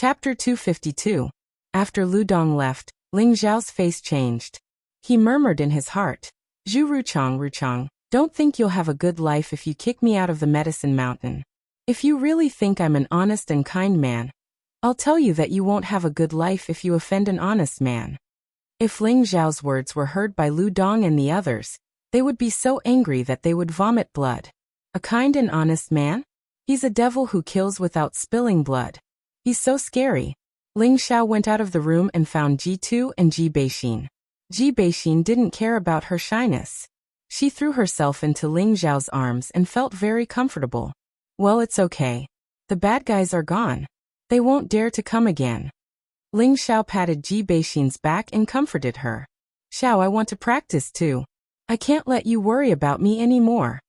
Chapter 252. After Lu Dong left, Ling Zhao's face changed. He murmured in his heart, Zhu Ruchang, don't think you'll have a good life if you kick me out of the medicine mountain. If you really think I'm an honest and kind man, I'll tell you that you won't have a good life if you offend an honest man. If Ling Zhao's words were heard by Lu Dong and the others, they would be so angry that they would vomit blood. A kind and honest man? He's a devil who kills without spilling blood. He's so scary. Ling Xiao went out of the room and found Ji2 and Ji Beixin. Ji Beixin didn't care about her shyness. She threw herself into Ling Zhao's arms and felt very comfortable. Well, it's okay. The bad guys are gone. They won't dare to come again. Ling Xiao patted Ji Beixin's back and comforted her. Xiao, I want to practice too. I can't let you worry about me anymore.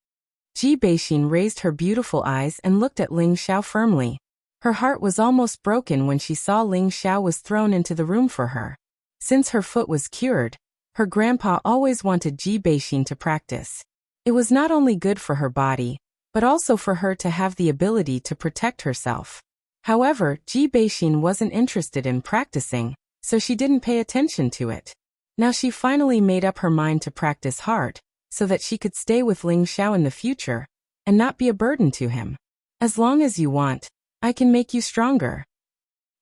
Ji Beixin raised her beautiful eyes and looked at Ling Xiao firmly. Her heart was almost broken when she saw Ling Xiao was thrown into the room for her. Since her foot was cured, her grandpa always wanted Ji Beixin to practice. It was not only good for her body, but also for her to have the ability to protect herself. However, Ji Beixin wasn't interested in practicing, so she didn't pay attention to it. Now she finally made up her mind to practice hard, so that she could stay with Ling Xiao in the future, and not be a burden to him. As long as you want, I can make you stronger.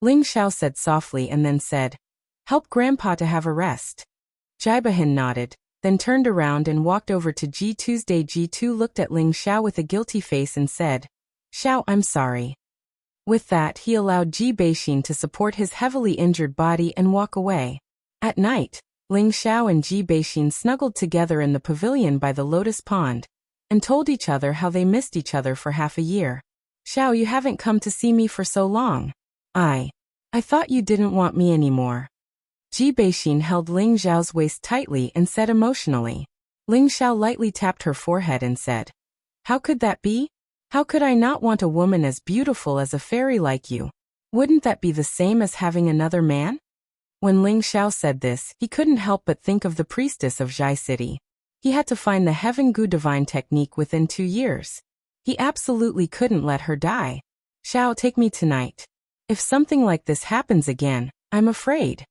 Ling Xiao said softly and then said, help Grandpa to have a rest. Jaibahin nodded, then turned around and walked over to Ji2's day. Ji2 looked at Ling Xiao with a guilty face and said, Xiao, I'm sorry. With that, he allowed Ji Beixin to support his heavily injured body and walk away. At night, Ling Xiao and Ji Beixin snuggled together in the pavilion by the lotus pond, and told each other how they missed each other for half a year. Xiao, you haven't come to see me for so long. I thought you didn't want me anymore. Ji Beixin held Ling Zhao's waist tightly and said emotionally. Ling Xiao lightly tapped her forehead and said, how could that be? How could I not want a woman as beautiful as a fairy like you? Wouldn't that be the same as having another man? When Ling Xiao said this, he couldn't help but think of the priestess of Zhai City. He had to find the Heaven Gu divine technique within 2 years. He absolutely couldn't let her die. Xiao, take me tonight. If something like this happens again, I'm afraid.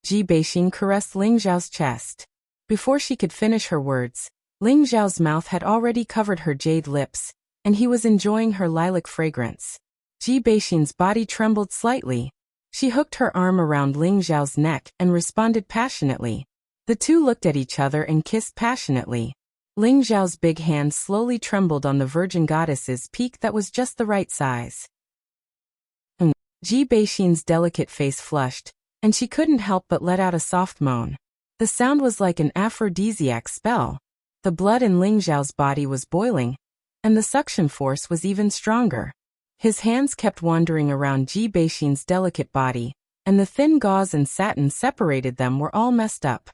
Ji Beixin caressed Ling Zhao's chest. Before she could finish her words, Ling Zhao's mouth had already covered her jade lips, and he was enjoying her lilac fragrance. Ji Beixin's body trembled slightly. She hooked her arm around Ling Zhao's neck and responded passionately. The two looked at each other and kissed passionately. Ling Zhao's big hand slowly trembled on the virgin goddess's peak that was just the right size. Ji Beixin's delicate face flushed, and she couldn't help but let out a soft moan. The sound was like an aphrodisiac spell. The blood in Ling Zhao's body was boiling, and the suction force was even stronger. His hands kept wandering around Ji Beixin's delicate body, and the thin gauze and satin separated them were all messed up.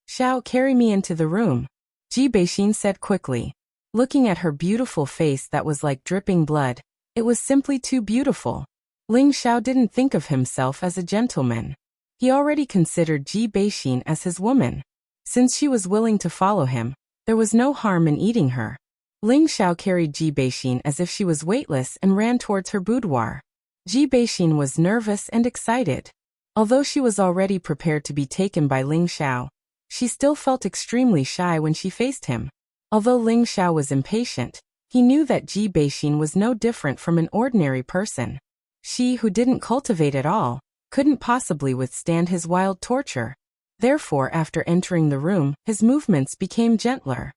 Xiao, carry me into the room, Ji Beixin said quickly. Looking at her beautiful face that was like dripping blood, it was simply too beautiful. Ling Xiao didn't think of himself as a gentleman. He already considered Ji Beixin as his woman. Since she was willing to follow him, there was no harm in eating her. Ling Xiao carried Ji Beixin as if she was weightless and ran towards her boudoir. Ji Beixin was nervous and excited. Although she was already prepared to be taken by Ling Xiao, she still felt extremely shy when she faced him. Although Ling Xiao was impatient, he knew that Ji Beixin was no different from an ordinary person. She, who didn't cultivate at all, couldn't possibly withstand his wild torture. Therefore, after entering the room, his movements became gentler.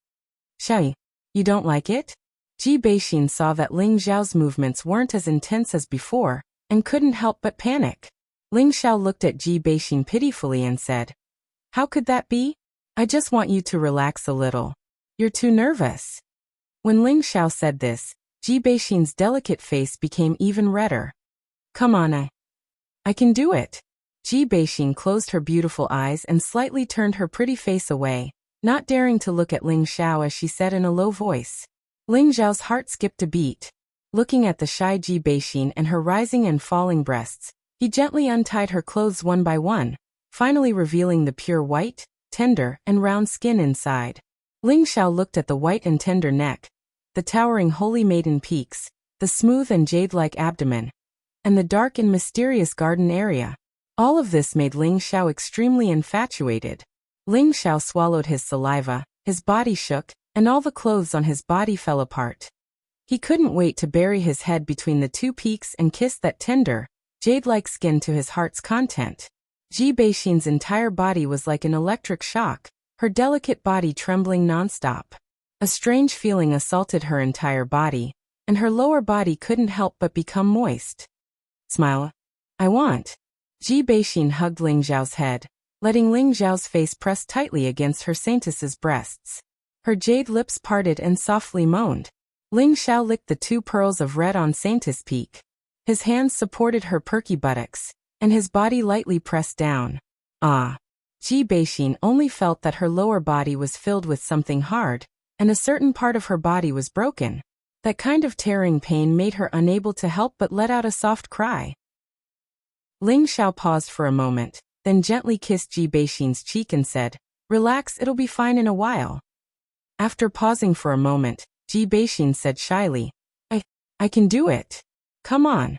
Xiao, you don't like it? Ji Beixin saw that Ling Zhao's movements weren't as intense as before, and couldn't help but panic. Ling Xiao looked at Ji Beixin pitifully and said, how could that be? I just want you to relax a little. You're too nervous. When Ling Xiao said this, Ji Beixin's delicate face became even redder. Come on, I can do it. Ji Beixin closed her beautiful eyes and slightly turned her pretty face away, not daring to look at Ling Xiao as she said in a low voice. Ling Zhao's heart skipped a beat. Looking at the shy Ji Beixin and her rising and falling breasts, he gently untied her clothes one by one, finally revealing the pure white, tender, and round skin inside. Ling Xiao looked at the white and tender neck, the towering holy maiden peaks, the smooth and jade-like abdomen, and the dark and mysterious garden area. All of this made Ling Xiao extremely infatuated. Ling Xiao swallowed his saliva, his body shook, and all the clothes on his body fell apart. He couldn't wait to bury his head between the two peaks and kiss that tender, jade-like skin to his heart's content. Ji Beixin's entire body was like an electric shock, her delicate body trembling nonstop. A strange feeling assaulted her entire body, and her lower body couldn't help but become moist. Smile. I want. Ji Beixin hugged Ling Xiao's head, letting Ling Xiao's face press tightly against her saintess's breasts. Her jade lips parted and softly moaned. Ling Xiao licked the two pearls of red on Saintess' peak. His hands supported her perky buttocks, and his body lightly pressed down. Ah! Ji Beixin only felt that her lower body was filled with something hard, and a certain part of her body was broken. That kind of tearing pain made her unable to help but let out a soft cry. Ling Xiao paused for a moment, then gently kissed Ji Beixin's cheek and said, "Relax, it'll be fine in a while." After pausing for a moment, Ji Beixin said shyly, I can do it. Come on."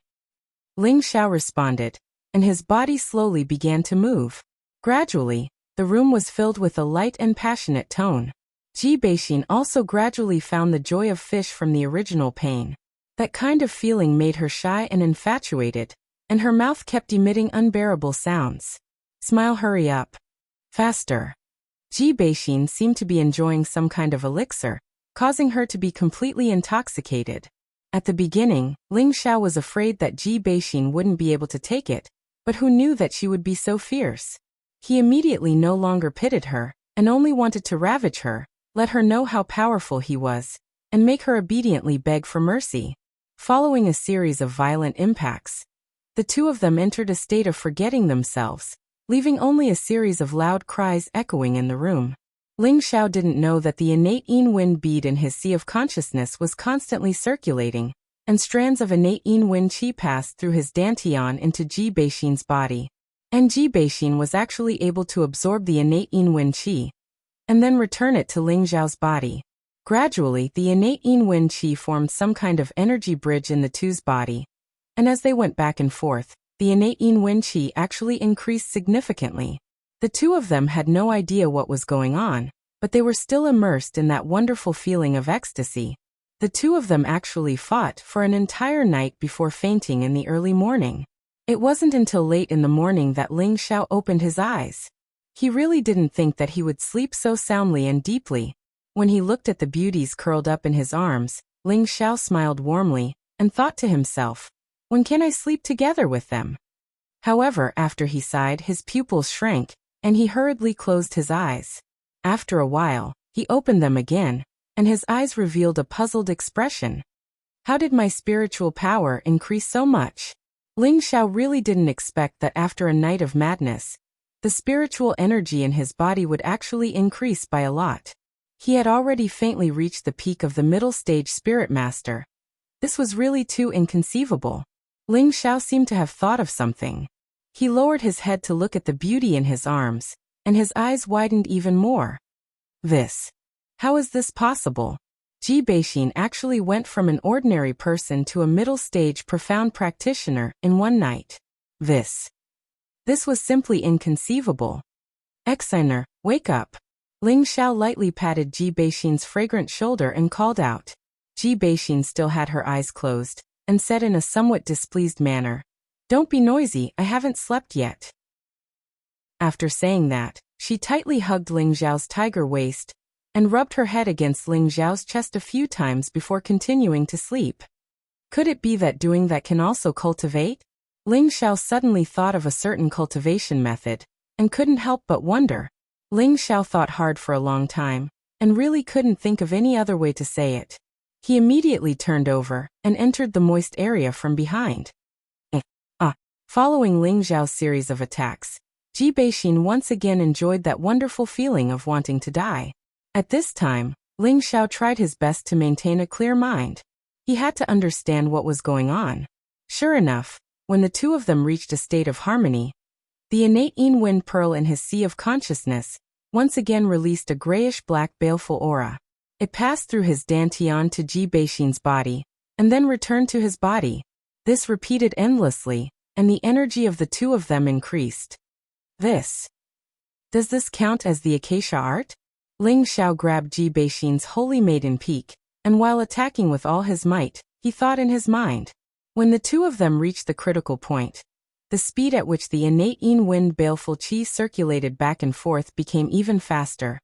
Ling Xiao responded, and his body slowly began to move. Gradually, the room was filled with a light and passionate tone. Ji Beixin also gradually found the joy of fish from the original pain. That kind of feeling made her shy and infatuated, and her mouth kept emitting unbearable sounds. Smile, hurry up. Faster. Ji Beixin seemed to be enjoying some kind of elixir, causing her to be completely intoxicated. At the beginning, Ling Xiao was afraid that Ji Beixin wouldn't be able to take it, but who knew that she would be so fierce? He immediately no longer pitied her, and only wanted to ravage her, let her know how powerful he was, and make her obediently beg for mercy. Following a series of violent impacts, the two of them entered a state of forgetting themselves, leaving only a series of loud cries echoing in the room. Ling Xiao didn't know that the innate yin wind bead in his sea of consciousness was constantly circulating, and strands of innate yin wind qi passed through his dantian into Ji Beixin's body. And Ji Beixin was actually able to absorb the innate yin wind qi, and then return it to Ling Xiao's body. Gradually, the innate yin wind qi formed some kind of energy bridge in the two's body, and as they went back and forth, the innate yin wind qi actually increased significantly. The two of them had no idea what was going on, but they were still immersed in that wonderful feeling of ecstasy. The two of them actually fought for an entire night before fainting in the early morning. It wasn't until late in the morning that Ling Xiao opened his eyes. He really didn't think that he would sleep so soundly and deeply. When he looked at the beauties curled up in his arms, Ling Xiao smiled warmly, and thought to himself, "When can I sleep together with them?" However, after he sighed, his pupils shrank, and he hurriedly closed his eyes. After a while, he opened them again, and his eyes revealed a puzzled expression. How did my spiritual power increase so much? Ling Xiao really didn't expect that after a night of madness, the spiritual energy in his body would actually increase by a lot. He had already faintly reached the peak of the middle stage spirit master. This was really too inconceivable. Ling Xiao seemed to have thought of something. He lowered his head to look at the beauty in his arms, and his eyes widened even more. How is this possible? Ji Beixin actually went from an ordinary person to a middle-stage profound practitioner in one night. This was simply inconceivable. Exiner, wake up. Ling Xiao lightly patted Ji Beixin's fragrant shoulder and called out. Ji Beixin still had her eyes closed, and said in a somewhat displeased manner, "Don't be noisy, I haven't slept yet." After saying that, she tightly hugged Ling Xiao's tiger waist, and rubbed her head against Ling Xiao's chest a few times before continuing to sleep. Could it be that doing that can also cultivate? Ling Xiao suddenly thought of a certain cultivation method, and couldn't help but wonder. Ling Xiao thought hard for a long time, and really couldn't think of any other way to say it. He immediately turned over, and entered the moist area from behind. Following Ling Xiao's series of attacks, Ji Beixin once again enjoyed that wonderful feeling of wanting to die. At this time, Ling Xiao tried his best to maintain a clear mind. He had to understand what was going on. Sure enough, when the two of them reached a state of harmony, the innate yin wind pearl in his sea of consciousness once again released a grayish-black baleful aura. It passed through his dantian to Ji Beixin's body, and then returned to his body. This repeated endlessly, and the energy of the two of them increased. Does this count as the acacia art? Ling Xiao grabbed Ji Beixin's holy maiden peak, and while attacking with all his might, he thought in his mind. When the two of them reached the critical point, the speed at which the innate yin wind baleful qi circulated back and forth became even faster,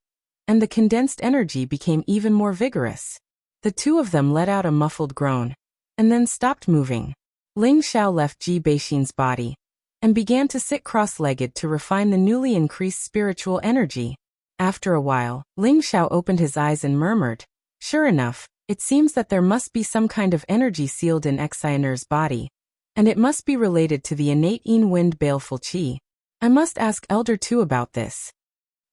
and the condensed energy became even more vigorous. The two of them let out a muffled groan, and then stopped moving. Ling Xiao left Ji Beixin's body, and began to sit cross-legged to refine the newly increased spiritual energy. After a while, Ling Xiao opened his eyes and murmured, "Sure enough, it seems that there must be some kind of energy sealed in Xianer's body, and it must be related to the innate yin wind baleful qi. I must ask Elder Tu about this."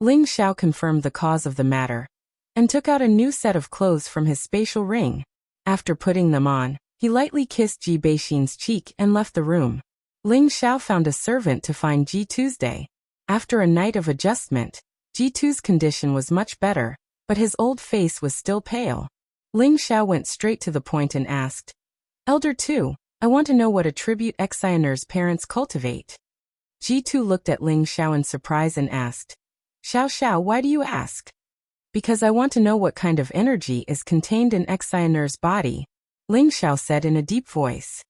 Ling Xiao confirmed the cause of the matter, and took out a new set of clothes from his spatial ring. After putting them on, he lightly kissed Ji Beixin's cheek and left the room. Ling Xiao found a servant to find Ji Tuesday. After a night of adjustment, Ji Tu's condition was much better, but his old face was still pale. Ling Xiao went straight to the point and asked, "Elder Tu, I want to know what attribute Xianer's parents cultivate." Ji Tu looked at Ling Xiao in surprise and asked, Xiao, why do you ask?" "Because I want to know what kind of energy is contained in Xianer's body," Ling Xiao said in a deep voice.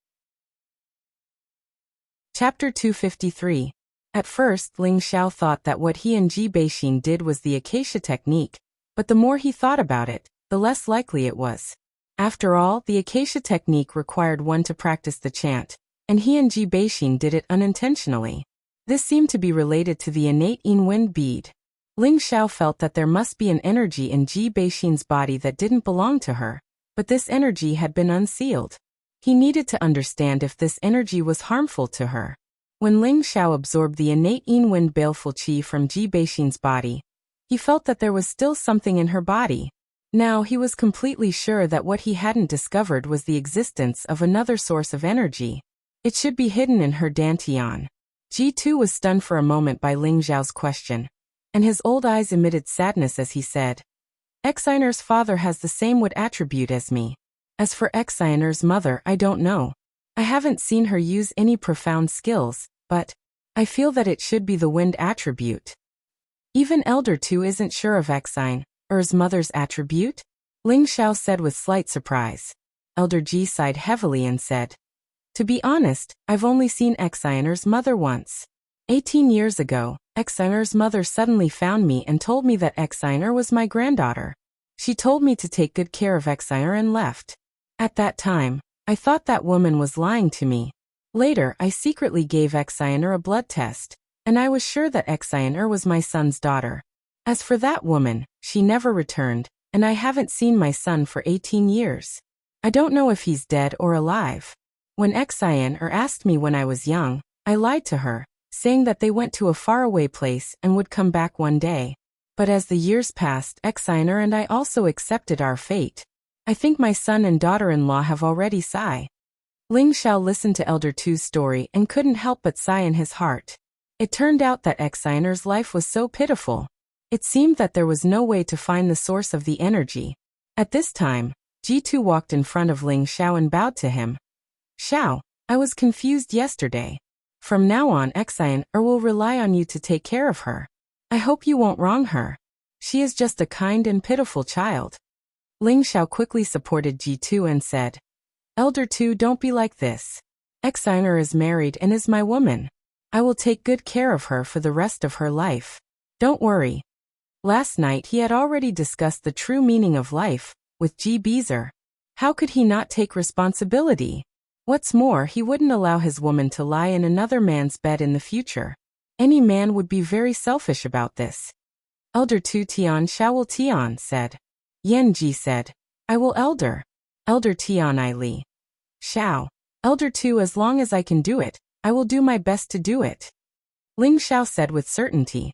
Chapter 253. At first, Ling Xiao thought that what he and Ji Beixin did was the acacia technique, but the more he thought about it, the less likely it was. After all, the acacia technique required one to practice the chant, and he and Ji Beixin did it unintentionally. This seemed to be related to the innate yin wind bead. Ling Xiao felt that there must be an energy in Ji Beixin's body that didn't belong to her, but this energy had been unsealed. He needed to understand if this energy was harmful to her. When Ling Xiao absorbed the innate yin wind baleful qi from Ji Beixin's body, he felt that there was still something in her body. Now he was completely sure that what he hadn't discovered was the existence of another source of energy. It should be hidden in her dantian. Ji Tu was stunned for a moment by Ling Xiao's question, and his old eyes emitted sadness as he said, "Xianer's father has the same wood attribute as me. As for Xianer's mother, I don't know. I haven't seen her use any profound skills, but I feel that it should be the wind attribute." Even Elder Tu isn't sure of Xianer's mother's attribute? Ling Xiao said with slight surprise. Elder Ji sighed heavily and said, "To be honest, I've only seen Xianer's mother once. 18 years ago, Xianer's mother suddenly found me and told me that Xianer was my granddaughter. She told me to take good care of Xianer and left. At that time, I thought that woman was lying to me. Later, I secretly gave Xianer a blood test, and I was sure that Xianer was my son's daughter. As for that woman, she never returned, and I haven't seen my son for 18 years. I don't know if he's dead or alive. When Xianer asked me when I was young, I lied to her, saying that they went to a faraway place and would come back one day. But as the years passed, Xianer and I also accepted our fate. I think my son and daughter-in-law have already sighed." Ling Xiao listened to Elder Tu's story and couldn't help but sigh in his heart. It turned out that Xianer's life was so pitiful. It seemed that there was no way to find the source of the energy. At this time, Ji Tu walked in front of Ling Xiao and bowed to him. "Xiao, I was confused yesterday. From now on, Xianer will rely on you to take care of her. I hope you won't wrong her. She is just a kind and pitiful child." Ling Xiao quickly supported Ji Tu and said, "Elder Tu, don't be like this. Xianer is married and is my woman. I will take good care of her for the rest of her life. Don't worry." Last night he had already discussed the true meaning of life with Ji Beezer. How could he not take responsibility? What's more, he wouldn't allow his woman to lie in another man's bed in the future. Any man would be very selfish about this. "Elder Tu Tian Xiao will Tian," said. Yan Ji said, "I will Elder. Elder Tian I Li. Xiao. Elder Tu, as long as I can do it, I will do my best to do it." Ling Xiao said with certainty.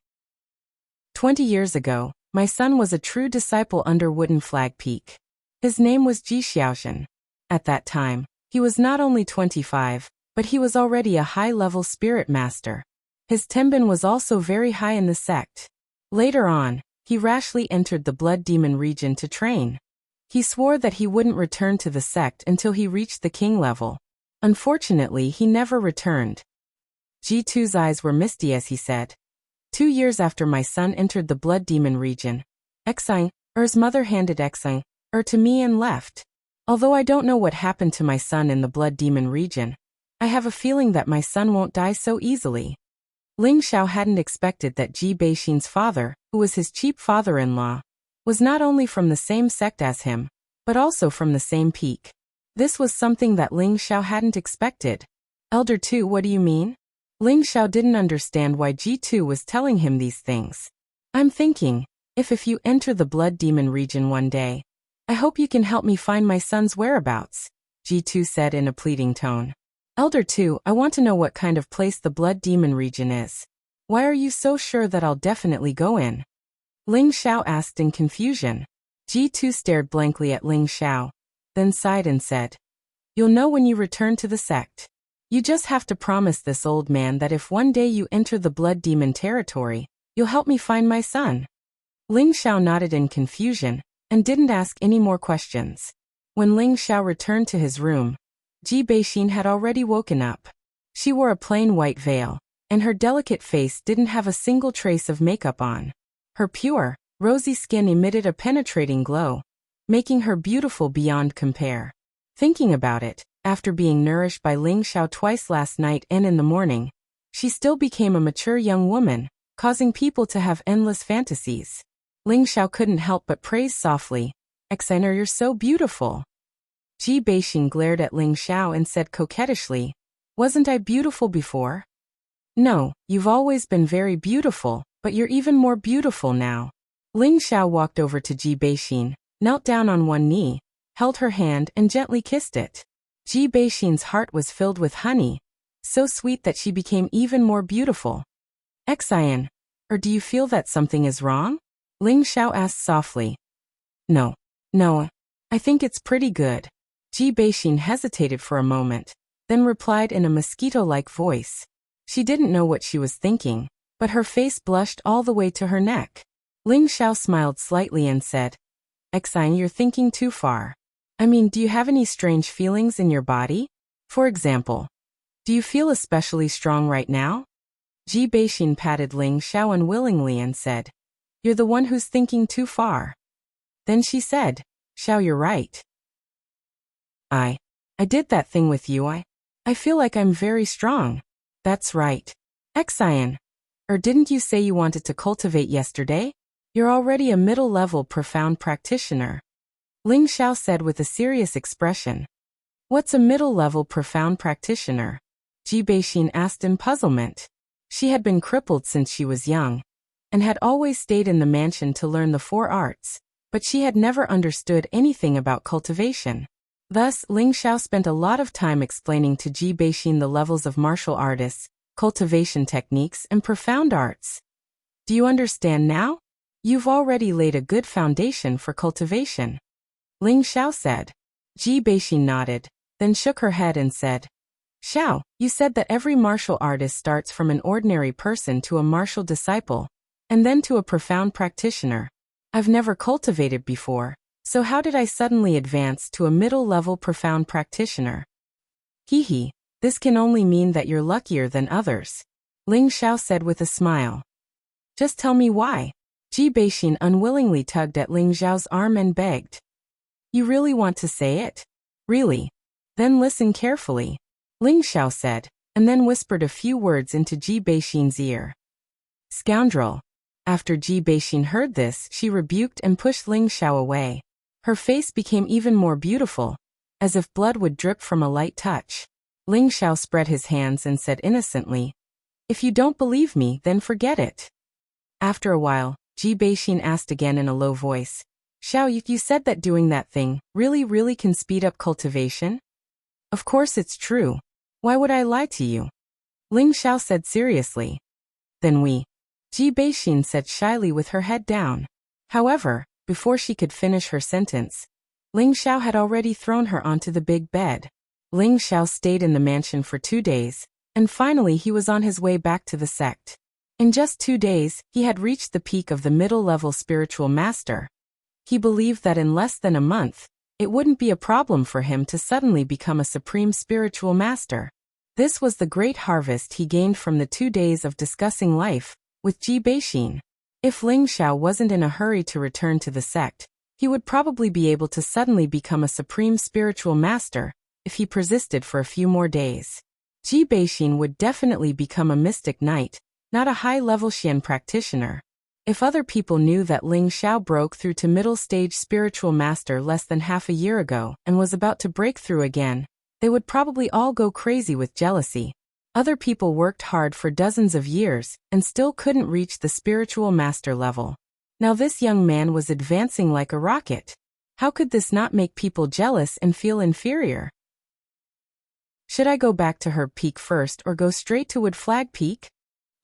20 years ago, my son was a true disciple under Wooden Flag Peak. His name was Ji Xiaozhen. At that time, he was not only 25, but he was already a high-level spirit master. His tenbin was also very high in the sect. Later on, he rashly entered the blood demon region to train. He swore that he wouldn't return to the sect until he reached the king level. Unfortunately, he never returned. G2's eyes were misty as he said, 2 years after my son entered the blood demon region, Er's mother handed to me and left. Although I don't know what happened to my son in the blood demon region, I have a feeling that my son won't die so easily. Ling Xiao hadn't expected that Ji Beixin's father, who was his cheap father-in-law, was not only from the same sect as him, but also from the same peak. This was something that Ling Xiao hadn't expected. Elder Tu, what do you mean? Ling Xiao didn't understand why G2 was telling him these things. I'm thinking, if you enter the blood demon region one day, I hope you can help me find my son's whereabouts, G2 said in a pleading tone. Elder Tu, I want to know what kind of place the blood demon region is. Why are you so sure that I'll definitely go in? Ling Xiao asked in confusion. G2 stared blankly at Ling Xiao, then sighed and said, You'll know when you return to the sect. You just have to promise this old man that if one day you enter the blood demon territory, you'll help me find my son. Ling Xiao nodded in confusion and didn't ask any more questions. When Ling Xiao returned to his room, Ji Beixin had already woken up. She wore a plain white veil, and her delicate face didn't have a single trace of makeup on. Her pure, rosy skin emitted a penetrating glow, making her beautiful beyond compare. Thinking about it, after being nourished by Ling Xiao twice last night and in the morning, she still became a mature young woman, causing people to have endless fantasies. Ling Xiao couldn't help but praise softly, Exiner, you're so beautiful. Ji Beixin glared at Ling Xiao and said coquettishly, Wasn't I beautiful before? No, you've always been very beautiful, but you're even more beautiful now. Ling Xiao walked over to Ji Beixin, knelt down on one knee, held her hand and gently kissed it. Ji Beixin's heart was filled with honey, so sweet that she became even more beautiful. Xian, or do you feel that something is wrong? Ling Xiao asked softly. No, I think it's pretty good. Ji Beixin hesitated for a moment, then replied in a mosquito-like voice. She didn't know what she was thinking, but her face blushed all the way to her neck. Ling Xiao smiled slightly and said, Xian, you're thinking too far. I mean, do you have any strange feelings in your body? For example, do you feel especially strong right now? Ji Beixin patted Ling Xiao unwillingly and said, You're the one who's thinking too far. Then she said, Xiao, you're right. I did that thing with you. I feel like I'm very strong. That's right. Xian, or didn't you say you wanted to cultivate yesterday? You're already a middle-level profound practitioner. Ling Xiao said with a serious expression. What's a middle-level profound practitioner? Ji Beixin asked in puzzlement. She had been crippled since she was young, and had always stayed in the mansion to learn the 4 arts, but she had never understood anything about cultivation. Thus, Ling Xiao spent a lot of time explaining to Ji Beixin the levels of martial artists, cultivation techniques, and profound arts. Do you understand now? You've already laid a good foundation for cultivation. Ling Xiao said. Ji Beixin nodded, then shook her head and said, Xiao, you said that every martial artist starts from an ordinary person to a martial disciple, and then to a profound practitioner. I've never cultivated before, so how did I suddenly advance to a middle-level profound practitioner? Hee, this can only mean that you're luckier than others. Ling Xiao said with a smile. Just tell me why. Ji Beixin unwillingly tugged at Ling Xiao's arm and begged. You really want to say it? Really? Then listen carefully. Ling Xiao said, and then whispered a few words into Ji Beixin's ear. Scoundrel. After Ji Beixin heard this, she rebuked and pushed Ling Xiao away. Her face became even more beautiful, as if blood would drip from a light touch. Ling Xiao spread his hands and said innocently, If you don't believe me, then forget it. After a while, Ji Beixin asked again in a low voice, Xiao, you said that doing that thing really can speed up cultivation? Of course it's true. Why would I lie to you? Ling Xiao said seriously. Then Ji Beixin said shyly with her head down. However, before she could finish her sentence, Ling Xiao had already thrown her onto the big bed. Ling Xiao stayed in the mansion for 2 days, and finally he was on his way back to the sect. In just 2 days, he had reached the peak of the middle-level spiritual master. He believed that in less than a month, it wouldn't be a problem for him to suddenly become a supreme spiritual master. This was the great harvest he gained from the 2 days of discussing life with Ji Beixin. If Ling Xiao wasn't in a hurry to return to the sect, he would probably be able to suddenly become a supreme spiritual master if he persisted for a few more days. Ji Beixin would definitely become a mystic knight, not a high-level Xian practitioner. If other people knew that Ling Xiao broke through to middle-stage spiritual master less than half a year ago and was about to break through again, they would probably all go crazy with jealousy. Other people worked hard for dozens of years and still couldn't reach the spiritual master level. Now this young man was advancing like a rocket. How could this not make people jealous and feel inferior? Should I go back to Herb Peak first or go straight to Wood Flag Peak?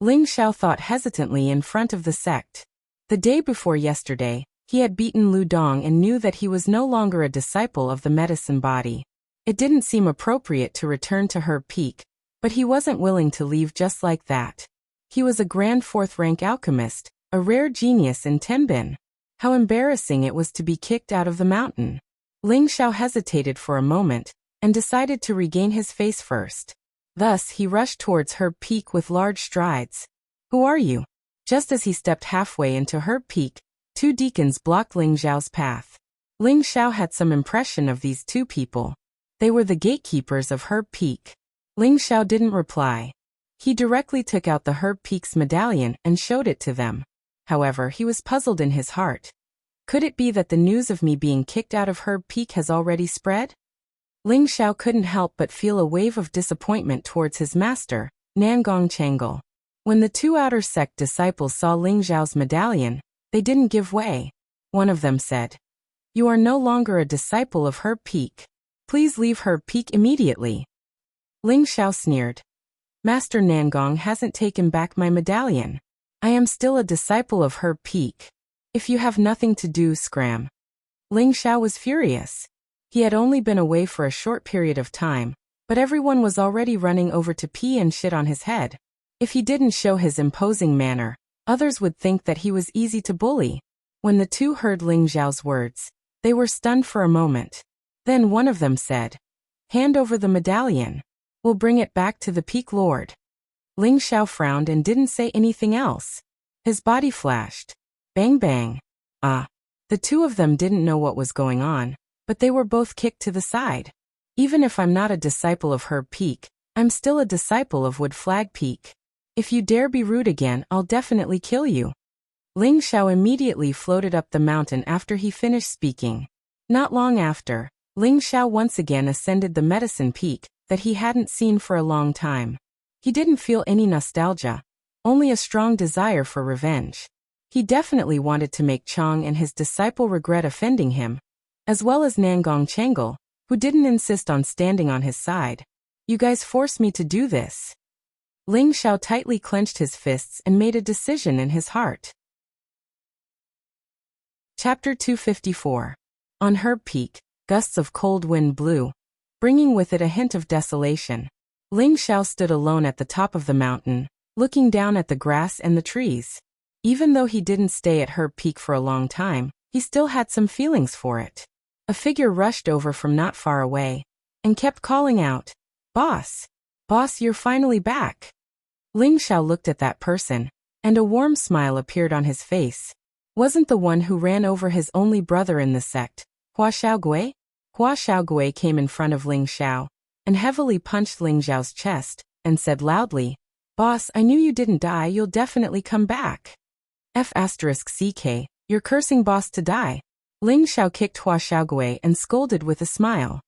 Ling Xiao thought hesitantly in front of the sect. The day before yesterday, he had beaten Lu Dong and knew that he was no longer a disciple of the medicine body. It didn't seem appropriate to return to Herb Peak, but he wasn't willing to leave just like that. He was a grand 4th-rank alchemist, a rare genius in Tenbin. How embarrassing it was to be kicked out of the mountain. Ling Xiao hesitated for a moment and decided to regain his face first. Thus, he rushed towards Herb Peak with large strides. Who are you? Just as he stepped halfway into Herb Peak, 2 deacons blocked Ling Xiao's path. Ling Xiao had some impression of these 2 people. They were the gatekeepers of Herb Peak. Ling Xiao didn't reply. He directly took out the Herb Peak's medallion and showed it to them. However, he was puzzled in his heart. Could it be that the news of me being kicked out of Herb Peak has already spread? Ling Xiao couldn't help but feel a wave of disappointment towards his master, Nangong Changle. When the 2 outer sect disciples saw Ling Xiao's medallion, they didn't give way. One of them said, "You are no longer a disciple of Herb Peak. Please leave Herb Peak immediately." Ling Xiao sneered. "Master Nangong hasn't taken back my medallion. I am still a disciple of Herb Peak. If you have nothing to do, scram." Ling Xiao was furious. He had only been away for a short period of time, but everyone was already running over to pee and shit on his head. If he didn't show his imposing manner, others would think that he was easy to bully. When the 2 heard Ling Xiao's words, they were stunned for a moment. Then one of them said, "Hand over the medallion. We'll bring it back to the Peak Lord." Ling Xiao frowned and didn't say anything else. His body flashed. Bang bang. The 2 of them didn't know what was going on, but they were both kicked to the side. Even if I'm not a disciple of Herb Peak, I'm still a disciple of Wood Flag Peak. If you dare be rude again, I'll definitely kill you. Ling Xiao immediately floated up the mountain after he finished speaking. Not long after, Ling Xiao once again ascended the medicine peak that he hadn't seen for a long time. He didn't feel any nostalgia, only a strong desire for revenge. He definitely wanted to make Chang and his disciple regret offending him, as well as Nangong Changle, who didn't insist on standing on his side. "You guys forced me to do this." Ling Xiao tightly clenched his fists and made a decision in his heart. Chapter 254. On Herb Peak, gusts of cold wind blew, bringing with it a hint of desolation. Ling Xiao stood alone at the top of the mountain, looking down at the grass and the trees. Even though he didn't stay at Herb Peak for a long time, he still had some feelings for it. A figure rushed over from not far away and kept calling out, "Boss! Boss, you're finally back!" Ling Xiao looked at that person, and a warm smile appeared on his face. Wasn't the one who ran over his only brother in the sect, Hua Xiaogui? Hua Xiaogui came in front of Ling Xiao and heavily punched Ling Xiao's chest and said loudly, "Boss, I knew you didn't die, you'll definitely come back." F***CK, you're cursing boss to die. Ling Xiao kicked Hua Xiaogui and scolded with a smile.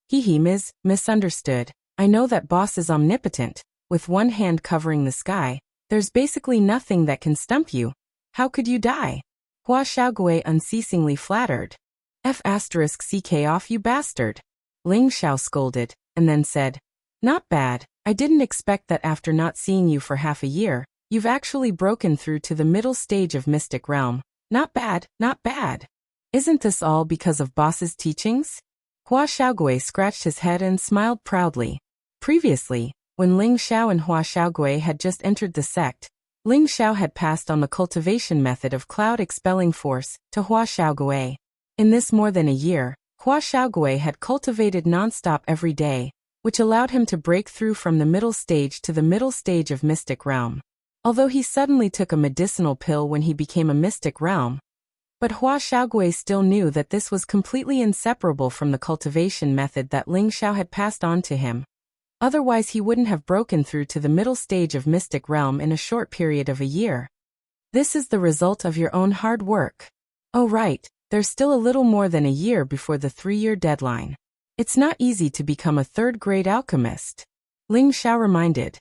He misunderstood. I know that boss is omnipotent. With one hand covering the sky, there's basically nothing that can stump you. How could you die? Hua Xiaogui unceasingly flattered. F***CK off, you bastard. Ling Xiao scolded, and then said, "Not bad. I didn't expect that after not seeing you for half a year, you've actually broken through to the middle stage of Mystic Realm. Not bad, not bad. Isn't this all because of boss's teachings?" Hua Xiaogui scratched his head and smiled proudly. Previously, when Ling Xiao and Hua Xiaogui had just entered the sect, Ling Xiao had passed on the cultivation method of cloud expelling force to Hua Xiaogui. In this more than a year, Hua Xiaogui had cultivated nonstop every day, which allowed him to break through from the middle stage to the middle stage of mystic realm. Although he suddenly took a medicinal pill when he became a mystic realm, but Hua Xiaogui still knew that this was completely inseparable from the cultivation method that Ling Xiao had passed on to him. Otherwise he wouldn't have broken through to the middle stage of mystic realm in a short period of a year. This is the result of your own hard work. Oh right, there's still a little more than a year before the 3-year deadline. It's not easy to become a third-grade alchemist. Ling Xiao reminded.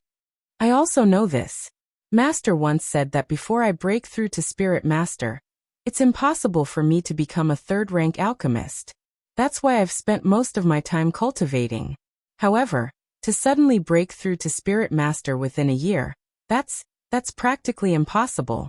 I also know this. Master once said that before I break through to Spirit Master, it's impossible for me to become a third-rank alchemist. That's why I've spent most of my time cultivating. However, to suddenly break through to Spirit Master within a year, that's practically impossible,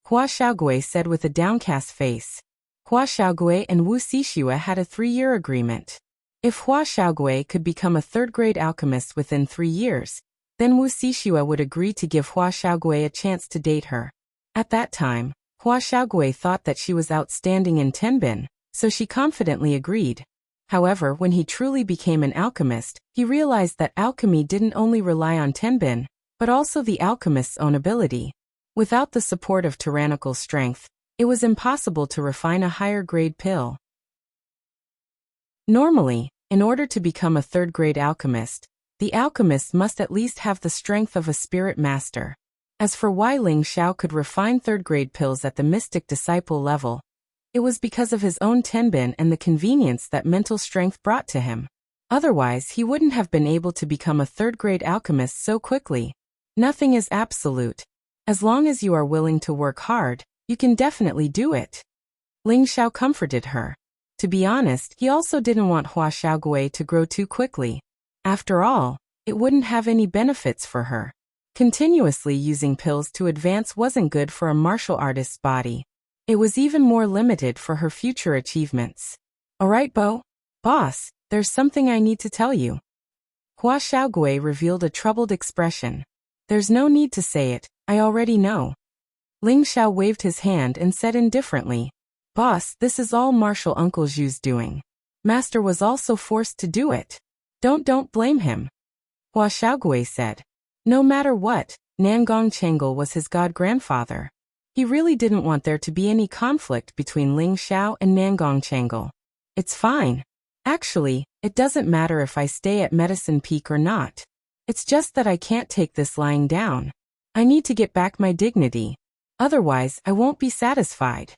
Hua Xiaogui said with a downcast face. Hua Xiaogui and Wu Xixue had a 3-year agreement. If Hua Xiaogui could become a third-grade alchemist within 3 years, then Wu Xixue would agree to give Hua Xiaogui a chance to date her. At that time, Hua Xiaogui thought that she was outstanding in Tenbin, so she confidently agreed. However, when he truly became an alchemist, he realized that alchemy didn't only rely on Tenbin, but also the alchemist's own ability. Without the support of tyrannical strength, it was impossible to refine a higher-grade pill. Normally, in order to become a third-grade alchemist, the alchemist must at least have the strength of a spirit master. As for why Ling Xiao could refine third-grade pills at the mystic disciple level, it was because of his own tenbin and the convenience that mental strength brought to him. Otherwise, he wouldn't have been able to become a third-grade alchemist so quickly. Nothing is absolute. As long as you are willing to work hard, you can definitely do it. Ling Xiao comforted her. To be honest, he also didn't want Hua Xiaogui to grow too quickly. After all, it wouldn't have any benefits for her. Continuously using pills to advance wasn't good for a martial artist's body. It was even more limited for her future achievements. Alright, boss, there's something I need to tell you. Hua Xiaogui revealed a troubled expression. There's no need to say it, I already know. Ling Xiao waved his hand and said indifferently, Boss, this is all Martial Uncle Zhu's doing. Master was also forced to do it. Don't blame him. Hua Xiaogui said. No matter what, Nangong Chengal was his god-grandfather. He really didn't want there to be any conflict between Ling Xiao and Nangong Chengal. It's fine. Actually, it doesn't matter if I stay at Medicine Peak or not. It's just that I can't take this lying down. I need to get back my dignity. Otherwise, I won't be satisfied.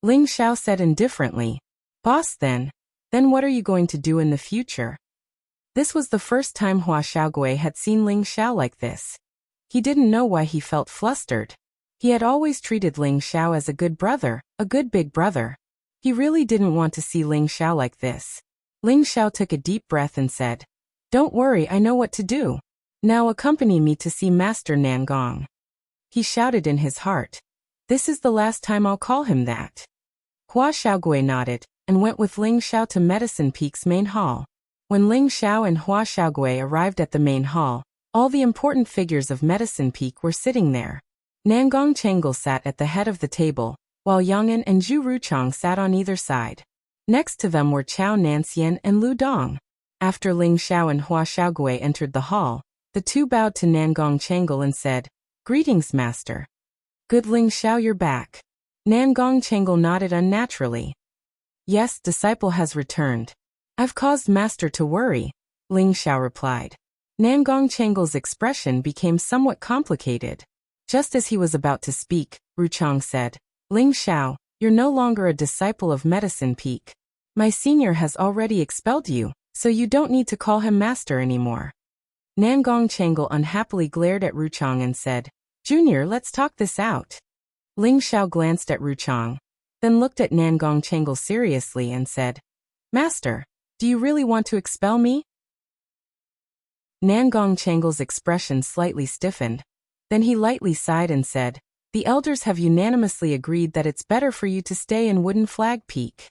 Ling Xiao said indifferently. Boss then what are you going to do in the future? This was the first time Hua Xiaogui had seen Ling Xiao like this. He didn't know why he felt flustered. He had always treated Ling Xiao as a good brother, a good big brother. He really didn't want to see Ling Xiao like this. Ling Xiao took a deep breath and said, Don't worry, I know what to do. Now accompany me to see Master Nangong. He shouted in his heart. This is the last time I'll call him that. Hua Xiaogui nodded, and went with Ling Xiao to Medicine Peak's main hall. When Ling Xiao and Hua Xiaogui arrived at the main hall, all the important figures of Medicine Peak were sitting there. Nangong Chengal sat at the head of the table, while Yang'an and Zhu Ruchang sat on either side. Next to them were Chao Nanxian and Lu Dong. After Ling Xiao and Hua Xiaogui entered the hall, the two bowed to Nangong Chengal and said, Greetings, Master. Good Ling Xiao, you're back. Nangong Chengal nodded unnaturally. Yes, disciple has returned. I've caused Master to worry, Ling Xiao replied. Nangong Chengal's expression became somewhat complicated. Just as he was about to speak, Ruchang said, Ling Xiao, you're no longer a disciple of Medicine Peak. My senior has already expelled you, so you don't need to call him Master anymore. Nangong Chengal unhappily glared at Ruchang and said, Junior, let's talk this out. Ling Xiao glanced at Ruchang, then looked at Nangong Chengal seriously and said, Master, do you really want to expel me? Nangong Chengal's expression slightly stiffened. Then he lightly sighed and said, The elders have unanimously agreed that it's better for you to stay in Wooden Flag Peak.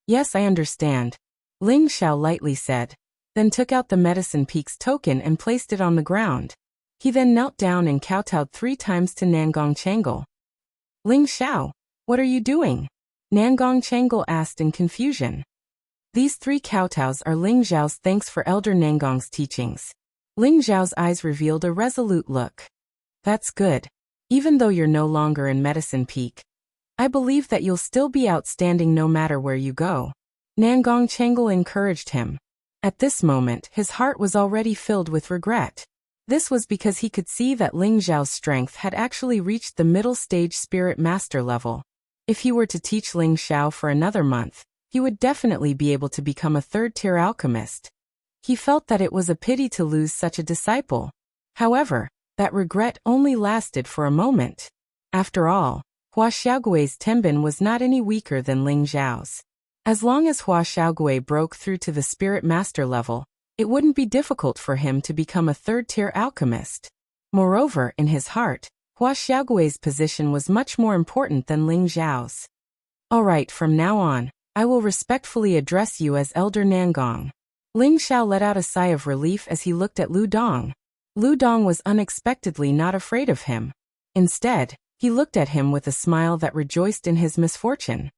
Yes, I understand, Ling Xiao lightly said, then took out the Medicine Peak's token and placed it on the ground. He then knelt down and kowtowed 3 times to Nangong Chengal. Ling Xiao, what are you doing? Nangong Chengal asked in confusion. These 3 kowtows are Ling Zhao's thanks for Elder Nangong's teachings. Ling Zhao's eyes revealed a resolute look. That's good. Even though you're no longer in Medicine Peak, I believe that you'll still be outstanding no matter where you go. Nangong Chengal encouraged him. At this moment, his heart was already filled with regret. This was because he could see that Ling Zhao's strength had actually reached the middle stage spirit master level. If he were to teach Ling Xiao for another month, he would definitely be able to become a 3rd-tier alchemist. He felt that it was a pity to lose such a disciple. However, that regret only lasted for a moment. After all, Hua Xiaogui's Tenbin was not any weaker than Ling Zhao's. As long as Hua Xiaogui broke through to the spirit master level, it wouldn't be difficult for him to become a 3rd-tier alchemist. Moreover, in his heart, Hua Xiaogui's position was much more important than Ling Zhao's. Alright, from now on, I will respectfully address you as Elder Nangong. Ling Xiao let out a sigh of relief as he looked at Lu Dong. Lu Dong was unexpectedly not afraid of him. Instead, he looked at him with a smile that rejoiced in his misfortune.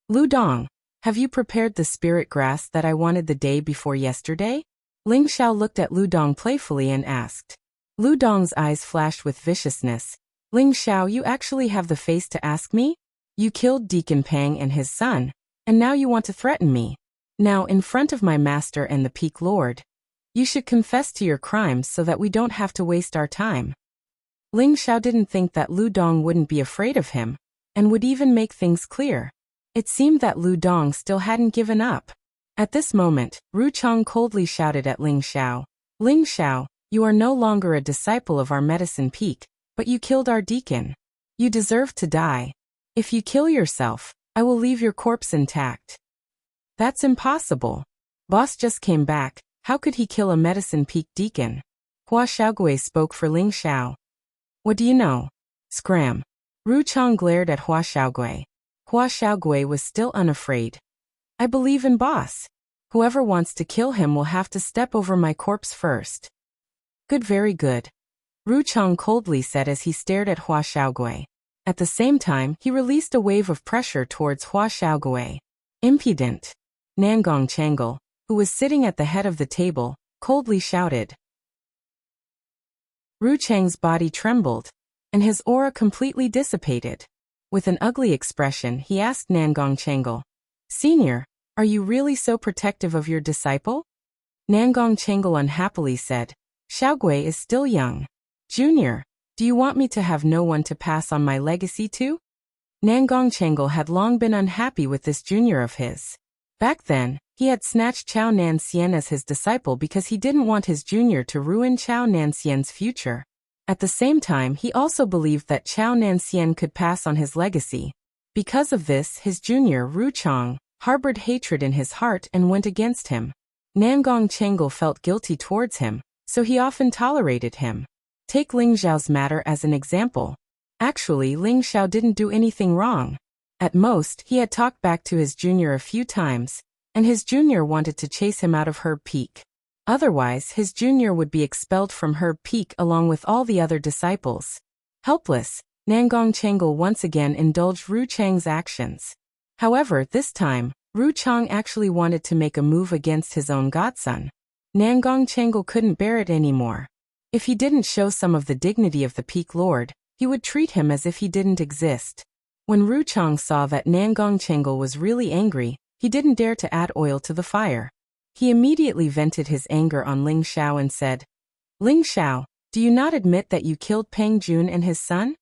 Lu Dong, have you prepared the spirit grass that I wanted the day before yesterday? Ling Xiao looked at Lu Dong playfully and asked. Lu Dong's eyes flashed with viciousness. Ling Xiao, you actually have the face to ask me? You killed Deacon Pang and his son, and now you want to threaten me. Now, in front of my master and the Peak Lord, you should confess to your crimes so that we don't have to waste our time. Ling Xiao didn't think that Lu Dong wouldn't be afraid of him, and would even make things clear. It seemed that Lu Dong still hadn't given up. At this moment, Ru Chang coldly shouted at Ling Xiao. Ling Xiao, you are no longer a disciple of our Medicine Peak, but you killed our deacon. You deserve to die. If you kill yourself, I will leave your corpse intact. That's impossible. Boss just came back, how could he kill a Medicine Peak deacon? Hua Xiaogui spoke for Ling Xiao. What do you know? Scram. Ru Chang glared at Hua Xiaogui. Hua Xiaogui was still unafraid. I believe in boss. Whoever wants to kill him will have to step over my corpse first. Good, very good. Ru Chang coldly said as he stared at Hua Xiaogui. At the same time, he released a wave of pressure towards Hua Xiaogui. Impudent. Nangong Chengal, who was sitting at the head of the table, coldly shouted. Ru Chang's body trembled, and his aura completely dissipated. With an ugly expression, he asked Nangong Chengal, Senior, are you really so protective of your disciple? Nangong Chengal unhappily said, Xiaogui is still young. Junior, do you want me to have no one to pass on my legacy to? Nangong Chengal had long been unhappy with this junior of his. Back then, he had snatched Chao Nanxian as his disciple because he didn't want his junior to ruin Chao Nanxian's future. At the same time, he also believed that Chao Nanxian could pass on his legacy. Because of this, his junior, Ru Chang, harbored hatred in his heart and went against him. Nangong Chengal felt guilty towards him, so he often tolerated him. Take Ling Xiao's matter as an example. Actually, Ling Xiao didn't do anything wrong. At most, he had talked back to his junior a few times, and his junior wanted to chase him out of Herb Peak. Otherwise, his junior would be expelled from Herb Peak along with all the other disciples. Helpless, Nangong Chengal once again indulged Ru Chang's actions. However, this time, Ru Chang actually wanted to make a move against his own godson. Nangong Chengal couldn't bear it anymore. If he didn't show some of the dignity of the Peak Lord, he would treat him as if he didn't exist. When Ru Chang saw that Nangong Chengal was really angry, he didn't dare to add oil to the fire. He immediately vented his anger on Ling Xiao and said, Ling Xiao, do you not admit that you killed Peng Jun and his son?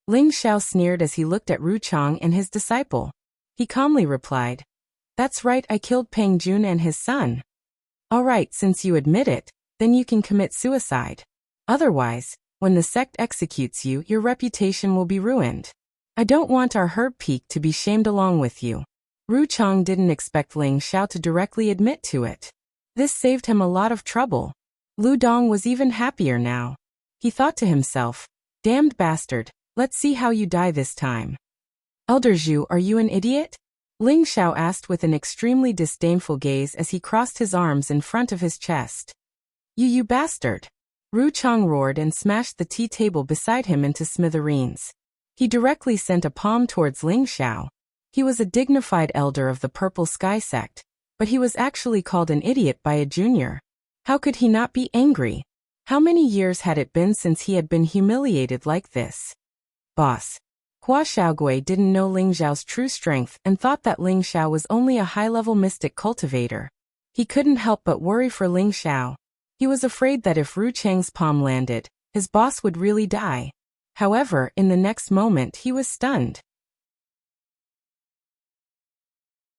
Ling Xiao sneered as he looked at Ru Chang and his disciple. He calmly replied, That's right, I killed Peng Jun and his son. All right, since you admit it, then you can commit suicide. Otherwise, when the sect executes you, your reputation will be ruined. I don't want our Herb Peak to be shamed along with you. Ru Chang didn't expect Ling Xiao to directly admit to it. This saved him a lot of trouble. Lu Dong was even happier now. He thought to himself, Damned bastard, let's see how you die this time. Elder Zhu, are you an idiot? Ling Xiao asked with an extremely disdainful gaze as he crossed his arms in front of his chest. You bastard! Ru Chang roared and smashed the tea table beside him into smithereens. He directly sent a palm towards Ling Xiao. He was a dignified elder of the Purple Sky sect, But he was actually called an idiot by a junior. How could he not be angry? How many years had it been since he had been humiliated like this? Boss. Hua Xiaogui didn't know Ling Zhao's true strength and thought that Ling Xiao was only a high-level mystic cultivator. He couldn't help but worry for Ling Xiao. He was afraid that if Ru Chang's palm landed, his boss would really die. However, in the next moment he was stunned.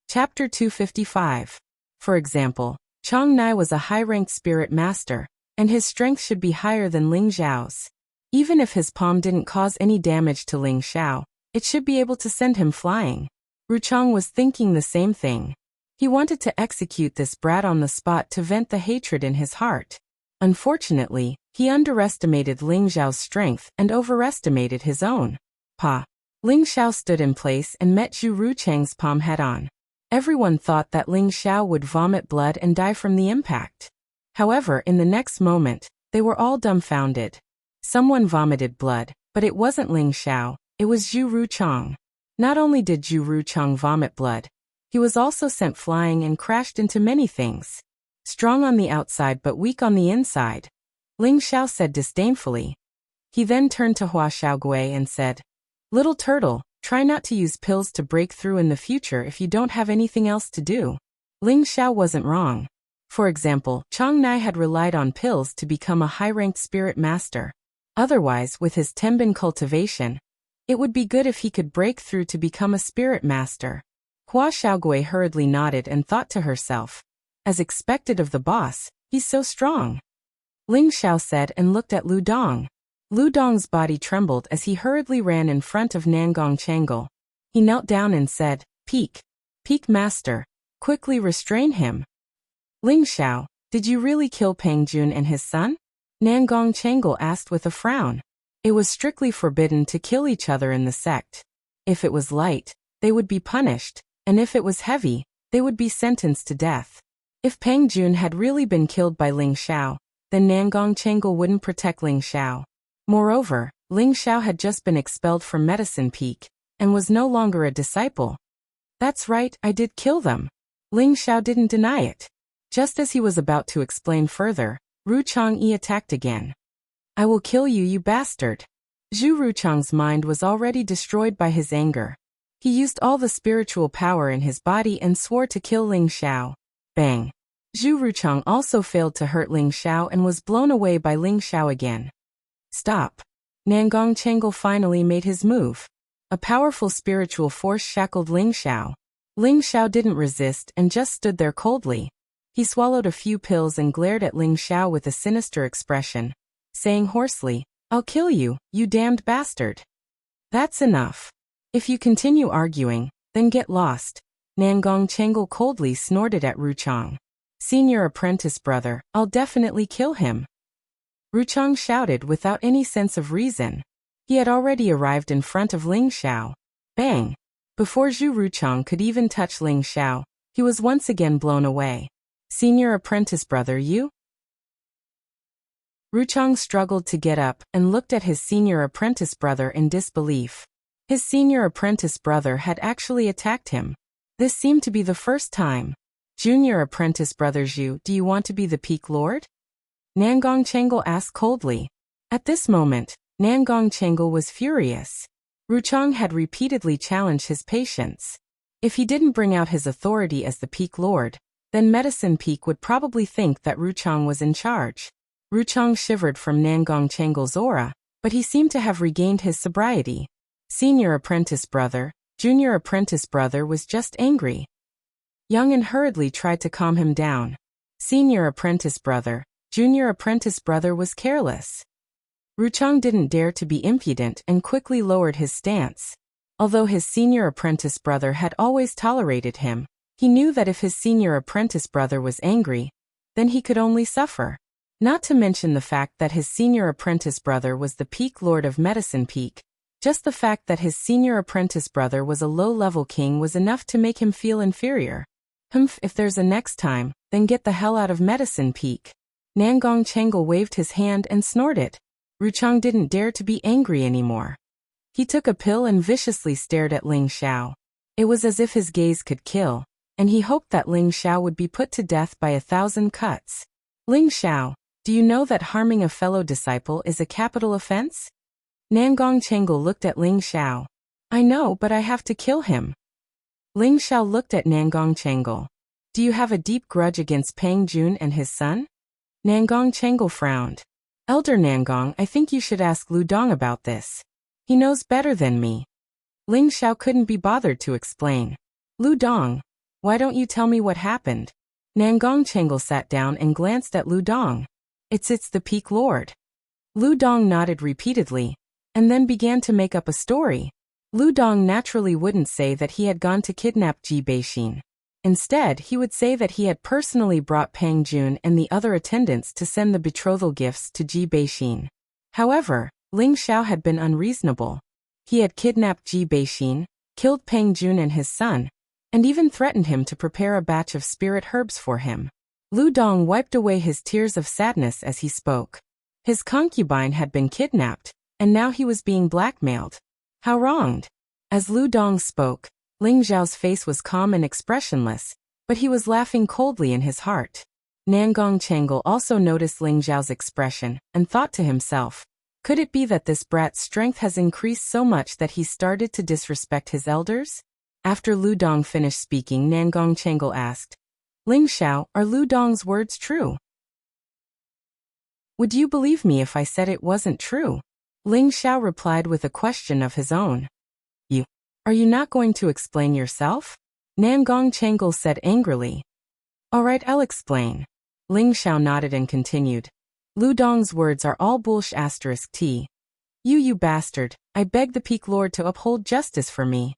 Chapter 255. For example, Chang Nai was a high-ranked spirit master, and his strength should be higher than Ling Zhao's. Even if his palm didn't cause any damage to Ling Xiao, it should be able to send him flying. Ru Chang was thinking the same thing. He wanted to execute this brat on the spot to vent the hatred in his heart. Unfortunately, he underestimated Ling Zhao's strength and overestimated his own. Ling Xiao stood in place and met Zhu Ruchang's palm head-on. Everyone thought that Ling Xiao would vomit blood and die from the impact. However, in the next moment, they were all dumbfounded. Someone vomited blood, but it wasn't Ling Xiao, it was Zhu Ruchang. Not only did Zhu Ruchang vomit blood, he was also sent flying and crashed into many things. Strong on the outside but weak on the inside, Ling Xiao said disdainfully. He then turned to Hua Xiaogui and said, "Little turtle, try not to use pills to break through in the future if you don't have anything else to do." Ling Xiao wasn't wrong. For example, Chang Nai had relied on pills to become a high-ranked spirit master. Otherwise, with his Tenbin cultivation, it would be good if he could break through to become a spirit master. Hua Xiaogui hurriedly nodded and thought to herself, as expected of the boss, he's so strong. Ling Xiao said and looked at Lu Dong. Lu Dong's body trembled as he hurriedly ran in front of Nangong Changle. He knelt down and said, "Peak master, quickly restrain him." "Ling Xiao, did you really kill Peng Jun and his son?" Nangong Changle asked with a frown. It was strictly forbidden to kill each other in the sect. If it was light, they would be punished, and if it was heavy, they would be sentenced to death. If Peng Jun had really been killed by Ling Xiao, then Nangong Changle wouldn't protect Ling Xiao. Moreover, Ling Xiao had just been expelled from Medicine Peak, and was no longer a disciple. "That's right, I did kill them." Ling Xiao didn't deny it. Just as he was about to explain further, Ru Chang'e attacked again. "I will kill you, you bastard." Zhu Ruchang's mind was already destroyed by his anger. He used all the spiritual power in his body and swore to kill Ling Xiao. Bang! Zhu Ruchang also failed to hurt Ling Xiao and was blown away by Ling Xiao again. "Stop." Nangong Changle finally made his move. A powerful spiritual force shackled Ling Xiao. Ling Xiao didn't resist and just stood there coldly. He swallowed a few pills and glared at Ling Xiao with a sinister expression, saying hoarsely, "I'll kill you, you damned bastard." "That's enough. If you continue arguing, then get lost." Nangong Changle coldly snorted at Ruchang. "Senior apprentice brother, I'll definitely kill him." Ruchang shouted without any sense of reason. He had already arrived in front of Ling Xiao. Bang! Before Zhu Ruchang could even touch Ling Xiao, he was once again blown away. "Senior apprentice brother, you?" Ruchang struggled to get up and looked at his senior apprentice brother in disbelief. His senior apprentice brother had actually attacked him. This seemed to be the first time. "Junior apprentice brother Zhu, do you want to be the Peak Lord?" Nangong Changle asked coldly. At this moment, Nangong Changle was furious. Ruchang had repeatedly challenged his patience. If he didn't bring out his authority as the Peak Lord, then Medicine Peak would probably think that Ruchang was in charge. Ruchang shivered from Nangong Changle's aura, but he seemed to have regained his sobriety. Senior apprentice brother, junior apprentice brother was just angry. Young and hurriedly tried to calm him down. Senior apprentice brother, junior apprentice brother was careless. Ruchang didn't dare to be impudent and quickly lowered his stance. Although his senior apprentice brother had always tolerated him, he knew that if his senior apprentice brother was angry, then he could only suffer. Not to mention the fact that his senior apprentice brother was the Peak Lord of Medicine Peak. Just the fact that his senior apprentice brother was a low-level king was enough to make him feel inferior. If there's a next time, then get the hell out of Medicine Peak." Nangong Changle waved his hand and snorted. Ruchang didn't dare to be angry anymore. He took a pill and viciously stared at Ling Xiao. It was as if his gaze could kill. and he hoped that Ling Xiao would be put to death by 1,000 cuts. Ling Xiao, do you know that harming a fellow disciple is a capital offense? Nangong Chengal looked at Ling Xiao. I know, but I have to kill him. Ling Xiao looked at Nangong Chengal. Do you have a deep grudge against Pang Jun and his son? Nangong Chengal frowned. Elder Nangong, I think you should ask Lu Dong about this. He knows better than me. Ling Xiao couldn't be bothered to explain. Lu Dong, why don't you tell me what happened? Nangong Chengal sat down and glanced at Lu Dong. It's the Peak Lord. Lu Dong nodded repeatedly, and then began to make up a story. Lu Dong naturally wouldn't say that he had gone to kidnap Ji Beixin. Instead, he would say that he had personally brought Pang Jun and the other attendants to send the betrothal gifts to Ji Beixin. However, Ling Xiao had been unreasonable. He had kidnapped Ji Beixin, killed Pang Jun and his son, and even threatened him to prepare a batch of spirit herbs for him. Lu Dong wiped away his tears of sadness as he spoke. His concubine had been kidnapped, and now he was being blackmailed. How wronged! As Lu Dong spoke, Ling Xiao's face was calm and expressionless, but he was laughing coldly in his heart. Nangong Chengal also noticed Ling Xiao's expression, and thought to himself, could it be that this brat's strength has increased so much that he started to disrespect his elders? After Lu Dong finished speaking, Nangong Chengal asked, Ling Xiao, are Lu Dong's words true? Would you believe me if I said it wasn't true? Ling Xiao replied with a question of his own. Are you not going to explain yourself? Nangong Chengal said angrily. All right, I'll explain. Ling Xiao nodded and continued. Lu Dong's words are all bullsh*t. You bastard, I beg the Peak Lord to uphold justice for me.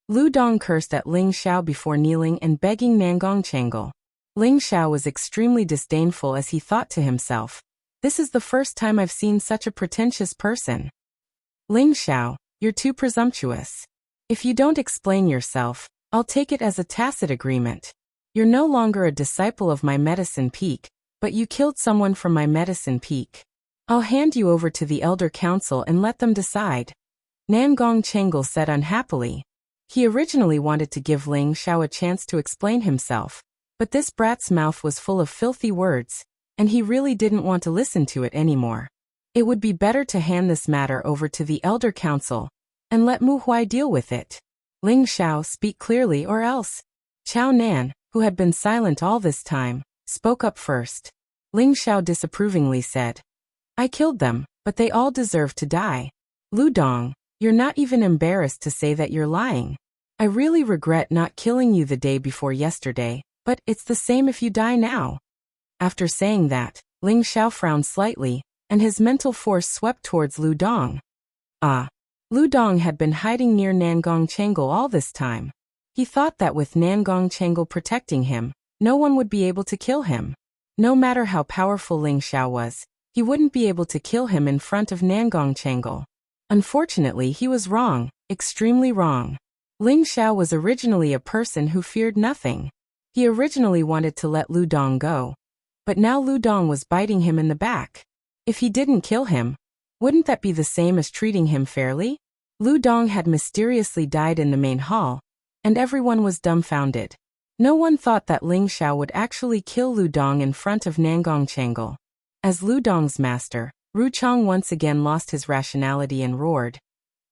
Lu Dong cursed at Ling Xiao before kneeling and begging Nangong Chengal. Ling Xiao was extremely disdainful as he thought to himself, this is the first time I've seen such a pretentious person. Ling Xiao, you're too presumptuous. If you don't explain yourself, I'll take it as a tacit agreement. You're no longer a disciple of my medicine peak, but you killed someone from my medicine peak. I'll hand you over to the Elder Council and let them decide. Nangong Chengal said unhappily. He originally wanted to give Ling Xiao a chance to explain himself, but this brat's mouth was full of filthy words, and he really didn't want to listen to it anymore. It would be better to hand this matter over to the Elder Council, and let Mu Huai deal with it. Ling Xiao, speak clearly or else. Chao Nan, who had been silent all this time, spoke up first. Ling Xiao disapprovingly said, I killed them, but they all deserve to die. Lu Dong, you're not even embarrassed to say that you're lying. I really regret not killing you the day before yesterday, but it's the same if you die now. After saying that, Ling Xiao frowned slightly, and his mental force swept towards Lu Dong. Lu Dong had been hiding near Nangong Chengal all this time. He thought that with Nangong Chengal protecting him, no one would be able to kill him. No matter how powerful Ling Xiao was, he wouldn't be able to kill him in front of Nangong Chengal. Unfortunately, he was wrong, extremely wrong. Ling Xiao was originally a person who feared nothing. He originally wanted to let Lu Dong go. But now Lu Dong was biting him in the back. If he didn't kill him, wouldn't that be the same as treating him fairly? Lu Dong had mysteriously died in the main hall, and everyone was dumbfounded. No one thought that Ling Xiao would actually kill Lu Dong in front of Nangong Chengal. As Lu Dong's master, Ruchang once again lost his rationality and roared,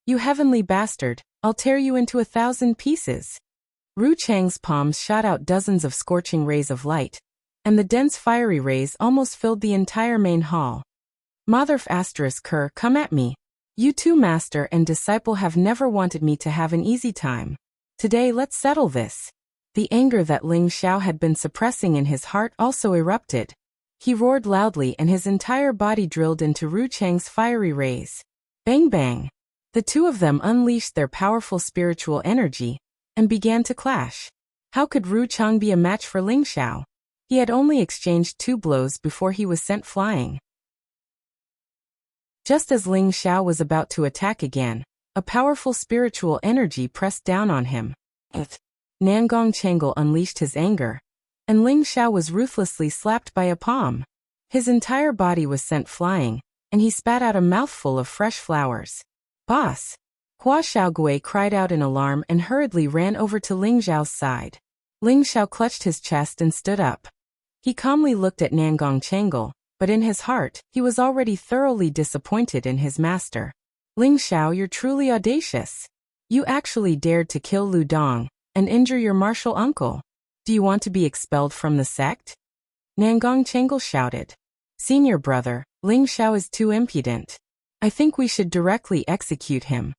You heavenly bastard, I'll tear you into 1,000 pieces. Ruchang's palms shot out dozens of scorching rays of light, and the dense fiery rays almost filled the entire main hall. Motherf *Ker, come at me. You too, master and disciple, have never wanted me to have an easy time. Today let's settle this. The anger that Ling Xiao had been suppressing in his heart also erupted. He roared loudly and his entire body drilled into Ruchang's fiery rays. Bang bang! The two of them unleashed their powerful spiritual energy and began to clash. How could Ruchang be a match for Ling Xiao? He had only exchanged 2 blows before he was sent flying. Just as Ling Xiao was about to attack again, a powerful spiritual energy pressed down on him. Nangong Chengal unleashed his anger, and Ling Xiao was ruthlessly slapped by a palm. His entire body was sent flying, and he spat out a mouthful of fresh flowers. Boss! Hua Xiaogui cried out in alarm and hurriedly ran over to Ling Xiao's side. Ling Xiao clutched his chest and stood up. He calmly looked at Nangong Changle, but in his heart, he was already thoroughly disappointed in his master. Ling Xiao, you're truly audacious. You actually dared to kill Lu Dong and injure your martial uncle. Do you want to be expelled from the sect? Nangong Changle shouted. Senior brother, Ling Xiao is too impudent. I think we should directly execute him.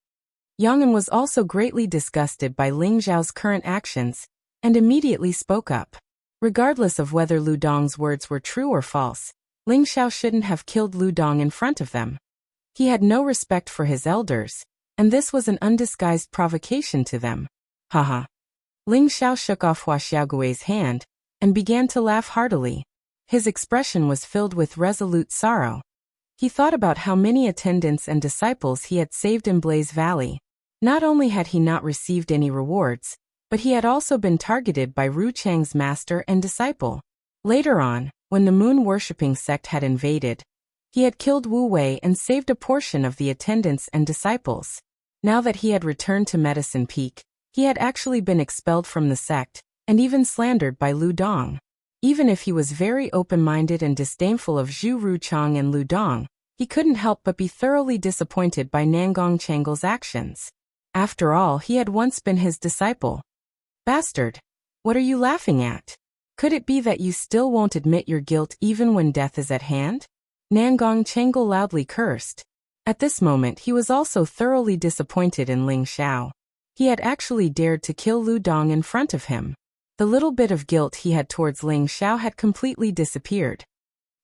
Yang was also greatly disgusted by Ling Xiao's current actions, and immediately spoke up. Regardless of whether Lu Dong's words were true or false, Ling Xiao shouldn't have killed Lu Dong in front of them. He had no respect for his elders, and this was an undisguised provocation to them. Haha. Ling Xiao shook off Hua Xiaogui's hand, and began to laugh heartily. His expression was filled with resolute sorrow. He thought about how many attendants and disciples he had saved in Blaze Valley. Not only had he not received any rewards, but he had also been targeted by Ru Chang's master and disciple. Later on, when the moon-worshipping sect had invaded, he had killed Wu Wei and saved a portion of the attendants and disciples. Now that he had returned to Medicine Peak, he had actually been expelled from the sect, and even slandered by Lu Dong. Even if he was very open-minded and disdainful of Zhu Ruchang and Lu Dong, he couldn't help but be thoroughly disappointed by Nangong Changle's actions. After all, he had once been his disciple. Bastard! What are you laughing at? Could it be that you still won't admit your guilt even when death is at hand? Nangong Changle loudly cursed. At this moment he was also thoroughly disappointed in Ling Xiao. He had actually dared to kill Lu Dong in front of him. The little bit of guilt he had towards Ling Xiao had completely disappeared.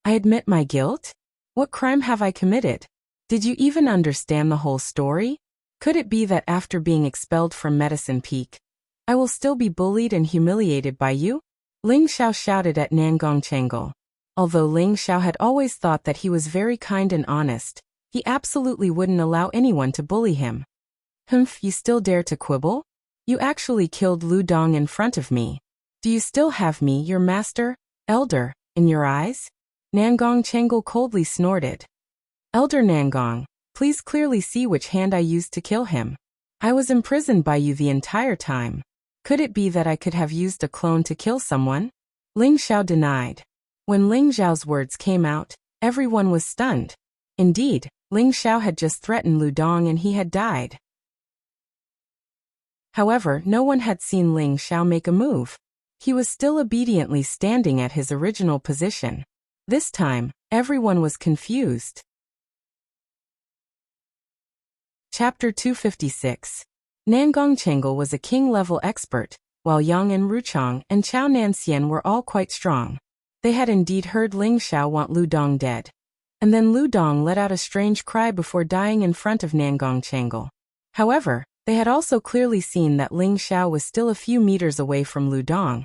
I admit my guilt? What crime have I committed? Did you even understand the whole story? Could it be that after being expelled from Medicine Peak, I will still be bullied and humiliated by you? Ling Xiao shouted at Nangong Changle. Although Ling Xiao had always thought that he was very kind and honest, he absolutely wouldn't allow anyone to bully him. Humph, you still dare to quibble? You actually killed Lu Dong in front of me. Do you still have me, your master, elder, in your eyes? Nangong Changle coldly snorted. Elder Nangong, please clearly see which hand I used to kill him. I was imprisoned by you the entire time. Could it be that I could have used a clone to kill someone? Ling Xiao denied. When Ling Xiao's words came out, everyone was stunned. Indeed, Ling Xiao had just threatened Lu Dong and he had died. However, no one had seen Ling Xiao make a move. He was still obediently standing at his original position. This time, everyone was confused. Chapter 256. Nangong Changle was a king-level expert, while Yang and Ruchang and Chao Nanxian were all quite strong. They had indeed heard Ling Xiao want Lu Dong dead. And then Lu Dong let out a strange cry before dying in front of Nangong Changle. However, they had also clearly seen that Ling Xiao was still a few meters away from Lu Dong,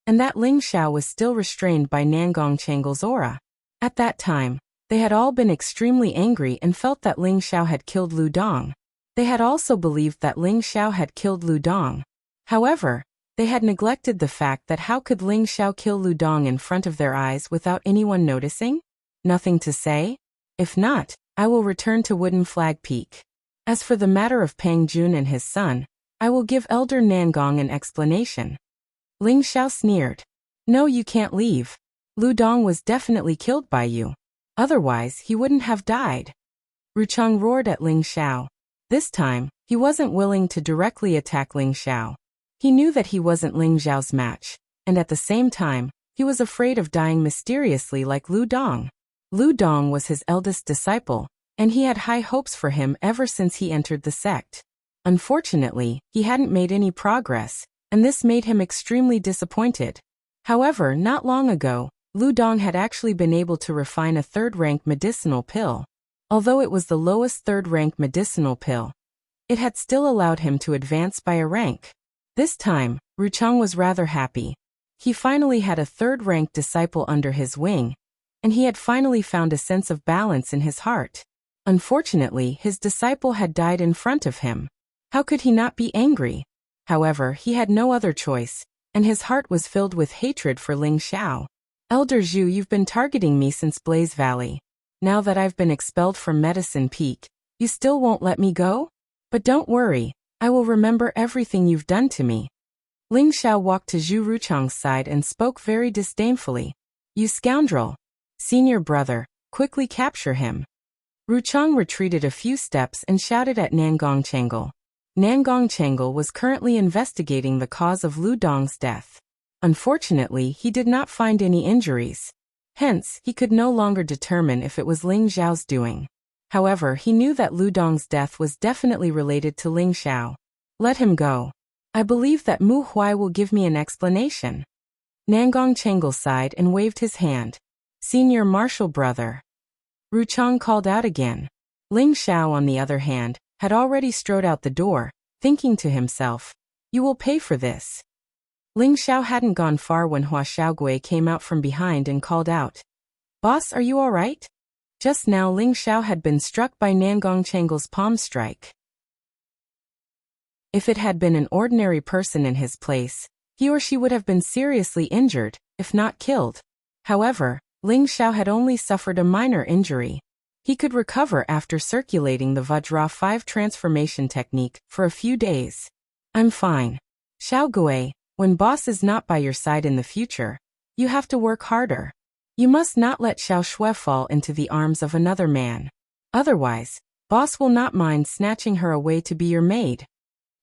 and that Ling Xiao was still restrained by Nangong Changle's aura. At that time, they had all been extremely angry and felt that Ling Xiao had killed Lu Dong. They had also believed that Ling Xiao had killed Lu Dong. However, they had neglected the fact that how could Ling Xiao kill Lu Dong in front of their eyes without anyone noticing? Nothing to say? If not, I will return to Wooden Flag Peak. As for the matter of Pang Jun and his son, I will give Elder Nangong an explanation. Ling Xiao sneered. No, you can't leave. Lu Dong was definitely killed by you. Otherwise, he wouldn't have died. Ruchang roared at Ling Xiao. This time, he wasn't willing to directly attack Ling Xiao. He knew that he wasn't Ling Xiao's match, and at the same time, he was afraid of dying mysteriously like Lu Dong. Lu Dong was his eldest disciple, and he had high hopes for him ever since he entered the sect. Unfortunately, he hadn't made any progress, and this made him extremely disappointed. However, not long ago, Lu Dong had actually been able to refine a third-rank medicinal pill. Although it was the lowest third-rank medicinal pill, it had still allowed him to advance by a rank. This time, Ruchang was rather happy. He finally had a third-rank disciple under his wing, and he had finally found a sense of balance in his heart. Unfortunately, his disciple had died in front of him. How could he not be angry? However, he had no other choice, and his heart was filled with hatred for Ling Xiao. Elder Zhu, you've been targeting me since Blaze Valley. Now that I've been expelled from Medicine Peak, you still won't let me go? But don't worry, I will remember everything you've done to me. Ling Xiao walked to Zhu Ruchang's side and spoke very disdainfully. You scoundrel! Senior brother, quickly capture him. Ruchang retreated a few steps and shouted at Nangong Chengal. Nangong Chengal was currently investigating the cause of Lu Dong's death. Unfortunately, he did not find any injuries. Hence, he could no longer determine if it was Ling Xiao's doing. However, he knew that Lu Dong's death was definitely related to Ling Xiao. Let him go. I believe that Mu Huai will give me an explanation. Nangong Chengal sighed and waved his hand. Senior martial brother. Ruchang called out again. Ling Xiao, on the other hand, had already strode out the door, thinking to himself, you will pay for this. Ling Xiao hadn't gone far when Hua Xiaogui came out from behind and called out. Boss, are you all right? Just now Ling Xiao had been struck by Nangong Chengal's palm strike. If it had been an ordinary person in his place, he or she would have been seriously injured, if not killed. However, Ling Xiao had only suffered a minor injury. He could recover after circulating the Vajra 5 transformation technique for a few days. I'm fine. Xiaogui, when boss is not by your side in the future, you have to work harder. You must not let Xiao Shui fall into the arms of another man. Otherwise, boss will not mind snatching her away to be your maid.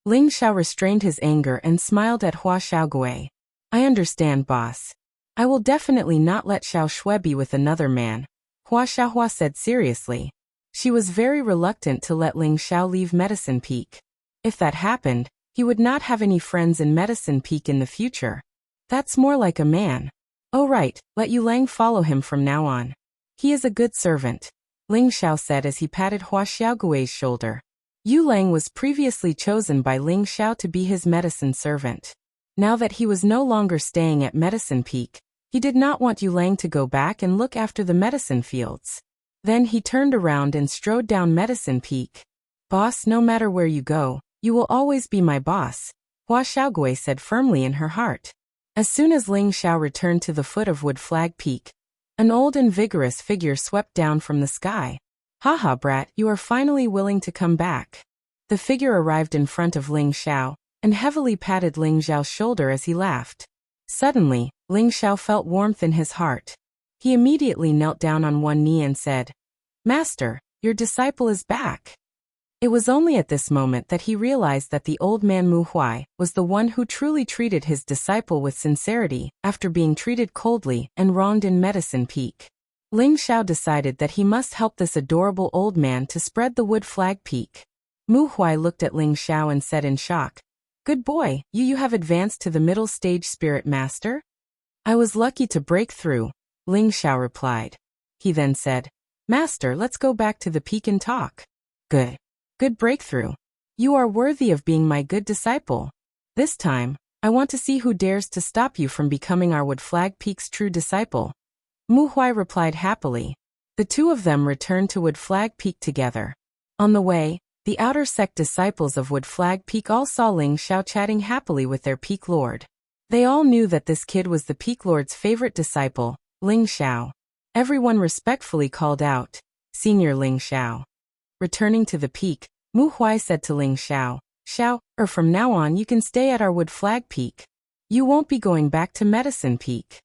Ling Xiao restrained his anger and smiled at Hua Xiaogui. I understand, boss. I will definitely not let Xiao Shui be with another man, Hua Xiaohua said seriously. She was very reluctant to let Ling Xiao leave Medicine Peak. If that happened, he would not have any friends in Medicine Peak in the future. That's more like a man. Oh right, let Yu Lang follow him from now on. He is a good servant, Ling Xiao said as he patted Hua Xiaogui's shoulder. Yu Lang was previously chosen by Ling Xiao to be his medicine servant. Now that he was no longer staying at Medicine Peak, he did not want Yu Lang to go back and look after the medicine fields. Then he turned around and strode down Medicine Peak. Boss, no matter where you go, you will always be my boss, Hua Xiaogui said firmly in her heart. As soon as Ling Xiao returned to the foot of Wood Flag Peak, an old and vigorous figure swept down from the sky. Haha, brat, you are finally willing to come back. The figure arrived in front of Ling Xiao and heavily patted Ling Xiao's shoulder as he laughed. Suddenly, Ling Xiao felt warmth in his heart. He immediately knelt down on one knee and said, Master, your disciple is back. It was only at this moment that he realized that the old man Mu Huai was the one who truly treated his disciple with sincerity after being treated coldly and wronged in Medicine Peak. Ling Xiao decided that he must help this adorable old man to spread the Wood Flag Peak. Mu Huai looked at Ling Xiao and said in shock, Good boy, you have advanced to the middle stage spirit master? I was lucky to break through, Ling Xiao replied. He then said, Master, let's go back to the peak and talk. Good. Good breakthrough. You are worthy of being my good disciple. This time, I want to see who dares to stop you from becoming our Wood Flag Peak's true disciple. Mu Huai replied happily. The two of them returned to Wood Flag Peak together. On the way, the outer sect disciples of Wood Flag Peak all saw Ling Xiao chatting happily with their Peak Lord. They all knew that this kid was the Peak Lord's favorite disciple, Ling Xiao. Everyone respectfully called out, Senior Ling Xiao. Returning to the peak, Mu Huai said to Ling Xiao, from now on you can stay at our Wood Flag Peak. You won't be going back to Medicine Peak.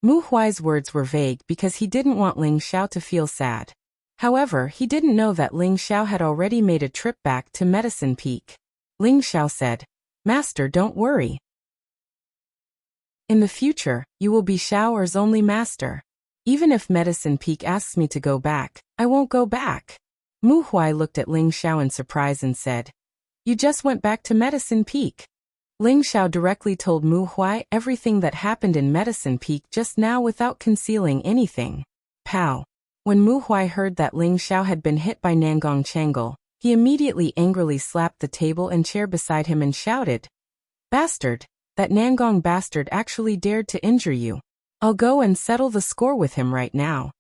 Mu Huai's words were vague because he didn't want Ling Xiao to feel sad. However, he didn't know that Ling Xiao had already made a trip back to Medicine Peak. Ling Xiao said, Master, don't worry. In the future, you will be Xiao's only master. Even if Medicine Peak asks me to go back, I won't go back. Mu Huai looked at Ling Xiao in surprise and said, You just went back to Medicine Peak. Ling Xiao directly told Mu Huai everything that happened in Medicine Peak just now without concealing anything. Pow! When Mu Huai heard that Ling Xiao had been hit by Nangong Chengal, he immediately angrily slapped the table and chair beside him and shouted, Bastard! That Nangong bastard actually dared to injure you. I'll go and settle the score with him right now.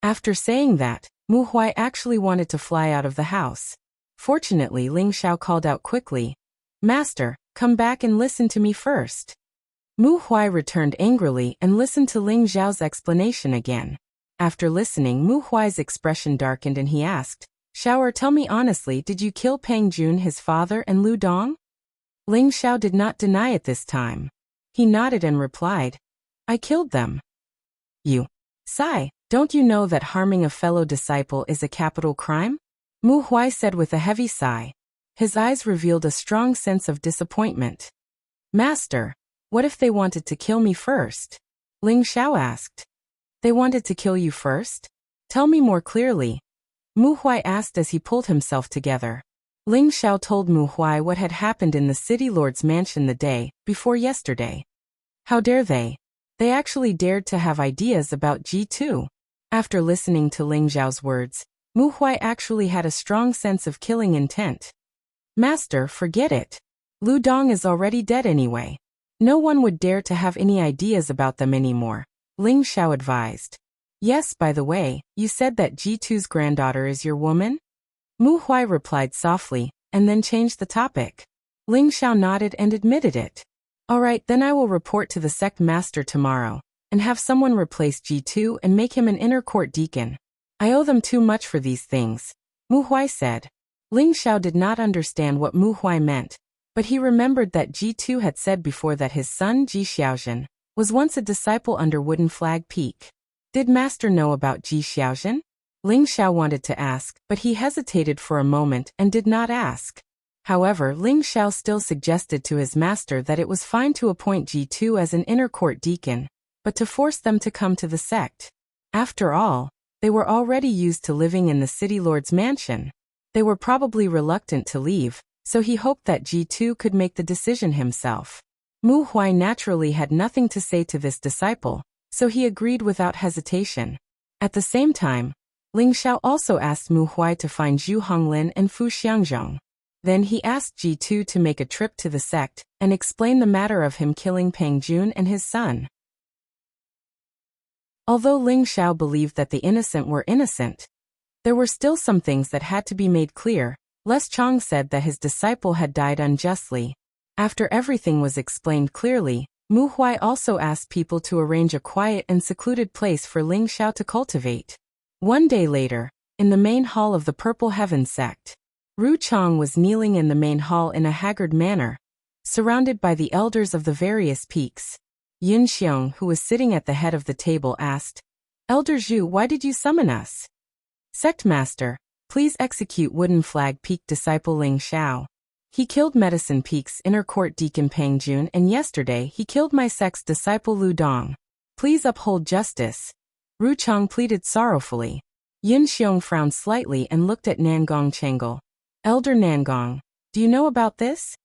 After saying that, Mu Huai actually wanted to fly out of the house. Fortunately, Ling Xiao called out quickly, Master, come back and listen to me first. Mu Huai returned angrily and listened to Ling Xiao's explanation again. After listening, Mu Huai's expression darkened and he asked, Xiao, tell me honestly, did you kill Peng Jun, his father, and Lu Dong? Ling Xiao did not deny it this time. He nodded and replied, I killed them. You. Sigh, don't you know that harming a fellow disciple is a capital crime? Mu Huai said with a heavy sigh. His eyes revealed a strong sense of disappointment. Master, what if they wanted to kill me first? Ling Xiao asked. They wanted to kill you first? Tell me more clearly. Mu Huai asked as he pulled himself together. Ling Xiao told Mu Huai what had happened in the city lord's mansion the day before yesterday. How dare they? They actually dared to have ideas about G2. After listening to Ling Xiao's words, Mu Huai actually had a strong sense of killing intent. Master, forget it. Lu Dong is already dead anyway. No one would dare to have any ideas about them anymore, Ling Xiao advised. Yes, by the way, you said that G2's granddaughter is your woman? Mu Huai replied softly, and then changed the topic. Ling Xiao nodded and admitted it. Alright, then I will report to the sect master tomorrow, and have someone replace G2 and make him an inner court deacon. I owe them too much for these things, Mu Huai said. Ling Xiao did not understand what Mu Huai meant, but he remembered that G2 had said before that his son Ji Xiaozhen was once a disciple under Wooden Flag Peak. Did master know about Ji Xiaozhen? Ling Xiao wanted to ask, but he hesitated for a moment and did not ask. However, Ling Xiao still suggested to his master that it was fine to appoint G2 as an inner court deacon, but to force them to come to the sect. After all, they were already used to living in the city lord's mansion. They were probably reluctant to leave, so he hoped that G2 could make the decision himself. Mu Huai naturally had nothing to say to this disciple, so he agreed without hesitation. At the same time, Ling Xiao also asked Mu Huai to find Zhu Honglin and Fu Xiangzhong. Then he asked G2 to make a trip to the sect and explain the matter of him killing Peng Jun and his son. Although Ling Xiao believed that the innocent were innocent, there were still some things that had to be made clear. Les Chong said that his disciple had died unjustly. After everything was explained clearly, Mu Huai also asked people to arrange a quiet and secluded place for Ling Xiao to cultivate. One day later, in the main hall of the Purple Heaven sect, Ru Chong was kneeling in the main hall in a haggard manner, surrounded by the elders of the various peaks. Yin Xiong, who was sitting at the head of the table, asked, Elder Zhu, why did you summon us? Sect Master, please execute Wooden Flag Peak disciple Ling Xiao. He killed Medicine Peak's inner court deacon Peng Jun, and yesterday he killed my sect's disciple Lu Dong. Please uphold justice. Ru Chong pleaded sorrowfully. Yin Xiong frowned slightly and looked at Nangong Chengal. Elder Nangong, do you know about this?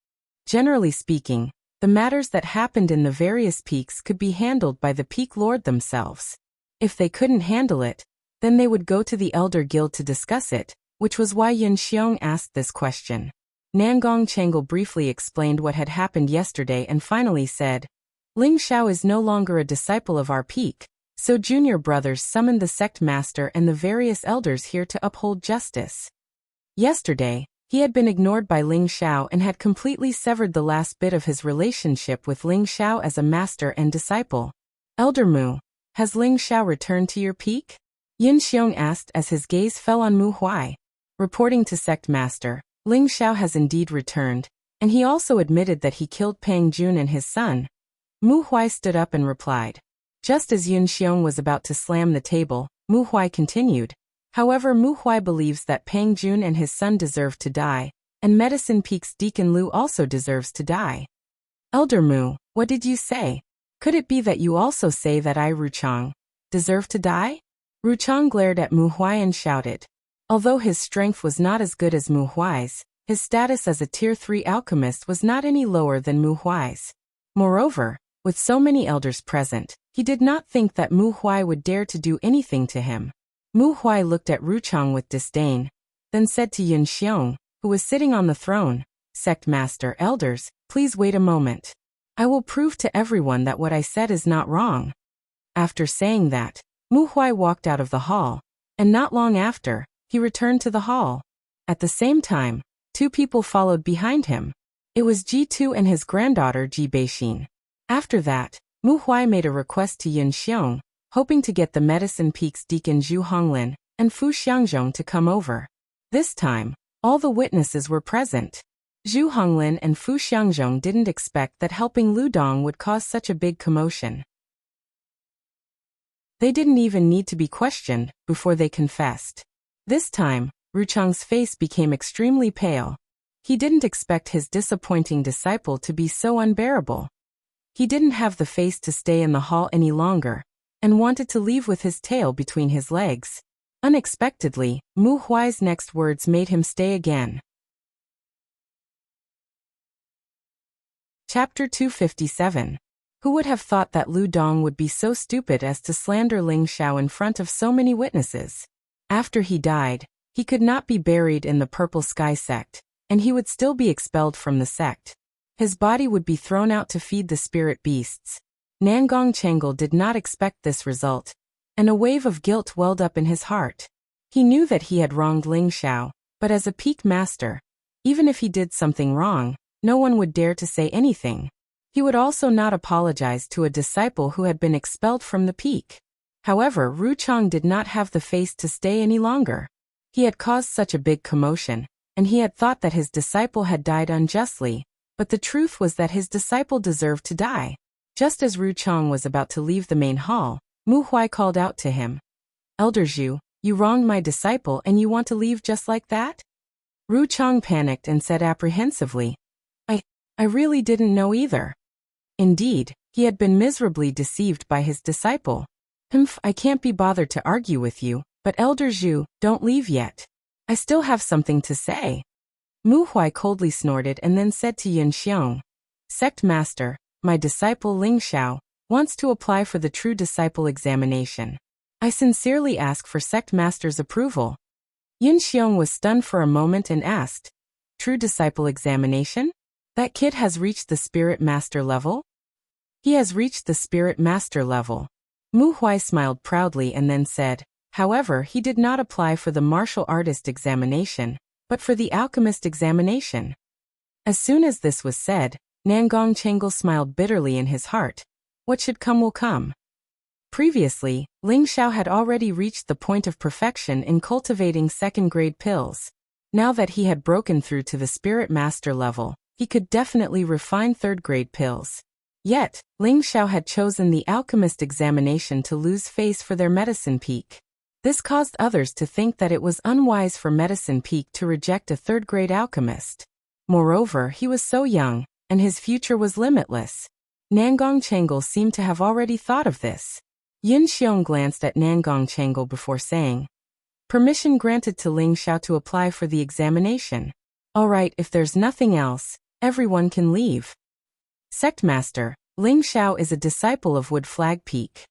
Generally speaking, the matters that happened in the various peaks could be handled by the peak lord themselves. If they couldn't handle it, then they would go to the Elder Guild to discuss it, which was why Yin Xiong asked this question. Nangong Chengal briefly explained what had happened yesterday and finally said, Ling Xiao is no longer a disciple of our peak, so junior brothers summoned the sect master and the various elders here to uphold justice. Yesterday, he had been ignored by Ling Xiao and had completely severed the last bit of his relationship with Ling Xiao as a master and disciple. Elder Mu, has Ling Xiao returned to your peak? Yin Xiong asked as his gaze fell on Mu Huai. Reporting to sect master, Ling Xiao has indeed returned, and he also admitted that he killed Peng Jun and his son. Mu Huai stood up and replied. Just as Yin Xiong was about to slam the table, Mu Huai continued. However, Mu Huai believes that Peng Jun and his son deserve to die, and Medicine Peak's Deacon Lu also deserves to die. Elder Mu, what did you say? Could it be that you also say that I, Ruchong, deserve to die? Ruchong glared at Mu Huai and shouted. Although his strength was not as good as Mu Huai's, his status as a Tier 3 alchemist was not any lower than Mu Huai's. Moreover, with so many elders present, he did not think that Mu Huai would dare to do anything to him. Mu Huai looked at Ruchong with disdain, then said to Yin Xiong, who was sitting on the throne, Sect Master, elders, please wait a moment. I will prove to everyone that what I said is not wrong. After saying that, Mu Huai walked out of the hall, and not long after, he returned to the hall. At the same time, two people followed behind him. It was Ji2 and his granddaughter Ji Beixin. After that, Mu Huai made a request to Yin Xiong, hoping to get the Medicine Peak's Deacon Zhu Honglin and Fu Xiangzhong to come over. This time, all the witnesses were present. Zhu Honglin and Fu Xiangzhong didn't expect that helping Lu Dong would cause such a big commotion. They didn't even need to be questioned before they confessed. This time, Ruchang's face became extremely pale. He didn't expect his disappointing disciple to be so unbearable. He didn't have the face to stay in the hall any longer, and wanted to leave with his tail between his legs. Unexpectedly, Mu Huai's next words made him stay again. Chapter 257. Who would have thought that Lu Dong would be so stupid as to slander Ling Xiao in front of so many witnesses? After he died, he could not be buried in the Purple Sky sect, and he would still be expelled from the sect. His body would be thrown out to feed the spirit beasts. Nangong Chengal did not expect this result, and a wave of guilt welled up in his heart. He knew that he had wronged Ling Xiao, but as a peak master, even if he did something wrong, no one would dare to say anything. He would also not apologize to a disciple who had been expelled from the peak. However, Ruchang did not have the face to stay any longer. He had caused such a big commotion, and he had thought that his disciple had died unjustly, but the truth was that his disciple deserved to die. Just as Ruchang was about to leave the main hall, Mu Huai called out to him. "Elder Zhu, you wronged my disciple and you want to leave just like that?" Ruchang panicked and said apprehensively, I really didn't know either. Indeed, he had been miserably deceived by his disciple. I can't be bothered to argue with you, but Elder Zhu, don't leave yet. I still have something to say. Mu Huai coldly snorted and then said to Yin Xiong, "Sect Master, my disciple Ling Xiao wants to apply for the True Disciple examination. I sincerely ask for Sect Master's approval." Yin Xiong was stunned for a moment and asked, "True Disciple examination? That kid has reached the Spirit Master level?" "He has reached the Spirit Master level." Mu Huai smiled proudly and then said, "However, he did not apply for the Martial Artist examination, but for the Alchemist examination." As soon as this was said, Nangong Chengal smiled bitterly in his heart. What should come will come. Previously, Ling Xiao had already reached the point of perfection in cultivating second-grade pills. Now that he had broken through to the Spirit Master level, he could definitely refine third-grade pills. Yet, Ling Xiao had chosen the Alchemist examination to lose face for their Medicine Peak. This caused others to think that it was unwise for Medicine Peak to reject a third-grade alchemist. Moreover, he was so young, and his future was limitless. Nangong Chengal seemed to have already thought of this. Yin Xiong glanced at Nangong Chengal before saying, "Permission granted to Ling Xiao to apply for the examination. All right, if there's nothing else, everyone can leave." "Sect Master, Ling Xiao is a disciple of Wood Flag Peak.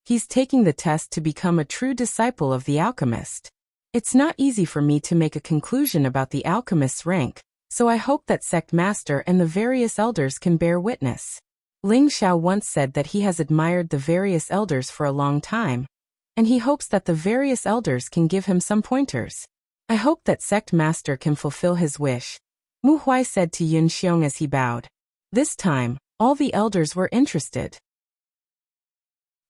He's taking the test to become a true disciple of the alchemist. It's not easy for me to make a conclusion about the alchemist's rank, so I hope that Sect Master and the various elders can bear witness. Ling Xiao once said that he has admired the various elders for a long time, and he hopes that the various elders can give him some pointers. I hope that Sect Master can fulfill his wish," Mu Huai said to Yin Xiong as he bowed. This time, all the elders were interested.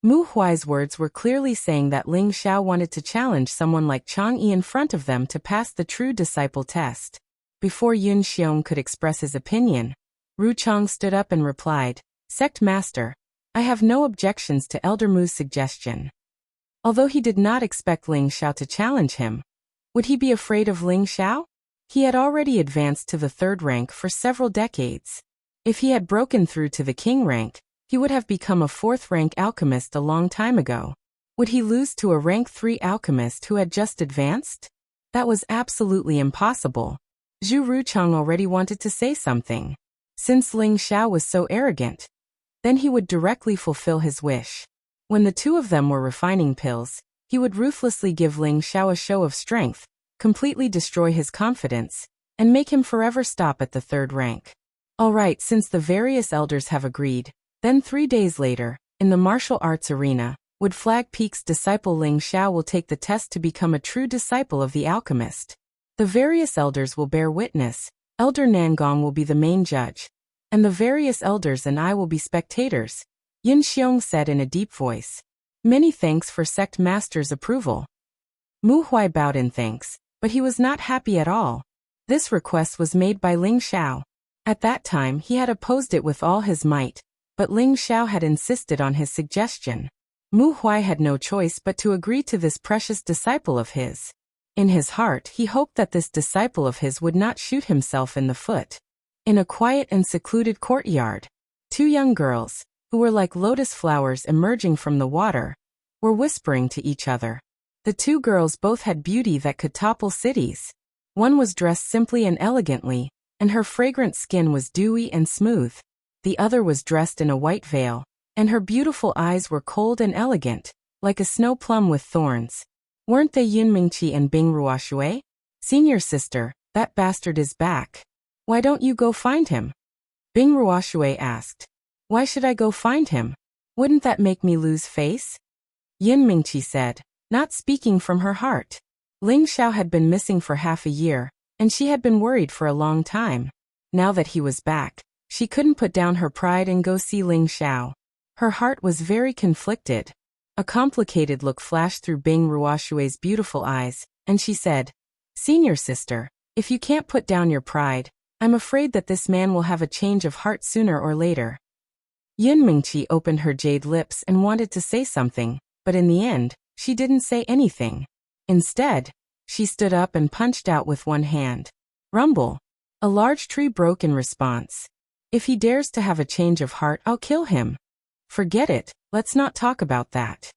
Mu Huai's words were clearly saying that Ling Xiao wanted to challenge someone like Chang Yi in front of them to pass the true disciple test. Before Yin Xiong could express his opinion, Ruchang stood up and replied, "Sect Master, I have no objections to Elder Mu's suggestion." Although he did not expect Ling Xiao to challenge him, would he be afraid of Ling Xiao? He had already advanced to the third rank for several decades. If he had broken through to the king rank, he would have become a fourth-rank alchemist a long time ago. Would he lose to a rank 3 alchemist who had just advanced? That was absolutely impossible. Zhu Ruchang already wanted to say something. Since Ling Xiao was so arrogant, then he would directly fulfill his wish. When the two of them were refining pills, he would ruthlessly give Ling Xiao a show of strength, completely destroy his confidence, and make him forever stop at the third rank. All right, since the various elders have agreed, then 3 days later, in the martial arts arena, Wood Flag Peak's disciple Ling Xiao will take the test to become a true disciple of the alchemist. The various elders will bear witness, Elder Nangong will be the main judge, and the various elders and I will be spectators, Yin Xiong said in a deep voice. Many thanks for Sect Master's approval. Mu Huai bowed in thanks, but he was not happy at all. This request was made by Ling Xiao. At that time he had opposed it with all his might, but Ling Xiao had insisted on his suggestion. Mu Huai had no choice but to agree to this precious disciple of his. In his heart he hoped that this disciple of his would not shoot himself in the foot. In a quiet and secluded courtyard, two young girls, who were like lotus flowers emerging from the water, were whispering to each other. The two girls both had beauty that could topple cities. One was dressed simply and elegantly, and her fragrant skin was dewy and smooth. The other was dressed in a white veil, and her beautiful eyes were cold and elegant, like a snow plum with thorns. Weren't they Yun Mingqi and Bing Ruoshui? Senior sister, that bastard is back. Why don't you go find him? Bing Ruoshui asked. Why should I go find him? Wouldn't that make me lose face? Yun Mingqi said, not speaking from her heart. Ling Xiao had been missing for half a year, and she had been worried for a long time. Now that he was back, she couldn't put down her pride and go see Ling Xiao. Her heart was very conflicted. A complicated look flashed through Bing Ruoshui's beautiful eyes, and she said, Senior sister, if you can't put down your pride, I'm afraid that this man will have a change of heart sooner or later. Yun Mingqi opened her jade lips and wanted to say something, but in the end, she didn't say anything. Instead, she stood up and punched out with one hand. Rumble. A large tree broke in response. If he dares to have a change of heart, I'll kill him. Forget it, let's not talk about that.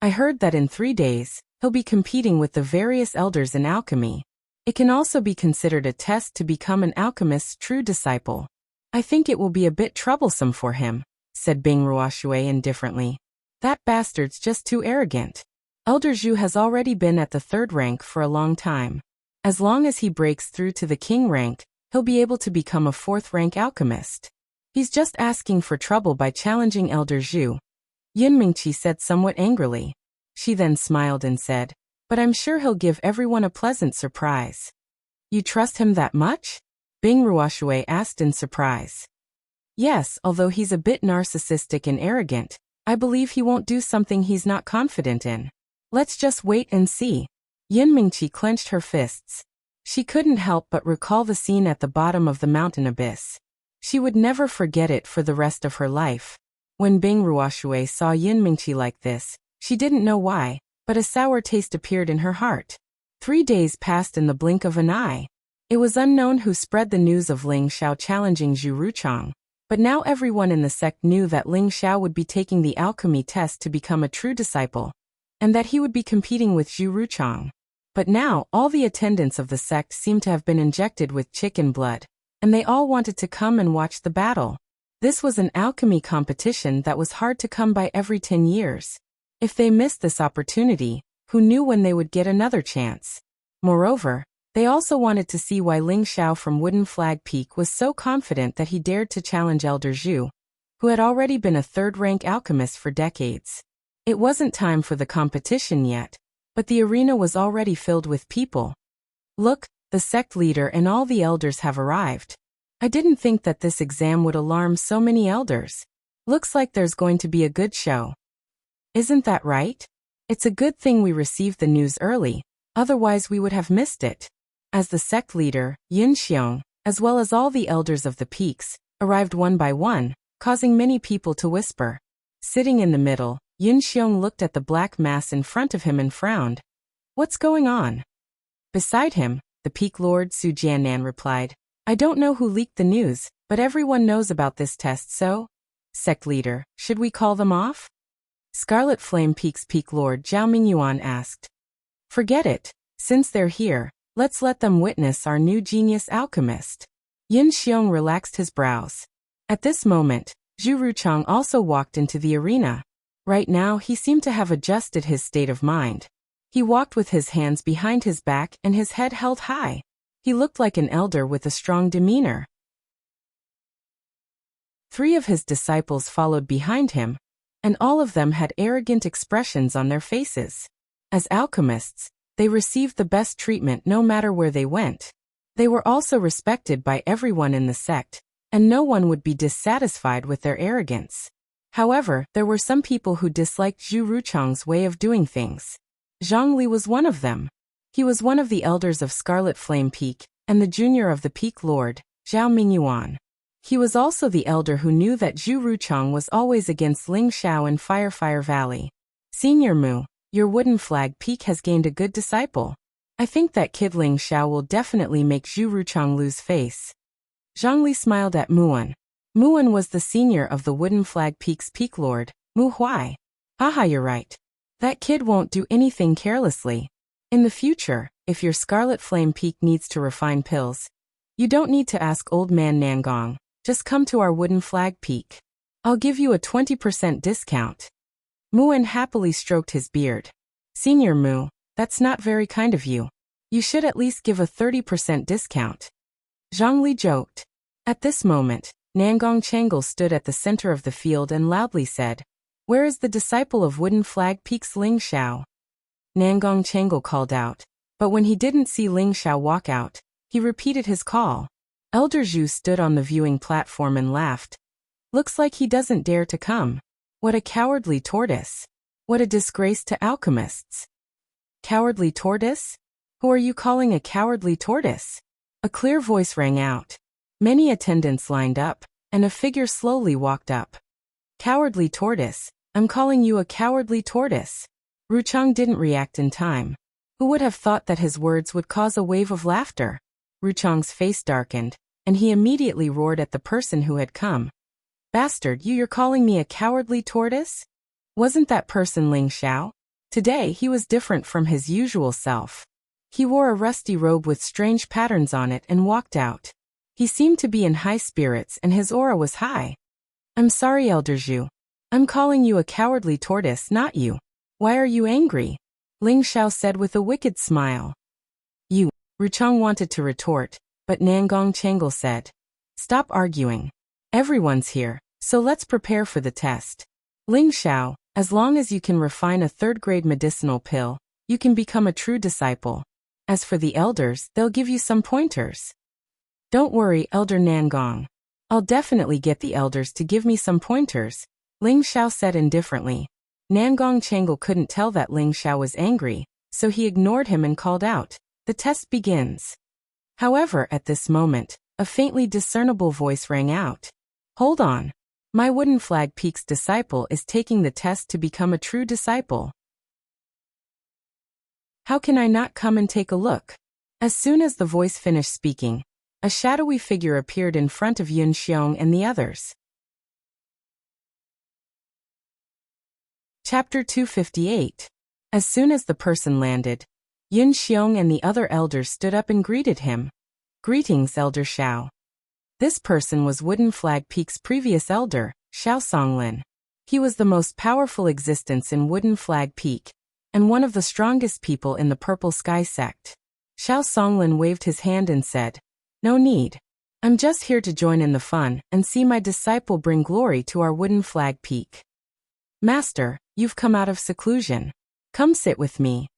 I heard that in 3 days, he'll be competing with the various elders in alchemy. It can also be considered a test to become an alchemist's true disciple. I think it will be a bit troublesome for him, said Bing Ruoshui indifferently. That bastard's just too arrogant. Elder Zhu has already been at the 3rd rank for a long time. As long as he breaks through to the king rank, he'll be able to become a 4th rank alchemist. He's just asking for trouble by challenging Elder Zhu. Yun Mingqi said somewhat angrily. She then smiled and said, but I'm sure he'll give everyone a pleasant surprise. You trust him that much? Bing Ruoshui asked in surprise. Yes, although he's a bit narcissistic and arrogant, I believe he won't do something he's not confident in. Let's just wait and see. Yun Mingqi clenched her fists. She couldn't help but recall the scene at the bottom of the mountain abyss. She would never forget it for the rest of her life. When Bing Ruoshui saw Yun Mingqi like this, she didn't know why, but a sour taste appeared in her heart. 3 days passed in the blink of an eye. It was unknown who spread the news of Ling Xiao challenging Zhu Ruchang, but now everyone in the sect knew that Ling Xiao would be taking the alchemy test to become a true disciple, and that he would be competing with Zhu Ruchang. But now, all the attendants of the sect seemed to have been injected with chicken blood, and they all wanted to come and watch the battle. This was an alchemy competition that was hard to come by every 10 years. If they missed this opportunity, who knew when they would get another chance? Moreover, they also wanted to see why Ling Xiao from Wooden Flag Peak was so confident that he dared to challenge Elder Zhu, who had already been a 3rd-rank alchemist for decades. It wasn't time for the competition yet, but the arena was already filled with people. Look, the sect leader and all the elders have arrived. I didn't think that this exam would alarm so many elders. Looks like there's going to be a good show. Isn't that right? It's a good thing we received the news early, otherwise we would have missed it. As the sect leader, Yun Xiong, as well as all the elders of the peaks, arrived one by one, causing many people to whisper. Sitting in the middle, Yun Xiong looked at the black mass in front of him and frowned. What's going on? Beside him, the peak lord Su Jiannan replied, I don't know who leaked the news, but everyone knows about this test, so? Sect leader, should we call them off? Scarlet Flame Peak's peak lord Zhao Mingyuan asked. Forget it. Since they're here, let's let them witness our new genius alchemist. Yun Xiong relaxed his brows. At this moment, Zhu Ruchang also walked into the arena. Right now he seemed to have adjusted his state of mind. He walked with his hands behind his back and his head held high. He looked like an elder with a strong demeanor. 3 of his disciples followed behind him, and all of them had arrogant expressions on their faces. As alchemists, they received the best treatment no matter where they went. They were also respected by everyone in the sect, and no one would be dissatisfied with their arrogance. However, there were some people who disliked Zhu Ruchang's way of doing things. Zhang Li was one of them. He was one of the elders of Scarlet Flame Peak, and the junior of the Peak Lord, Zhao Mingyuan. He was also the elder who knew that Zhu Ruchang was always against Ling Xiao in Fire Valley. Senior Mu, your Wooden Flag Peak has gained a good disciple. I think that kid Ling Xiao will definitely make Zhu Ruchang lose face. Zhongli smiled at Muan. Muan was the senior of the Wooden Flag Peak's Peak Lord, Mu Huai. Haha, you're right. That kid won't do anything carelessly. In the future, if your Scarlet Flame Peak needs to refine pills, you don't need to ask old man Nangong, just come to our Wooden Flag Peak. I'll give you a 20% discount. Muan happily stroked his beard. Senior Mu, that's not very kind of you. You should at least give a 30% discount. Zhongli joked. At this moment, Nangong Chengal stood at the center of the field and loudly said, "Where is the disciple of Wooden Flag Peak's Ling Xiao?" Nangong Chengal called out, but when he didn't see Ling Xiao walk out, he repeated his call. Elder Zhu stood on the viewing platform and laughed. Looks like he doesn't dare to come. What a cowardly tortoise. What a disgrace to alchemists. Cowardly tortoise? Who are you calling a cowardly tortoise? A clear voice rang out. Many attendants lined up, and a figure slowly walked up. Cowardly tortoise, I'm calling you a cowardly tortoise. Ruchang didn't react in time. Who would have thought that his words would cause a wave of laughter? Ruchang's face darkened, and he immediately roared at the person who had come. Bastard, you're calling me a cowardly tortoise? Wasn't that person Ling Xiao? Today he was different from his usual self. He wore a rusty robe with strange patterns on it and walked out. He seemed to be in high spirits and his aura was high. I'm sorry, Elder Zhu. I'm calling you a cowardly tortoise, not you. Why are you angry? Ling Xiao said with a wicked smile. You, Ruchang wanted to retort, but Nangong Chengal said. Stop arguing. Everyone's here, so let's prepare for the test. Ling Xiao, as long as you can refine a third-grade medicinal pill, you can become a true disciple. As for the elders, they'll give you some pointers. Don't worry, Elder Nangong. I'll definitely get the elders to give me some pointers, Ling Xiao said indifferently. Nangong Chengal couldn't tell that Ling Xiao was angry, so he ignored him and called out, "The test begins." However, at this moment, a faintly discernible voice rang out. Hold on. My Wooden Flag Peak's disciple is taking the test to become a true disciple. How can I not come and take a look? As soon as the voice finished speaking, a shadowy figure appeared in front of Yun Xiong and the others. Chapter 258. As soon as the person landed, Yun Xiong and the other elders stood up and greeted him. Greetings, Elder Xiao. This person was Wooden Flag Peak's previous elder, Xiao Songlin. He was the most powerful existence in Wooden Flag Peak, and one of the strongest people in the Purple Sky sect. Xiao Songlin waved his hand and said, "No need. I'm just here to join in the fun and see my disciple bring glory to our Wooden Flag Peak." Master, you've come out of seclusion. Come sit with me.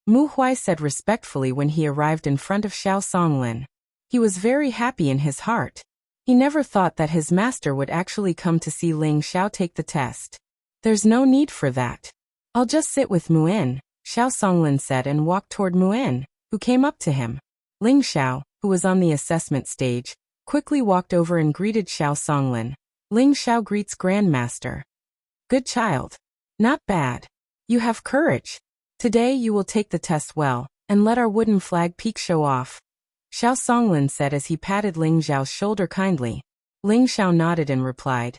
Mu Huai said respectfully when he arrived in front of Xiao Songlin. He was very happy in his heart. He never thought that his master would actually come to see Ling Xiao take the test. There's no need for that. I'll just sit with Muin, Xiao Songlin said and walked toward Muin, who came up to him. Ling Xiao, who was on the assessment stage, quickly walked over and greeted Xiao Songlin. Ling Xiao greets Grandmaster. Good child. Not bad. You have courage. Today you will take the test well, and let our Wooden Flag Peak show off. Xiao Songlin said as he patted Ling Xiao's shoulder kindly. Ling Xiao nodded and replied,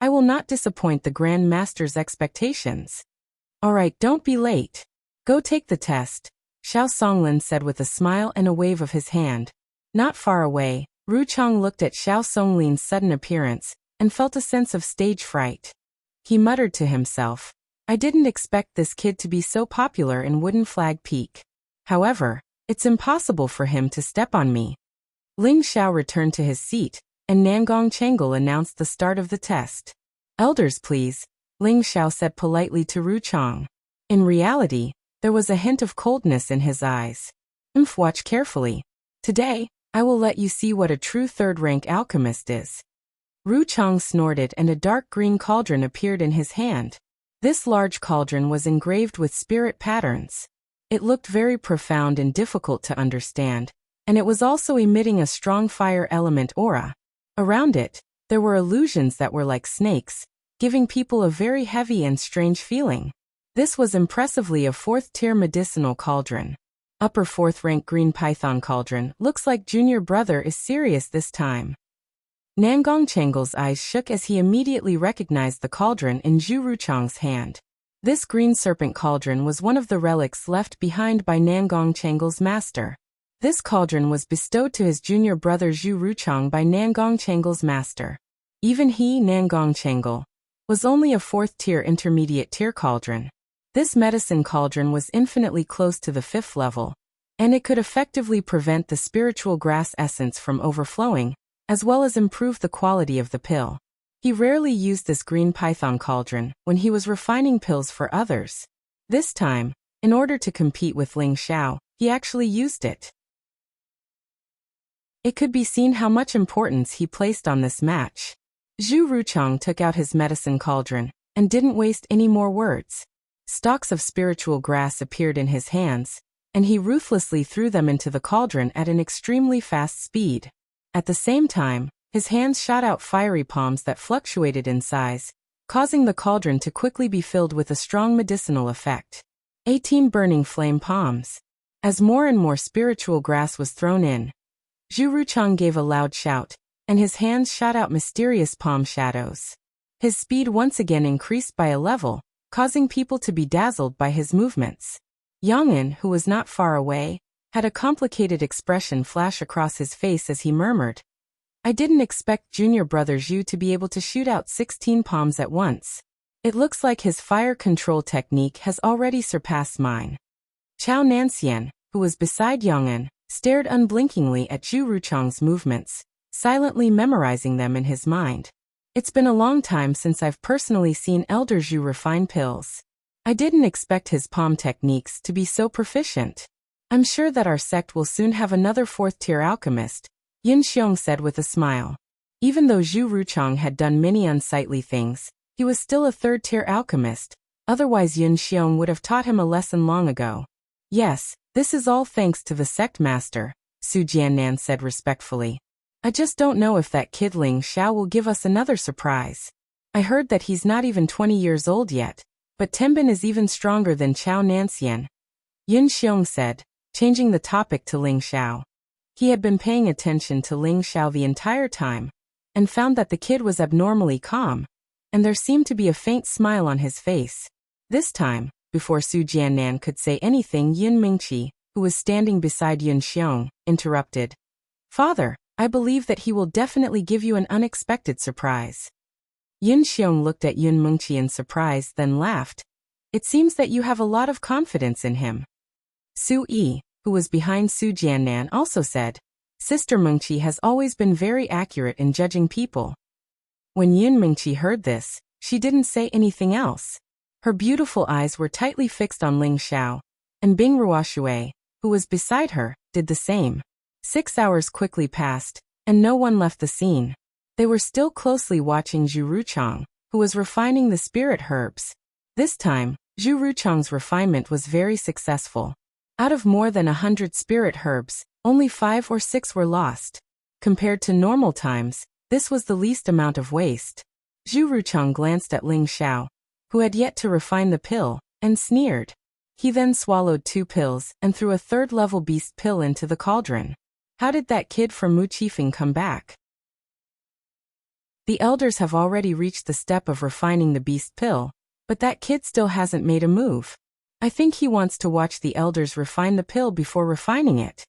I will not disappoint the Grand Master's expectations. All right, don't be late. Go take the test, Xiao Songlin said with a smile and a wave of his hand. Not far away, Ruchang looked at Xiao Songlin's sudden appearance, and felt a sense of stage fright. He muttered to himself, I didn't expect this kid to be so popular in Wooden Flag Peak. However, it's impossible for him to step on me. Ling Xiao returned to his seat, and Nangong Chengal announced the start of the test. Elders, please, Ling Xiao said politely to Ruchang. In reality, there was a hint of coldness in his eyes. Watch carefully. Today, I will let you see what a true third-rank alchemist is. Ruchang snorted and a dark green cauldron appeared in his hand. This large cauldron was engraved with spirit patterns. It looked very profound and difficult to understand, and it was also emitting a strong fire element aura. Around it, there were illusions that were like snakes, giving people a very heavy and strange feeling. This was impressively a 4th-tier medicinal cauldron. Upper 4th-rank green python cauldron. Looks like junior brother is serious this time. Nangong Chengle's eyes shook as he immediately recognized the cauldron in Zhu Ruchang's hand. This green serpent cauldron was one of the relics left behind by Nangong Chengle's master. This cauldron was bestowed to his junior brother Zhu Ruchang by Nangong Chengle's master. Even he, Nangong Chengle, was only a 4th-tier intermediate-tier cauldron. This medicine cauldron was infinitely close to the 5th level, and it could effectively prevent the spiritual grass essence from overflowing, as well as improve the quality of the pill. He rarely used this green python cauldron when he was refining pills for others. This time, in order to compete with Ling Xiao, he actually used it. It could be seen how much importance he placed on this match. Zhu Ruchang took out his medicine cauldron and didn't waste any more words. Stalks of spiritual grass appeared in his hands, and he ruthlessly threw them into the cauldron at an extremely fast speed. At the same time, his hands shot out fiery palms that fluctuated in size, causing the cauldron to quickly be filled with a strong medicinal effect. 18 burning flame palms. As more and more spiritual grass was thrown in, Zhu Ruchang gave a loud shout, and his hands shot out mysterious palm shadows. His speed once again increased by a level, causing people to be dazzled by his movements. Yang'an, who was not far away, had a complicated expression flash across his face as he murmured, "I didn't expect junior brother Zhu to be able to shoot out 16 palms at once. It looks like his fire control technique has already surpassed mine." Chao Nanxian, who was beside Yang'an, stared unblinkingly at Zhu Ruchang's movements, silently memorizing them in his mind. "It's been a long time since I've personally seen Elder Zhu refine pills. I didn't expect his palm techniques to be so proficient. I'm sure that our sect will soon have another 4th-tier alchemist," Yin Xiong said with a smile. Even though Zhu Ruchang had done many unsightly things, he was still a 3rd-tier alchemist, otherwise Yin Xiong would have taught him a lesson long ago. "Yes, this is all thanks to the sect master," Su Jiannan said respectfully. "I just don't know if that kid Ling Xiao will give us another surprise. I heard that he's not even 20 years old yet, but Tenbin is even stronger than Chao Nanxian," Yin Xiong said, changing the topic to Ling Xiao. He had been paying attention to Ling Xiao the entire time, and found that the kid was abnormally calm, and there seemed to be a faint smile on his face. This time, before Su Jiannan could say anything, Yin Mingqi, who was standing beside Yin Xiong, interrupted. "Father, I believe that he will definitely give you an unexpected surprise." Yin Xiong looked at Yun Mengqi in surprise, then laughed. "It seems that you have a lot of confidence in him." Su Yi, who was behind Su Jiannan, also said, "Sister Mengqi has always been very accurate in judging people." When Yun Mengqi heard this, she didn't say anything else. Her beautiful eyes were tightly fixed on Ling Xiao, and Bing Ruoshui, who was beside her, did the same. 6 hours quickly passed, and no one left the scene. They were still closely watching Zhu Ruchang, who was refining the spirit herbs. This time, Zhu Ruchang's refinement was very successful. Out of more than 100 spirit herbs, only 5 or 6 were lost. Compared to normal times, this was the least amount of waste. Zhu Ruchang glanced at Ling Xiao, who had yet to refine the pill, and sneered. He then swallowed 2 pills and threw a 3rd-level beast pill into the cauldron. How did that kid from Wu Qifeng come back? The elders have already reached the step of refining the beast pill, but that kid still hasn't made a move. I think he wants to watch the elders refine the pill before refining it.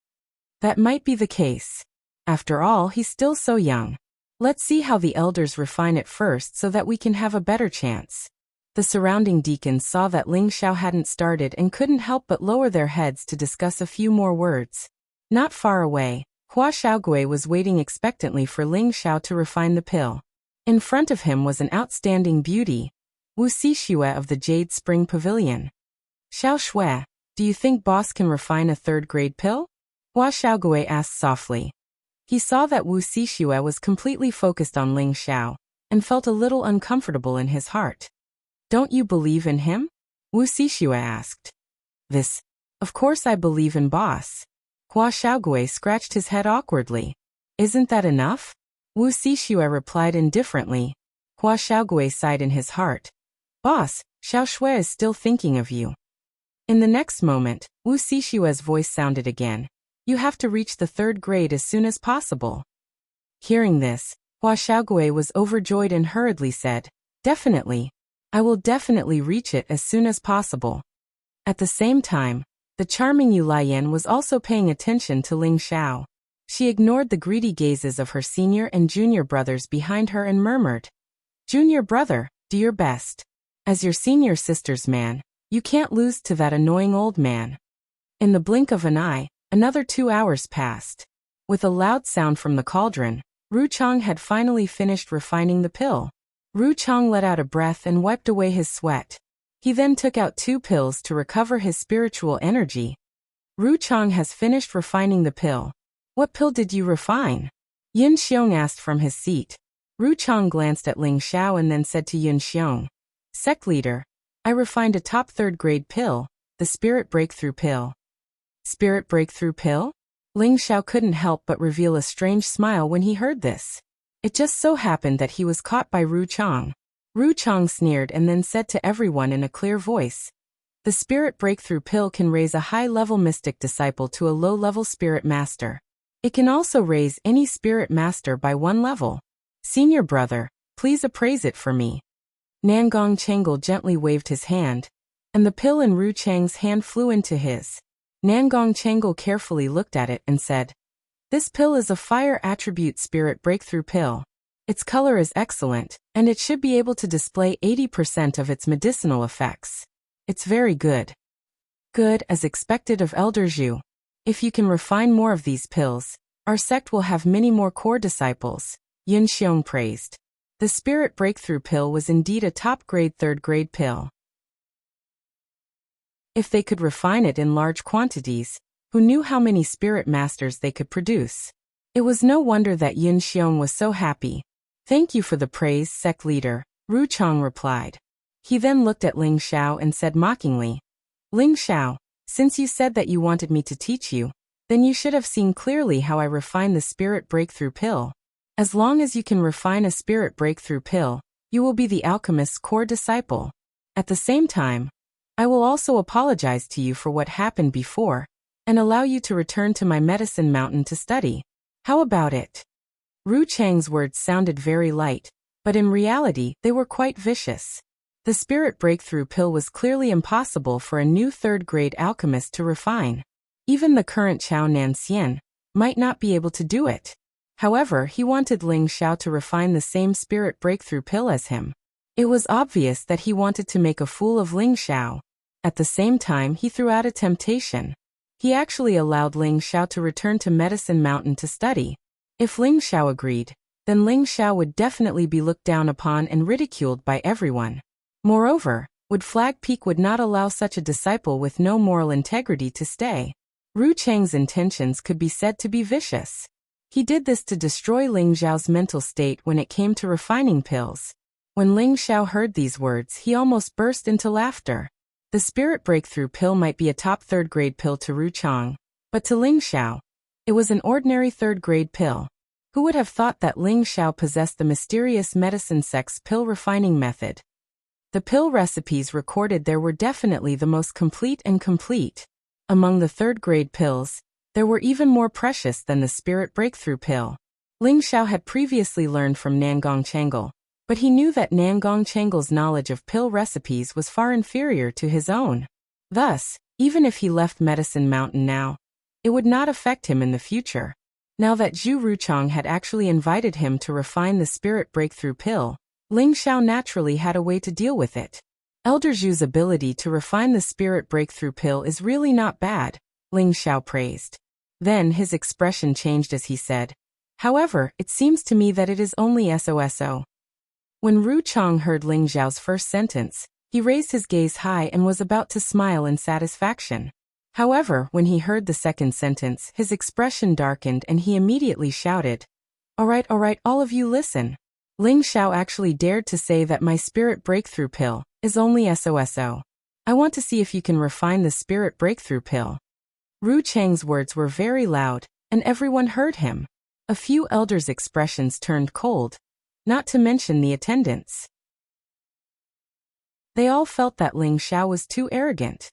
That might be the case. After all, he's still so young. Let's see how the elders refine it first so that we can have a better chance. The surrounding deacons saw that Ling Xiao hadn't started and couldn't help but lower their heads to discuss a few more words. Not far away, Hua Xiaogui was waiting expectantly for Ling Xiao to refine the pill. In front of him was an outstanding beauty, Wu Xixue of the Jade Spring Pavilion. "Xiao Shui, do you think boss can refine a 3rd-grade pill?" Hua Xiaogui asked softly. He saw that Wu Xixue was completely focused on Ling Xiao, and felt a little uncomfortable in his heart. "Don't you believe in him?" Wu Xixue asked. Of course I believe in boss. Hua Xiaogui scratched his head awkwardly. Isn't that enough? Wu Xixue replied indifferently. Hua Xiaogui sighed in his heart. Boss, Xiao Shui is still thinking of you. In the next moment, Wu Xixue's voice sounded again. You have to reach the 3rd grade as soon as possible. Hearing this, Hua Xiaogui was overjoyed and hurriedly said, Definitely. I will definitely reach it as soon as possible. At the same time, the charming Yu Lian was also paying attention to Ling Xiao. She ignored the greedy gazes of her senior and junior brothers behind her and murmured, Junior brother, do your best. As your senior sister's man, you can't lose to that annoying old man. In the blink of an eye, another 2 hours passed. With a loud sound from the cauldron, Ruchang had finally finished refining the pill. Ruchang let out a breath and wiped away his sweat. He then took out 2 pills to recover his spiritual energy. Ruchang has finished refining the pill. What pill did you refine? Yin Xiong asked from his seat. Ruchang glanced at Ling Xiao and then said to Yin Xiong, Sect leader, I refined a top 3rd grade pill, the Spirit Breakthrough Pill. Spirit Breakthrough Pill? Ling Xiao couldn't help but reveal a strange smile when he heard this. It just so happened that he was caught by Ruchang. Ruchang sneered and then said to everyone in a clear voice, The Spirit Breakthrough Pill can raise a high-level mystic disciple to a low-level spirit master. It can also raise any spirit master by 1 level. Senior brother, please appraise it for me. Nangong Chengal gently waved his hand, and the pill in Ruchang's hand flew into his. Nangong Chengal carefully looked at it and said, This pill is a fire attribute spirit breakthrough pill. Its color is excellent, and it should be able to display 80% of its medicinal effects. It's very good. Good as expected of Elder Zhu. If you can refine more of these pills, our sect will have many more core disciples, Yin Xiong praised. The Spirit Breakthrough Pill was indeed a top-grade 3rd grade pill. If they could refine it in large quantities, who knew how many spirit masters they could produce? It was no wonder that Yin Xiong was so happy. Thank you for the praise, sect leader, Ruchang replied. He then looked at Ling Xiao and said mockingly, Ling Xiao, since you said that you wanted me to teach you, then you should have seen clearly how I refine the Spirit Breakthrough Pill. As long as you can refine a Spirit Breakthrough Pill, you will be the alchemist's core disciple. At the same time, I will also apologize to you for what happened before, and allow you to return to my medicine mountain to study. How about it? Ru Chang's words sounded very light, but in reality they were quite vicious. The Spirit Breakthrough Pill was clearly impossible for a new 3rd grade alchemist to refine. Even the current Chao Nanxian might not be able to do it. However, he wanted Ling Xiao to refine the same Spirit Breakthrough Pill as him. It was obvious that he wanted to make a fool of Ling Xiao. At the same time, he threw out a temptation. He actually allowed Ling Xiao to return to Medicine Mountain to study. If Ling Xiao agreed, then Ling Xiao would definitely be looked down upon and ridiculed by everyone. Moreover, Wood Flag Peak would not allow such a disciple with no moral integrity to stay. Ru Chang's intentions could be said to be vicious. He did this to destroy Ling Xiao's mental state when it came to refining pills. When Ling Xiao heard these words, he almost burst into laughter. The Spirit Breakthrough Pill might be a top 3rd grade pill to Ru Chang, but to Ling Xiao, it was an ordinary 3rd grade pill. Who would have thought that Ling Xiao possessed the mysterious medicine sect's pill refining method? The pill recipes recorded there were definitely the most complete and complete. Among the 3rd grade pills, there were even more precious than the Spirit Breakthrough Pill. Ling Xiao had previously learned from Nangong Chengal, but he knew that Nangong Chengal's knowledge of pill recipes was far inferior to his own. Thus, even if he left Medicine Mountain now, it would not affect him in the future. Now that Zhu Ruchang had actually invited him to refine the Spirit Breakthrough Pill, Ling Xiao naturally had a way to deal with it. Elder Zhu's ability to refine the Spirit Breakthrough Pill is really not bad, Ling Xiao praised. Then his expression changed as he said, however, it seems to me that it is only SOSO. When Ru Chang heard Ling Xiao's first sentence, he raised his gaze high and was about to smile in satisfaction. However, when he heard the second sentence, his expression darkened and he immediately shouted, all right, all of you listen. Ling Xiao actually dared to say that my Spirit Breakthrough Pill is only SOSO. I want to see if you can refine the spirit breakthrough pill. Ru Chang's words were very loud, and everyone heard him. A few elders' expressions turned cold, not to mention the attendants. They all felt that Ling Xiao was too arrogant.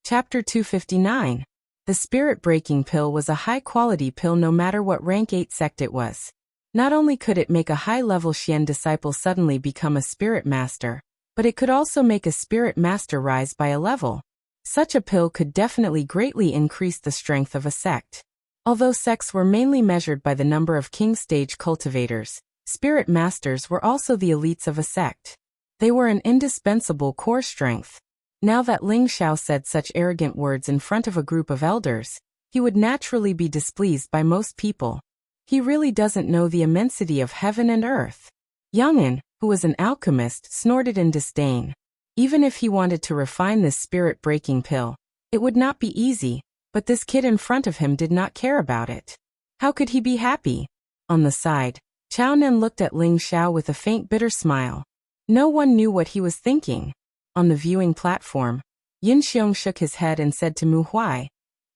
Chapter 259. The spirit-breaking pill was a high-quality pill no matter what rank 8 sect it was. Not only could it make a high-level Xian disciple suddenly become a spirit master, but it could also make a spirit master rise by a level. Such a pill could definitely greatly increase the strength of a sect. Although sects were mainly measured by the number of king stage cultivators, spirit masters were also the elites of a sect. They were an indispensable core strength. Now that Ling Xiao said such arrogant words in front of a group of elders, he would naturally be displeased by most people. He really doesn't know the immensity of heaven and earth. Yang'an, who was an alchemist, snorted in disdain. Even if he wanted to refine this spirit-breaking pill, it would not be easy, but this kid in front of him did not care about it. How could he be happy? On the side, Chao Nen looked at Ling Xiao with a faint bitter smile. No one knew what he was thinking. On the viewing platform, Yin Xiong shook his head and said to Mu Huai,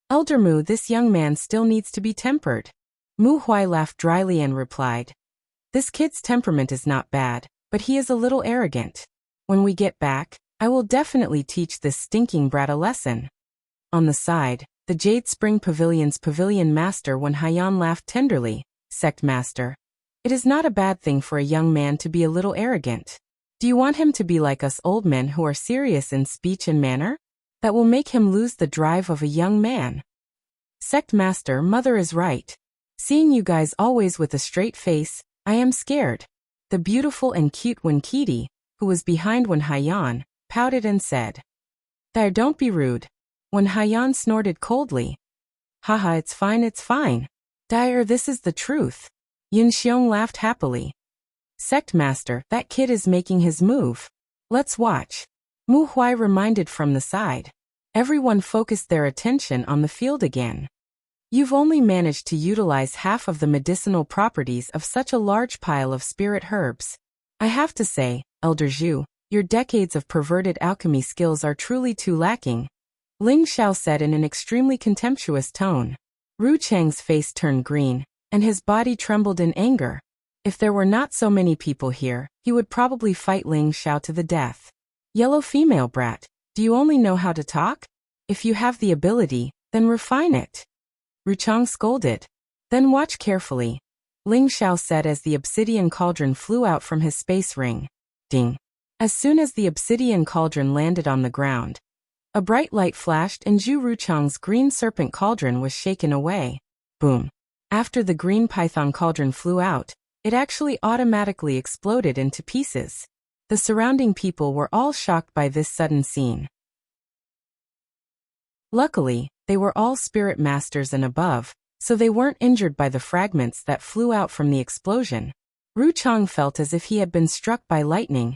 "Elder Mu, this young man still needs to be tempered." Mu Huai laughed dryly and replied, "This kid's temperament is not bad, but he is a little arrogant. When we get back, I will definitely teach this stinking brat a lesson." On the side, the Jade Spring Pavilion's pavilion master Wen Haiyan laughed tenderly, "Sect master, it is not a bad thing for a young man to be a little arrogant. Do you want him to be like us old men who are serious in speech and manner? That will make him lose the drive of a young man." "Sect master, mother is right. Seeing you guys always with a straight face, I am scared." The beautiful and cute Wen Qidi, who was behind Wen Haiyan, pouted and said, "There, don't be rude." Wen Haiyan snorted coldly. "Haha, it's fine, it's fine. Dire, this is the truth." Yin Xiong laughed happily. "Sect master, that kid is making his move. Let's watch." Mu Huai reminded from the side. Everyone focused their attention on the field again. "You've only managed to utilize half of the medicinal properties of such a large pile of spirit herbs. I have to say, Elder Zhu, your decades of perverted alchemy skills are truly too lacking," Ling Xiao said in an extremely contemptuous tone. Ru Chang's face turned green, and his body trembled in anger. If there were not so many people here, he would probably fight Ling Xiao to the death. "Yellow female brat, do you only know how to talk? If you have the ability, then refine it." Ru Chang scolded. "Then watch carefully," Ling Xiao said as the obsidian cauldron flew out from his space ring. Ding. As soon as the obsidian cauldron landed on the ground, a bright light flashed and Zhu Ruchang's green serpent cauldron was shaken away. Boom. After the green python cauldron flew out, it actually automatically exploded into pieces. The surrounding people were all shocked by this sudden scene. Luckily, they were all spirit masters and above, so they weren't injured by the fragments that flew out from the explosion. Ru Chang felt as if he had been struck by lightning,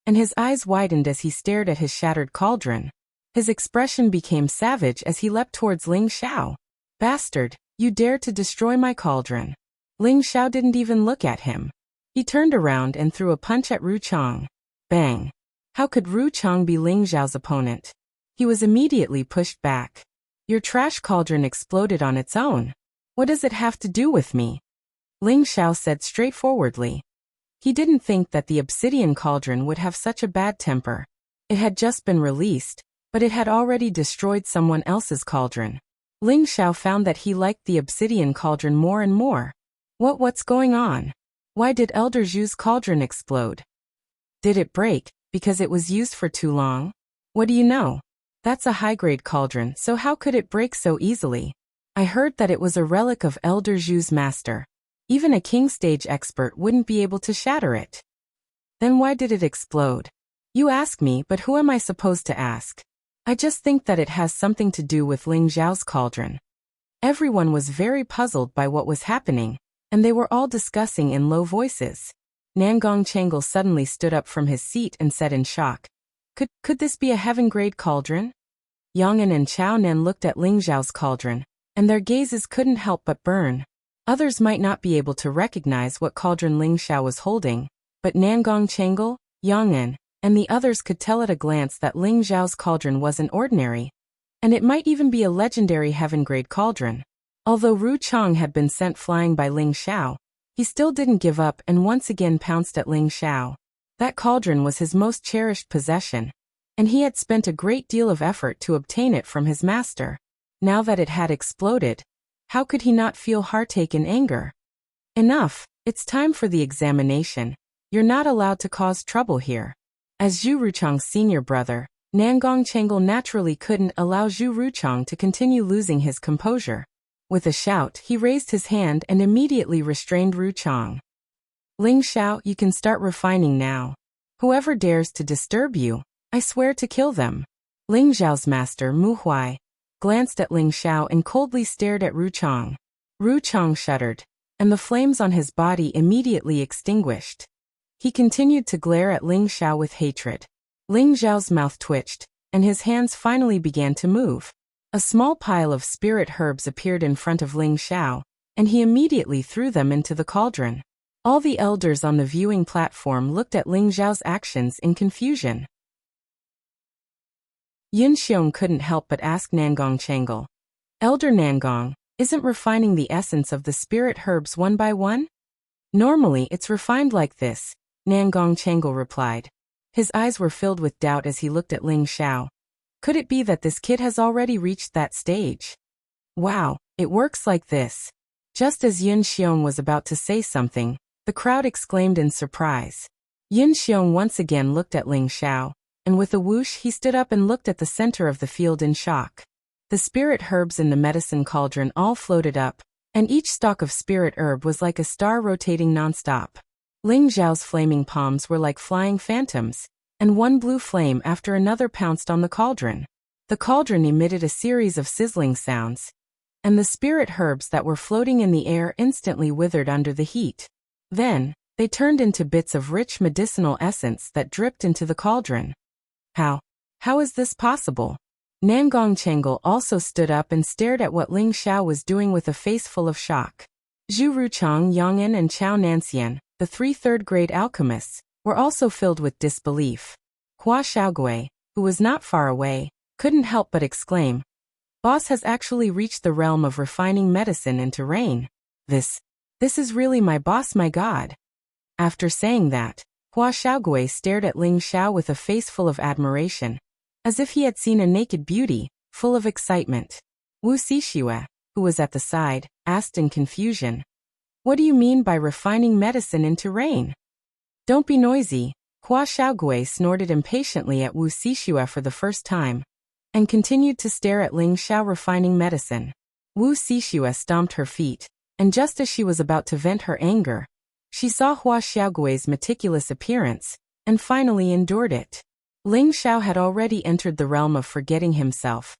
and his eyes widened as he stared at his shattered cauldron. His expression became savage as he leapt towards Ling Xiao. "Bastard, you dare to destroy my cauldron." Ling Xiao didn't even look at him. He turned around and threw a punch at Ru Chang. Bang! How could Ru Chang be Ling Xiao's opponent? He was immediately pushed back. "Your trash cauldron exploded on its own. What does it have to do with me?" Ling Xiao said straightforwardly. He didn't think that the obsidian cauldron would have such a bad temper. It had just been released, but it had already destroyed someone else's cauldron. Ling Xiao found that he liked the obsidian cauldron more and more. What's going on? Why did Elder Zhu's cauldron explode? Did it break because it was used for too long? What do you know? That's a high-grade cauldron, so how could it break so easily? I heard that it was a relic of Elder Zhu's master. Even a king stage expert wouldn't be able to shatter it. Then why did it explode? You ask me, but who am I supposed to ask? I just think that it has something to do with Ling Xiao's cauldron. Everyone was very puzzled by what was happening, and they were all discussing in low voices. Nangong Changle suddenly stood up from his seat and said in shock, Could this be a heaven-grade cauldron? Yang'an and Chao Nen looked at Ling Xiao's cauldron, and their gazes couldn't help but burn. Others might not be able to recognize what cauldron Ling Xiao was holding, but Nangong Changle, Yong'an, and the others could tell at a glance that Ling Zhao's cauldron wasn't ordinary, and it might even be a legendary heaven-grade cauldron. Although Ru Chang had been sent flying by Ling Xiao, he still didn't give up and once again pounced at Ling Xiao. That cauldron was his most cherished possession, and he had spent a great deal of effort to obtain it from his master. Now that it had exploded, how could he not feel heartache and anger? Enough, it's time for the examination. You're not allowed to cause trouble here. As Zhu Ruchang's senior brother, Nangong Chengal naturally couldn't allow Zhu Ruchang to continue losing his composure. With a shout, he raised his hand and immediately restrained Ruchang. Ling Xiao, you can start refining now. Whoever dares to disturb you, I swear to kill them. Ling Xiao's master, Mu Huai, glanced at Ling Xiao and coldly stared at Ruchang. Ruchang shuddered, and the flames on his body immediately extinguished. He continued to glare at Ling Xiao with hatred. Ling Xiao's mouth twitched, and his hands finally began to move. A small pile of spirit herbs appeared in front of Ling Xiao, and he immediately threw them into the cauldron. All the elders on the viewing platform looked at Ling Xiao's actions in confusion. Yun Xiong couldn't help but ask Nangong Chengal, Elder Nangong, isn't refining the essence of the spirit herbs one by one? Normally it's refined like this, Nangong Chengal replied. His eyes were filled with doubt as he looked at Ling Xiao. Could it be that this kid has already reached that stage? Wow, it works like this. Just as Yun Xiong was about to say something, the crowd exclaimed in surprise. Yun Xiong once again looked at Ling Xiao, and with a whoosh he stood up and looked at the center of the field in shock. The spirit herbs in the medicine cauldron all floated up, and each stalk of spirit herb was like a star rotating nonstop. Ling Xiao's flaming palms were like flying phantoms, and one blue flame after another pounced on the cauldron. The cauldron emitted a series of sizzling sounds, and the spirit herbs that were floating in the air instantly withered under the heat. Then, they turned into bits of rich medicinal essence that dripped into the cauldron. How is this possible? Nangong Chengal also stood up and stared at what Ling Xiao was doing with a face full of shock. Zhu Ruchang, Yong'an and Chao Nanxian, the 3 third-grade alchemists, were also filled with disbelief. Hua Xiaogui, who was not far away, couldn't help but exclaim, Boss has actually reached the realm of refining medicine into rain. This is really my boss, my god. After saying that, Hua Xiaogui stared at Ling Xiao with a face full of admiration, as if he had seen a naked beauty, full of excitement. Wu Xixue, who was at the side, asked in confusion, What do you mean by refining medicine into rain? Don't be noisy. Hua Xiaogui snorted impatiently at Wu Xixue for the first time, and continued to stare at Ling Xiao refining medicine. Wu Xixue stomped her feet, and just as she was about to vent her anger, she saw Hua Xiaogui's meticulous appearance, and finally endured it. Ling Xiao had already entered the realm of forgetting himself,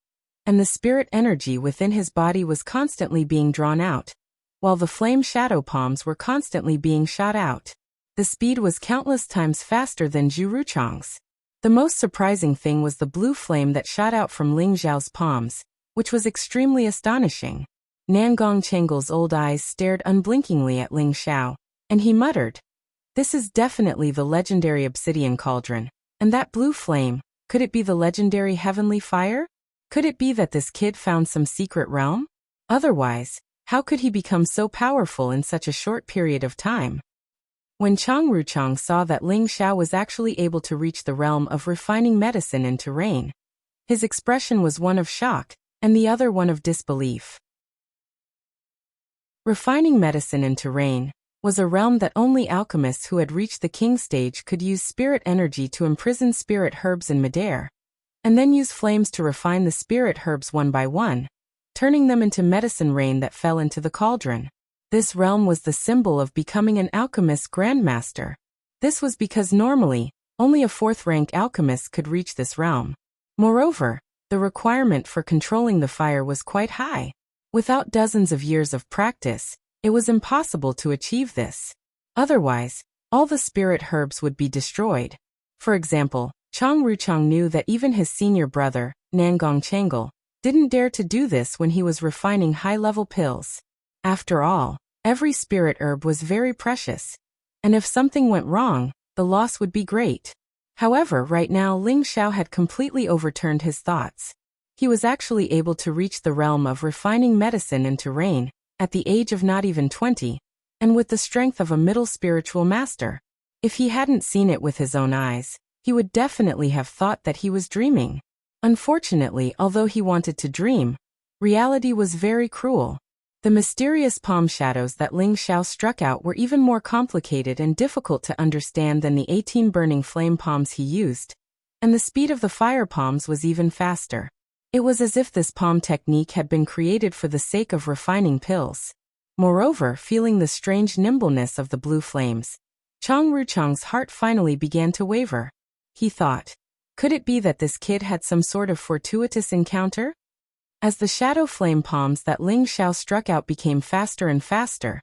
and the spirit energy within his body was constantly being drawn out, while the flame shadow palms were constantly being shot out. The speed was countless times faster than Zhu Ruchang's. The most surprising thing was the blue flame that shot out from Ling Xiao's palms, which was extremely astonishing. Nangong Chengal's old eyes stared unblinkingly at Ling Xiao, and he muttered, This is definitely the legendary obsidian cauldron. And that blue flame, could it be the legendary heavenly fire? Could it be that this kid found some secret realm? Otherwise, how could he become so powerful in such a short period of time? When Chang Ruchang saw that Ling Xiao was actually able to reach the realm of refining medicine into rain, his expression was one of shock, and the other one of disbelief. Refining medicine into rain was a realm that only alchemists who had reached the king stage could use spirit energy to imprison spirit herbs in midair, and then use flames to refine the spirit herbs one by one, turning them into medicine rain that fell into the cauldron. This realm was the symbol of becoming an alchemist's grandmaster. This was because normally, only a 4th-rank alchemist could reach this realm. Moreover, the requirement for controlling the fire was quite high. Without dozens of years of practice, it was impossible to achieve this. Otherwise, all the spirit herbs would be destroyed. For example, Chang Ruchang knew that even his senior brother, Nangong Chengal, didn't dare to do this when he was refining high-level pills. After all, every spirit herb was very precious, and if something went wrong, the loss would be great. However, right now Ling Xiao had completely overturned his thoughts. He was actually able to reach the realm of refining medicine into rain, at the age of not even 20, and with the strength of a middle spiritual master. If he hadn't seen it with his own eyes, he would definitely have thought that he was dreaming. Unfortunately, although he wanted to dream, reality was very cruel. The mysterious palm shadows that Ling Xiao struck out were even more complicated and difficult to understand than the 18 burning flame palms he used, and the speed of the fire palms was even faster. It was as if this palm technique had been created for the sake of refining pills. Moreover, feeling the strange nimbleness of the blue flames, Chang Ruchang's heart finally began to waver. He thought, could it be that this kid had some sort of fortuitous encounter? As the shadow flame palms that Ling Xiao struck out became faster and faster,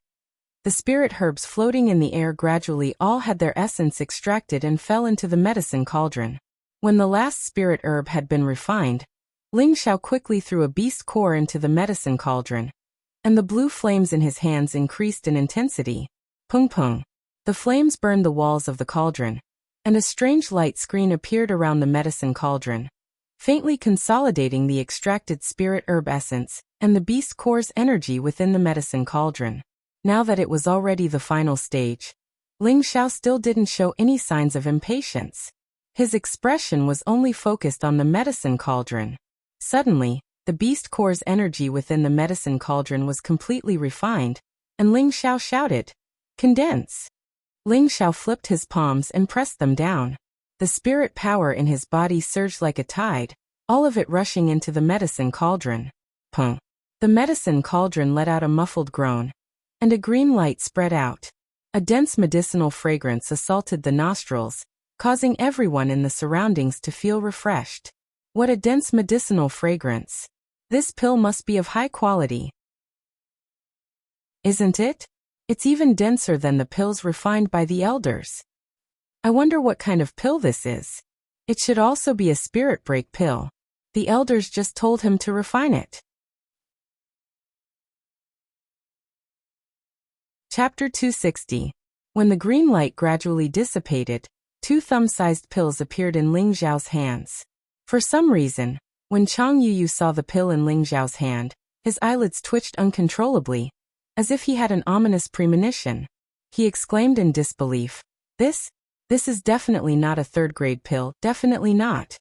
the spirit herbs floating in the air gradually all had their essence extracted and fell into the medicine cauldron. When the last spirit herb had been refined, Ling Xiao quickly threw a beast core into the medicine cauldron, and the blue flames in his hands increased in intensity. Pung pung. The flames burned the walls of the cauldron, and a strange light screen appeared around the medicine cauldron, faintly consolidating the extracted spirit herb essence and the beast core's energy within the medicine cauldron. Now that it was already the final stage, Ling Xiao still didn't show any signs of impatience. His expression was only focused on the medicine cauldron. Suddenly, the beast core's energy within the medicine cauldron was completely refined, and Ling Xiao shouted, "Condense!" Ling Xiao flipped his palms and pressed them down. The spirit power in his body surged like a tide, all of it rushing into the medicine cauldron. Pung. The medicine cauldron let out a muffled groan, and a green light spread out. A dense medicinal fragrance assaulted the nostrils, causing everyone in the surroundings to feel refreshed. What a dense medicinal fragrance! This pill must be of high quality. Isn't it? It's even denser than the pills refined by the elders. I wonder what kind of pill this is. It should also be a spirit break pill. The elders just told him to refine it. Chapter 260. When the green light gradually dissipated, 2 thumb-sized pills appeared in Ling Xiao's hands. For some reason, when Chang Yuyu saw the pill in Ling Xiao's hand, his eyelids twitched uncontrollably, as if he had an ominous premonition. He exclaimed in disbelief, This is definitely not a third-grade pill, definitely not.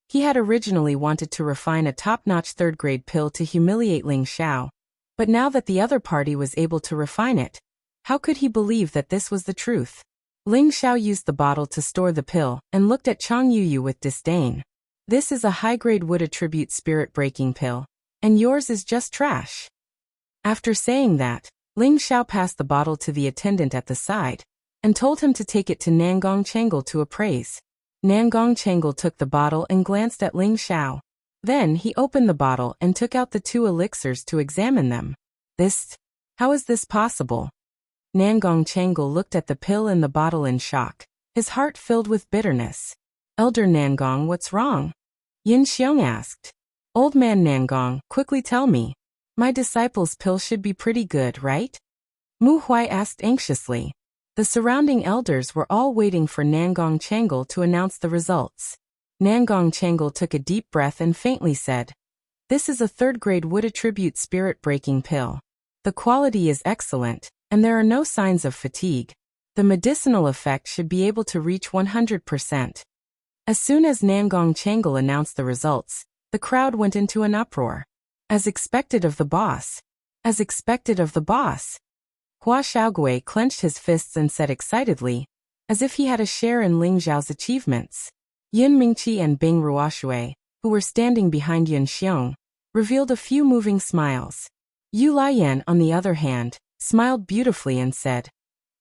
He had originally wanted to refine a top-notch third-grade pill to humiliate Ling Xiao, but now that the other party was able to refine it, how could he believe that this was the truth? Ling Xiao used the bottle to store the pill and looked at Chang Yuyu with disdain. This is a high-grade wood attribute spirit-breaking pill, and yours is just trash. After saying that, Ling Xiao passed the bottle to the attendant at the side, and told him to take it to Nangong Changle to appraise. Nangong Changle took the bottle and glanced at Ling Xiao. Then he opened the bottle and took out the 2 elixirs to examine them. How is this possible? Nangong Changle looked at the pill in the bottle in shock, his heart filled with bitterness. Elder Nangong, what's wrong? Yin Xiong asked. Old man Nangong, quickly tell me. My disciple's pill should be pretty good, right? Mu Huai asked anxiously. The surrounding elders were all waiting for Nangong Changle to announce the results. Nangong Changle took a deep breath and faintly said, This is a third-grade wood attribute spirit-breaking pill. The quality is excellent, and there are no signs of fatigue. The medicinal effect should be able to reach 100%. As soon as Nangong Changle announced the results, the crowd went into an uproar. As expected of the boss. As expected of the boss. Hua Xiaogui clenched his fists and said excitedly, as if he had a share in Ling Xiao's achievements. Yin Mingqi and Bing Ruoshui, who were standing behind Yin Xiong, revealed a few moving smiles. Yu Laiyan, on the other hand, smiled beautifully and said,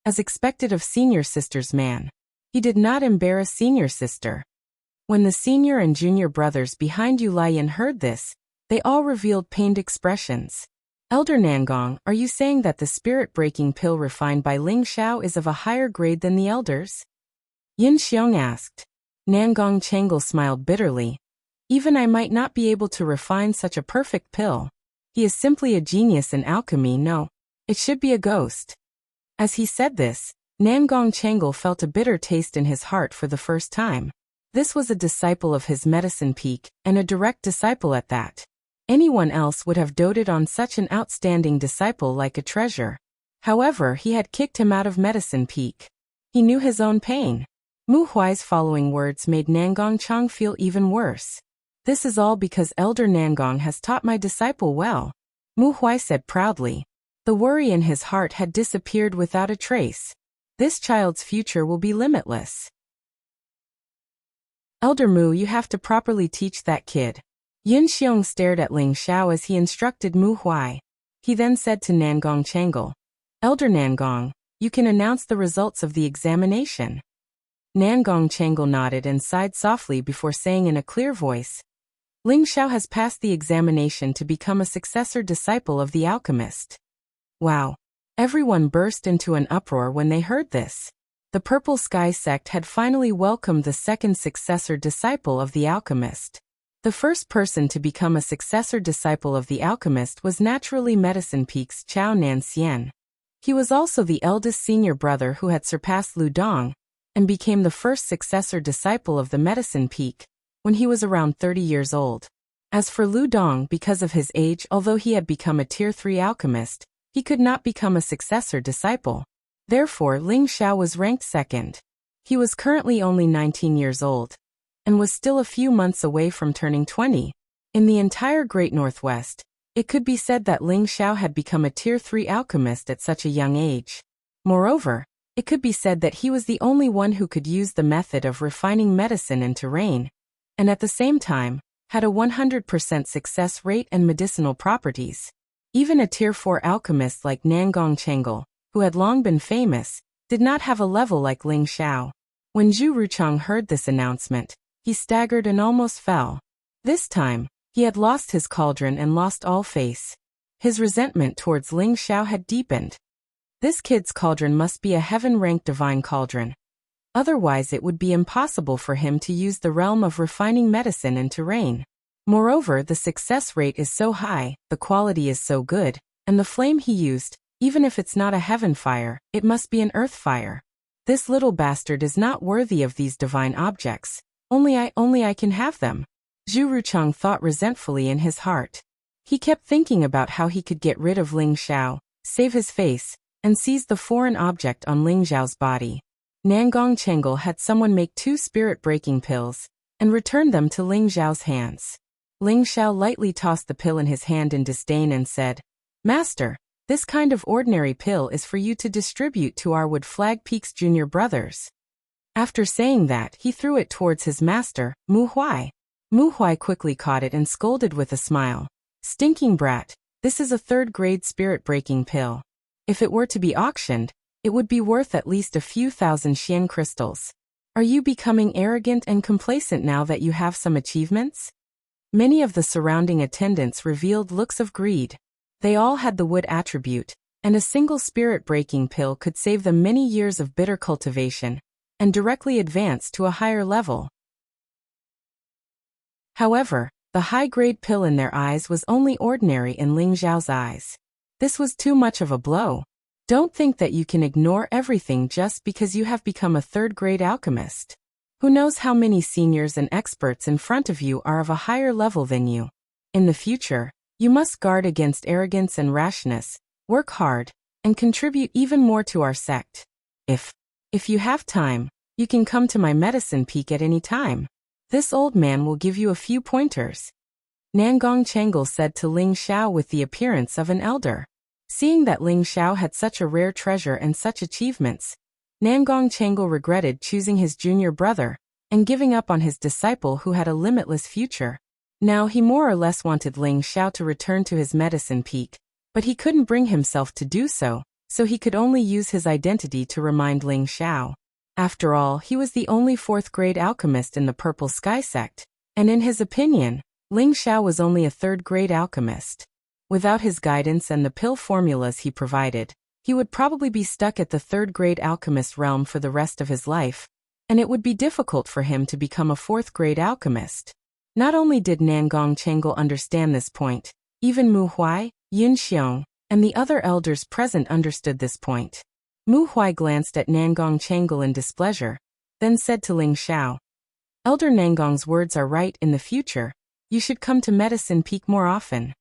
as expected of senior sister's man. He did not embarrass senior sister. When the senior and junior brothers behind Yu Laiyan heard this, they all revealed pained expressions. Elder Nangong, are you saying that the spirit-breaking pill refined by Ling Xiao is of a higher grade than the elders? Yin Xiong asked. Nangong Changle smiled bitterly. Even I might not be able to refine such a perfect pill. He is simply a genius in alchemy, no. It should be a ghost. As he said this, Nangong Chengal felt a bitter taste in his heart for the first time. This was a disciple of his medicine peak, and a direct disciple at that. Anyone else would have doted on such an outstanding disciple like a treasure. However, he had kicked him out of medicine peak. He knew his own pain. Mu Huai's following words made Nangong Chang feel even worse. This is all because Elder Nangong has taught my disciple well, Mu Huai said proudly. The worry in his heart had disappeared without a trace. This child's future will be limitless. Elder Mu, you have to properly teach that kid. Yun Xiong stared at Ling Xiao as he instructed Mu Huai. He then said to Nangong Chengal, Elder Nangong, you can announce the results of the examination. Nangong Chengal nodded and sighed softly before saying in a clear voice, Ling Xiao has passed the examination to become a successor disciple of the alchemist. Wow! Everyone burst into an uproar when they heard this. The Purple Sky sect had finally welcomed the second successor disciple of the alchemist. The first person to become a successor disciple of the alchemist was naturally Medicine Peak's Chao Nanxian. He was also the eldest senior brother who had surpassed Lu Dong, and became the first successor disciple of the Medicine Peak, when he was around 30 years old. As for Lu Dong, because of his age, although he had become a Tier 3 alchemist, he could not become a successor disciple. Therefore, Ling Xiao was ranked second. He was currently only 19 years old, and was still a few months away from turning 20. In the entire Great Northwest, it could be said that Ling Xiao had become a Tier 3 alchemist at such a young age. Moreover, it could be said that he was the only one who could use the method of refining medicine into rain, and at the same time, had a 100% success rate and medicinal properties. Even a Tier 4 alchemist like Nangong Chengal, who had long been famous, did not have a level like Ling Xiao. When Zhu Ruchang heard this announcement, he staggered and almost fell. This time, he had lost his cauldron and lost all face. His resentment towards Ling Xiao had deepened. This kid's cauldron must be a heaven-ranked divine cauldron. Otherwise it would be impossible for him to use the realm of refining medicine into rain. Moreover, the success rate is so high, the quality is so good, and the flame he used, even if it's not a heaven fire, it must be an earth fire. This little bastard is not worthy of these divine objects. Only I can have them. Zhu Ruchang thought resentfully in his heart. He kept thinking about how he could get rid of Ling Xiao, save his face, and seize the foreign object on Ling Xiao's body. Nangong Chengal had someone make 2 spirit-breaking pills, and returned them to Ling Xiao's hands. Ling Xiao lightly tossed the pill in his hand in disdain and said, Master, this kind of ordinary pill is for you to distribute to our Wood Flag Peak's junior brothers. After saying that, he threw it towards his master, Mu Huai. Mu Huai quickly caught it and scolded with a smile. Stinking brat, this is a 3rd-grade spirit-breaking pill. If it were to be auctioned, it would be worth at least a few thousand Xian crystals. Are you becoming arrogant and complacent now that you have some achievements? Many of the surrounding attendants revealed looks of greed. They all had the wood attribute, and a single spirit-breaking pill could save them many years of bitter cultivation, and directly advance to a higher level. However, the high-grade pill in their eyes was only ordinary in Ling Xiao's eyes. This was too much of a blow. Don't think that you can ignore everything just because you have become a 3rd-grade alchemist. Who knows how many seniors and experts in front of you are of a higher level than you. In the future, you must guard against arrogance and rashness, work hard, and contribute even more to our sect. If you have time, you can come to my medicine peak at any time. This old man will give you a few pointers. Nangong Chengal said to Ling Xiao with the appearance of an elder. Seeing that Ling Xiao had such a rare treasure and such achievements, Nangong Chengal regretted choosing his junior brother, and giving up on his disciple who had a limitless future. Now he more or less wanted Ling Xiao to return to his medicine peak, but he couldn't bring himself to do so, so he could only use his identity to remind Ling Xiao. After all, he was the only 4th-grade alchemist in the Purple Sky sect, and in his opinion, Ling Xiao was only a 3rd-grade alchemist. Without his guidance and the pill formulas he provided, he would probably be stuck at the 3rd-grade alchemist realm for the rest of his life, and it would be difficult for him to become a 4th-grade alchemist. Not only did Nangong Chengal understand this point, even Mu Huai, Yun Xiong, and the other elders present understood this point. Mu Huai glanced at Nangong Changle in displeasure, then said to Ling Xiao, Elder Nangong's words are right. In the future, you should come to Medicine Peak more often.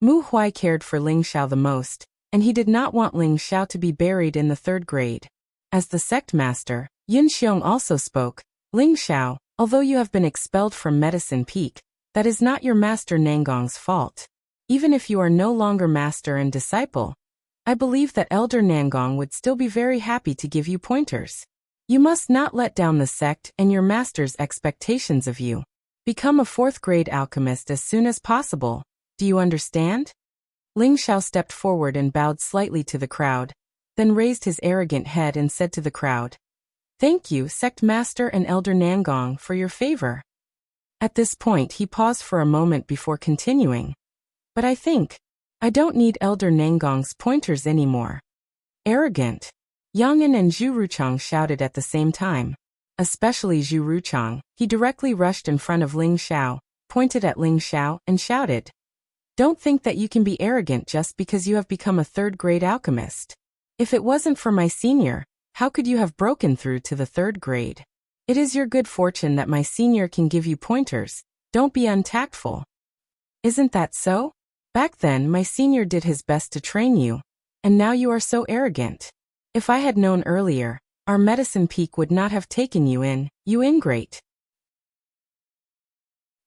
Mu Huai cared for Ling Xiao the most, and he did not want Ling Xiao to be buried in the 3rd grade. As the sect master, Yun Xiong also spoke, Ling Xiao, although you have been expelled from Medicine Peak, that is not your master Nangong's fault. Even if you are no longer master and disciple, I believe that Elder Nangong would still be very happy to give you pointers. You must not let down the sect and your master's expectations of you. Become a 4th grade alchemist as soon as possible. Do you understand? Ling Xiao stepped forward and bowed slightly to the crowd, then raised his arrogant head and said to the crowd, Thank you, Sect Master and Elder Nangong, for your favor. At this point he paused for a moment before continuing. But I think I don't need Elder Nangong's pointers anymore. Arrogant. Yang'an and Zhu Ruchang shouted at the same time. Especially Zhu Ruchang, he directly rushed in front of Ling Xiao, pointed at Ling Xiao, and shouted, Don't think that you can be arrogant just because you have become a 3rd grade alchemist. If it wasn't for my senior, how could you have broken through to the 3rd grade? It is your good fortune that my senior can give you pointers. Don't be untactful. Isn't that so? Back then my senior did his best to train you, and now you are so arrogant. If I had known earlier, our Medicine Peak would not have taken you in, you ingrate.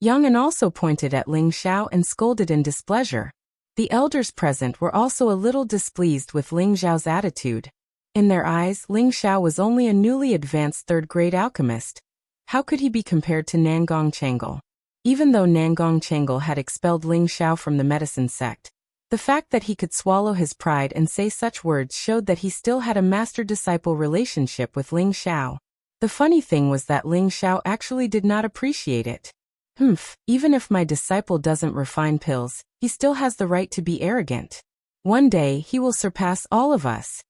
Yang'an also pointed at Ling Xiao and scolded in displeasure. The elders present were also a little displeased with Ling Xiao's attitude. In their eyes, Ling Xiao was only a newly advanced 3rd grade alchemist. How could he be compared to Nangong Changle? Even though Nangong Changle had expelled Ling Xiao from the medicine sect, the fact that he could swallow his pride and say such words showed that he still had a master-disciple relationship with Ling Xiao. The funny thing was that Ling Xiao actually did not appreciate it. Even if my disciple doesn't refine pills, he still has the right to be arrogant. One day he will surpass all of us.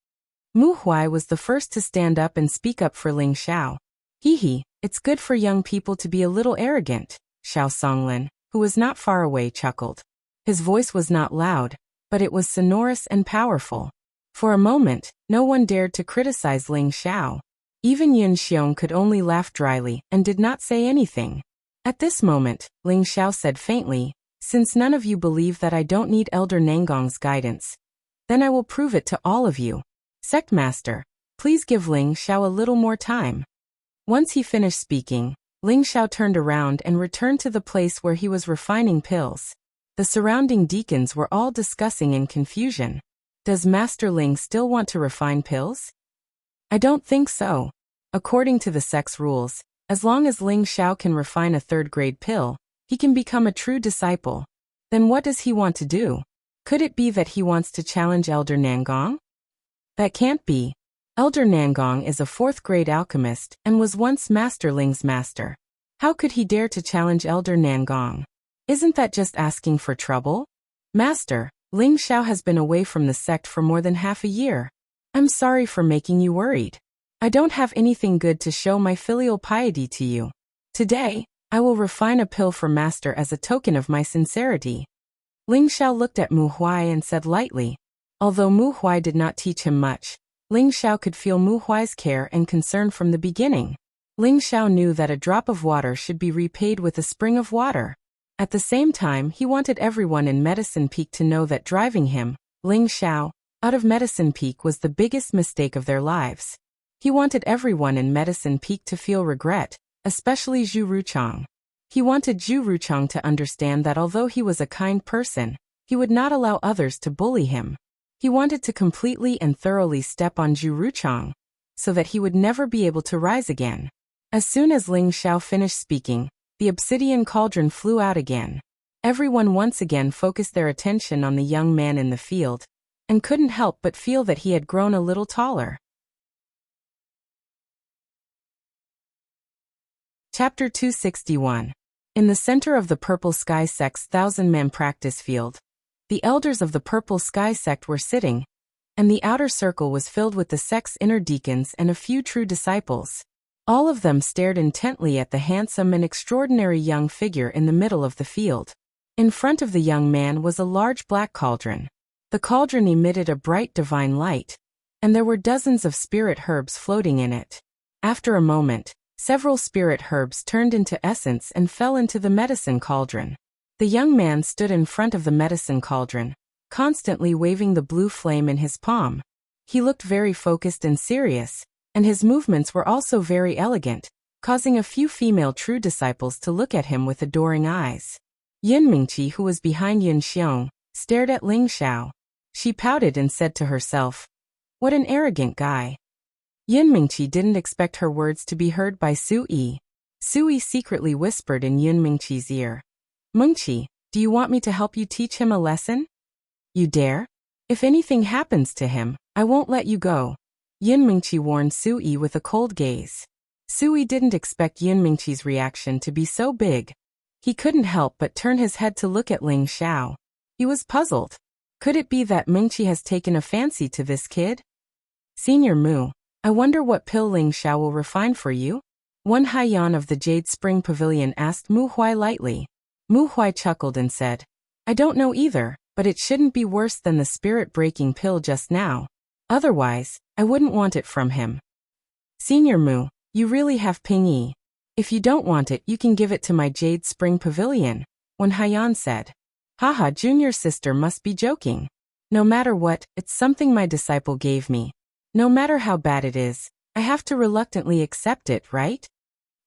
Mu Huai was the first to stand up and speak up for Ling Xiao. It's good for young people to be a little arrogant, Xiao Songlin, who was not far away, chuckled. His voice was not loud, but it was sonorous and powerful. For a moment, no one dared to criticize Ling Xiao. Even Yun Xiong could only laugh dryly and did not say anything. At this moment, Ling Xiao said faintly, Since none of you believe that I don't need Elder Nangong's guidance, then I will prove it to all of you. Sect Master, please give Ling Xiao a little more time. Once he finished speaking, Ling Xiao turned around and returned to the place where he was refining pills. The surrounding deacons were all discussing in confusion. Does Master Ling still want to refine pills? I don't think so. According to the sect's rules, as long as Ling Xiao can refine a 3rd grade pill, he can become a true disciple. Then what does he want to do? Could it be that he wants to challenge Elder Nangong? That can't be. Elder Nangong is a 4th grade alchemist and was once Master Ling's master. How could he dare to challenge Elder Nangong? Isn't that just asking for trouble? Master, Ling Xiao has been away from the sect for more than half a year. I'm sorry for making you worried. I don't have anything good to show my filial piety to you. Today, I will refine a pill for Master as a token of my sincerity. Ling Xiao looked at Mu Huai and said lightly. Although Mu Huai did not teach him much, Ling Xiao could feel Mu Huai's care and concern from the beginning. Ling Xiao knew that a drop of water should be repaid with a spring of water. At the same time, he wanted everyone in Medicine Peak to know that driving him, Ling Xiao, out of Medicine Peak was the biggest mistake of their lives. He wanted everyone in Medicine Peak to feel regret, especially Zhu Ruchang. He wanted Zhu Ruchang to understand that although he was a kind person, he would not allow others to bully him. He wanted to completely and thoroughly step on Zhu Ruchang, so that he would never be able to rise again. As soon as Ling Xiao finished speaking, the obsidian cauldron flew out again. Everyone once again focused their attention on the young man in the field, and couldn't help but feel that he had grown a little taller. Chapter 261. In the center of the Purple Sky Sect's 1,000-man practice field, the elders of the Purple Sky Sect were sitting, and the outer circle was filled with the sect's inner deacons and a few true disciples. All of them stared intently at the handsome and extraordinary young figure in the middle of the field. In front of the young man was a large black cauldron. The cauldron emitted a bright divine light, and there were dozens of spirit herbs floating in it. After a moment, several spirit herbs turned into essence and fell into the medicine cauldron. The young man stood in front of the medicine cauldron, constantly waving the blue flame in his palm. He looked very focused and serious, and his movements were also very elegant, causing a few female true disciples to look at him with adoring eyes. Yun Mingqi, who was behind Yun Xiong, stared at Ling Xiao. She pouted and said to herself, "What an arrogant guy." Yun Mingqi didn't expect her words to be heard by Su Yi. Su Yi secretly whispered in Yun Mingqi's ear, "Mingqi, do you want me to help you teach him a lesson? You dare? If anything happens to him, I won't let you go." Yun Mingqi warned Su Yi with a cold gaze. Su Yi didn't expect Yun Mingqi's reaction to be so big. He couldn't help but turn his head to look at Ling Xiao. He was puzzled. Could it be that Mingqi has taken a fancy to this kid? "Senior Mu, I wonder what pill Ling Xiao will refine for you?" One Haiyan of the Jade Spring Pavilion asked Mu Huai lightly. Mu Huai chuckled and said, "I don't know either, but it shouldn't be worse than the spirit-breaking pill just now. Otherwise, I wouldn't want it from him." "Senior Mu, you really have Pingyi. If you don't want it, you can give it to my Jade Spring Pavilion," one Haiyan said. "Haha, junior sister must be joking. No matter what, it's something my disciple gave me. No matter how bad it is, I have to reluctantly accept it, right?"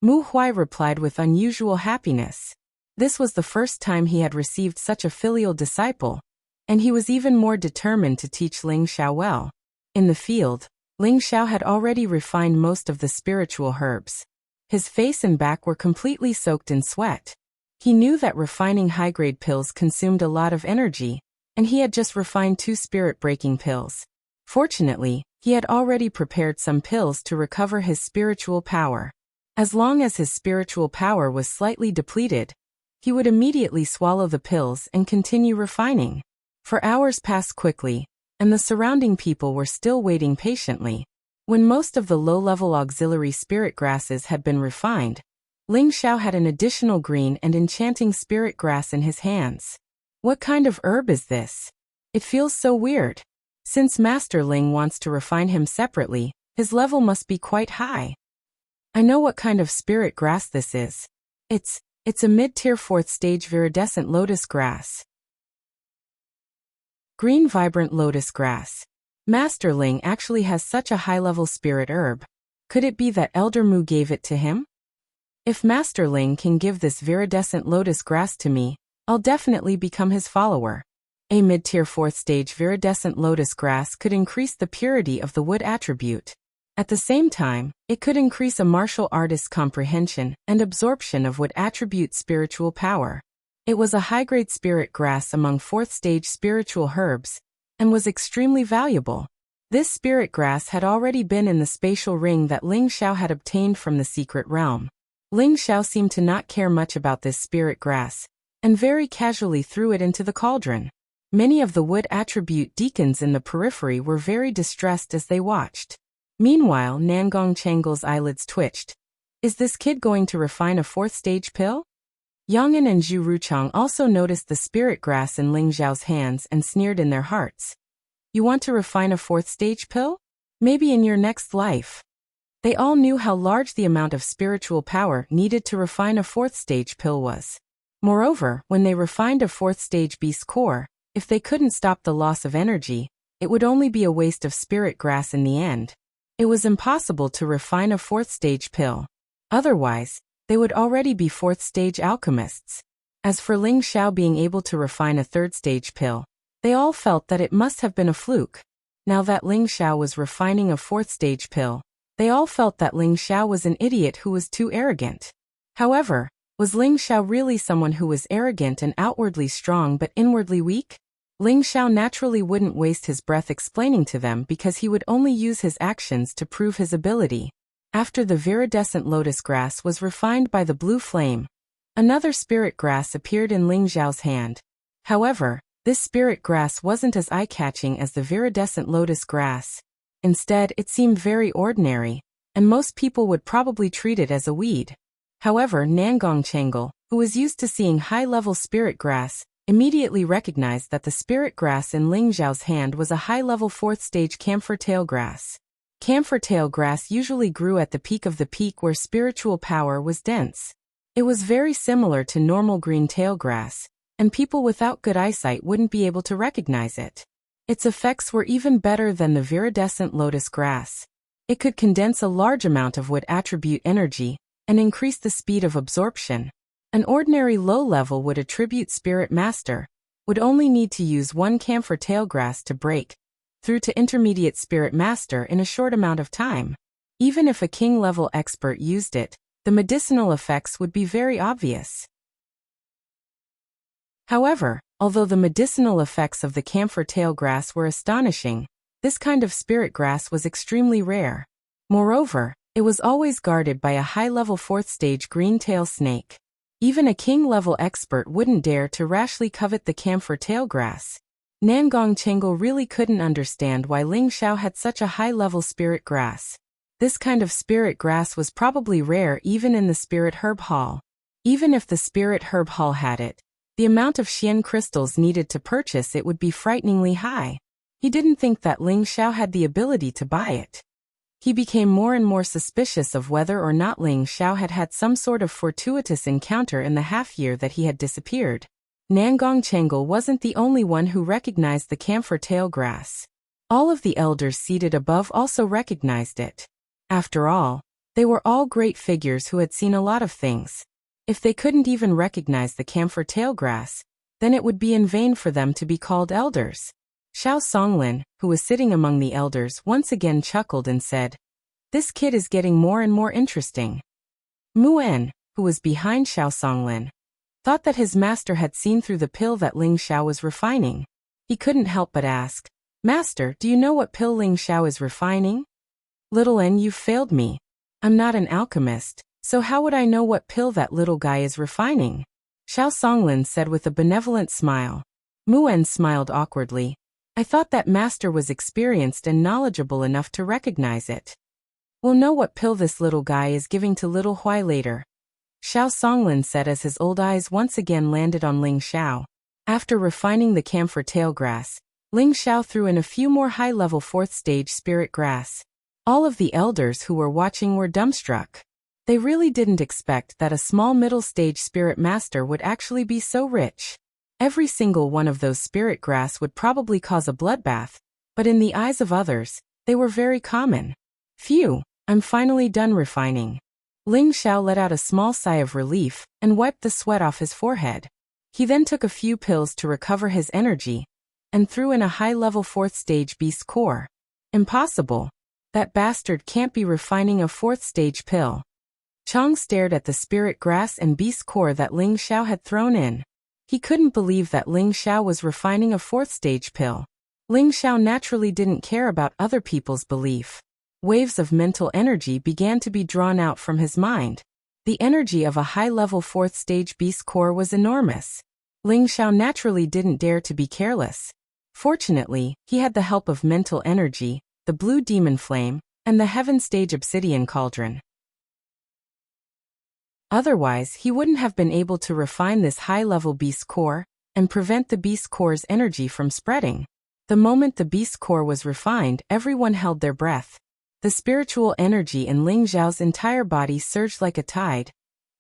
Mu Huai replied with unusual happiness. This was the first time he had received such a filial disciple, and he was even more determined to teach Ling Xiao well. In the field, Ling Xiao had already refined most of the spiritual herbs. His face and back were completely soaked in sweat. He knew that refining high-grade pills consumed a lot of energy, and he had just refined 2 spirit-breaking pills. Fortunately, he had already prepared some pills to recover his spiritual power. As long as his spiritual power was slightly depleted, he would immediately swallow the pills and continue refining. For hours passed quickly, and the surrounding people were still waiting patiently. When most of the low-level auxiliary spirit grasses had been refined, Ling Xiao had an additional green and enchanting spirit grass in his hands. What kind of herb is this? It feels so weird. Since Master Ling wants to refine him separately, his level must be quite high. I know what kind of spirit grass this is. It's a mid-tier 4th stage viridescent lotus grass. Green vibrant lotus grass. Master Ling actually has such a high-level spirit herb. Could it be that Elder Mu gave it to him? If Master Ling can give this viridescent lotus grass to me, I'll definitely become his follower. A mid-tier 4th stage viridescent lotus grass could increase the purity of the wood attribute. At the same time, it could increase a martial artist's comprehension and absorption of wood attribute spiritual power. It was a high-grade spirit grass among 4th stage spiritual herbs, and was extremely valuable. This spirit grass had already been in the spatial ring that Ling Xiao had obtained from the secret realm. Ling Xiao seemed to not care much about this spirit grass, and very casually threw it into the cauldron. Many of the wood attribute deacons in the periphery were very distressed as they watched. Meanwhile, Nangong Changle's eyelids twitched. Is this kid going to refine a 4th stage pill? Yang'an and Zhu Ruchang also noticed the spirit grass in Ling Xiao's hands and sneered in their hearts. You want to refine a 4th stage pill? Maybe in your next life. They all knew how large the amount of spiritual power needed to refine a 4th stage pill was. Moreover, when they refined a 4th stage beast core, if they couldn't stop the loss of energy, it would only be a waste of spirit grass in the end. It was impossible to refine a 4th stage pill. Otherwise, they would already be 4th stage alchemists. As for Ling Xiao being able to refine a 3rd stage pill, they all felt that it must have been a fluke. Now that Ling Xiao was refining a 4th stage pill, they all felt that Ling Xiao was an idiot who was too arrogant. However, was Ling Xiao really someone who was arrogant and outwardly strong but inwardly weak? Ling Xiao naturally wouldn't waste his breath explaining to them because he would only use his actions to prove his ability. After the viridescent lotus grass was refined by the blue flame, another spirit grass appeared in Ling Xiao's hand. However, this spirit grass wasn't as eye-catching as the viridescent lotus grass. Instead, it seemed very ordinary, and most people would probably treat it as a weed. However, Nangong Changle, who was used to seeing high-level spirit grass, immediately recognized that the spirit grass in Ling Zhao's hand was a high-level 4th-stage camphor tail grass. Camphor tail grass usually grew at the peak of the peak where spiritual power was dense. It was very similar to normal green tail grass, and people without good eyesight wouldn't be able to recognize it. Its effects were even better than the viridescent lotus grass. It could condense a large amount of wood attribute energy and increase the speed of absorption. An ordinary low-level wood attribute spirit master would only need to use one camphor tail grass to break through to intermediate spirit master in a short amount of time. Even if a king-level expert used it, the medicinal effects would be very obvious. However, although the medicinal effects of the camphor tail grass were astonishing, this kind of spirit grass was extremely rare. Moreover, it was always guarded by a high-level 4th-stage green tail snake. Even a king-level expert wouldn't dare to rashly covet the camphor tail grass. Nangong Chengal really couldn't understand why Ling Xiao had such a high-level spirit grass. This kind of spirit grass was probably rare even in the spirit herb hall. Even if the spirit herb hall had it, the amount of Xian crystals needed to purchase it would be frighteningly high. He didn't think that Ling Xiao had the ability to buy it. He became more and more suspicious of whether or not Ling Xiao had had some sort of fortuitous encounter in the half-year that he had disappeared. Nangong Chengal wasn't the only one who recognized the camphor tail grass. All of the elders seated above also recognized it. After all, they were all great figures who had seen a lot of things. If they couldn't even recognize the camphor tail grass, then it would be in vain for them to be called elders. Xiao Songlin, who was sitting among the elders, once again chuckled and said, "This kid is getting more and more interesting." Mu'en, who was behind Xiao Songlin, thought that his master had seen through the pill that Ling Xiao was refining. He couldn't help but ask, "Master, do you know what pill Ling Xiao is refining?" "Little N, you've failed me. I'm not an alchemist, so how would I know what pill that little guy is refining?" Xiao Songlin said with a benevolent smile. Mu'en smiled awkwardly. "I thought that master was experienced and knowledgeable enough to recognize it." "We'll know what pill this little guy is giving to little Huai later," Xiao Songlin said as his old eyes once again landed on Ling Xiao. After refining the camphor tail grass, Ling Xiao threw in a few more high-level 4th-stage spirit grass. All of the elders who were watching were dumbstruck. They really didn't expect that a small middle-stage spirit master would actually be so rich. Every single one of those spirit grass would probably cause a bloodbath, but in the eyes of others, they were very common. "Phew, I'm finally done refining." Ling Xiao let out a small sigh of relief and wiped the sweat off his forehead. He then took a few pills to recover his energy and threw in a high-level 4th-stage beast core. Impossible. That bastard can't be refining a 4th-stage pill. Chang stared at the spirit grass and beast core that Ling Xiao had thrown in. He couldn't believe that Ling Xiao was refining a 4th-stage pill. Ling Xiao naturally didn't care about other people's belief. Waves of mental energy began to be drawn out from his mind. The energy of a high-level 4th-stage beast core was enormous. Ling Xiao naturally didn't dare to be careless. Fortunately, he had the help of mental energy, the blue demon flame, and the heaven-stage obsidian cauldron. Otherwise, he wouldn't have been able to refine this high-level beast core and prevent the beast core's energy from spreading. The moment the beast core was refined, everyone held their breath. The spiritual energy in Ling Zhao's entire body surged like a tide,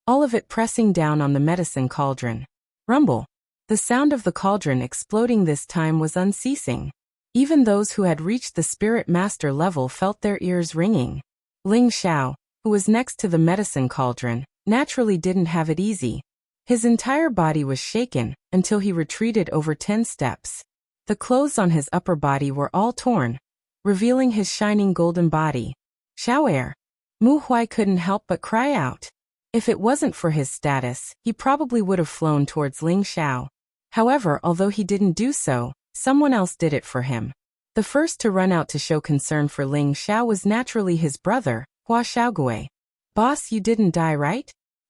all of it pressing down on the medicine cauldron. Rumble. The sound of the cauldron exploding this time was unceasing. Even those who had reached the spirit master level felt their ears ringing. Ling Xiao, who was next to the medicine cauldron, naturally didn't have it easy. His entire body was shaken until he retreated over 10 steps. The clothes on his upper body were all torn, revealing his shining golden body. "Xiao'er!" Mu Huai couldn't help but cry out. If it wasn't for his status, he probably would have flown towards Ling Xiao. However, although he didn't do so, someone else did it for him. The first to run out to show concern for Ling Xiao was naturally his brother, Hua Xiaogui. "Boss, you didn't die, right?"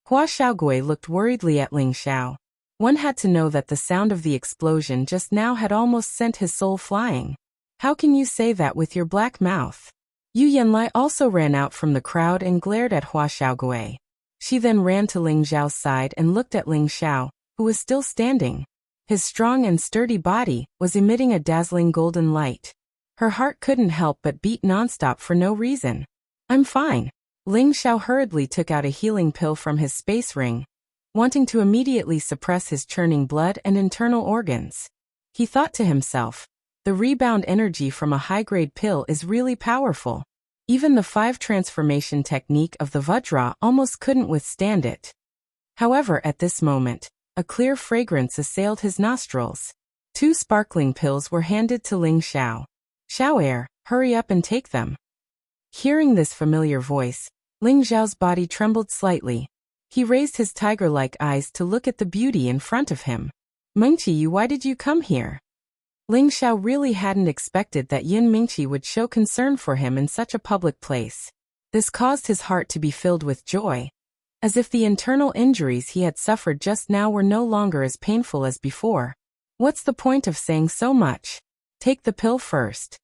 Hua Xiaogui looked worriedly at Ling Xiao. One had to know that the sound of the explosion just now had almost sent his soul flying. "How can you say that with your black mouth?" Yu Yanlai also ran out from the crowd and glared at Hua Xiaogui. She then ran to Ling Zhao's side and looked at Ling Xiao, who was still standing. His strong and sturdy body was emitting a dazzling golden light. Her heart couldn't help but beat nonstop for no reason. I'm fine. Ling Xiao hurriedly took out a healing pill from his space ring, wanting to immediately suppress his churning blood and internal organs. He thought to himself, the rebound energy from a high-grade pill is really powerful. Even the 5 transformation technique of the Vajra almost couldn't withstand it. However, at this moment, a clear fragrance assailed his nostrils. 2 sparkling pills were handed to Ling Xiao. Xiao, hurry up and take them. Hearing this familiar voice, Ling Xiao's body trembled slightly. He raised his tiger-like eyes to look at the beauty in front of him. Mingqi, why did you come here? Ling Xiao really hadn't expected that Yin Mingqi would show concern for him in such a public place. This caused his heart to be filled with joy, as if the internal injuries he had suffered just now were no longer as painful as before. What's the point of saying so much? Take the pill first.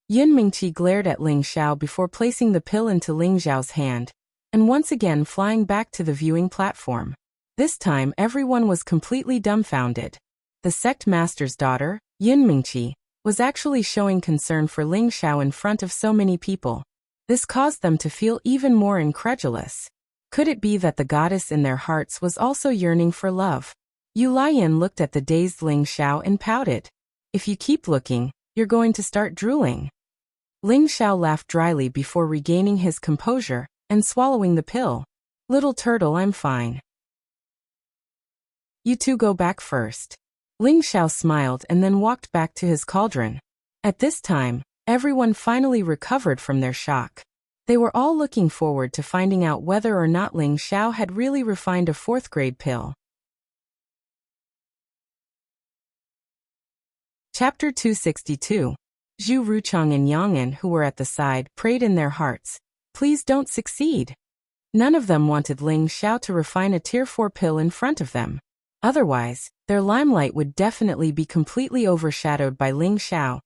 Yin Mingqi glared at Ling Xiao before placing the pill into Ling Xiao's hand, and once again flying back to the viewing platform. This time everyone was completely dumbfounded. The sect master's daughter, Yin Mingqi, was actually showing concern for Ling Xiao in front of so many people. This caused them to feel even more incredulous. Could it be that the goddess in their hearts was also yearning for love? Yu Lian looked at the dazed Ling Xiao and pouted. If you keep looking, you're going to start drooling. Ling Xiao laughed dryly before regaining his composure and swallowing the pill. Little turtle, I'm fine. You two go back first. Ling Xiao smiled and then walked back to his cauldron. At this time, everyone finally recovered from their shock. They were all looking forward to finding out whether or not Ling Xiao had really refined a 4th-grade pill. Chapter 262. Zhu Ruchang and Yang'an, who were at the side, prayed in their hearts, please don't succeed. None of them wanted Ling Xiao to refine a Tier 4 pill in front of them. Otherwise, their limelight would definitely be completely overshadowed by Ling Xiao,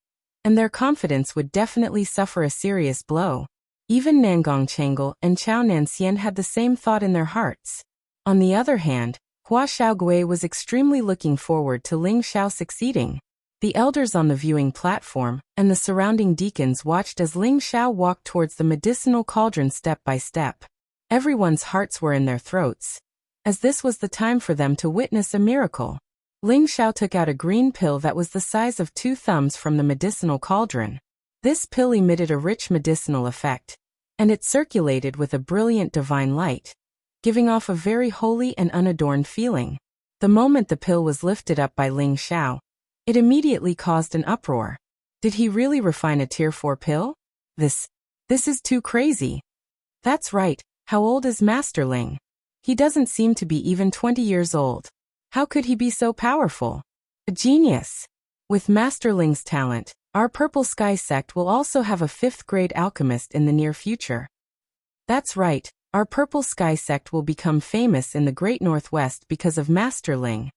and their confidence would definitely suffer a serious blow. Even Nangong Chengle and Chao Nanxian had the same thought in their hearts. On the other hand, Hua Xiaogui was extremely looking forward to Ling Xiao succeeding. The elders on the viewing platform and the surrounding deacons watched as Ling Xiao walked towards the medicinal cauldron step by step. Everyone's hearts were in their throats, as this was the time for them to witness a miracle. Ling Xiao took out a green pill that was the size of 2 thumbs from the medicinal cauldron. This pill emitted a rich medicinal effect, and it circulated with a brilliant divine light, giving off a very holy and unadorned feeling. The moment the pill was lifted up by Ling Xiao, it immediately caused an uproar. Did he really refine a Tier 4 pill? This is too crazy. That's right, how old is Master Ling? He doesn't seem to be even 20 years old. How could he be so powerful? A genius. With Master Ling's talent, our Purple Sky sect will also have a 5th-grade alchemist in the near future. That's right, our Purple Sky sect will become famous in the Great Northwest because of Master Ling.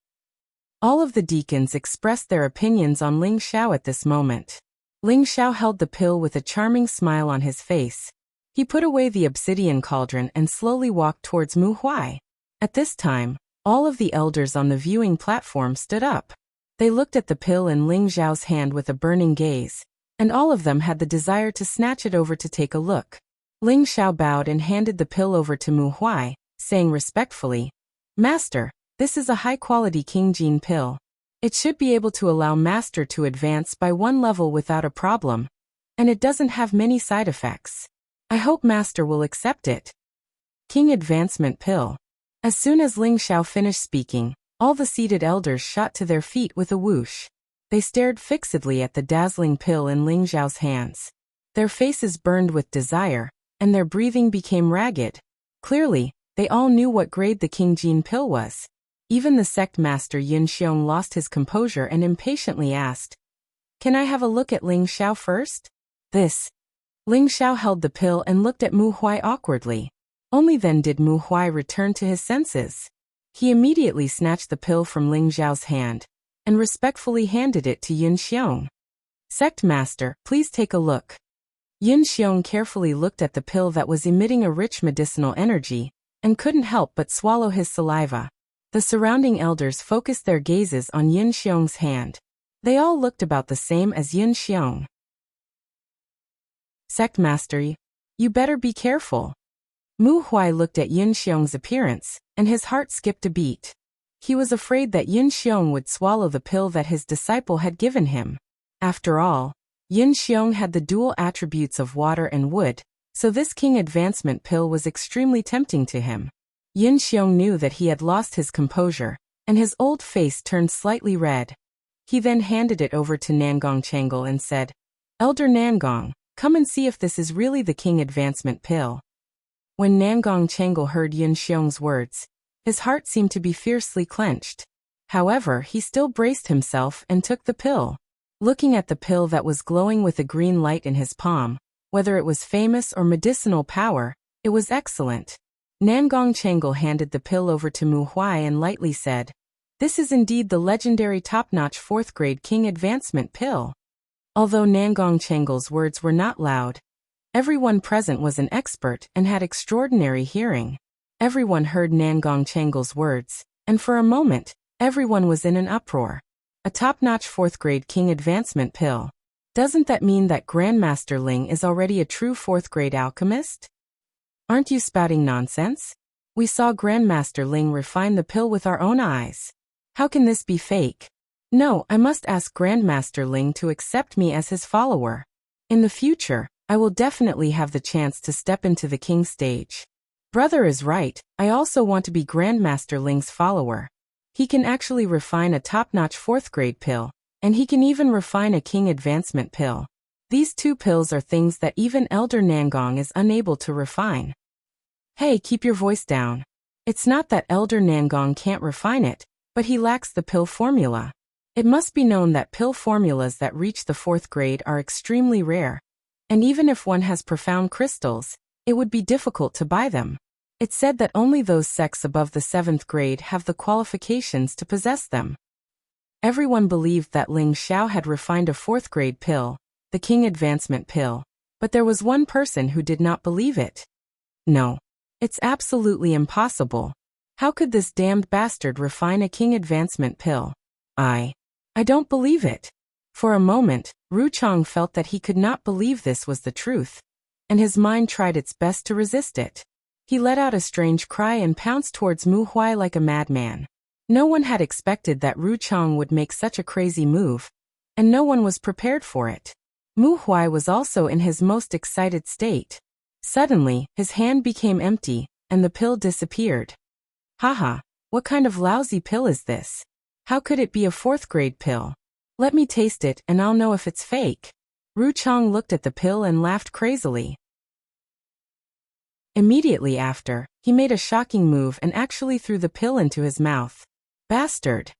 All of the deacons expressed their opinions on Ling Xiao at this moment. Ling Xiao held the pill with a charming smile on his face. He put away the obsidian cauldron and slowly walked towards Mu Huai. At this time, all of the elders on the viewing platform stood up. They looked at the pill in Ling Xiao's hand with a burning gaze, and all of them had the desire to snatch it over to take a look. Ling Xiao bowed and handed the pill over to Mu Huai, saying respectfully, Master, this is a high-quality King Jin pill. It should be able to allow Master to advance by 1 level without a problem, and it doesn't have many side effects. I hope Master will accept it. King Advancement Pill. As soon as Ling Xiao finished speaking, all the seated elders shot to their feet with a whoosh. They stared fixedly at the dazzling pill in Ling Xiao's hands. Their faces burned with desire, and their breathing became ragged. Clearly, they all knew what grade the King Jin pill was. Even the sect master Yin Xiong lost his composure and impatiently asked, Can I have a look at Ling Xiao first? Ling Xiao held the pill and looked at Mu Huai awkwardly. Only then did Mu Huai return to his senses. He immediately snatched the pill from Ling Xiao's hand and respectfully handed it to Yin Xiong. Sect master, please take a look. Yin Xiong carefully looked at the pill that was emitting a rich medicinal energy and couldn't help but swallow his saliva. The surrounding elders focused their gazes on Yin Xiong's hand. They all looked about the same as Yin Xiong. Sect Master, you better be careful. Mu Huai looked at Yin Xiong's appearance, and his heart skipped a beat. He was afraid that Yin Xiong would swallow the pill that his disciple had given him. After all, Yin Xiong had the dual attributes of water and wood, so this king advancement pill was extremely tempting to him. Yin Xiong knew that he had lost his composure, and his old face turned slightly red. He then handed it over to Nangong Changle and said, "Elder Nangong, come and see if this is really the king advancement pill." When Nangong Changle heard Yin Xiong's words, his heart seemed to be fiercely clenched. However, he still braced himself and took the pill. Looking at the pill that was glowing with a green light in his palm, whether it was famous or medicinal power, it was excellent. Nangong Changle handed the pill over to Mu Huai and lightly said, "This is indeed the legendary top-notch 4th grade king advancement pill." Although Nangong Changle's words were not loud, everyone present was an expert and had extraordinary hearing. Everyone heard Nangong Changle's words, and for a moment, everyone was in an uproar. A top-notch 4th grade king advancement pill. Doesn't that mean that Grandmaster Ling is already a true 4th grade alchemist? Aren't you spouting nonsense? We saw Grandmaster Ling refine the pill with our own eyes. How can this be fake? No, I must ask Grandmaster Ling to accept me as his follower. In the future, I will definitely have the chance to step into the king stage. Brother is right, I also want to be Grandmaster Ling's follower. He can actually refine a top-notch 4th grade pill, and he can even refine a king advancement pill. These two pills are things that even Elder Nangong is unable to refine. Hey, keep your voice down. It's not that Elder Nangong can't refine it, but he lacks the pill formula. It must be known that pill formulas that reach the 4th grade are extremely rare. And even if one has profound crystals, it would be difficult to buy them. It's said that only those sects above the 7th grade have the qualifications to possess them. Everyone believed that Ling Xiao had refined a 4th grade pill, the king advancement pill, but there was one person who did not believe it. No. It's absolutely impossible. How could this damned bastard refine a king advancement pill? I don't believe it. For a moment, Ruchong felt that he could not believe this was the truth, and his mind tried its best to resist it. He let out a strange cry and pounced towards Mu Huai like a madman. No one had expected that Ruchong would make such a crazy move, and no one was prepared for it. Mu Huai was also in his most excited state. Suddenly, his hand became empty, and the pill disappeared. Haha, what kind of lousy pill is this? How could it be a 4th grade pill? Let me taste it and I'll know if it's fake. Ruchong looked at the pill and laughed crazily. Immediately after, he made a shocking move and actually threw the pill into his mouth. Bastard!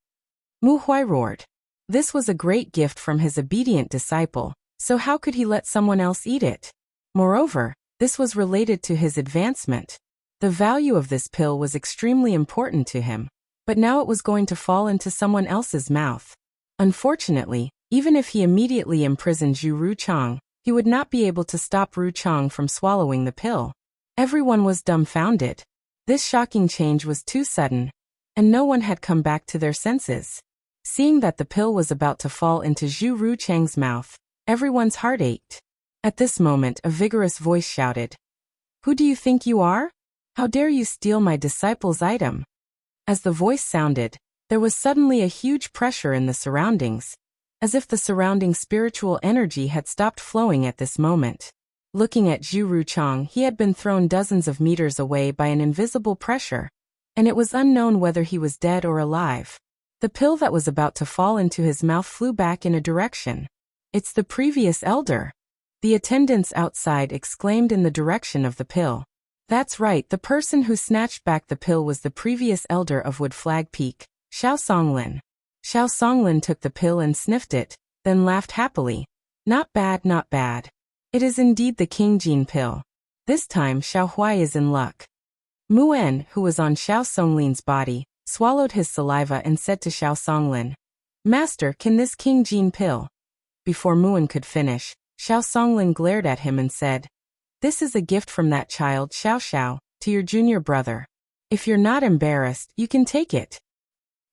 Mu Huai roared. This was a great gift from his obedient disciple, so how could he let someone else eat it? Moreover, this was related to his advancement. The value of this pill was extremely important to him, but now it was going to fall into someone else's mouth. Unfortunately, even if he immediately imprisoned Zhu Ruchong, he would not be able to stop Ruchong from swallowing the pill. Everyone was dumbfounded. This shocking change was too sudden, and no one had come back to their senses. Seeing that the pill was about to fall into Zhu Ruchang's mouth, everyone's heart ached. At this moment, a vigorous voice shouted, "Who do you think you are? How dare you steal my disciple's item?" As the voice sounded, there was suddenly a huge pressure in the surroundings, as if the surrounding spiritual energy had stopped flowing at this moment. Looking at Zhu Ruchong, he had been thrown dozens of meters away by an invisible pressure, and it was unknown whether he was dead or alive. The pill that was about to fall into his mouth flew back in a direction. It's the previous elder. The attendants outside exclaimed in the direction of the pill. That's right, the person who snatched back the pill was the previous elder of Wood Flag Peak, Xiao Songlin. Xiao Songlin took the pill and sniffed it, then laughed happily. Not bad, not bad. It is indeed the King Jin pill. This time Xiao Huai is in luck. Mu'en, who was on Xiao Songlin's body, swallowed his saliva and said to Xiao Songlin, "Master, can this King Jin pill?" Before Mu'en could finish, Xiao Songlin glared at him and said, "This is a gift from that child Xiao Xiao, to your junior brother. If you're not embarrassed, you can take it."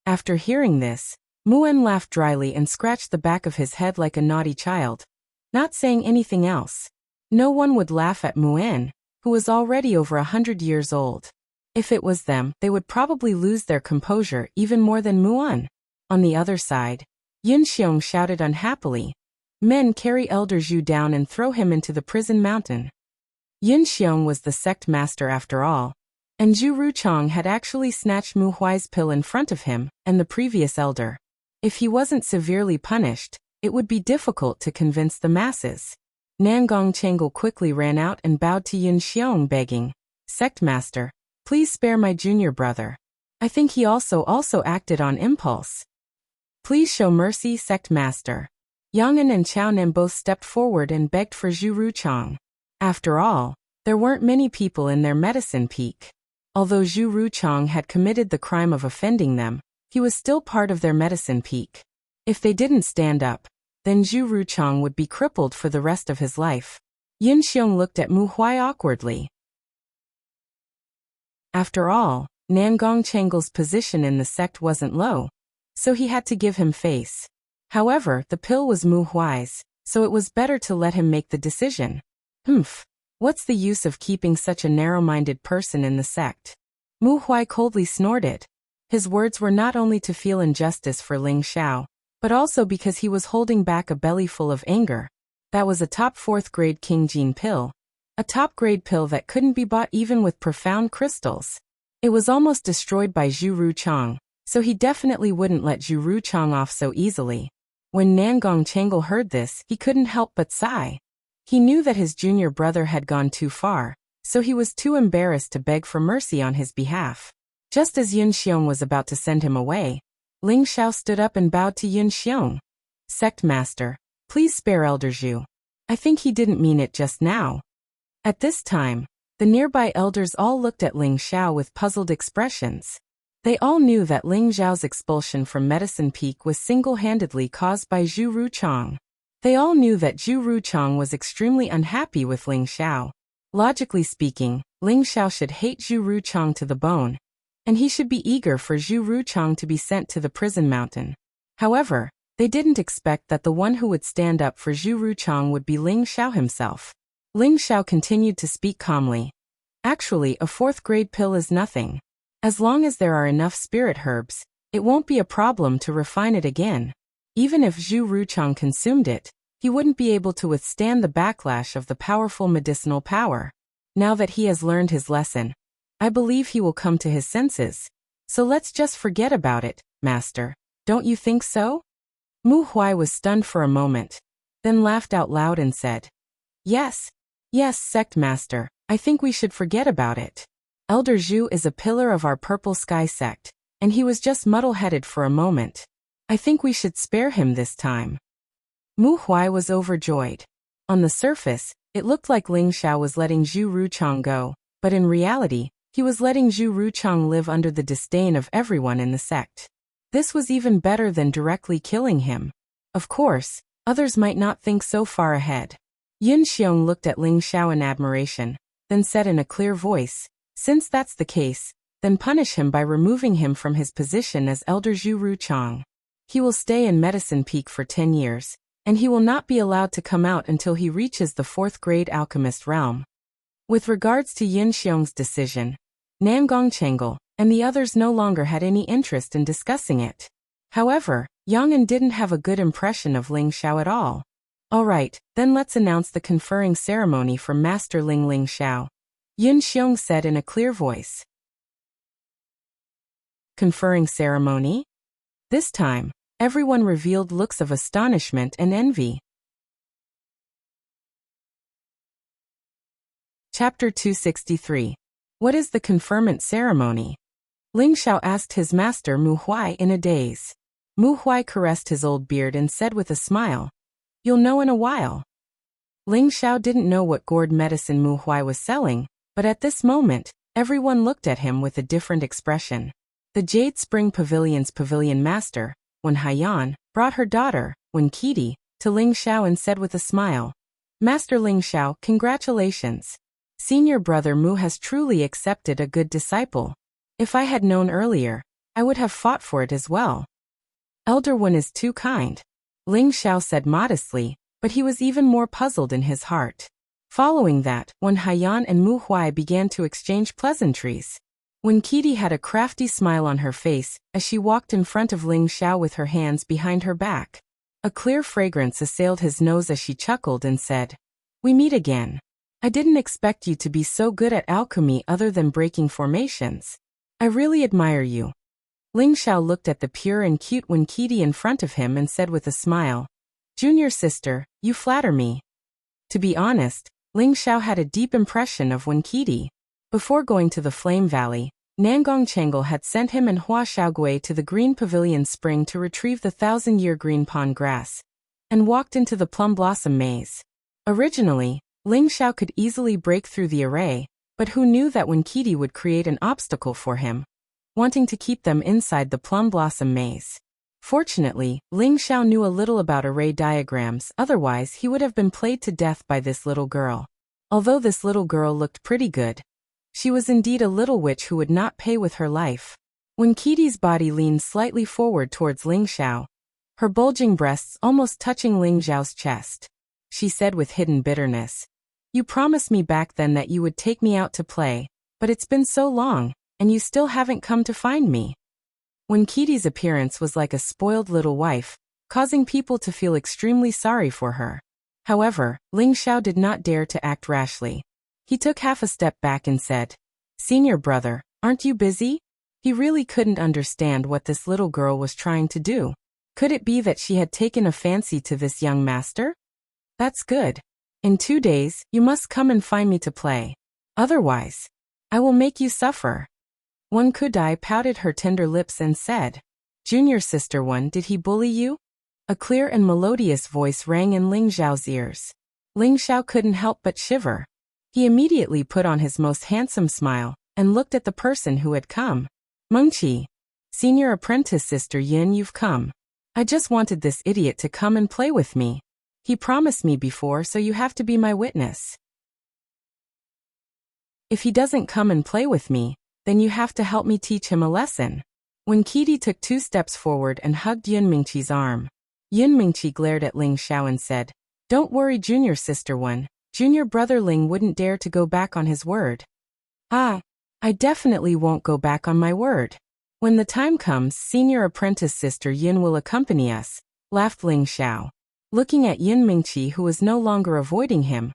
After hearing this, Mu'en laughed dryly and scratched the back of his head like a naughty child, not saying anything else. No one would laugh at Mu'en, who was already over 100 years old. If it was them, they would probably lose their composure even more than Mu'en. On the other side, Yunxiong shouted unhappily, "Men, carry Elder Zhu down and throw him into the prison mountain." Yunxiong was the sect master after all, and Zhu Ruchang had actually snatched Mu Huai's pill in front of him and the previous elder. If he wasn't severely punished, it would be difficult to convince the masses. Nangong Chengal quickly ran out and bowed to Yunxiong, begging, "Sect master, please spare my junior brother. I think he also acted on impulse. Please show mercy, sect master." Yang'an and Chaonan both stepped forward and begged for Zhu Ruchang. After all, there weren't many people in their medicine peak. Although Zhu Ruchang had committed the crime of offending them, he was still part of their medicine peak. If they didn't stand up, then Zhu Ruchang would be crippled for the rest of his life. Yunxiong looked at Mu Huai awkwardly. After all, Nangong Chengal's position in the sect wasn't low, so he had to give him face. However, the pill was Mu Huai's, so it was better to let him make the decision. What's the use of keeping such a narrow-minded person in the sect? Mu Huai coldly snorted. His words were not only to feel injustice for Ling Xiao, but also because he was holding back a belly full of anger. That was a top 4th grade King Jean pill. A top grade pill that couldn't be bought even with profound crystals. It was almost destroyed by Zhu Ruchang, so he definitely wouldn't let Zhu Ruchang off so easily. When Nangong Chengal heard this, he couldn't help but sigh. He knew that his junior brother had gone too far, so he was too embarrassed to beg for mercy on his behalf. Just as Yunxiong was about to send him away, Ling Xiao stood up and bowed to Yunxiong. "Sect master, please spare Elder Zhu. I think he didn't mean it just now." At this time, the nearby elders all looked at Ling Xiao with puzzled expressions. They all knew that Ling Xiao's expulsion from Medicine Peak was single-handedly caused by Zhu Ruchang. They all knew that Zhu Ruchang was extremely unhappy with Ling Xiao. Logically speaking, Ling Xiao should hate Zhu Ruchang to the bone, and he should be eager for Zhu Ruchang to be sent to the prison mountain. However, they didn't expect that the one who would stand up for Zhu Ruchang would be Ling Xiao himself. Ling Xiao continued to speak calmly. "Actually, a 4th grade pill is nothing. As long as there are enough spirit herbs, it won't be a problem to refine it again. Even if Zhu Ruchang consumed it, he wouldn't be able to withstand the backlash of the powerful medicinal power. Now that he has learned his lesson, I believe he will come to his senses. So let's just forget about it, master. Don't you think so?" Mu Huai was stunned for a moment, then laughed out loud and said, Yes, sect master, I think we should forget about it. Elder Zhu is a pillar of our Purple Sky sect, and he was just muddle-headed for a moment. I think we should spare him this time." Mu Huai was overjoyed. On the surface, it looked like Ling Xiao was letting Zhu Ruchang go, but in reality, he was letting Zhu Ruchang live under the disdain of everyone in the sect. This was even better than directly killing him. Of course, others might not think so far ahead. Yunxiong looked at Ling Xiao in admiration, then said in a clear voice, "Since that's the case, then punish him by removing him from his position as Elder Zhu Ruchang. He will stay in Medicine Peak for 10 years, and he will not be allowed to come out until he reaches the 4th grade alchemist realm." With regards to Yunxiong's decision, Nangong Chengal and the others no longer had any interest in discussing it. However, Yang'an didn't have a good impression of Ling Xiao at all. "Alright, then let's announce the conferring ceremony for Master Ling Xiao," Yunxiong said in a clear voice. Conferring ceremony? This time, everyone revealed looks of astonishment and envy. Chapter 263. What is the conferment ceremony? Ling Xiao asked his master Mu Huai in a daze. Mu Huai caressed his old beard and said with a smile, "You'll know in a while." Ling Xiao didn't know what gourd medicine Mu Huai was selling, but at this moment, everyone looked at him with a different expression. The Jade Spring Pavilion's pavilion master, Wen Haiyan, brought her daughter, Wen Qidi, to Ling Xiao and said with a smile, "Master Ling Xiao, congratulations. Senior brother Mu has truly accepted a good disciple. If I had known earlier, I would have fought for it as well. Elder Wen is too kind, Ling Xiao said modestly, but he was even more puzzled in his heart. Following that, Wen Haiyan and Mu Huai began to exchange pleasantries. Wen Qidi had a crafty smile on her face as she walked in front of Ling Xiao with her hands behind her back. A clear fragrance assailed his nose as she chuckled and said, "We meet again. I didn't expect you to be so good at alchemy other than breaking formations. I really admire you." Ling Xiao looked at the pure and cute Wen Qidi in front of him and said with a smile, "Junior sister, you flatter me." To be honest, Ling Xiao had a deep impression of Wen Qidi. Before going to the Flame Valley, Nangong Changle had sent him and Hua Xiaogui to the Green Pavilion Spring to retrieve the 1,000-year green pond grass, and walked into the Plum Blossom Maze. Originally, Ling Xiao could easily break through the array, but who knew that Wen Qidi would create an obstacle for him, wanting to keep them inside the Plum Blossom Maze. Fortunately, Ling Xiao knew a little about array diagrams, otherwise he would have been played to death by this little girl. Although this little girl looked pretty good, she was indeed a little witch who would not pay with her life. Wen Qidi's body leaned slightly forward towards Ling Xiao, her bulging breasts almost touching Ling Xiao's chest. She said with hidden bitterness, "You promised me back then that you would take me out to play, but it's been so long, and you still haven't come to find me." Wen Qidi's appearance was like a spoiled little wife, causing people to feel extremely sorry for her. However, Ling Xiao did not dare to act rashly. He took half a step back and said, "Senior brother, aren't you busy?" He really couldn't understand what this little girl was trying to do. Could it be that she had taken a fancy to this young master? "That's good. In 2 days, you must come and find me to play. Otherwise, I will make you suffer." Wen Kudai pouted her tender lips and said, "Junior sister Wen, did he bully you?" A clear and melodious voice rang in Ling Xiao's ears. Ling Xiao couldn't help but shiver. He immediately put on his most handsome smile and looked at the person who had come. "Mengqi, senior apprentice sister Yin, you've come. I just wanted this idiot to come and play with me. He promised me before, so you have to be my witness. If he doesn't come and play with me, then you have to help me teach him a lesson." Wen Qidi took 2 steps forward and hugged Yun Mingqi's arm. Yun Mingqi glared at Ling Xiao and said, "Don't worry, junior sister Wen. Junior brother Ling wouldn't dare to go back on his word." "Ah, I definitely won't go back on my word. When the time comes, senior apprentice sister Yin will accompany us," laughed Ling Xiao. Looking at Yun Mingqi, who was no longer avoiding him,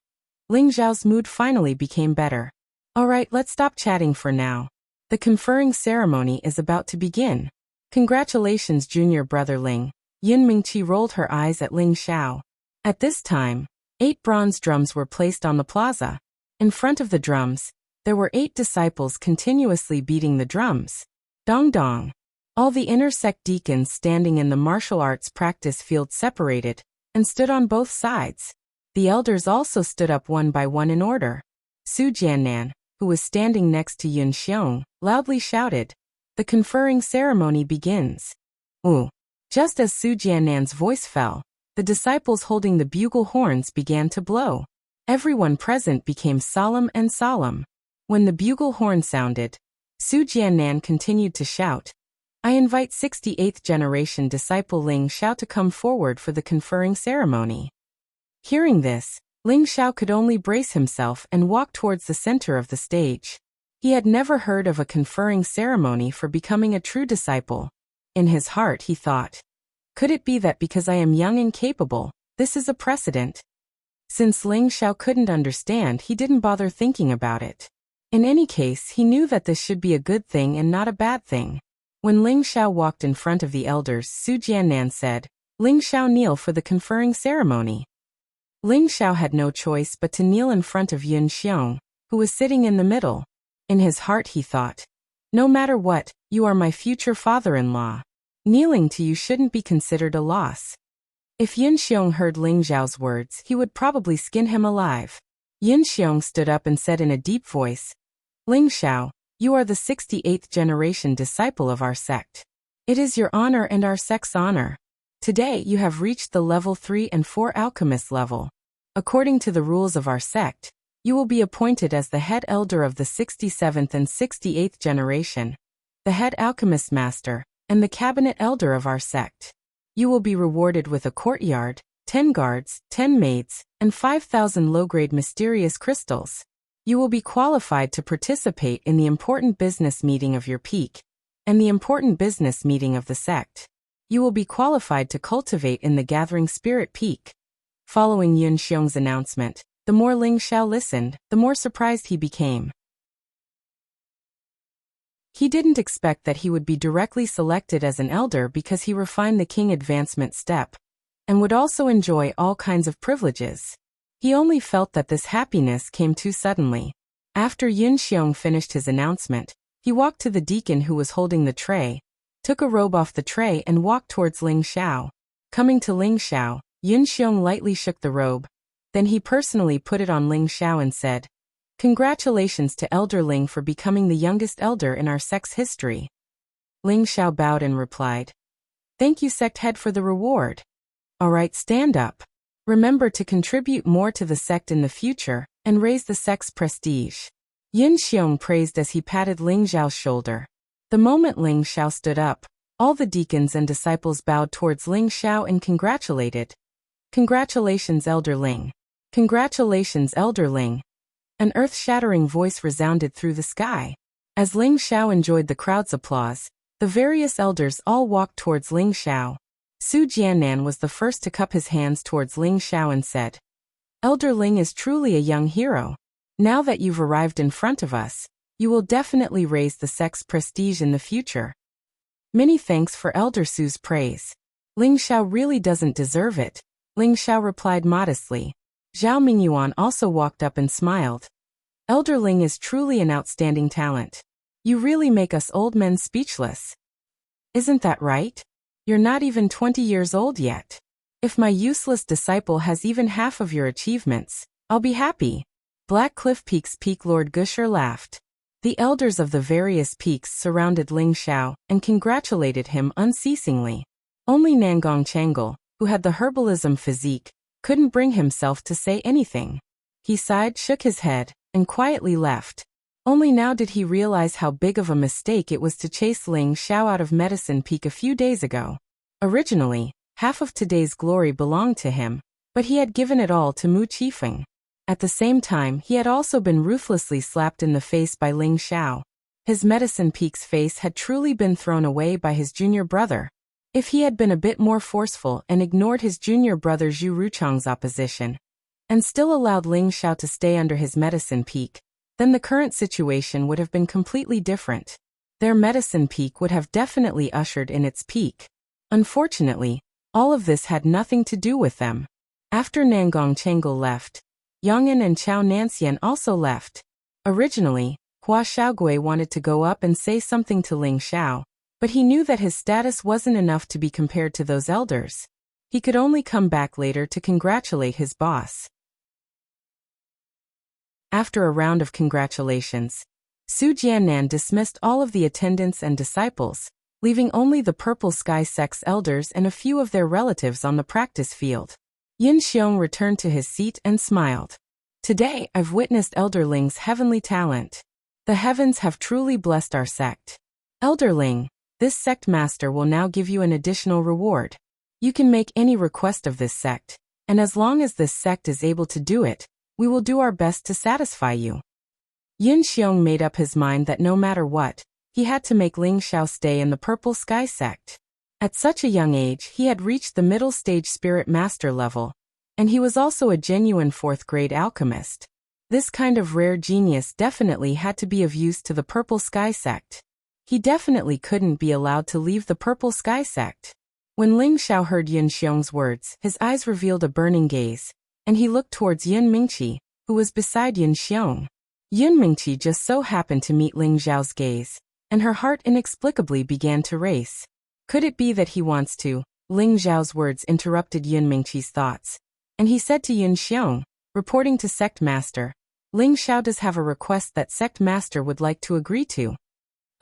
Ling Xiao's mood finally became better. "Alright, let's stop chatting for now. The conferring ceremony is about to begin. Congratulations, junior brother Ling." Yun Mingqi rolled her eyes at Ling Xiao. At this time, 8 bronze drums were placed on the plaza. In front of the drums, there were 8 disciples continuously beating the drums. Dong dong. All the inner sect deacons standing in the martial arts practice field separated and stood on both sides. The elders also stood up one by one in order. Su Jiannan, who was standing next to Yun Xiong, loudly shouted, "The conferring ceremony begins." Ooh. Just as Su Jiannan's voice fell, the disciples holding the bugle horns began to blow. Everyone present became solemn and solemn. When the bugle horn sounded, Su Jiannan continued to shout, "I invite 68th generation disciple Ling Xiao to come forward for the conferring ceremony." Hearing this, Ling Xiao could only brace himself and walk towards the center of the stage. He had never heard of a conferring ceremony for becoming a true disciple. In his heart he thought, "Could it be that because I am young and capable, this is a precedent?" Since Ling Xiao couldn't understand, he didn't bother thinking about it. In any case, he knew that this should be a good thing and not a bad thing. When Ling Xiao walked in front of the elders, Su Jiannan said, "Ling Xiao, kneel for the conferring ceremony." Ling Xiao had no choice but to kneel in front of Yun Xiong, who was sitting in the middle. In his heart he thought, "No matter what, you are my future father-in-law. Kneeling to you shouldn't be considered a loss." If Yun Xiong heard Ling Xiao's words, he would probably skin him alive. Yun Xiong stood up and said in a deep voice, "Ling Xiao, you are the 68th generation disciple of our sect. It is your honor and our sect's honor. Today you have reached the level 3 and 4 alchemist level. According to the rules of our sect, you will be appointed as the head elder of the 67th and 68th generation. the head alchemist master, and the cabinet elder of our sect. You will be rewarded with a courtyard, 10 guards, 10 maids, and 5,000 low-grade mysterious crystals. You will be qualified to participate in the important business meeting of your peak, and the important business meeting of the sect. You will be qualified to cultivate in the gathering spirit peak. Following Yun Xiong's announcement, the more Ling Xiao listened, the more surprised he became. He didn't expect that he would be directly selected as an elder because he refined the king advancement step, and would also enjoy all kinds of privileges. He only felt that this happiness came too suddenly. After Yun Xiong finished his announcement, he walked to the deacon who was holding the tray, took a robe off the tray and walked towards Ling Xiao. Coming to Ling Xiao, Yun Xiong lightly shook the robe. Then he personally put it on Ling Xiao and said, "Congratulations to Elder Ling for becoming the youngest elder in our sect's history." Ling Xiao bowed and replied, "Thank you, sect head, for the reward. All right, stand up. Remember to contribute more to the sect in the future and raise the sect's prestige." Yun Xiong praised as he patted Ling Xiao's shoulder. The moment Ling Xiao stood up, all the deacons and disciples bowed towards Ling Xiao and congratulated. "Congratulations, Elder Ling. Congratulations, Elder Ling." An earth-shattering voice resounded through the sky. As Ling Xiao enjoyed the crowd's applause, the various elders all walked towards Ling Xiao. Su Jiannan was the first to cup his hands towards Ling Xiao and said, "Elder Ling is truly a young hero. Now that you've arrived in front of us, you will definitely raise the sect's prestige in the future." Many thanks for Elder Su's praise. Ling Xiao really doesn't deserve it, Ling Xiao replied modestly. Zhao Mingyuan also walked up and smiled. "Elder Ling is truly an outstanding talent. You really make us old men speechless. Isn't that right? You're not even 20 years old yet. If my useless disciple has even half of your achievements, I'll be happy." Black Cliff Peak's Peak Lord Gusher laughed. The elders of the various peaks surrounded Ling Xiao and congratulated him unceasingly. Only Nangong Changle, who had the herbalism physique, couldn't bring himself to say anything. He sighed, shook his head, and quietly left. Only now did he realize how big of a mistake it was to chase Ling Xiao out of Medicine Peak a few days ago. Originally, half of today's glory belonged to him, but he had given it all to Mu Qifeng. At the same time, he had also been ruthlessly slapped in the face by Ling Xiao. His Medicine Peak's face had truly been thrown away by his junior brother. If he had been a bit more forceful and ignored his junior brother Zhu Ruchang's opposition, and still allowed Ling Xiao to stay under his Medicine Peak, then the current situation would have been completely different. Their Medicine Peak would have definitely ushered in its peak. Unfortunately, all of this had nothing to do with them. After Nangong Changle left, Yang'an and Chao Nanxian also left. Originally, Hua Xiaogui wanted to go up and say something to Ling Xiao, but he knew that his status wasn't enough to be compared to those elders. He could only come back later to congratulate his boss. After a round of congratulations, Su Jiannan dismissed all of the attendants and disciples, leaving only the Purple Sky Sect's elders and a few of their relatives on the practice field. Yun Xiong returned to his seat and smiled. "Today, I've witnessed Elder Ling's heavenly talent. The heavens have truly blessed our sect. Elder Ling, this sect master will now give you an additional reward. You can make any request of this sect, and as long as this sect is able to do it, we will do our best to satisfy you." Yun Xiong made up his mind that no matter what, he had to make Ling Xiao stay in the Purple Sky sect. At such a young age, he had reached the middle stage spirit master level, and he was also a genuine 4th grade alchemist. This kind of rare genius definitely had to be of use to the Purple Sky sect. He definitely couldn't be allowed to leave the Purple Sky sect. When Ling Xiao heard Yun Xiong's words, his eyes revealed a burning gaze, and he looked towards Yun Mingqi, who was beside Yun Xiong. Yun Mingqi just so happened to meet Ling Xiao's gaze, and her heart inexplicably began to race. Could it be that he wants to? Ling Xiao's words interrupted Yun Mingqi's thoughts, and he said to Yun Xiong, reporting to Sect Master, "Ling Xiao does have a request that Sect Master would like to agree to."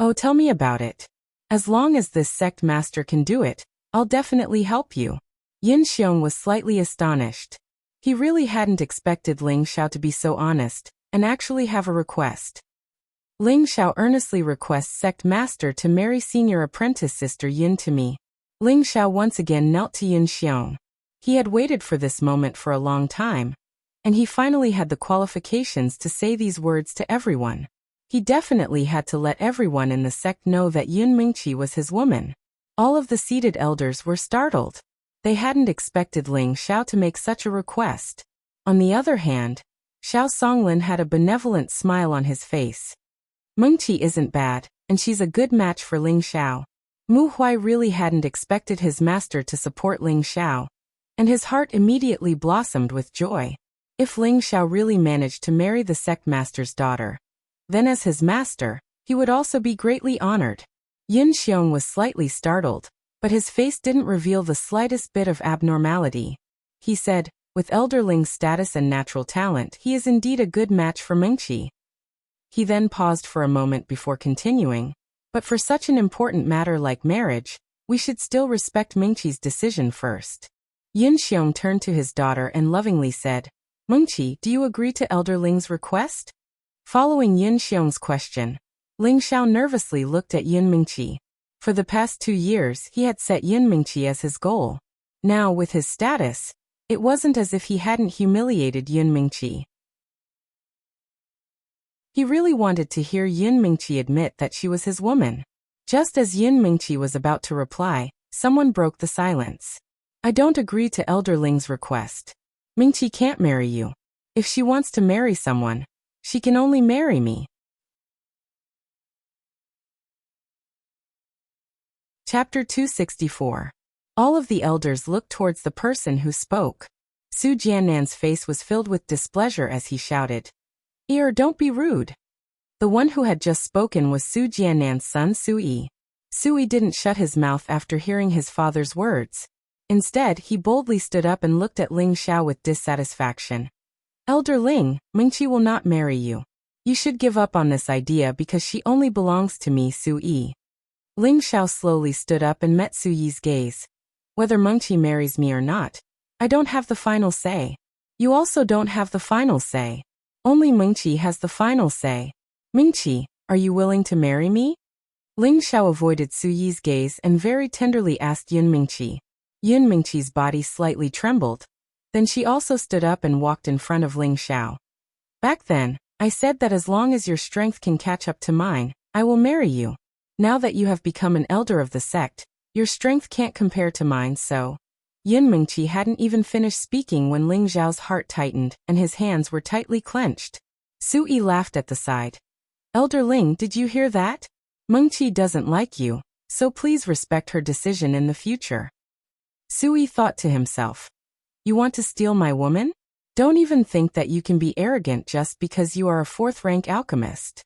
"Oh, tell me about it. As long as this Sect Master can do it, I'll definitely help you." Yun Xiong was slightly astonished. He really hadn't expected Ling Xiao to be so honest, and actually have a request. Ling Xiao earnestly requests sect master to marry senior apprentice sister Yun to me. Ling Xiao once again knelt to Yun Xiong. He had waited for this moment for a long time, and he finally had the qualifications to say these words to everyone. He definitely had to let everyone in the sect know that Yun Mingqi was his woman. All of the seated elders were startled. They hadn't expected Ling Xiao to make such a request. On the other hand, Xiao Songlin had a benevolent smile on his face. Mengqi isn't bad, and she's a good match for Ling Xiao. Mu Huai really hadn't expected his master to support Ling Xiao, and his heart immediately blossomed with joy. If Ling Xiao really managed to marry the sect master's daughter, then as his master, he would also be greatly honored. Yun Xiong was slightly startled, but his face didn't reveal the slightest bit of abnormality. He said, with Elder Ling's status and natural talent, he is indeed a good match for Mengqi. He then paused for a moment before continuing, but for such an important matter like marriage, we should still respect Mengqi's decision first. Yun Xiong turned to his daughter and lovingly said, Mengqi, do you agree to Elder Ling's request? Following Yun Xiong's question, Ling Xiao nervously looked at Yun Mingqi. For the past 2 years, he had set Yun Mingqi as his goal. Now, with his status, it wasn't as if he hadn't humiliated Yun Mingqi. He really wanted to hear Yun Mingqi admit that she was his woman. Just as Yun Mingqi was about to reply, someone broke the silence. I don't agree to Elder Ling's request. Mingqi can't marry you. If she wants to marry someone, she can only marry me. Chapter 264. All of the elders looked towards the person who spoke. Su Jiannan's face was filled with displeasure as he shouted, don't be rude. The one who had just spoken was Su Jiannan's son Sui. Sui didn't shut his mouth after hearing his father's words. Instead, he boldly stood up and looked at Ling Xiao with dissatisfaction. Elder Ling, Mingqi will not marry you. You should give up on this idea because she only belongs to me, Sui. Ling Xiao slowly stood up and met Suyi's gaze. Whether Mengqi marries me or not, I don't have the final say. You also don't have the final say. Only Mengqi has the final say. Mingqi, are you willing to marry me? Ling Xiao avoided Suyi's gaze and very tenderly asked Yun Mingqi. Yun Mingqi's body slightly trembled. Then she also stood up and walked in front of Ling Xiao. Back then, I said that as long as your strength can catch up to mine, I will marry you. Now that you have become an elder of the sect, your strength can't compare to mine, so... Yun Mingqi hadn't even finished speaking when Ling Xiao's heart tightened and his hands were tightly clenched. Sui laughed at the side. Elder Ling, did you hear that? Mengqi doesn't like you, so please respect her decision in the future. Sui thought to himself. You want to steal my woman? Don't even think that you can be arrogant just because you are a 4th-rank alchemist.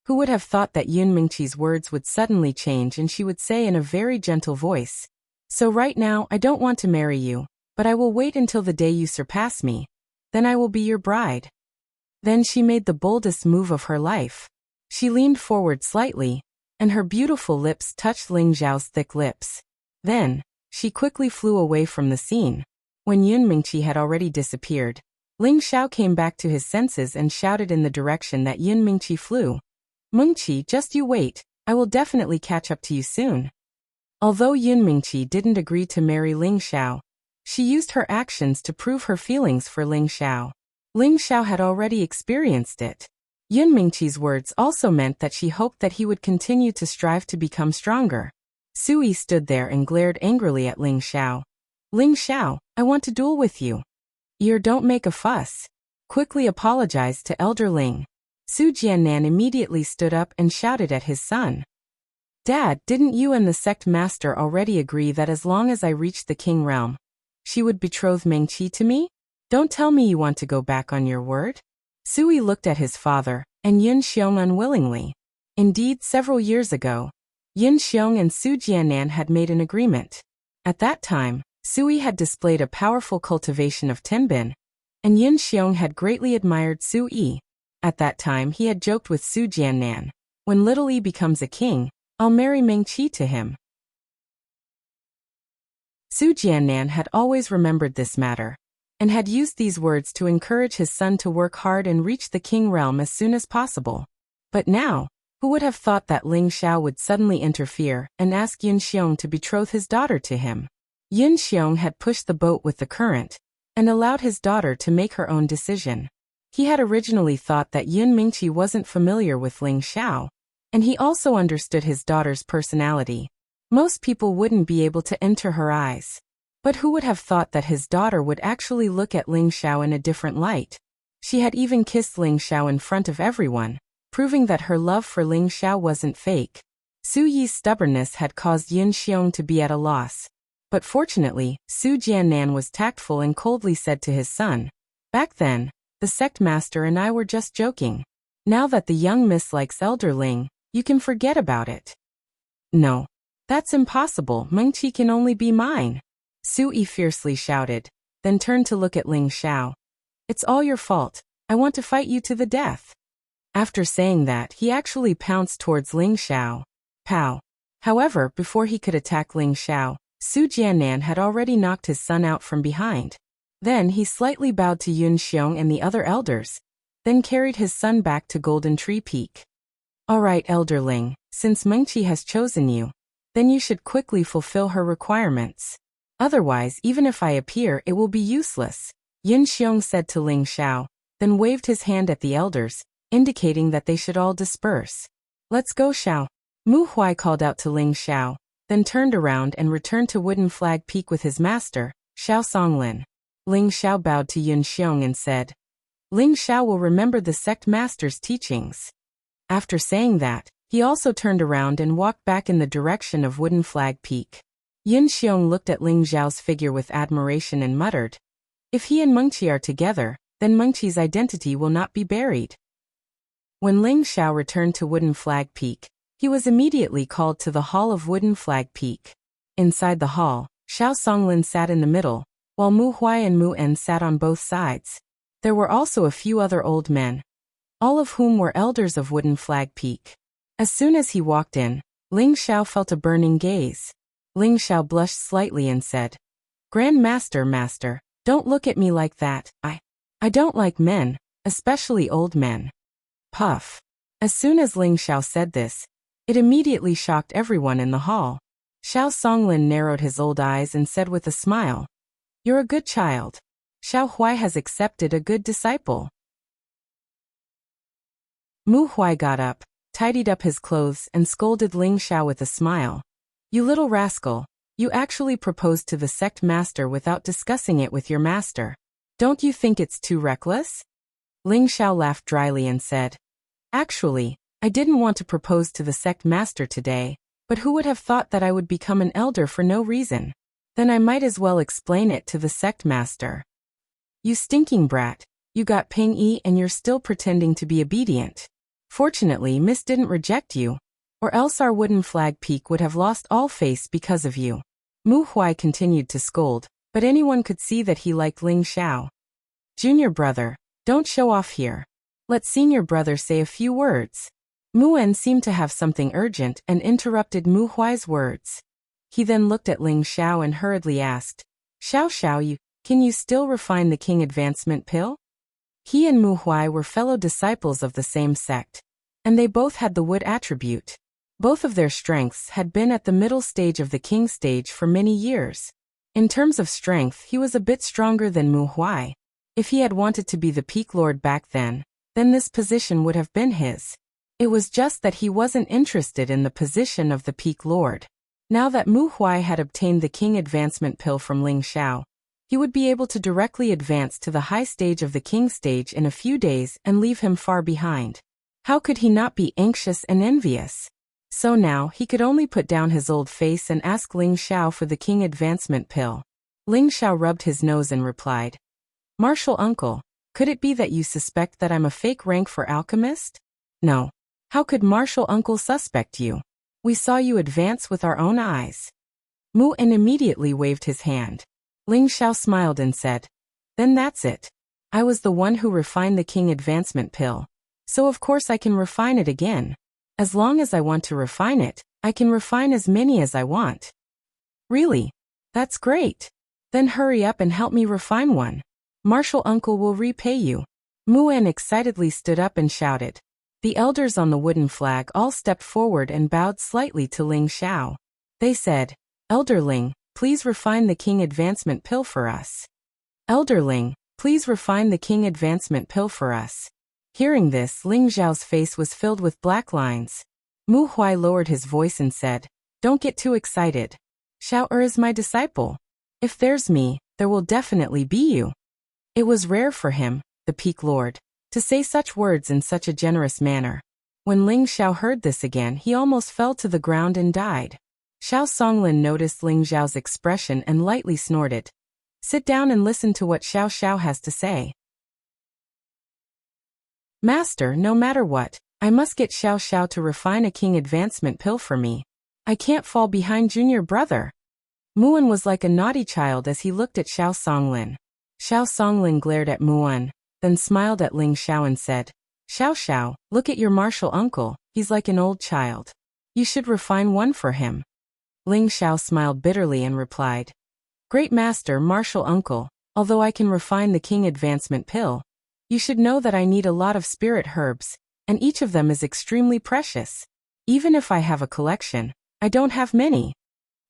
Who would have thought that Yun Mingqi's words would suddenly change and she would say in a very gentle voice, so right now I don't want to marry you, but I will wait until the day you surpass me. Then I will be your bride. Then she made the boldest move of her life. She leaned forward slightly, and her beautiful lips touched Ling Xiao's thick lips. Then, she quickly flew away from the scene. When Yun Mingqi had already disappeared, Ling Xiao came back to his senses and shouted in the direction that Yun Mingqi flew. Mengqi, just you wait, I will definitely catch up to you soon. Although Yun Mingqi didn't agree to marry Ling Xiao, she used her actions to prove her feelings for Ling Xiao. Ling Xiao had already experienced it. Yun Mingqi's words also meant that she hoped that he would continue to strive to become stronger. Sui stood there and glared angrily at Ling Xiao. Ling Xiao, I want to duel with you. Don't make a fuss. Quickly apologized to Elder Ling. Su Jiannan immediately stood up and shouted at his son. Dad, didn't you and the sect master already agree that as long as I reached the king realm, she would betroth Mengqi to me? Don't tell me you want to go back on your word. Sui looked at his father, and Yun Xiong unwillingly. Indeed, several years ago, Yun Xiong and Su Jiannan had made an agreement. At that time, Sui had displayed a powerful cultivation of Tenbin, and Yun Xiong had greatly admired Sui. At that time he had joked with Su Jiannan, when little Yi becomes a king, I'll marry Mengqi to him. Su Jiannan had always remembered this matter, and had used these words to encourage his son to work hard and reach the king realm as soon as possible. But now, who would have thought that Ling Xiao would suddenly interfere and ask Yun Xiong to betroth his daughter to him? Yun Xiong had pushed the boat with the current and allowed his daughter to make her own decision. He had originally thought that Yun Mingqi wasn't familiar with Ling Xiao, and he also understood his daughter's personality. Most people wouldn't be able to enter her eyes. But who would have thought that his daughter would actually look at Ling Xiao in a different light? She had even kissed Ling Xiao in front of everyone, proving that her love for Ling Xiao wasn't fake. Su Yi's stubbornness had caused Yun Xiong to be at a loss. But fortunately, Su Jiannan was tactful and coldly said to his son, "Back then, the sect master and I were just joking. Now that the young miss likes Elder Ling, you can forget about it." "No. That's impossible. Mengqi can only be mine," Su Yi fiercely shouted, then turned to look at Ling Xiao. "It's all your fault. I want to fight you to the death." After saying that, he actually pounced towards Ling Xiao. Pow! However, before he could attack Ling Xiao, Su Jiannan had already knocked his son out from behind. Then he slightly bowed to Yun Xiong and the other elders, then carried his son back to Golden Tree Peak. "All right, Elder Ling, since Mengqi has chosen you, then you should quickly fulfill her requirements. Otherwise, even if I appear, it will be useless," Yun Xiong said to Ling Xiao, then waved his hand at the elders, indicating that they should all disperse. "Let's go, Xiao," Mu Huai called out to Ling Xiao, then turned around and returned to Wooden Flag Peak with his master, Xiao Songlin. Ling Xiao bowed to Yun Xiong and said, "Ling Xiao will remember the sect master's teachings." After saying that, he also turned around and walked back in the direction of Wooden Flag Peak. Yun Xiong looked at Ling Xiao's figure with admiration and muttered, "If he and Mengqi are together, then Mengqi's identity will not be buried." When Ling Xiao returned to Wooden Flag Peak, he was immediately called to the hall of Wooden Flag Peak. Inside the hall, Xiao Songlin sat in the middle, while Mu Huai and Mu En sat on both sides. There were also a few other old men, all of whom were elders of Wooden Flag Peak. As soon as he walked in, Ling Xiao felt a burning gaze. Ling Xiao blushed slightly and said, "Grand Master, Master, don't look at me like that. I don't like men, especially old men." Puff. As soon as Ling Xiao said this, it immediately shocked everyone in the hall. Xiao Songlin narrowed his old eyes and said with a smile, "You're a good child. Xiao Huai has accepted a good disciple." Mu Huai got up, tidied up his clothes and scolded Ling Xiao with a smile. "You little rascal, you actually proposed to the sect master without discussing it with your master. Don't you think it's too reckless?" Ling Xiao laughed dryly and said, "Actually, I didn't want to propose to the sect master today, but who would have thought that I would become an elder for no reason? Then I might as well explain it to the sect master." "You stinking brat, you got Ping Yi and you're still pretending to be obedient. Fortunately, Miss didn't reject you, or else our Wooden Flag Peak would have lost all face because of you." Mu Huai continued to scold, but anyone could see that he liked Ling Xiao. "Junior brother, don't show off here. Let senior brother say a few words." Mu En seemed to have something urgent and interrupted Mu Huai's words. He then looked at Ling Xiao and hurriedly asked, Xiao, can you still refine the king advancement pill?" He and Mu Huai were fellow disciples of the same sect, and they both had the wood attribute. Both of their strengths had been at the middle stage of the king stage for many years. In terms of strength, he was a bit stronger than Mu Huai. If he had wanted to be the peak lord back then this position would have been his. It was just that he wasn't interested in the position of the peak lord. Now that Mu Huai had obtained the king advancement pill from Ling Xiao, he would be able to directly advance to the high stage of the king stage in a few days and leave him far behind. How could he not be anxious and envious? So now he could only put down his old face and ask Ling Xiao for the king advancement pill. Ling Xiao rubbed his nose and replied, "Martial uncle, could it be that you suspect that I'm a fake rank for alchemist?" "No. How could Martial uncle suspect you? We saw you advance with our own eyes." Mu En immediately waved his hand. Ling Xiao smiled and said, "Then that's it. I was the one who refined the king advancement pill, so of course I can refine it again. As long as I want to refine it, I can refine as many as I want." "Really? That's great. Then hurry up and help me refine one. Martial uncle will repay you." Mu En excitedly stood up and shouted, The elders on the wooden flag all stepped forward and bowed slightly to Ling Xiao. They said, "Elder Ling, please refine the king advancement pill for us. Elder Ling, please refine the king advancement pill for us." Hearing this, Ling Xiao's face was filled with black lines. Mu Huai lowered his voice and said, "Don't get too excited. Xiao is my disciple. If there's me, there will definitely be you." It was rare for him, the Peak Lord, to say such words in such a generous manner. When Ling Xiao heard this again, he almost fell to the ground and died. Xiao Songlin noticed Ling Xiao's expression and lightly snorted. "Sit down and listen to what Xiao Xiao has to say." "Master, no matter what, I must get Xiao Xiao to refine a king advancement pill for me. I can't fall behind junior brother." Muan was like a naughty child as he looked at Xiao Songlin. Xiao Songlin glared at Muan, then smiled at Ling Xiao and said, "Xiao Xiao, look at your martial uncle, he's like an old child. You should refine one for him." Ling Xiao smiled bitterly and replied, "Great master, martial uncle, although I can refine the king advancement pill, you should know that I need a lot of spirit herbs, and each of them is extremely precious. Even if I have a collection, I don't have many."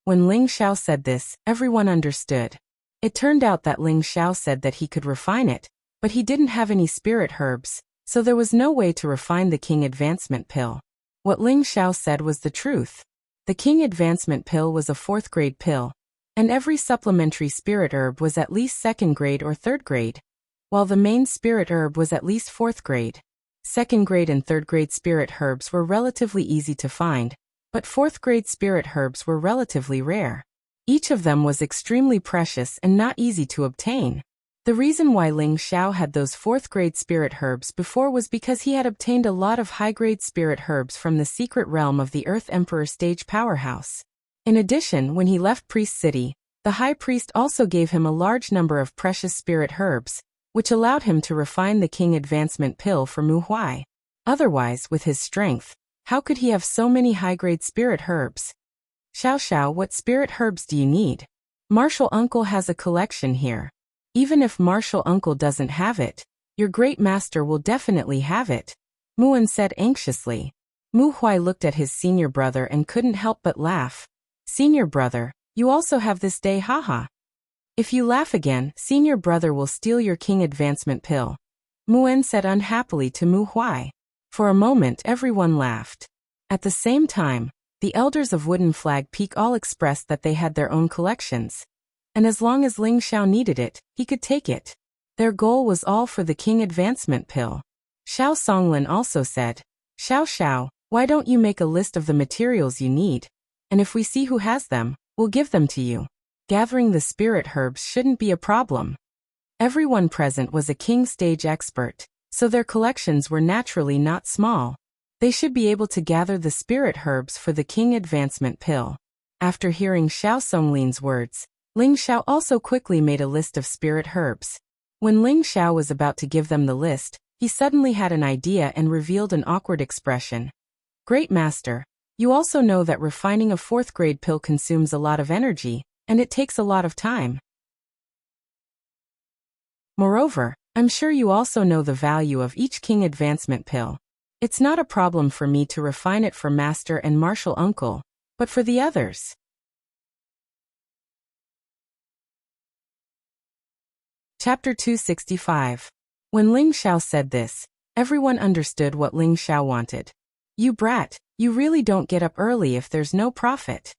When Ling Xiao said this, everyone understood. It turned out that Ling Xiao said that he could refine it, but he didn't have any spirit herbs, so there was no way to refine the king advancement pill. What Ling Xiao said was the truth. The king advancement pill was a 4th grade pill, and every supplementary spirit herb was at least 2nd grade or 3rd grade, while the main spirit herb was at least 4th grade. 2nd grade and 3rd grade spirit herbs were relatively easy to find, but 4th grade spirit herbs were relatively rare. Each of them was extremely precious and not easy to obtain. The reason why Ling Xiao had those 4th grade spirit herbs before was because he had obtained a lot of high-grade spirit herbs from the secret realm of the Earth Emperor stage powerhouse. In addition, when he left Priest City, the High Priest also gave him a large number of precious spirit herbs, which allowed him to refine the king advancement pill for Mu Huai. Otherwise, with his strength, how could he have so many high-grade spirit herbs? "Xiao Xiao, what spirit herbs do you need? Martial Uncle has a collection here. Even if Martial Uncle doesn't have it, your great master will definitely have it," Muan said anxiously. Mu Huai looked at his senior brother and couldn't help but laugh. "Senior brother, you also have this day, haha. If you laugh again, senior brother will steal your king advancement pill," Muan said unhappily to Mu Huai. For a moment everyone laughed. At the same time, the elders of Wooden Flag Peak all expressed that they had their own collections, and as long as Ling Xiao needed it, he could take it. Their goal was all for the king advancement pill. Xiao Songlin also said, "Xiao Xiao, why don't you make a list of the materials you need? And if we see who has them, we'll give them to you. Gathering the spirit herbs shouldn't be a problem." Everyone present was a king stage expert, so their collections were naturally not small. They should be able to gather the spirit herbs for the king advancement pill. After hearing Xiao Songlin's words, Ling Xiao also quickly made a list of spirit herbs. When Ling Xiao was about to give them the list, he suddenly had an idea and revealed an awkward expression. "Great master, you also know that refining a 4th grade pill consumes a lot of energy, and it takes a lot of time. Moreover, I'm sure you also know the value of each king advancement pill. It's not a problem for me to refine it for master and martial uncle, but for the others." Chapter 265. When Ling Xiao said this, everyone understood what Ling Xiao wanted. "You brat, you really don't get up early if there's no profit."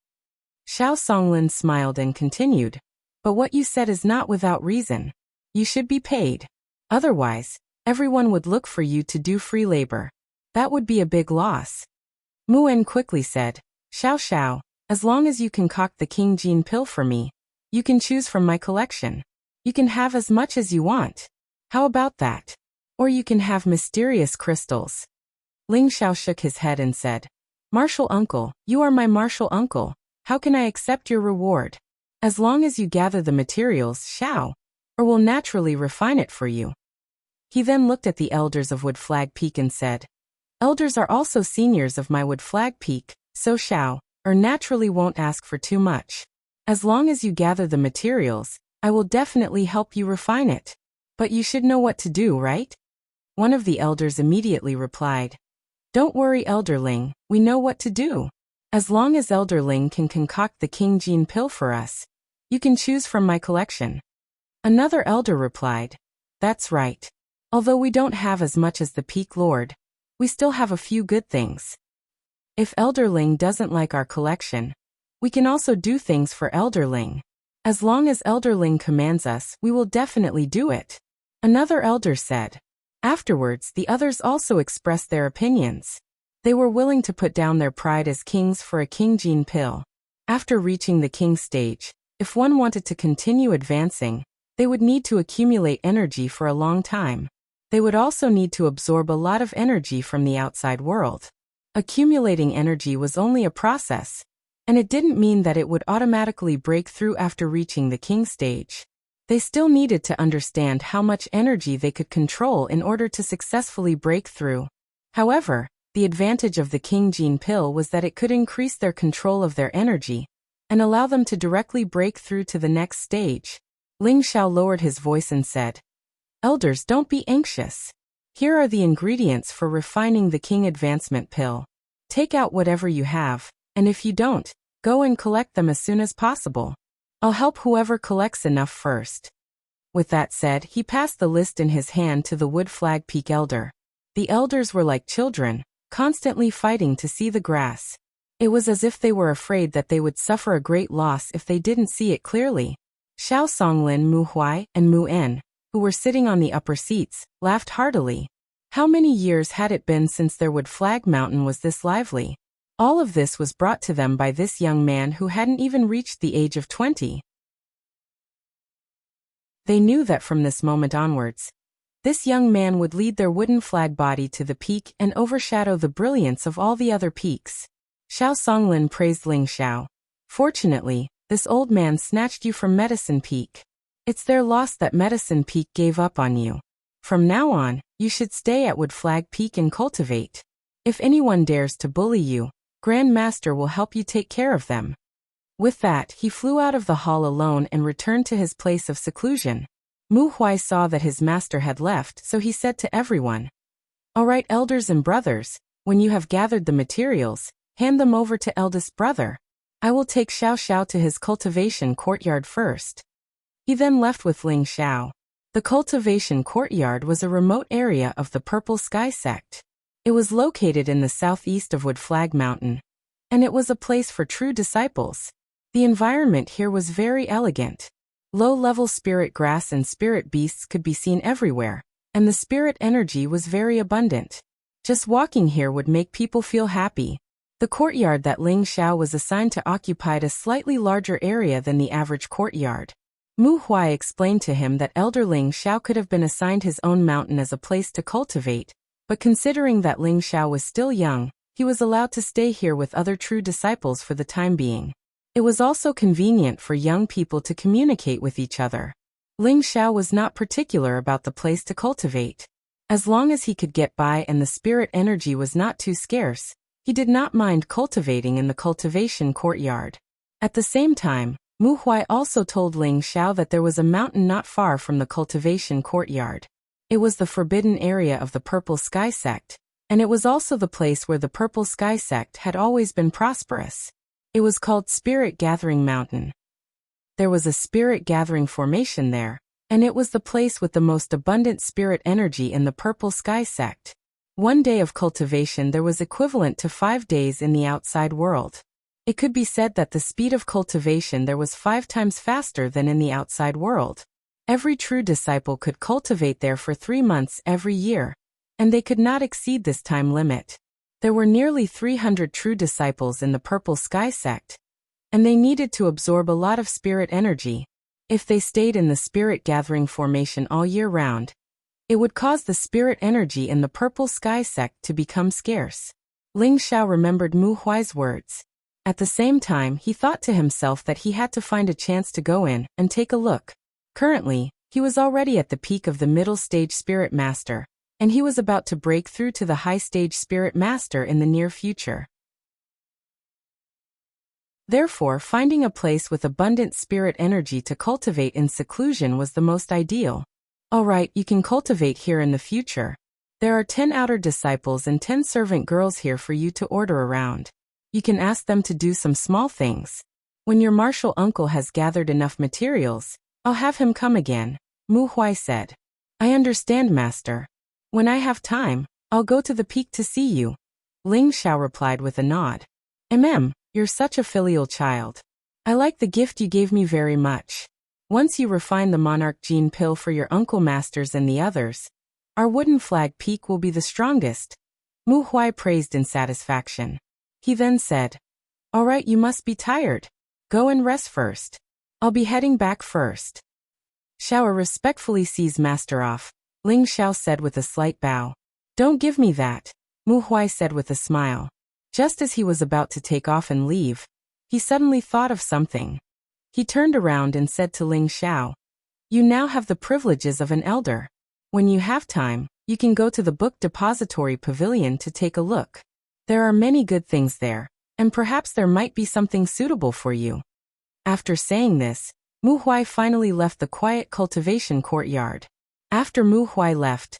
Xiao Songlin smiled and continued, "But what you said is not without reason. You should be paid. Otherwise, everyone would look for you to do free labor. That would be a big loss." Muan quickly said, "Xiao Xiao, as long as you concoct the King Gene pill for me, you can choose from my collection. You can have as much as you want. How about that? Or you can have mysterious crystals." Ling Xiao shook his head and said, "Martial uncle, you are my martial uncle. How can I accept your reward? As long as you gather the materials, Xiao, or will naturally refine it for you." He then looked at the elders of Wood Flag Peak and said, "Elders are also seniors of my Wood Flag Peak, so Xiao, or naturally won't ask for too much. As long as you gather the materials, I will definitely help you refine it. But you should know what to do, right?" One of the elders immediately replied, Don't worry, Elderling, we know what to do. As long as Elderling can concoct the King Gene pill for us, you can choose from my collection. Another elder replied, That's right. Although we don't have as much as the Peak Lord, we still have a few good things. If Elderling doesn't like our collection, we can also do things for Elderling. As long as Elderling commands us, we will definitely do it. Another elder said. Afterwards, the others also expressed their opinions. They were willing to put down their pride as kings for a King Gene pill. After reaching the king stage, if one wanted to continue advancing, they would need to accumulate energy for a long time. They would also need to absorb a lot of energy from the outside world. Accumulating energy was only a process, and it didn't mean that it would automatically break through after reaching the king stage. They still needed to understand how much energy they could control in order to successfully break through. However, the advantage of the King Gene pill was that it could increase their control of their energy and allow them to directly break through to the next stage. Ling Xiao lowered his voice and said, Elders, don't be anxious. Here are the ingredients for refining the King Advancement pill. Take out whatever you have, and if you don't, go and collect them as soon as possible. I'll help whoever collects enough first. With that said, he passed the list in his hand to the Wood Flag Peak Elder. The elders were like children, constantly fighting to see the grass. It was as if they were afraid that they would suffer a great loss if they didn't see it clearly. Xiao Songlin, Mu Huai, and Mu En, who were sitting on the upper seats, laughed heartily. How many years had it been since their Wood Flag Mountain was this lively? All of this was brought to them by this young man who hadn't even reached the age of 20. They knew that from this moment onwards, this young man would lead their wooden flag body to the peak and overshadow the brilliance of all the other peaks. Xiao Songlin praised Ling Xiao. Fortunately, this old man snatched you from Medicine Peak. It's their loss that Medicine Peak gave up on you. From now on, you should stay at Wood Flag Peak and cultivate. If anyone dares to bully you, Grand Master will help you take care of them. With that, he flew out of the hall alone and returned to his place of seclusion. Mu Huai saw that his master had left, so he said to everyone, All right, elders and brothers, when you have gathered the materials, hand them over to eldest brother. I will take Xiao Xiao to his cultivation courtyard first. He then left with Ling Xiao. The cultivation courtyard was a remote area of the Purple Sky sect. It was located in the southeast of Wood Flag Mountain, and it was a place for true disciples. The environment here was very elegant. Low-level spirit grass and spirit beasts could be seen everywhere, and the spirit energy was very abundant. Just walking here would make people feel happy. The courtyard that Ling Xiao was assigned to occupied a slightly larger area than the average courtyard. Mu Huai explained to him that Elder Ling Xiao could have been assigned his own mountain as a place to cultivate, but considering that Ling Xiao was still young, he was allowed to stay here with other true disciples for the time being. It was also convenient for young people to communicate with each other. Ling Xiao was not particular about the place to cultivate. As long as he could get by and the spirit energy was not too scarce, he did not mind cultivating in the cultivation courtyard. At the same time, Mu Huai also told Ling Xiao that there was a mountain not far from the cultivation courtyard. It was the forbidden area of the Purple Sky sect, and it was also the place where the Purple Sky sect had always been prosperous. It was called Spirit Gathering Mountain. There was a spirit gathering formation there, and it was the place with the most abundant spirit energy in the Purple Sky sect. One day of cultivation there was equivalent to 5 days in the outside world. It could be said that the speed of cultivation there was 5 times faster than in the outside world. Every true disciple could cultivate there for 3 months every year, and they could not exceed this time limit. There were nearly 300 true disciples in the Purple Sky sect, and they needed to absorb a lot of spirit energy. If they stayed in the spirit gathering formation all year round, it would cause the spirit energy in the Purple Sky sect to become scarce. Ling Xiao remembered Mu Huai's words. At the same time, he thought to himself that he had to find a chance to go in and take a look. Currently, he was already at the peak of the middle stage Spirit Master, and he was about to break through to the high stage Spirit Master in the near future. Therefore, finding a place with abundant spirit energy to cultivate in seclusion was the most ideal. Alright, you can cultivate here in the future. There are 10 outer disciples and 10 servant girls here for you to order around. You can ask them to do some small things. When your martial uncle has gathered enough materials, I'll have him come again, Mu Huai said. I understand, master. When I have time, I'll go to the peak to see you. Ling Xiao replied with a nod. You're such a filial child. I like the gift you gave me very much. Once you refine the monarch gene pill for your uncle masters and the others, our wooden flag peak will be the strongest. Mu Huai praised in satisfaction. He then said, All right, you must be tired. Go and rest first. I'll be heading back first. Xiao respectfully sees master off, Ling Xiao said with a slight bow. Don't give me that, Mu Huai said with a smile. Just as he was about to take off and leave, he suddenly thought of something. He turned around and said to Ling Xiao, You now have the privileges of an elder. When you have time, you can go to the book depository pavilion to take a look. There are many good things there, and perhaps there might be something suitable for you. After saying this, Mu Huai finally left the quiet cultivation courtyard. After Mu Huai left,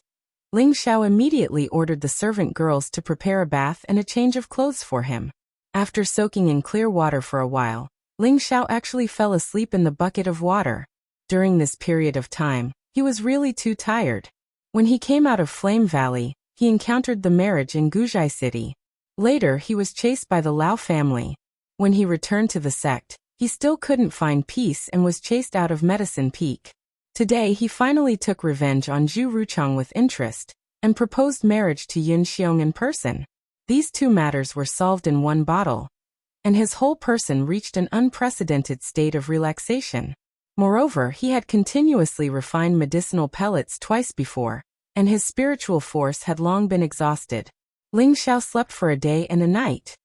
Ling Xiao immediately ordered the servant girls to prepare a bath and a change of clothes for him. After soaking in clear water for a while, Ling Xiao actually fell asleep in the bucket of water. During this period of time, he was really too tired. When he came out of Flame Valley, he encountered the marriage in Guzhai City. Later, he was chased by the Lao family. When he returned to the sect, he still couldn't find peace and was chased out of Medicine Peak. Today, he finally took revenge on Zhu Ruchang with interest and proposed marriage to Yun Xiong in person. These two matters were solved in one bottle, and his whole person reached an unprecedented state of relaxation. Moreover, he had continuously refined medicinal pellets twice before, and his spiritual force had long been exhausted. Ling Xiao slept for a day and a night.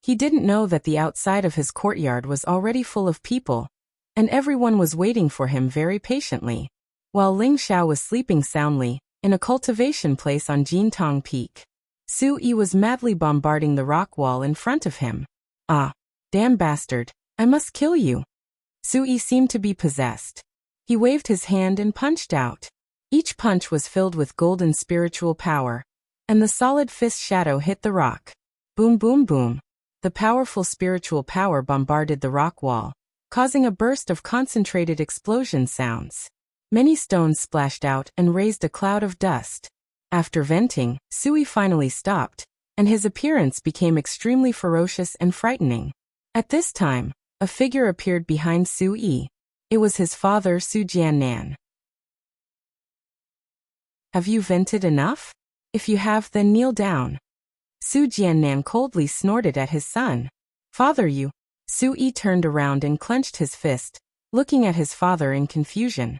He didn't know that the outside of his courtyard was already full of people, and everyone was waiting for him very patiently. While Ling Xiao was sleeping soundly, in a cultivation place on Jintang Peak, Su Yi was madly bombarding the rock wall in front of him. Ah, damn bastard, I must kill you. Su Yi seemed to be possessed. He waved his hand and punched out. Each punch was filled with golden spiritual power, and the solid fist shadow hit the rock. Boom boom boom. The powerful spiritual power bombarded the rock wall, causing a burst of concentrated explosion sounds. Many stones splashed out and raised a cloud of dust. After venting, Su Yi finally stopped, and his appearance became extremely ferocious and frightening. At this time, a figure appeared behind Su Yi. It was his father, Su Jiannan. Have you vented enough? If you have, then kneel down. Su Jiannan coldly snorted at his son. Father, you. Su Yi turned around and clenched his fist, looking at his father in confusion.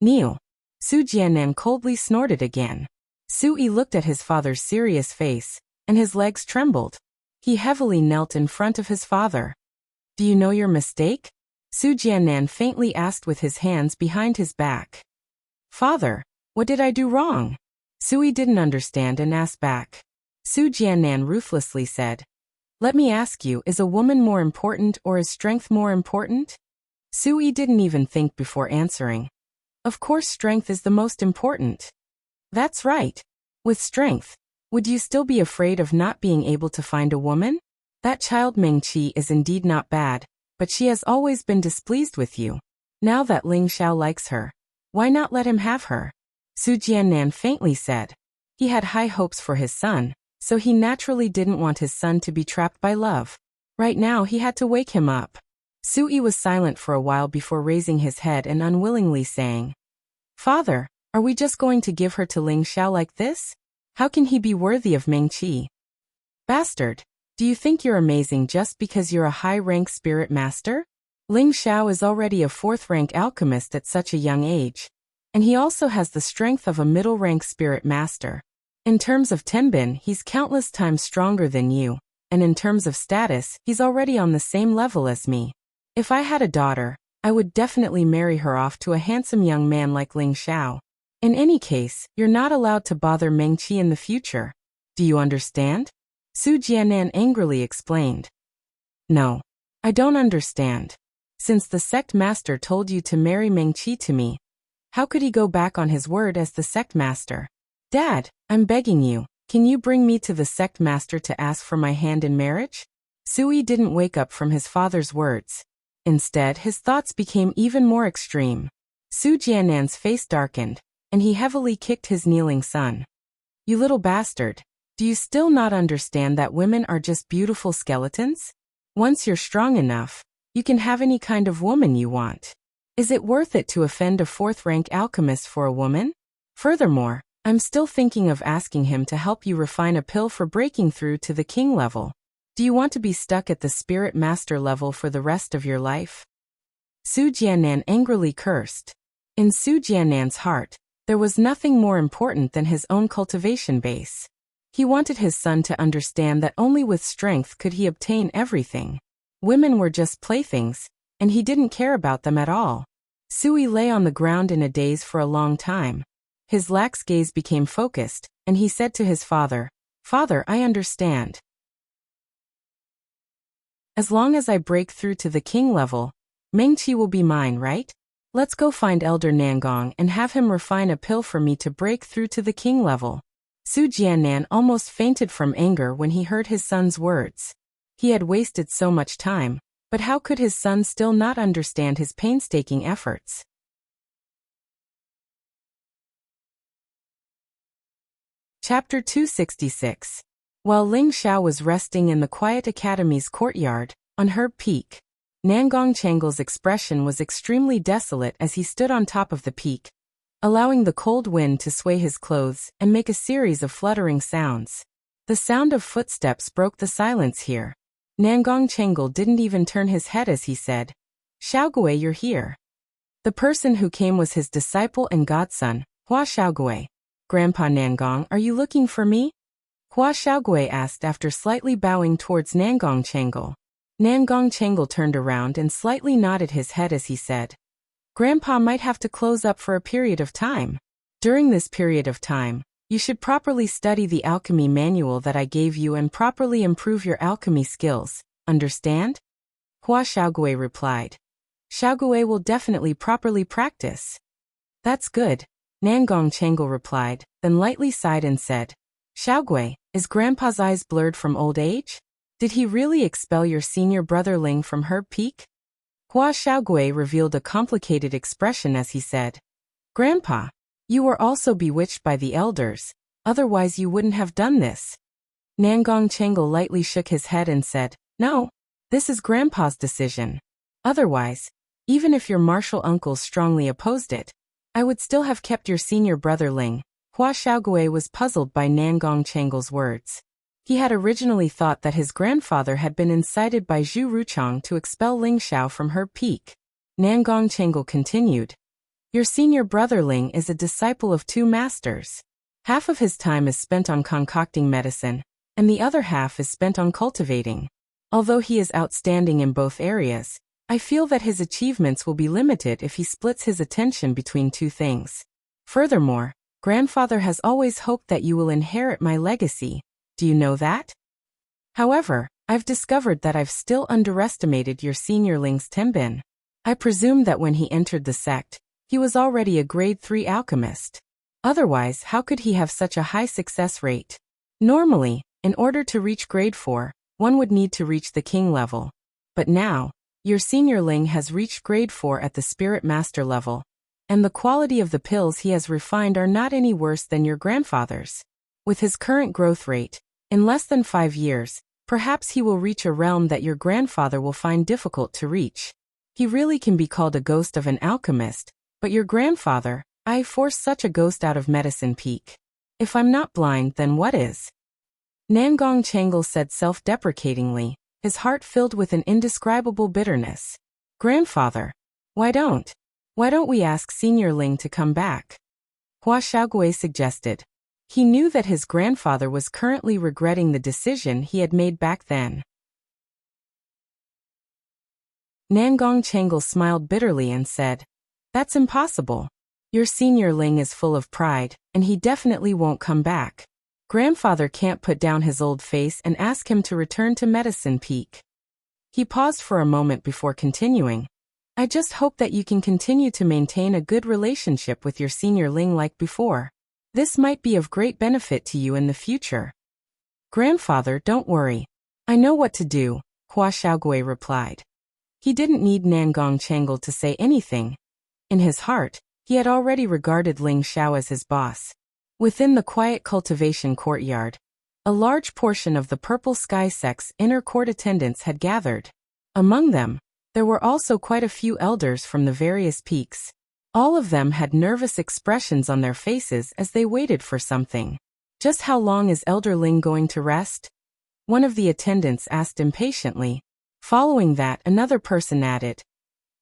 Kneel. Su Jiannan coldly snorted again. Su Yi looked at his father's serious face, and his legs trembled. He heavily knelt in front of his father. Do you know your mistake? Su Jiannan faintly asked with his hands behind his back. Father, what did I do wrong? Su Yi didn't understand and asked back. Su Jiannan ruthlessly said, Let me ask you, is a woman more important or is strength more important? Su Yi didn't even think before answering. Of course strength is the most important. That's right. With strength, would you still be afraid of not being able to find a woman? That child Meng Qi is indeed not bad, but she has always been displeased with you. Now that Ling Xiao likes her, why not let him have her? Su Jiannan faintly said. He had high hopes for his son, so he naturally didn't want his son to be trapped by love. Right now he had to wake him up. Su Yi was silent for a while before raising his head and unwillingly saying, Father, are we just going to give her to Ling Xiao like this? How can he be worthy of Meng Qi? Bastard, do you think you're amazing just because you're a high-rank spirit master? Ling Xiao is already a 4th-rank alchemist at such a young age, and he also has the strength of a middle-rank spirit master. In terms of Tenbin, he's countless times stronger than you, and in terms of status, he's already on the same level as me. If I had a daughter, I would definitely marry her off to a handsome young man like Ling Xiao. In any case, you're not allowed to bother Meng Qi in the future. Do you understand? Su Jiannan angrily explained. No, I don't understand. Since the sect master told you to marry Meng Qi to me, how could he go back on his word as the sect master? Dad, I'm begging you, can you bring me to the sect master to ask for my hand in marriage? Sui didn't wake up from his father's words. Instead, his thoughts became even more extreme. Su Jiannan's face darkened, and he heavily kicked his kneeling son. You little bastard. Do you still not understand that women are just beautiful skeletons? Once you're strong enough, you can have any kind of woman you want. Is it worth it to offend a fourth-rank alchemist for a woman? Furthermore, I'm still thinking of asking him to help you refine a pill for breaking through to the king level. Do you want to be stuck at the spirit master level for the rest of your life? Su Jiannan angrily cursed. In Su Jiannan's heart, there was nothing more important than his own cultivation base. He wanted his son to understand that only with strength could he obtain everything. Women were just playthings, and he didn't care about them at all. Sui lay on the ground in a daze for a long time. His lax gaze became focused, and he said to his father, "Father, I understand. As long as I break through to the king level, Mengqi will be mine, right? Let's go find Elder Nangong and have him refine a pill for me to break through to the king level." Su Jiannan almost fainted from anger when he heard his son's words. He had wasted so much time, but how could his son still not understand his painstaking efforts? Chapter 266. While Ling Xiao was resting in the quiet academy's courtyard, on Herb Peak, Nangong Changle's expression was extremely desolate as he stood on top of the peak, allowing the cold wind to sway his clothes and make a series of fluttering sounds. The sound of footsteps broke the silence here. Nangong Changle didn't even turn his head as he said, "Xiaogui, you're here." The person who came was his disciple and godson, Hua Xiaogui. "Grandpa Nangong, are you looking for me?" Hua Xiaogui asked after slightly bowing towards Nangong Changle. Nangong Changle turned around and slightly nodded his head as he said, "Grandpa might have to close up for a period of time. During this period of time, you should properly study the alchemy manual that I gave you and properly improve your alchemy skills, understand?" Hua Xiaogui replied. "Xiaogui will definitely properly practice." "That's good," Nangong Changle replied, then lightly sighed and said, "Xiaogui, is Grandpa's eyes blurred from old age? Did he really expel your senior brother Ling from Herb Peak?" Hua Xiaogui revealed a complicated expression as he said, "Grandpa, you were also bewitched by the elders, otherwise you wouldn't have done this." Nangong Changle lightly shook his head and said, "No, this is Grandpa's decision. Otherwise, even if your martial uncles strongly opposed it, I would still have kept your senior brother Ling." Hua Xiaogui was puzzled by Nangong Changle's words. He had originally thought that his grandfather had been incited by Zhu Ruchang to expel Ling Xiao from Herb Peak. Nangong Changle continued, "Your senior brother Ling is a disciple of two masters. Half of his time is spent on concocting medicine, and the other half is spent on cultivating. Although he is outstanding in both areas, I feel that his achievements will be limited if he splits his attention between two things. Furthermore, Grandfather has always hoped that you will inherit my legacy. Do you know that? However, I've discovered that I've still underestimated your senior Ling's Tenbin. I presumed that when he entered the sect, he was already a grade 3 alchemist. Otherwise, how could he have such a high success rate? Normally, in order to reach grade 4, one would need to reach the king level. But now, your senior Ling has reached grade 4 at the spirit master level, and the quality of the pills he has refined are not any worse than your grandfather's. With his current growth rate, in less than 5 years, perhaps he will reach a realm that your grandfather will find difficult to reach. He really can be called a ghost of an alchemist, but your grandfather, I forced such a ghost out of Medicine Peak. If I'm not blind, then what is?" Nangong Changle said self-deprecatingly, his heart filled with an indescribable bitterness. "Grandfather, why don't we ask Senior Ling to come back?" Hua Xiaogui suggested. He knew that his grandfather was currently regretting the decision he had made back then. Nangong Changle smiled bitterly and said, "That's impossible. Your senior Ling is full of pride, and he definitely won't come back. Grandfather can't put down his old face and ask him to return to Medicine Peak." He paused for a moment before continuing, "I just hope that you can continue to maintain a good relationship with your senior Ling like before. This might be of great benefit to you in the future. Grandfather, don't worry. I know what to do, Hua Xiaogui replied. He didn't need Nangong Changle to say anything. In his heart, he had already regarded Ling Xiao as his boss. Within the quiet cultivation courtyard, a large portion of the Purple Sky Sect's inner court attendants had gathered. Among them, there were also quite a few elders from the various peaks. All of them had nervous expressions on their faces as they waited for something. Just how long is Elder Ling going to rest? One of the attendants asked impatiently. Following that, another person added,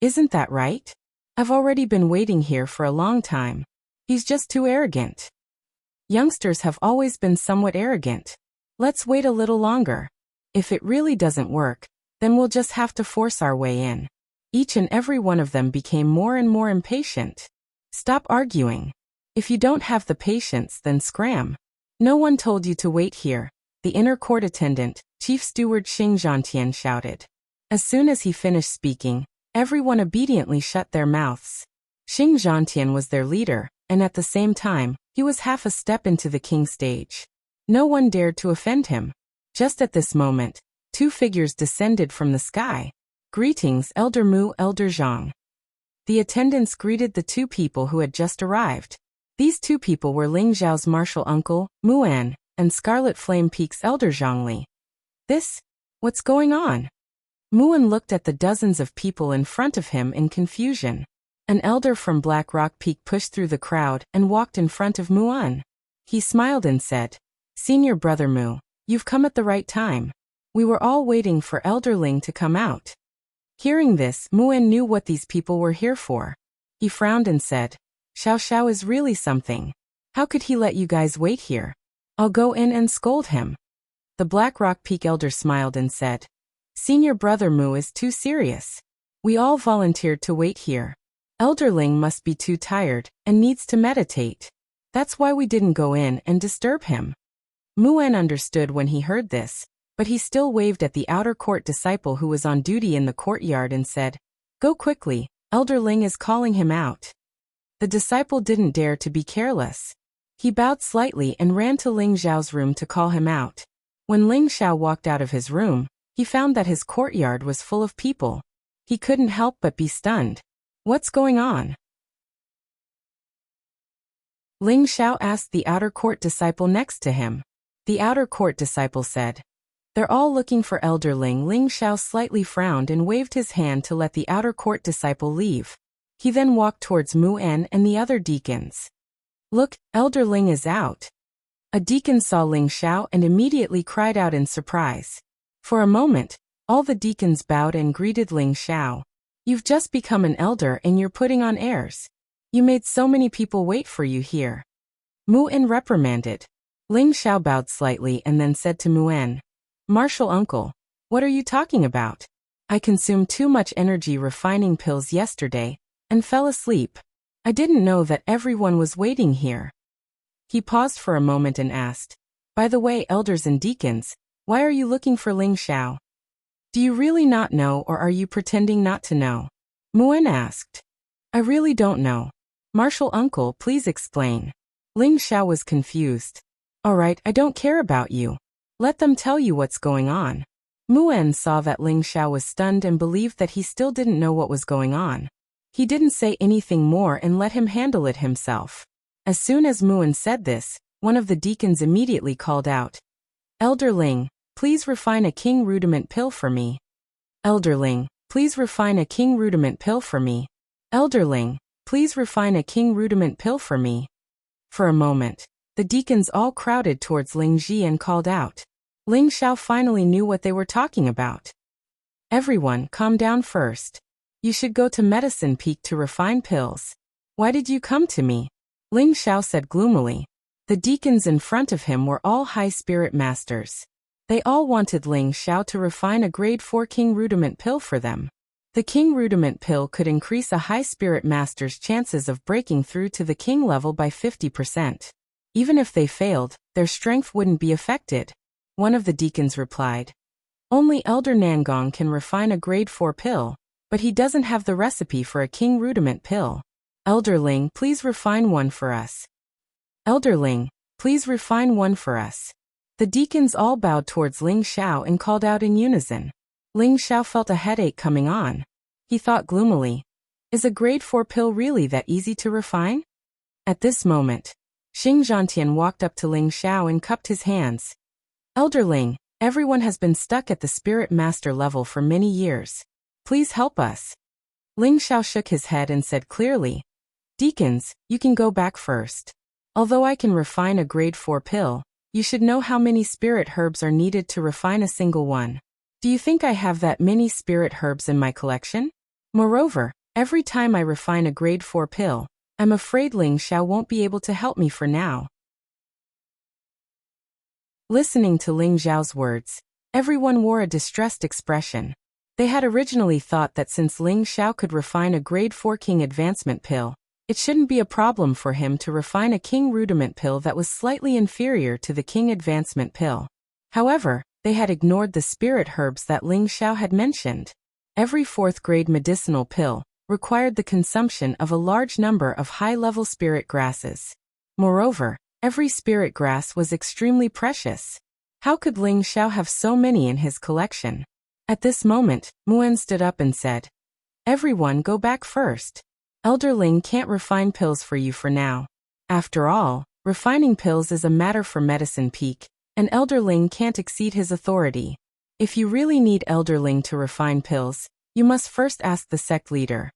Isn't that right? I've already been waiting here for a long time. He's just too arrogant. Youngsters have always been somewhat arrogant. Let's wait a little longer. If it really doesn't work, then we'll just have to force our way in. Each and every one of them became more and more impatient. Stop arguing. If you don't have the patience, then scram. No one told you to wait here, the inner court attendant, Chief Steward Xing Zhantian shouted. As soon as he finished speaking, everyone obediently shut their mouths. Xing Zhantian was their leader, and at the same time, he was half a step into the king stage. No one dared to offend him. Just at this moment, two figures descended from the sky. Greetings, Elder Mu, Elder Zhang. The attendants greeted the two people who had just arrived. These two people were Ling Zhao's martial uncle, Muan, and Scarlet Flame Peak's Elder Zhangli. What's going on? Muan looked at the dozens of people in front of him in confusion. An elder from Black Rock Peak pushed through the crowd and walked in front of Muan. He smiled and said, Senior Brother Mu, you've come at the right time. We were all waiting for Elder Ling to come out. Hearing this, Muan knew what these people were here for. He frowned and said, Xiao Xiao is really something. How could he let you guys wait here? I'll go in and scold him. The Black Rock Peak elder smiled and said, Senior Brother Mu is too serious. We all volunteered to wait here. Elder Ling must be too tired and needs to meditate. That's why we didn't go in and disturb him. Muan understood when he heard this, but he still waved at the outer court disciple who was on duty in the courtyard and said, Go quickly, Elder Ling is calling him out. The disciple didn't dare to be careless. He bowed slightly and ran to Ling Zhao's room to call him out. When Ling Xiao walked out of his room, he found that his courtyard was full of people. He couldn't help but be stunned. What's going on? Ling Xiao asked the outer court disciple next to him. The outer court disciple said, They're all looking for Elder Ling. Ling Xiao slightly frowned and waved his hand to let the outer court disciple leave. He then walked towards Muan and the other deacons. Look, Elder Ling is out. A deacon saw Ling Xiao and immediately cried out in surprise. For a moment, all the deacons bowed and greeted Ling Xiao. You've just become an elder and you're putting on airs. You made so many people wait for you here. Muan reprimanded. Ling Xiao bowed slightly and then said to Muan, Martial uncle, what are you talking about? I consumed too much energy refining pills yesterday and fell asleep. I didn't know that everyone was waiting here. He paused for a moment and asked, By the way, elders and deacons, why are you looking for Ling Xiao? Do you really not know or are you pretending not to know? Muan asked. I really don't know. Martial uncle, please explain. Ling Xiao was confused. All right, I don't care about you. Let them tell you what's going on. Muan saw that Ling Xiao was stunned and believed that he still didn't know what was going on. He didn't say anything more and let him handle it himself. As soon as Muan said this, one of the deacons immediately called out, Elder Ling, please refine a king rudiment pill for me. Elder Ling, please refine a king rudiment pill for me. Elder Ling, please refine a king rudiment pill for me. For a moment, the deacons all crowded towards Ling Ji and called out. Ling Xiao finally knew what they were talking about. Everyone, calm down first. You should go to Medicine Peak to refine pills. Why did you come to me? Ling Xiao said gloomily. The deacons in front of him were all high spirit masters. They all wanted Ling Xiao to refine a grade 4 king rudiment pill for them. The king rudiment pill could increase a high spirit master's chances of breaking through to the king level by 50%. Even if they failed, their strength wouldn't be affected. One of the deacons replied. Only Elder Nangong can refine a grade 4 pill, but he doesn't have the recipe for a king rudiment pill. Elder Ling, please refine one for us. Elder Ling, please refine one for us. The deacons all bowed towards Ling Xiao and called out in unison. Ling Xiao felt a headache coming on. He thought gloomily, is a grade 4 pill really that easy to refine? At this moment, Xing Zhantian walked up to Ling Xiao and cupped his hands. Elder Ling, everyone has been stuck at the spirit master level for many years. Please help us. Ling Xiao shook his head and said clearly, Deacons, you can go back first. Although I can refine a grade 4 pill, you should know how many spirit herbs are needed to refine a single one. Do you think I have that many spirit herbs in my collection? Moreover, every time I refine a grade 4 pill, I'm afraid Ling Xiao won't be able to help me for now. Listening to Ling Xiao's words, everyone wore a distressed expression. They had originally thought that since Ling Xiao could refine a grade 4 king advancement pill, it shouldn't be a problem for him to refine a king rudiment pill that was slightly inferior to the king advancement pill. However, they had ignored the spirit herbs that Ling Xiao had mentioned. Every 4th grade medicinal pill required the consumption of a large number of high-level spirit grasses. Moreover, every spirit grass was extremely precious. How could Ling Xiao have so many in his collection? At this moment, Muan stood up and said, Everyone go back first. Elder Ling can't refine pills for you for now. After all, refining pills is a matter for Medicine Peak, and Elder Ling can't exceed his authority. If you really need Elder Ling to refine pills, you must first ask the sect leader.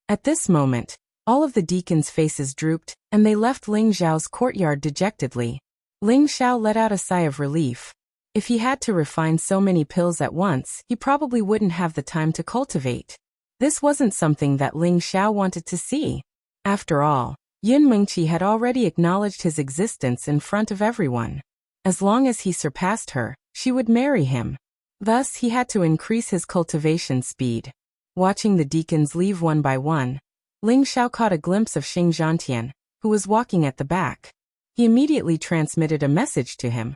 At this moment, all of the deacons' faces drooped, and they left Ling Xiao's courtyard dejectedly. Ling Xiao let out a sigh of relief. If he had to refine so many pills at once, he probably wouldn't have the time to cultivate. This wasn't something that Ling Xiao wanted to see. After all, Yun Mengqi had already acknowledged his existence in front of everyone. As long as he surpassed her, she would marry him. Thus, he had to increase his cultivation speed. Watching the deacons leave one by one, Ling Xiao caught a glimpse of Xing Zhantian, who was walking at the back. He immediately transmitted a message to him.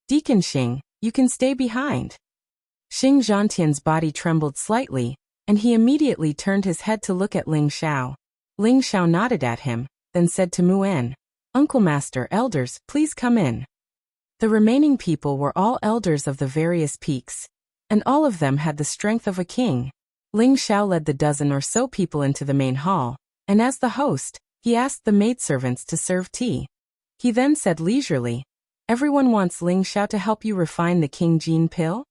Deacon Xing, you can stay behind. Xing Zhantian's body trembled slightly, and he immediately turned his head to look at Ling Xiao. Ling Xiao nodded at him, then said to Muan, Uncle Master, elders, please come in. The remaining people were all elders of the various peaks, and all of them had the strength of a king. Ling Xiao led the dozen or so people into the main hall, and as the host, he asked the maidservants to serve tea. He then said leisurely, Everyone wants Ling Xiao to help you refine the King Gene pill?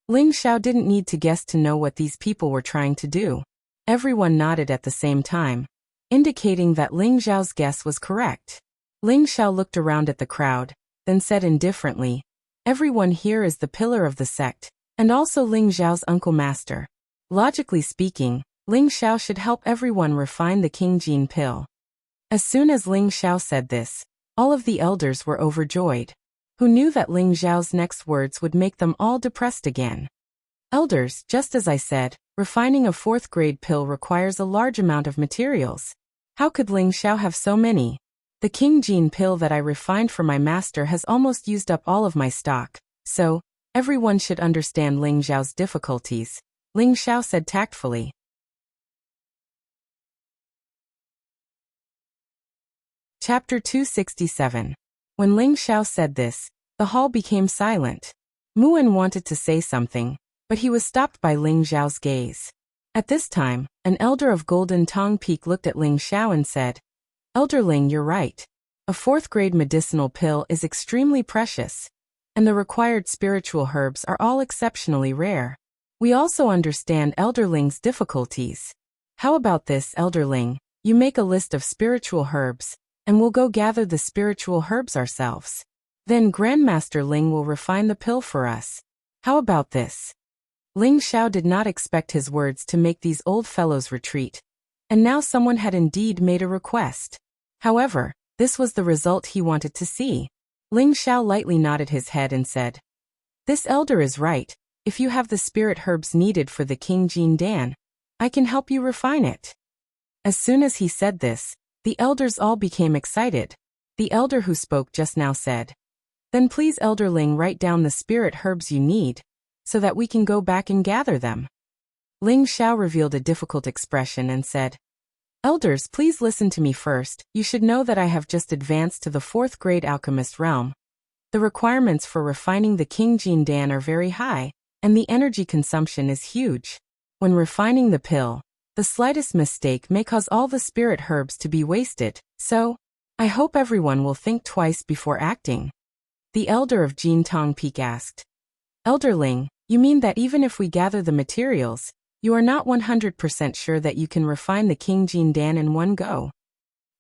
Ling Xiao didn't need to guess to know what these people were trying to do. Everyone nodded at the same time, indicating that Ling Xiao's guess was correct. Ling Xiao looked around at the crowd, then said indifferently, Everyone here is the pillar of the sect, and also Ling Xiao's uncle master. Logically speaking, Ling Xiao should help everyone refine the King Gene pill. As soon as Ling Xiao said this, all of the elders were overjoyed. Who knew that Ling Xiao's next words would make them all depressed again? Elders, just as I said, refining a 4th grade pill requires a large amount of materials. How could Ling Xiao have so many? The King Gene pill that I refined for my master has almost used up all of my stock, so, everyone should understand Ling Xiao's difficulties, Ling Xiao said tactfully. Chapter 267. When Ling Xiao said this, the hall became silent. Muan wanted to say something, but he was stopped by Ling Xiao's gaze. At this time, an elder of Golden Tong Peak looked at Ling Xiao and said, Elder Ling, you're right. A 4th grade medicinal pill is extremely precious, and the required spiritual herbs are all exceptionally rare. We also understand Elder Ling's difficulties. How about this, Elder Ling? You make a list of spiritual herbs, and we'll go gather the spiritual herbs ourselves. Then Grandmaster Ling will refine the pill for us. How about this? Ling Xiao did not expect his words to make these old fellows retreat, and now someone had indeed made a request. However, this was the result he wanted to see. Ling Xiao lightly nodded his head and said, This elder is right. If you have the spirit herbs needed for the King Gene Dan, I can help you refine it. As soon as he said this, the elders all became excited. The elder who spoke just now said, Then please, Elder Ling, write down the spirit herbs you need, so that we can go back and gather them. Ling Xiao revealed a difficult expression and said, Elders, please listen to me first. You should know that I have just advanced to the 4th grade alchemist realm. The requirements for refining the King Jin Dan are very high, and the energy consumption is huge. When refining the pill, the slightest mistake may cause all the spirit herbs to be wasted, so I hope everyone will think twice before acting. The elder of Jin Tong Peak asked. Elderling, you mean that even if we gather the materials, you are not 100% sure that you can refine the King Jin Dan in one go?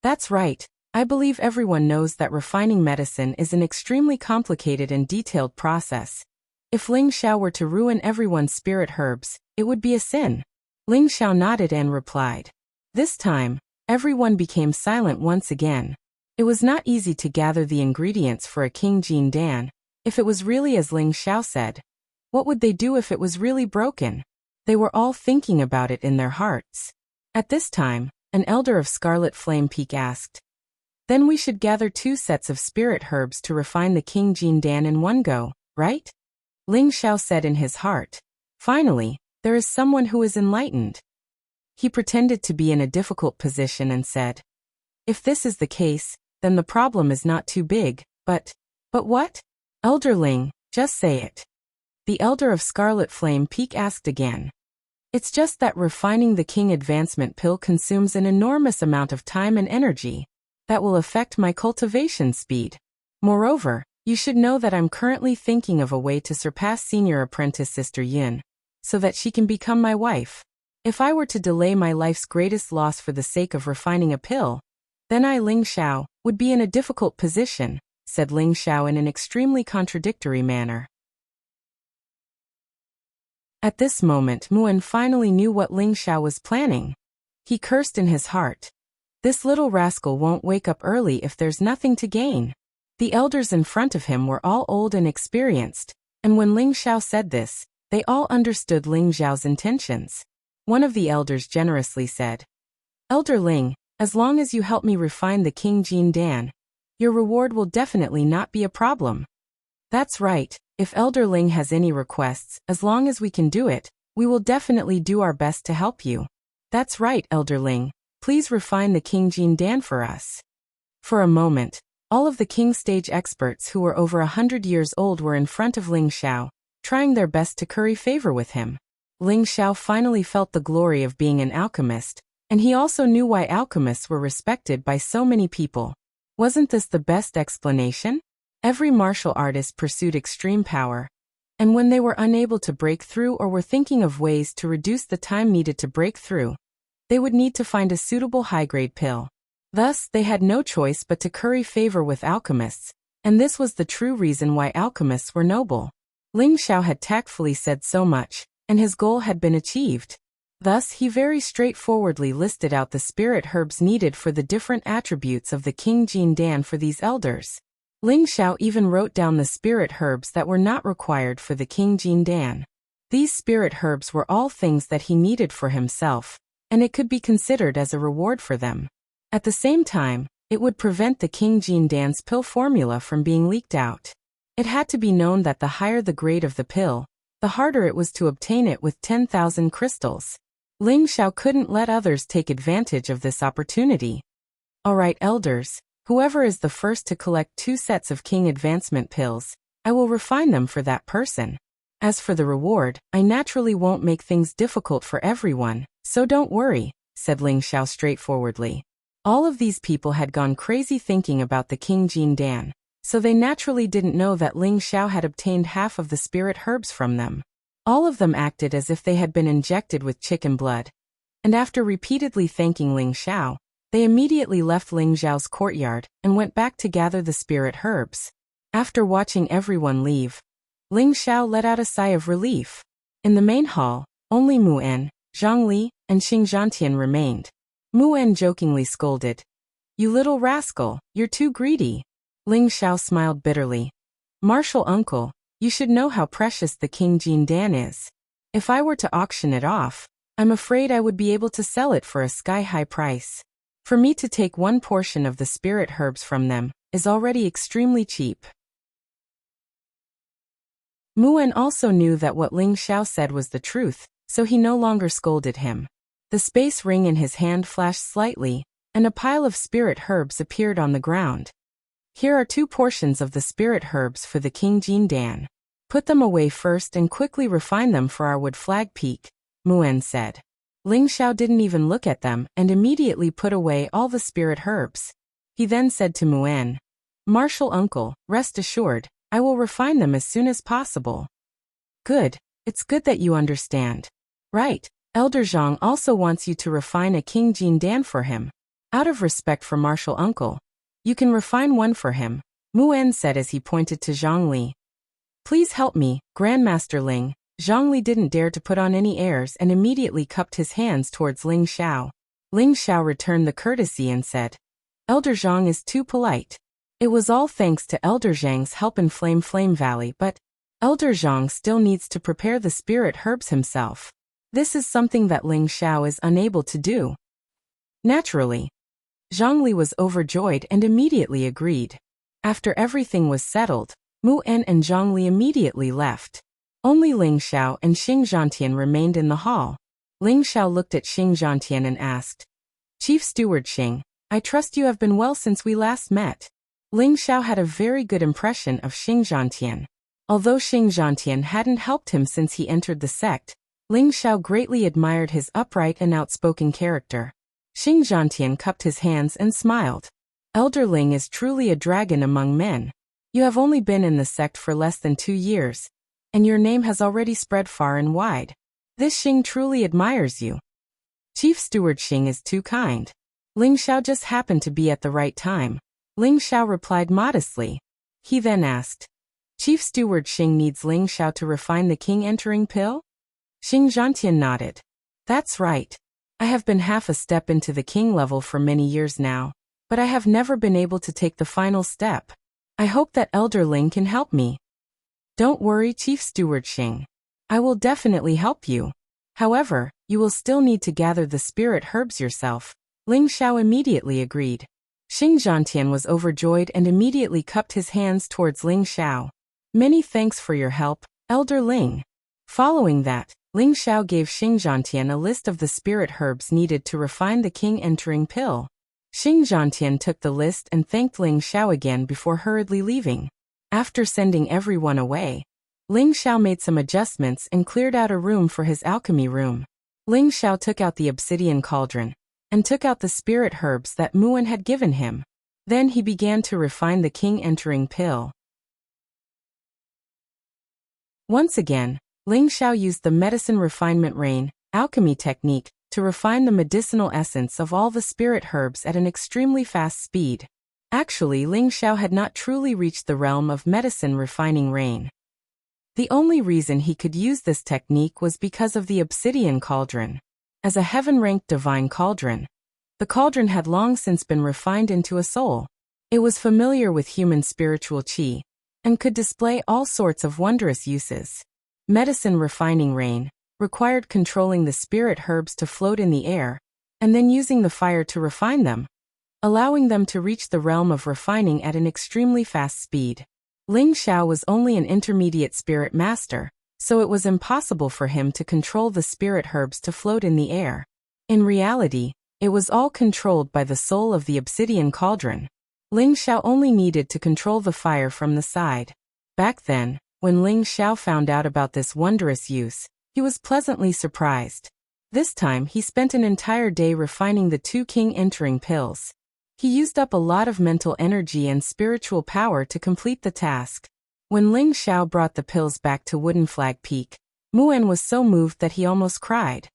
That's right. I believe everyone knows that refining medicine is an extremely complicated and detailed process. If Ling Xiao were to ruin everyone's spirit herbs, it would be a sin. Ling Xiao nodded and replied. This time, everyone became silent once again. It was not easy to gather the ingredients for a King Jin Dan. If it was really as Ling Xiao said, what would they do if it was really broken? They were all thinking about it in their hearts. At this time, an elder of Scarlet Flame Peak asked. Then we should gather 2 sets of spirit herbs to refine the King Jin Dan in one go, right? Ling Xiao said in his heart. Finally, there is someone who is enlightened. He pretended to be in a difficult position and said, if this is the case, then the problem is not too big, but what? Elder Ling, just say it. The elder of Scarlet Flame Peak asked again. It's just that refining the King Advancement Pill consumes an enormous amount of time and energy. That will affect my cultivation speed. Moreover, you should know that I'm currently thinking of a way to surpass senior apprentice Sister Yin, so that she can become my wife. If I were to delay my life's greatest loss for the sake of refining a pill, then I, Ling Xiao, would be in a difficult position, said Ling Xiao in an extremely contradictory manner. At this moment Muan finally knew what Ling Xiao was planning. He cursed in his heart. This little rascal won't wake up early if there's nothing to gain. The elders in front of him were all old and experienced, and when Ling Xiao said this, they all understood Ling Xiao's intentions. One of the elders generously said, Elder Ling, as long as you help me refine the King Jin Dan, your reward will definitely not be a problem. That's right, if Elder Ling has any requests, as long as we can do it, we will definitely do our best to help you. That's right, Elder Ling. Please refine the King Jin Dan for us. For a moment, all of the King stage experts who were over 100 years old were in front of Ling Xiao, trying their best to curry favor with him. Ling Xiao finally felt the glory of being an alchemist, and he also knew why alchemists were respected by so many people. Wasn't this the best explanation? Every martial artist pursued extreme power, and when they were unable to break through or were thinking of ways to reduce the time needed to break through, they would need to find a suitable high-grade pill. Thus, they had no choice but to curry favor with alchemists, and this was the true reason why alchemists were noble. Ling Xiao had tactfully said so much, and his goal had been achieved. Thus, he very straightforwardly listed out the spirit herbs needed for the different attributes of the King Jin Dan for these elders. Ling Xiao even wrote down the spirit herbs that were not required for the King Jin Dan. These spirit herbs were all things that he needed for himself, and it could be considered as a reward for them. At the same time, it would prevent the King Jin Dan's pill formula from being leaked out. It had to be known that the higher the grade of the pill, the harder it was to obtain it with 10,000 crystals. Ling Xiao couldn't let others take advantage of this opportunity. Alright, elders, whoever is the first to collect 2 sets of King Advancement pills, I will refine them for that person. As for the reward, I naturally won't make things difficult for everyone, so don't worry, said Ling Xiao straightforwardly. All of these people had gone crazy thinking about the King Jin Dan, so they naturally didn't know that Ling Xiao had obtained half of the spirit herbs from them. All of them acted as if they had been injected with chicken blood. And after repeatedly thanking Ling Xiao, they immediately left Ling Xiao's courtyard and went back to gather the spirit herbs. After watching everyone leave, Ling Xiao let out a sigh of relief. In the main hall, only Mu En, Zhang Li, and Xing Zhantian remained. Mu En jokingly scolded, "You little rascal, you're too greedy." Ling Xiao smiled bitterly. "Martial uncle, you should know how precious the King Jin Dan is. If I were to auction it off, I'm afraid I would be able to sell it for a sky-high price. For me to take one portion of the spirit herbs from them is already extremely cheap." Mu En also knew that what Ling Xiao said was the truth, so he no longer scolded him. The space ring in his hand flashed slightly, and a pile of spirit herbs appeared on the ground. Here are 2 portions of the spirit herbs for the King Jindan. Put them away first and quickly refine them for our wood flag peak, Mu'en said. Ling Xiao didn't even look at them and immediately put away all the spirit herbs. He then said to Mu'en, "Martial uncle, rest assured, I will refine them as soon as possible." Good, it's good that you understand. Right, Elder Zhang also wants you to refine a King Jindan for him. Out of respect for martial uncle, you can refine one for him, Mu'en said as he pointed to Zhongli. Please help me, Grandmaster Ling. Zhongli didn't dare to put on any airs and immediately cupped his hands towards Ling Xiao. Ling Xiao returned the courtesy and said, "Elder Zhang is too polite." It was all thanks to Elder Zhang's help in Flame Valley, but Elder Zhang still needs to prepare the spirit herbs himself. This is something that Ling Xiao is unable to do. Naturally, Zhongli was overjoyed and immediately agreed. After everything was settled, Mu'en and Zhongli immediately left. Only Ling Xiao and Xing Zhantian remained in the hall. Ling Xiao looked at Xing Zhantian and asked, "Chief Steward Xing, I trust you have been well since we last met." Ling Xiao had a very good impression of Xing Zhantian. Although Xing Zhantian hadn't helped him since he entered the sect, Ling Xiao greatly admired his upright and outspoken character. Xing Zhantian cupped his hands and smiled. "Elder Ling is truly a dragon among men. You have only been in the sect for less than 2 years, and your name has already spread far and wide. This Xing truly admires you." Chief Steward Xing is too kind. Ling Xiao just happened to be at the right time. Ling Xiao replied modestly. He then asked, "Chief Steward Xing needs Ling Xiao to refine the king entering pill?" Xing Zhantian nodded. "That's right. I have been half a step into the king level for many years now, but I have never been able to take the final step. I hope that Elder Ling can help me." "Don't worry, Chief Steward Xing. I will definitely help you. However, you will still need to gather the spirit herbs yourself." Ling Xiao immediately agreed. Xing Zhantian was overjoyed and immediately cupped his hands towards Ling Xiao. "Many thanks for your help, Elder Ling." Following that, Ling Xiao gave Xing Zhantian a list of the spirit herbs needed to refine the king entering pill. Xing Zhantian took the list and thanked Ling Xiao again before hurriedly leaving. After sending everyone away, Ling Xiao made some adjustments and cleared out a room for his alchemy room. Ling Xiao took out the obsidian cauldron and took out the spirit herbs that Mu'en had given him. Then he began to refine the king entering pill. Once again, Ling Xiao used the medicine refinement rain alchemy technique to refine the medicinal essence of all the spirit herbs at an extremely fast speed. Actually, Ling Xiao had not truly reached the realm of medicine refining rain. The only reason he could use this technique was because of the obsidian cauldron. As a heaven-ranked divine cauldron, the cauldron had long since been refined into a soul. It was familiar with human spiritual qi, and could display all sorts of wondrous uses. Medicine refining rain required controlling the spirit herbs to float in the air, and then using the fire to refine them, allowing them to reach the realm of refining at an extremely fast speed. Ling Xiao was only an intermediate spirit master, so it was impossible for him to control the spirit herbs to float in the air. In reality, it was all controlled by the soul of the obsidian cauldron. Ling Xiao only needed to control the fire from the side. Back then, when Ling Xiao found out about this wondrous use, he was pleasantly surprised. This time he spent an entire day refining the 2 king entering pills. He used up a lot of mental energy and spiritual power to complete the task. When Ling Xiao brought the pills back to Wooden Flag Peak, Mu'en was so moved that he almost cried.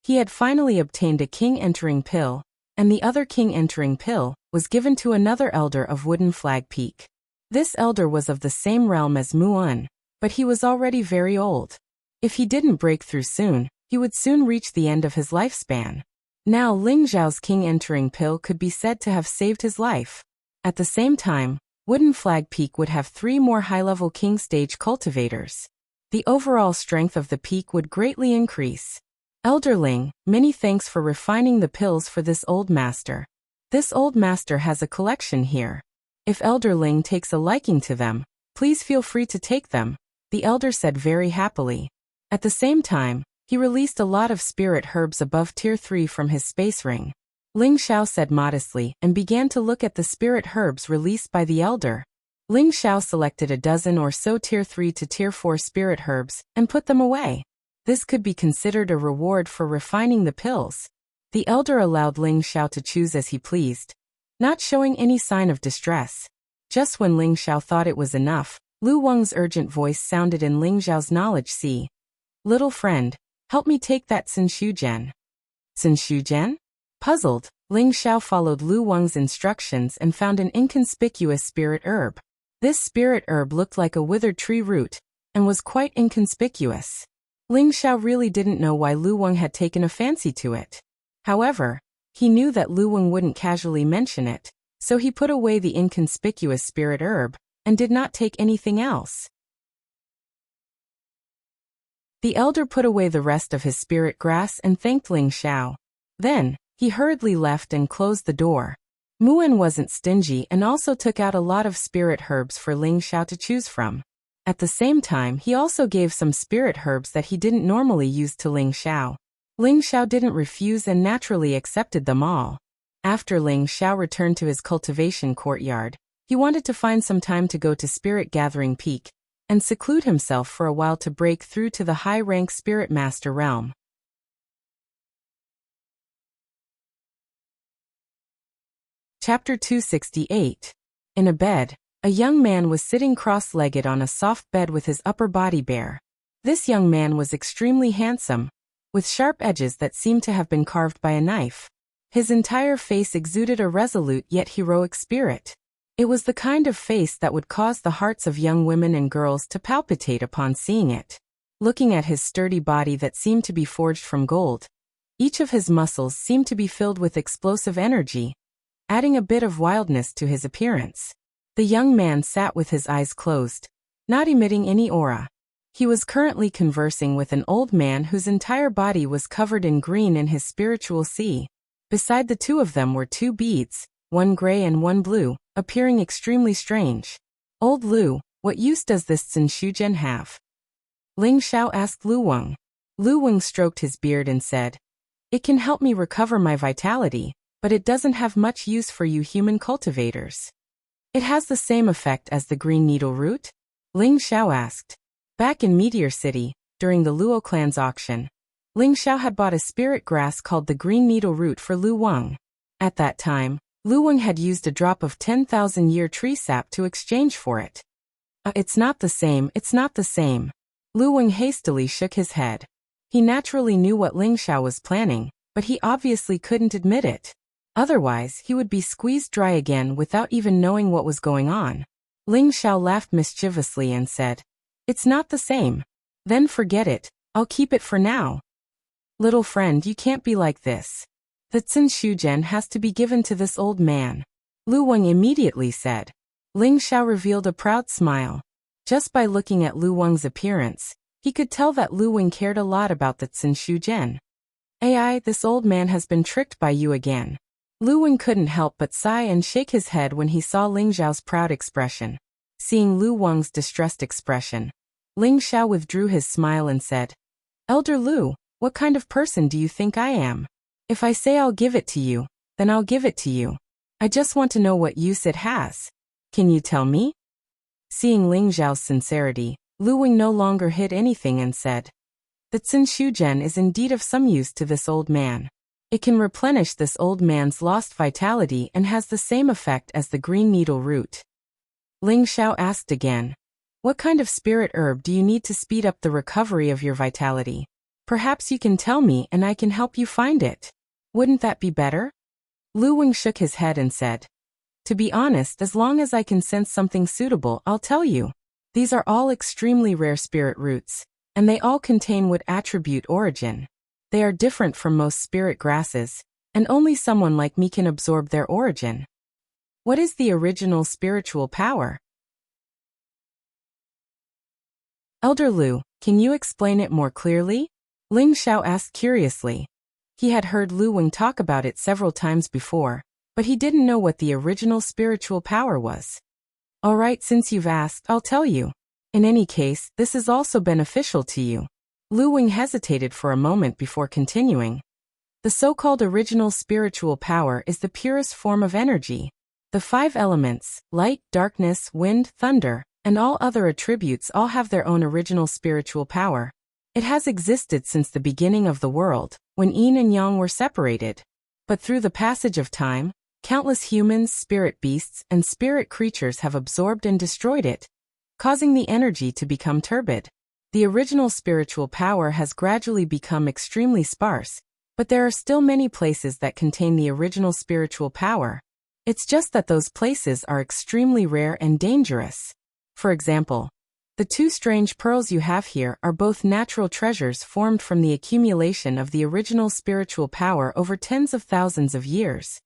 He had finally obtained a king entering pill, and the other king entering pill was given to another elder of Wooden Flag Peak. This elder was of the same realm as Mu'en, but he was already very old. If he didn't break through soon, he would soon reach the end of his lifespan. Now Ling Xiao's king entering pill could be said to have saved his life. At the same time, Wooden Flag Peak would have 3 more high-level king stage cultivators. The overall strength of the peak would greatly increase. Elder Ling, many thanks for refining the pills for this old master. This old master has a collection here. If Elder Ling takes a liking to them, please feel free to take them, the elder said very happily. At the same time, He released a lot of spirit herbs above tier 3 from his space ring. Ling Xiao said modestly and began to look at the spirit herbs released by the elder. Ling Xiao selected a dozen or so tier 3 to tier 4 spirit herbs and put them away. This could be considered a reward for refining the pills. The elder allowed Ling Xiao to choose as he pleased, not showing any sign of distress. Just when Ling Xiao thought it was enough, Lu Wang's urgent voice sounded in Ling Xiao's knowledge sea. Little friend, help me take that Cinshujian. Cinshujian? Puzzled, Ling Xiao followed Lu Wang's instructions and found an inconspicuous spirit herb. This spirit herb looked like a withered tree root and was quite inconspicuous. Ling Xiao really didn't know why Lu Wang had taken a fancy to it. However, he knew that Lu Wang wouldn't casually mention it, so he put away the inconspicuous spirit herb and did not take anything else. The elder put away the rest of his spirit grass and thanked Ling Xiao. Then, he hurriedly left and closed the door. Muan wasn't stingy and also took out a lot of spirit herbs for Ling Xiao to choose from. At the same time, he also gave some spirit herbs that he didn't normally use to Ling Xiao. Ling Xiao didn't refuse and naturally accepted them all. After Ling Xiao returned to his cultivation courtyard, he wanted to find some time to go to Spirit Gathering Peak and seclude himself for a while to break through to the high-rank Spirit Master realm. Chapter 268. In a bed, a young man was sitting cross-legged on a soft bed with his upper body bare. This young man was extremely handsome, with sharp edges that seemed to have been carved by a knife. His entire face exuded a resolute yet heroic spirit. It was the kind of face that would cause the hearts of young women and girls to palpitate upon seeing it. Looking at his sturdy body that seemed to be forged from gold, each of his muscles seemed to be filled with explosive energy, adding a bit of wildness to his appearance. The young man sat with his eyes closed, not emitting any aura. He was currently conversing with an old man whose entire body was covered in green in his spiritual sea. Beside the two of them were two beads, one gray and one blue, appearing extremely strange. Old Lu, what use does this Cinshujian have? Ling Xiao asked Lu Wang. Lu Wang stroked his beard and said, "It can help me recover my vitality, but it doesn't have much use for you human cultivators." "It has the same effect as the green needle root?" Ling Xiao asked. Back in Meteor City, during the Luo clan's auction, Ling Xiao had bought a spirit grass called the green needle root for Lu Wang. At that time, Lu Wang had used a drop of 10,000-year tree sap to exchange for it. It's not the same, it's not the same." Lu Wang hastily shook his head. He naturally knew what Ling Xiao was planning, but he obviously couldn't admit it. Otherwise, he would be squeezed dry again without even knowing what was going on. Ling Xiao laughed mischievously and said, "It's not the same. Then forget it, I'll keep it for now." "Little friend, you can't be like this. The Cinshujian has to be given to this old man," Lu Wang immediately said. Ling Xiao revealed a proud smile. Just by looking at Lu Wang's appearance, he could tell that Lu Wang cared a lot about the Cinshujian. "Ai, this old man has been tricked by you again." Lu Wang couldn't help but sigh and shake his head when he saw Ling Xiao's proud expression. Seeing Lu Wang's distressed expression, Ling Xiao withdrew his smile and said, "Elder Lu, what kind of person do you think I am? If I say I'll give it to you, then I'll give it to you. I just want to know what use it has. Can you tell me?" Seeing Ling Xiao's sincerity, Lu Wang no longer hid anything and said, "The Cinshujian is indeed of some use to this old man. It can replenish this old man's lost vitality and has the same effect as the green needle root." Ling Xiao asked again, "What kind of spirit herb do you need to speed up the recovery of your vitality? Perhaps you can tell me and I can help you find it. Wouldn't that be better?" Lu Wang shook his head and said, "To be honest, as long as I can sense something suitable, I'll tell you. These are all extremely rare spirit roots, and they all contain wood attribute origin. They are different from most spirit grasses, and only someone like me can absorb their origin. What is the original spiritual power?" "Elder Lu, can you explain it more clearly?" Ling Xiao asked curiously. He had heard Lu Wang talk about it several times before, but he didn't know what the original spiritual power was. "All right, since you've asked, I'll tell you. In any case, this is also beneficial to you." Lu Wang hesitated for a moment before continuing. The so-called original spiritual power is the purest form of energy. The 5 elements, light, darkness, wind, thunder, and all other attributes all have their own original spiritual power. It has existed since the beginning of the world, when yin and yang were separated. But through the passage of time, countless humans, spirit beasts, and spirit creatures have absorbed and destroyed it, causing the energy to become turbid. The original spiritual power has gradually become extremely sparse, but there are still many places that contain the original spiritual power. It's just that those places are extremely rare and dangerous. For example, the 2 strange pearls you have here are both natural treasures formed from the accumulation of the original spiritual power over tens of thousands of years.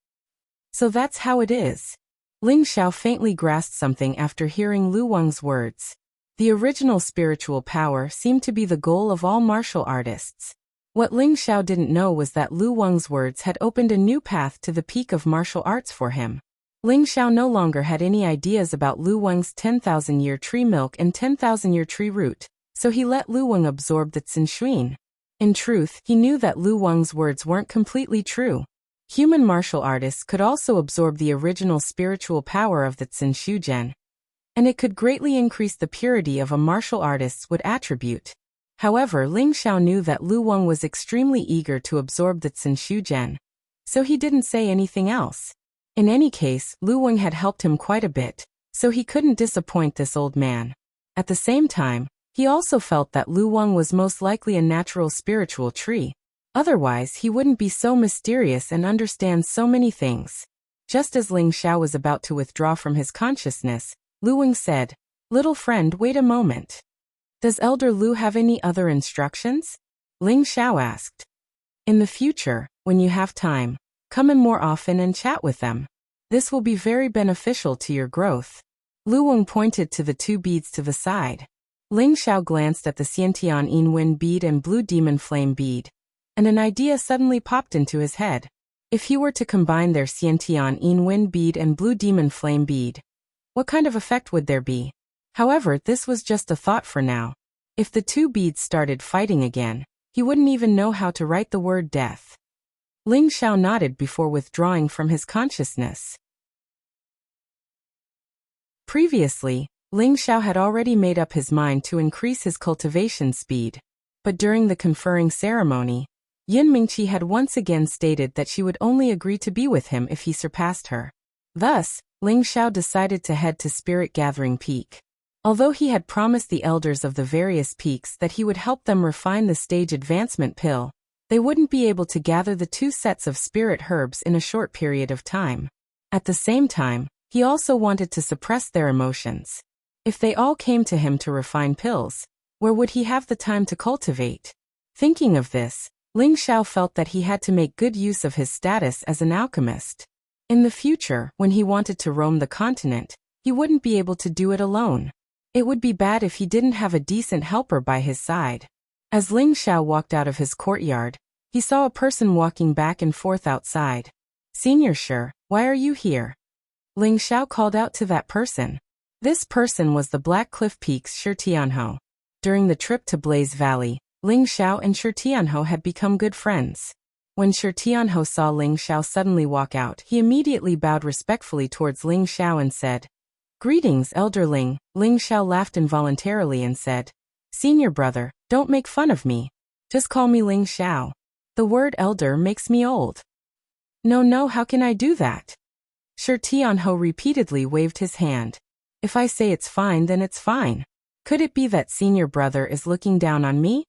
So that's how it is. Ling Xiao faintly grasped something after hearing Lu Wang's words. The original spiritual power seemed to be the goal of all martial artists. What Ling Xiao didn't know was that Lu Wang's words had opened a new path to the peak of martial arts for him. Ling Xiao no longer had any ideas about Lu Wang's 10,000-year tree milk and 10,000-year tree root, so he let Lu Wang absorb the Zinshuin. In truth, he knew that Lu Wang's words weren't completely true. Human martial artists could also absorb the original spiritual power of the Zinshujian, and it could greatly increase the purity of a martial artist's wood attribute. However, Ling Xiao knew that Lu Wang was extremely eager to absorb the Zinshujian, so he didn't say anything else. In any case, Lu Wang had helped him quite a bit, so he couldn't disappoint this old man. At the same time, he also felt that Lu Wang was most likely a natural spiritual tree. Otherwise, he wouldn't be so mysterious and understand so many things. Just as Ling Xiao was about to withdraw from his consciousness, Lu Wang said, "Little friend, wait a moment. Does Elder Lu have any other instructions?" Ling Xiao asked. "In the future, when you have time, come in more often and chat with them. This will be very beneficial to your growth." Lu Wang pointed to the 2 beads to the side. Ling Xiao glanced at the Xiantian Yin Wind bead and Blue Demon Flame bead, and an idea suddenly popped into his head. If he were to combine their Xiantian Yin Wind bead and Blue Demon Flame bead, what kind of effect would there be? However, this was just a thought for now. If the 2 beads started fighting again, he wouldn't even know how to write the word death. Ling Xiao nodded before withdrawing from his consciousness. Previously, Ling Xiao had already made up his mind to increase his cultivation speed, but during the conferring ceremony, Yin Mingqi had once again stated that she would only agree to be with him if he surpassed her. Thus, Ling Xiao decided to head to Spirit Gathering Peak. Although he had promised the elders of the various peaks that he would help them refine the stage advancement pill, they wouldn't be able to gather the 2 sets of spirit herbs in a short period of time. At the same time, he also wanted to suppress their emotions. If they all came to him to refine pills, where would he have the time to cultivate? Thinking of this, Ling Xiao felt that he had to make good use of his status as an alchemist. In the future, when he wanted to roam the continent, he wouldn't be able to do it alone. It would be bad if he didn't have a decent helper by his side. As Ling Xiao walked out of his courtyard, he saw a person walking back and forth outside. "Senior Shi, why are you here?" Ling Xiao called out to that person. This person was the Black Cliff Peak's Shi Tianhou. During the trip to Blaze Valley, Ling Xiao and Shi Tianhou had become good friends. When Shi Tianhou saw Ling Xiao suddenly walk out, he immediately bowed respectfully towards Ling Xiao and said, "Greetings, Elder Ling." Ling Xiao laughed involuntarily and said, "Senior brother, don't make fun of me. Just call me Ling Xiao. The word elder makes me old." No, how can I do that?" Shi Tianhou repeatedly waved his hand. "If I say it's fine, then it's fine. Could it be that senior brother is looking down on me?"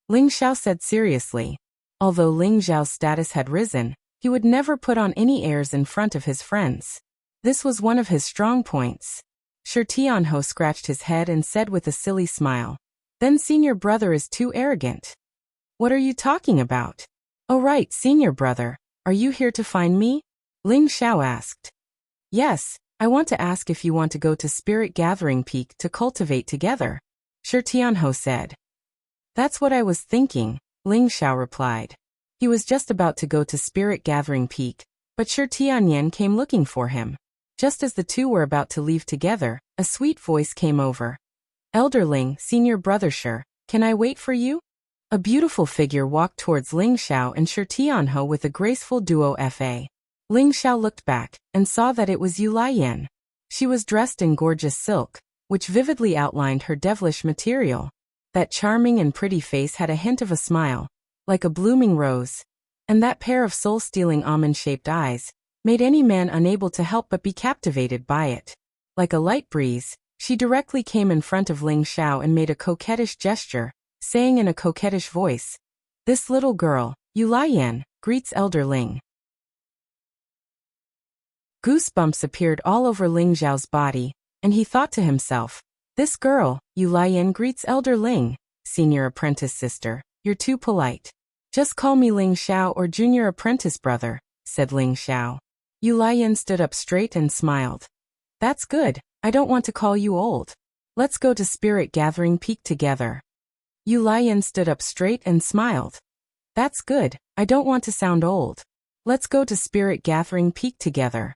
Ling Xiao said seriously. Although Ling Xiao's status had risen, he would never put on any airs in front of his friends. This was one of his strong points. Shi Tianhou scratched his head and said with a silly smile, "Then senior brother is too arrogant." "What are you talking about?" "Oh right, senior brother, are you here to find me?" Ling Xiao asked. "Yes, I want to ask if you want to go to Spirit Gathering Peak to cultivate together," Shi Tianhou said. "That's what I was thinking," Ling Xiao replied. He was just about to go to Spirit Gathering Peak, but Shi Tianyan came looking for him. Just as the two were about to leave together, a sweet voice came over. "Elder Ling, senior brother Shi, can I wait for you?" A beautiful figure walked towards Ling Xiao and Shi Tianhe with a graceful duo fa. Ling Xiao looked back and saw that it was Yu Laiyan. She was dressed in gorgeous silk, which vividly outlined her devilish material. That charming and pretty face had a hint of a smile, like a blooming rose, and that pair of soul-stealing almond-shaped eyes made any man unable to help but be captivated by it. Like a light breeze, she directly came in front of Ling Xiao and made a coquettish gesture, saying in a coquettish voice, "This little girl, Yu Laiyan, greets Elder Ling." Goosebumps appeared all over Ling Xiao's body, and he thought to himself, "This girl, Yu Laiyan, greets Elder Ling, senior apprentice sister. You're too polite. Just call me Ling Xiao or junior apprentice brother," said Ling Xiao. Yu Laiyan stood up straight and smiled. "That's good, I don't want to call you old. Let's go to Spirit Gathering Peak together." Yu Laiyan stood up straight and smiled. "That's good, I don't want to sound old. Let's go to Spirit Gathering Peak together."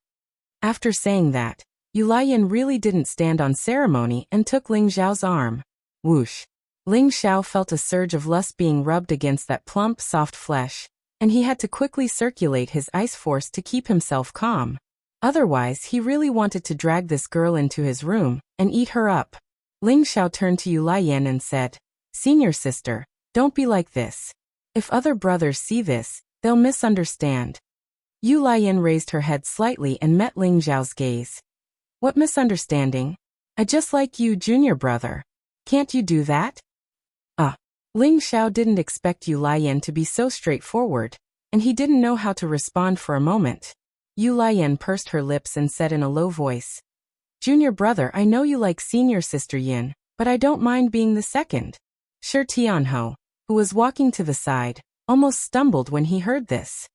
After saying that, Yu Laiyan really didn't stand on ceremony and took Ling Xiao's arm. Whoosh! Ling Xiao felt a surge of lust being rubbed against that plump, soft flesh, and he had to quickly circulate his ice force to keep himself calm. Otherwise, he really wanted to drag this girl into his room and eat her up. Ling Xiao turned to Yu Laiyan and said, "Senior sister, don't be like this. If other brothers see this, they'll misunderstand." Yu Laiyan raised her head slightly and met Ling Xiao's gaze. "What misunderstanding? I just like you, junior brother. Can't you do that?" Ling Xiao didn't expect Yu Laiyan to be so straightforward, and he didn't know how to respond for a moment. Yu Laiyan pursed her lips and said in a low voice, "Junior brother, I know you like senior sister Yin, but I don't mind being the second." Shi Tianhe, who was walking to the side, almost stumbled when he heard this.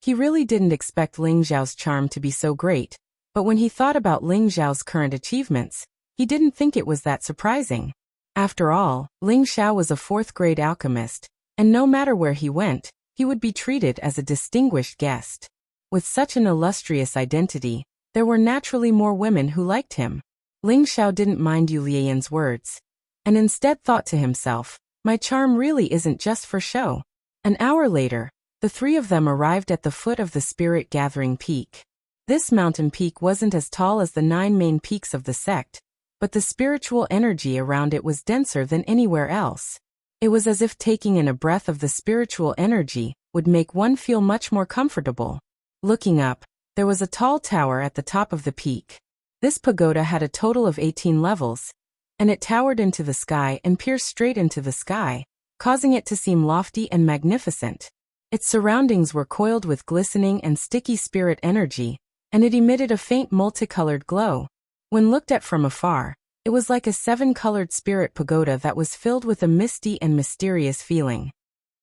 He really didn't expect Ling Xiao's charm to be so great, but when he thought about Ling Xiao's current achievements, he didn't think it was that surprising. After all, Ling Xiao was a fourth-grade alchemist, and no matter where he went, he would be treated as a distinguished guest. With such an illustrious identity, there were naturally more women who liked him. Ling Xiao didn't mind Yu Laiyan's words, and instead thought to himself, "My charm really isn't just for show." An hour later, the three of them arrived at the foot of the Spirit Gathering Peak. This mountain peak wasn't as tall as the 9 main peaks of the sect, but the spiritual energy around it was denser than anywhere else. It was as if taking in a breath of the spiritual energy would make one feel much more comfortable. Looking up, there was a tall tower at the top of the peak. This pagoda had a total of 18 levels, and it towered into the sky and pierced straight into the sky, causing it to seem lofty and magnificent. Its surroundings were coiled with glistening and sticky spirit energy, and it emitted a faint multicolored glow. When looked at from afar, it was like a 7-colored spirit pagoda that was filled with a misty and mysterious feeling.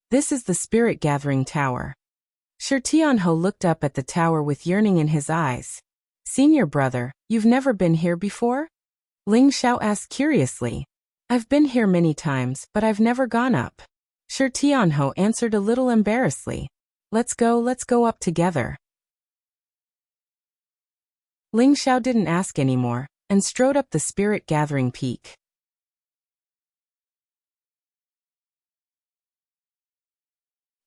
"This is the Spirit Gathering Tower." Shi Tianhe looked up at the tower with yearning in his eyes. "Senior brother, you've never been here before?" Ling Xiao asked curiously. "I've been here many times, but I've never gone up." Shi Tianhe answered a little embarrassedly. Let's go up together." Ling Xiao didn't ask anymore, and strode up the Spirit Gathering Peak.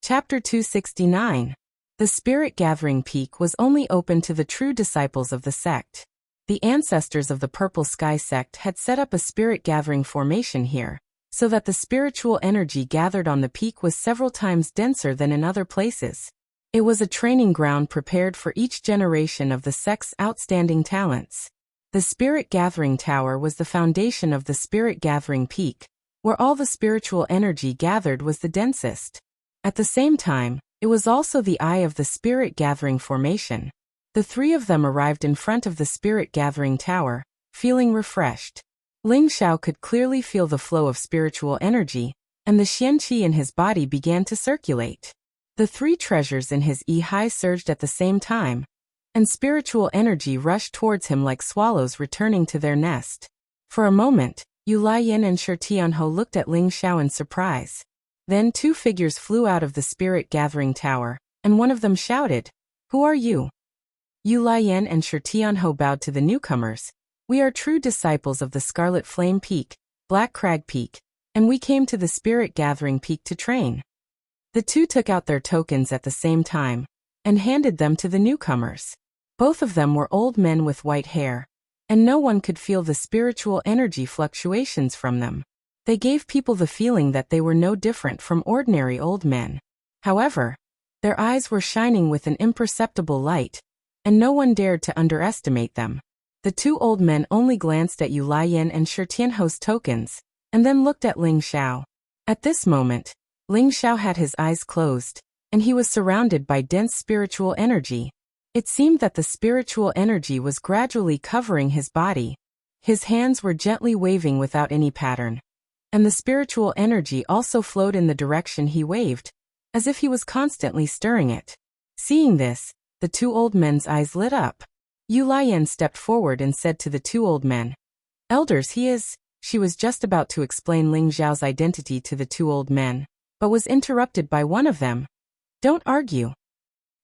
Chapter 269. The Spirit Gathering Peak was only open to the true disciples of the sect. The ancestors of the Purple Sky sect had set up a spirit gathering formation here, so that the spiritual energy gathered on the peak was several times denser than in other places. It was a training ground prepared for each generation of the sect's outstanding talents. The Spirit Gathering Tower was the foundation of the Spirit Gathering Peak, where all the spiritual energy gathered was the densest. At the same time, it was also the eye of the Spirit Gathering Formation. The three of them arrived in front of the Spirit Gathering Tower, feeling refreshed. Ling Xiao could clearly feel the flow of spiritual energy, and the xian qi in his body began to circulate. The 3 treasures in his yi surged at the same time, and spiritual energy rushed towards him like swallows returning to their nest. For a moment, Yu Laiyan and Shi Tianhe looked at Ling Xiao in surprise. Then 2 figures flew out of the Spirit Gathering Tower, and one of them shouted, "Who are you?" Yu Laiyan and Shi Tianhe bowed to the newcomers. "We are true disciples of the Scarlet Flame Peak, Black Crag Peak, and we came to the spirit gathering peak to train. The two took out their tokens at the same time and handed them to the newcomers. Both of them were old men with white hair, and no one could feel the spiritual energy fluctuations from them. They gave people the feeling that they were no different from ordinary old men. However, their eyes were shining with an imperceptible light, and no one dared to underestimate them. The two old men only glanced at Yu Lian and Shi Tianho's tokens, and then looked at Ling Xiao. At this moment, Ling Xiao had his eyes closed, and he was surrounded by dense spiritual energy. It seemed that the spiritual energy was gradually covering his body. His hands were gently waving without any pattern, and the spiritual energy also flowed in the direction he waved, as if he was constantly stirring it. Seeing this, the two old men's eyes lit up. Yu Lian stepped forward and said to the two old men, "Elders, he is..." She was just about to explain Ling Xiao's identity to the two old men, but was interrupted by one of them. "Don't argue."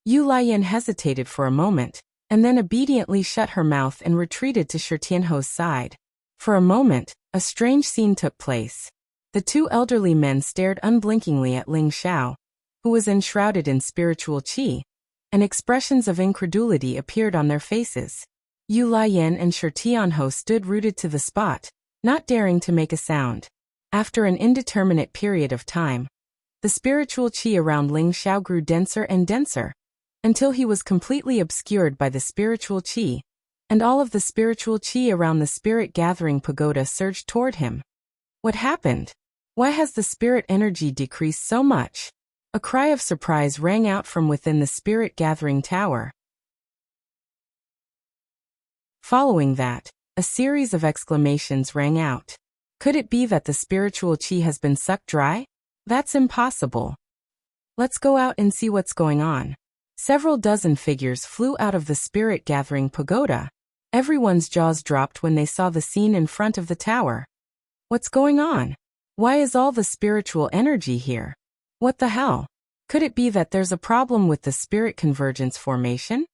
Yu Lian hesitated for a moment, and then obediently shut her mouth and retreated to Shi Tianho's side. For a moment, a strange scene took place. The two elderly men stared unblinkingly at Ling Xiao, who was enshrouded in spiritual qi, and expressions of incredulity appeared on their faces. Yu Lian and Shi Tianho stood rooted to the spot, not daring to make a sound. After an indeterminate period of time, the spiritual qi around Ling Xiao grew denser and denser, until he was completely obscured by the spiritual qi, and all of the spiritual qi around the spirit gathering pagoda surged toward him. What happened? Why has the spirit energy decreased so much? A cry of surprise rang out from within the spirit gathering tower. Following that, a series of exclamations rang out. Could it be that the spiritual qi has been sucked dry? That's impossible. Let's go out and see what's going on. Several dozen figures flew out of the spirit gathering pagoda. Everyone's jaws dropped when they saw the scene in front of the tower. What's going on? Why is all the spiritual energy here? What the hell? Could it be that there's a problem with the spirit convergence formation?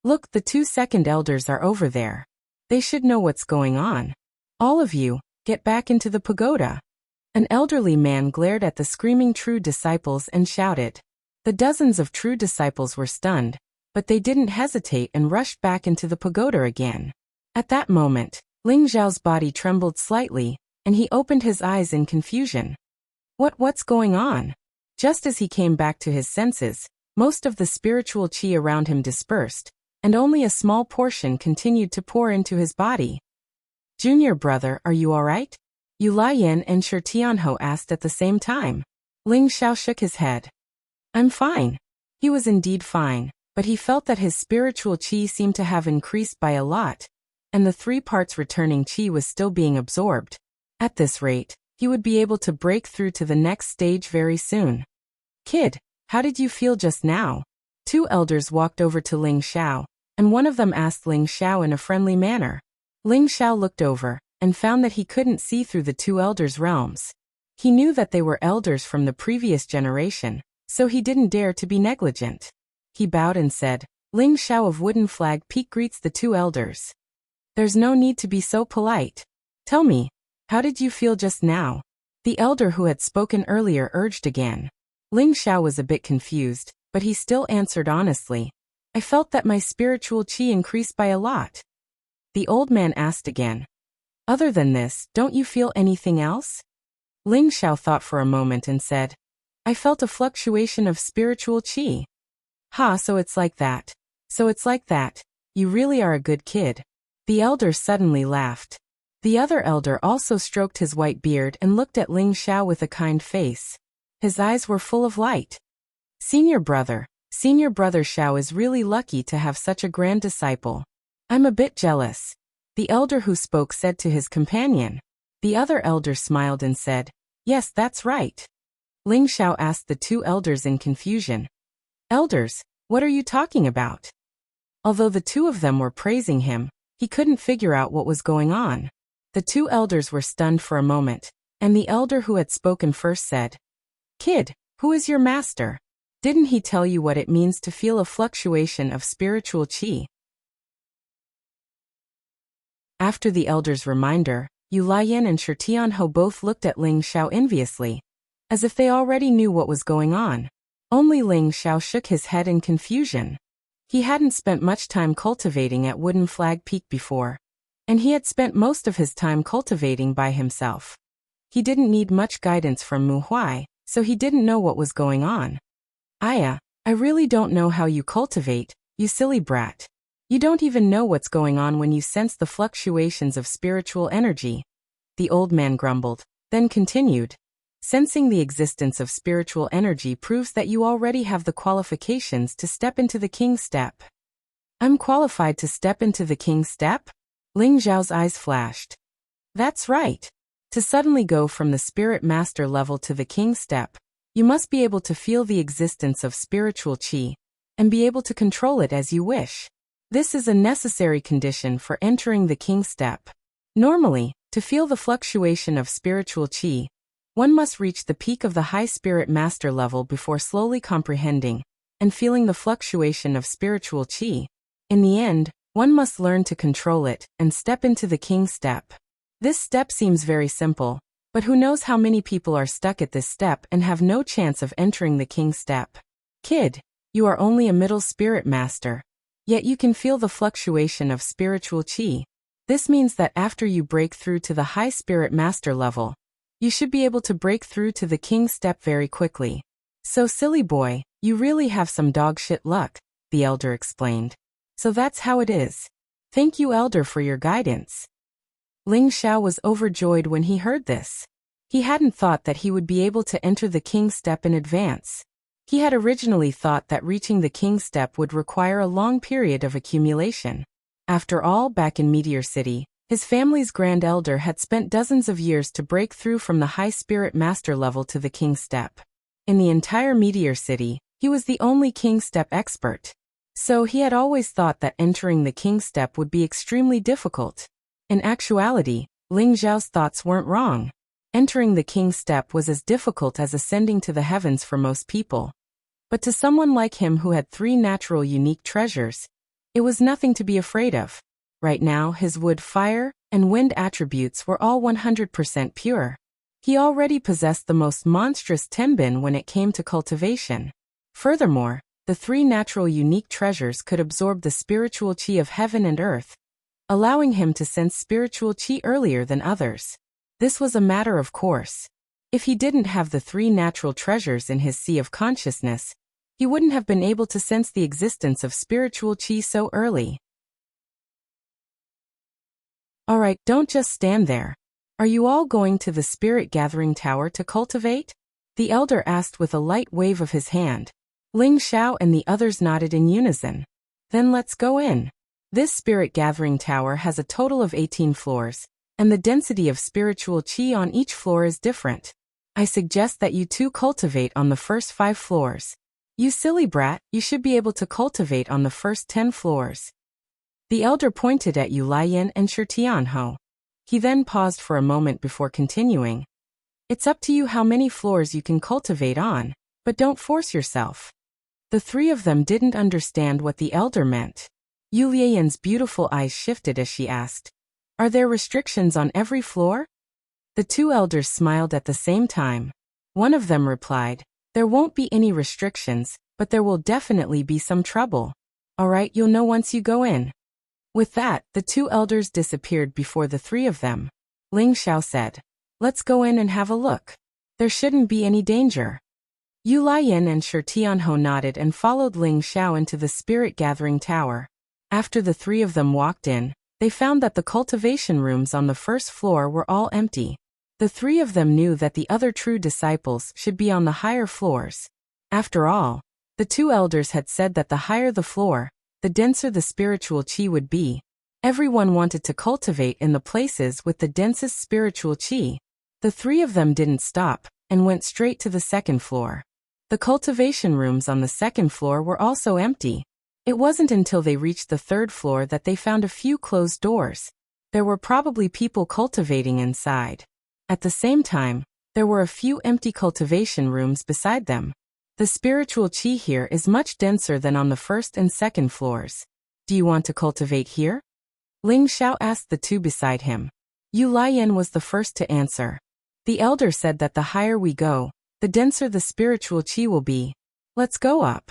Look, the two second elders are over there. They should know what's going on. All of you, get back into the pagoda. An elderly man glared at the screaming true disciples and shouted. The dozens of true disciples were stunned, but they didn't hesitate and rushed back into the pagoda again. At that moment, Ling Xiao's body trembled slightly, and he opened his eyes in confusion. What's going on? Just as he came back to his senses, most of the spiritual qi around him dispersed, and only a small portion continued to pour into his body. "Junior brother, are you all right?" Yu Lian and Shi Tianho asked at the same time. Ling Xiao shook his head. "I'm fine." He was indeed fine, but he felt that his spiritual qi seemed to have increased by a lot, and the 3 parts returning qi was still being absorbed. At this rate, he would be able to break through to the next stage very soon. "Kid, how did you feel just now?" 2 elders walked over to Ling Xiao, and one of them asked Ling Xiao in a friendly manner. Ling Xiao looked over, and found that he couldn't see through the 2 elders' realms. He knew that they were elders from the previous generation, so he didn't dare to be negligent. He bowed and said, "Ling Xiao of Wooden Flag Peak greets the 2 elders. There's no need to be so polite. Tell me, how did you feel just now?" The elder who had spoken earlier urged again. Ling Xiao was a bit confused, but he still answered honestly. "I felt that my spiritual qi increased by a lot." The old man asked again. "Other than this, don't you feel anything else?" Ling Xiao thought for a moment and said, "I felt a fluctuation of spiritual qi." "Ha, so it's like that. So it's like that. You really are a good kid." The elder suddenly laughed. The other elder also stroked his white beard and looked at Ling Xiao with a kind face. His eyes were full of light. Senior brother Xiao is really lucky to have such a grand disciple. I'm a bit jealous," the elder who spoke said to his companion. The other elder smiled and said, "Yes, that's right." Ling Xiao asked the 2 elders in confusion. "Elders, what are you talking about?" Although the 2 of them were praising him, he couldn't figure out what was going on. The 2 elders were stunned for a moment, and the elder who had spoken first said, "Kid, who is your master? Didn't he tell you what it means to feel a fluctuation of spiritual qi?" After the elder's reminder, Yu Lian and Shi Tianhou both looked at Ling Xiao enviously, as if they already knew what was going on. Only Ling Xiao shook his head in confusion. He hadn't spent much time cultivating at Wooden Flag Peak before, and he had spent most of his time cultivating by himself. He didn't need much guidance from Mu Huai, so he didn't know what was going on. Aya, I really don't know how you cultivate, you silly brat. You don't even know what's going on when you sense the fluctuations of spiritual energy. The old man grumbled, then continued. Sensing the existence of spiritual energy proves that you already have the qualifications to step into the king's step. I'm qualified to step into the king's step? Ling Zhao's eyes flashed. That's right. To suddenly go from the spirit master level to the king's step, you must be able to feel the existence of spiritual qi, and be able to control it as you wish. This is a necessary condition for entering the king's step. Normally, to feel the fluctuation of spiritual qi, one must reach the peak of the high spirit master level before slowly comprehending and feeling the fluctuation of spiritual qi. In the end, one must learn to control it and step into the king's step. This step seems very simple, but who knows how many people are stuck at this step and have no chance of entering the king's step. Kid, you are only a middle spirit master, yet you can feel the fluctuation of spiritual qi. This means that after you break through to the high spirit master level, you should be able to break through to the king's step very quickly. So silly boy, you really have some dog shit luck, the elder explained. So that's how it is. Thank you, elder, for your guidance. Ling Xiao was overjoyed when he heard this. He hadn't thought that he would be able to enter the king's step in advance. He had originally thought that reaching the king's step would require a long period of accumulation. After all, back in Meteor City, his family's grand elder had spent dozens of years to break through from the high spirit master level to the king's step. In the entire Meteor City, he was the only king's step expert. So he had always thought that entering the king's step would be extremely difficult. In actuality, Ling Zhao's thoughts weren't wrong. Entering the king's step was as difficult as ascending to the heavens for most people. But to someone like him who had 3 natural unique treasures, it was nothing to be afraid of. Right now, his wood, fire, and wind attributes were all 100% pure. He already possessed the most monstrous tenbin when it came to cultivation. Furthermore, the 3 natural unique treasures could absorb the spiritual qi of heaven and earth, allowing him to sense spiritual qi earlier than others. This was a matter of course. If he didn't have the 3 natural treasures in his sea of consciousness, he wouldn't have been able to sense the existence of spiritual qi so early. Alright, don't just stand there. Are you all going to the spirit gathering tower to cultivate? The elder asked with a light wave of his hand. Ling Xiao and the others nodded in unison. Then let's go in. This spirit gathering tower has a total of 18 floors, and the density of spiritual qi on each floor is different. I suggest that you 2 cultivate on the first 5 floors. You silly brat, you should be able to cultivate on the first 10 floors. The elder pointed at Yu Lian and Shi Tianhou. He then paused for a moment before continuing. It's up to you how many floors you can cultivate on, but don't force yourself. The 3 of them didn't understand what the elder meant. Yu Lian's beautiful eyes shifted as she asked, "Are there restrictions on every floor?" The 2 elders smiled at the same time. One of them replied, "There won't be any restrictions, but there will definitely be some trouble. Alright, you'll know once you go in." With that, the 2 elders disappeared before the 3 of them. Ling Xiao said, "Let's go in and have a look. There shouldn't be any danger." Yu Lian and Shi Tianhou nodded and followed Ling Xiao into the spirit gathering tower. After the 3 of them walked in, they found that the cultivation rooms on the first floor were all empty. The 3 of them knew that the other true disciples should be on the higher floors. After all, the 2 elders had said that the higher the floor, the denser the spiritual qi would be. Everyone wanted to cultivate in the places with the densest spiritual qi. The 3 of them didn't stop, and went straight to the second floor. The cultivation rooms on the second floor were also empty. It wasn't until they reached the third floor that they found a few closed doors. There were probably people cultivating inside. At the same time, there were a few empty cultivation rooms beside them. The spiritual qi here is much denser than on the first and second floors. Do you want to cultivate here? Ling Xiao asked the 2 beside him. Yu Lian was the first to answer. The elder said that the higher we go, the denser the spiritual qi will be. Let's go up.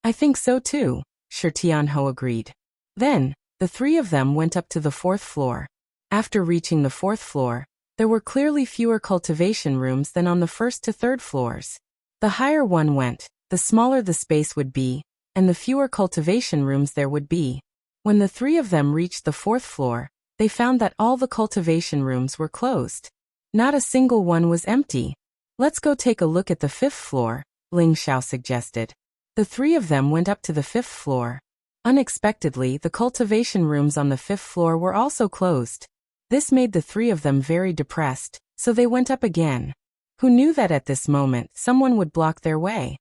I think so too, Shi Tianhou agreed. Then, the three of them went up to the 4th floor. After reaching the 4th floor, there were clearly fewer cultivation rooms than on the 1st to 3rd floors. The higher one went, the smaller the space would be, and the fewer cultivation rooms there would be. When the three of them reached the 4th floor, they found that all the cultivation rooms were closed. Not a single one was empty. Let's go take a look at the 5th floor, Ling Xiao suggested. The three of them went up to the 5th floor. Unexpectedly, the cultivation rooms on the 5th floor were also closed. This made the three of them very depressed, so they went up again. Who knew that at this moment someone would block their way?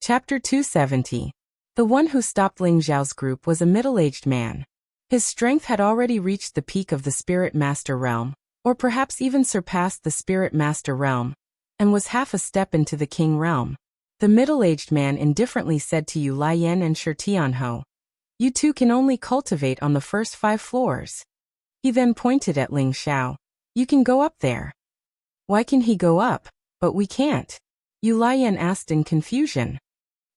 Chapter 270. The one who stopped Ling Xiao's group was a middle-aged man. His strength had already reached the peak of the Spirit Master realm, or perhaps even surpassed the Spirit Master realm, and was half a step into the King realm. The middle-aged man indifferently said to Yu Lian and Shi Tianhou, "You two can only cultivate on the first 5 floors." He then pointed at Ling Xiao. "You can go up there." "Why can he go up, but we can't?" Yu Lian asked in confusion.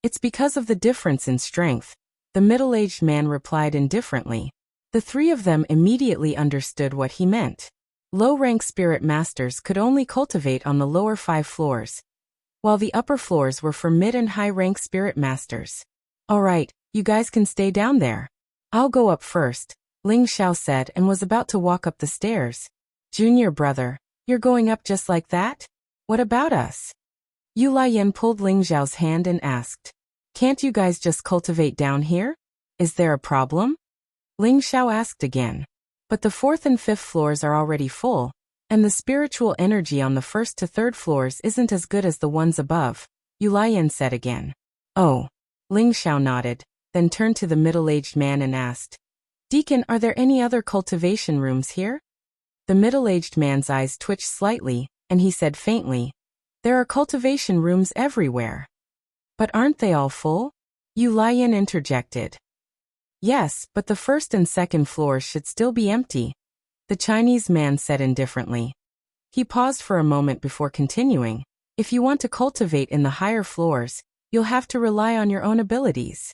"It's because of the difference in strength," the middle-aged man replied indifferently. The three of them immediately understood what he meant. Low-rank spirit masters could only cultivate on the lower 5 floors, while the upper floors were for mid and high-rank spirit masters. "All right, you guys can stay down there. I'll go up first," Ling Xiao said and was about to walk up the stairs. "Junior brother, you're going up just like that? What about us?" Yu Lian pulled Ling Xiao's hand and asked, "Can't you guys just cultivate down here? Is there a problem?" Ling Xiao asked again. "But the 4th and 5th floors are already full, and the spiritual energy on the 1st to 3rd floors isn't as good as the ones above," Yu Lian said again. "Oh." Ling Xiao nodded, then turned to the middle-aged man and asked, "Deacon, are there any other cultivation rooms here?" The middle-aged man's eyes twitched slightly, and he said faintly, "There are cultivation rooms everywhere." "But aren't they all full?" Yu Lian interjected. "Yes, but the 1st and 2nd floors should still be empty," the Chinese man said indifferently. He paused for a moment before continuing. "If you want to cultivate in the higher floors, you'll have to rely on your own abilities."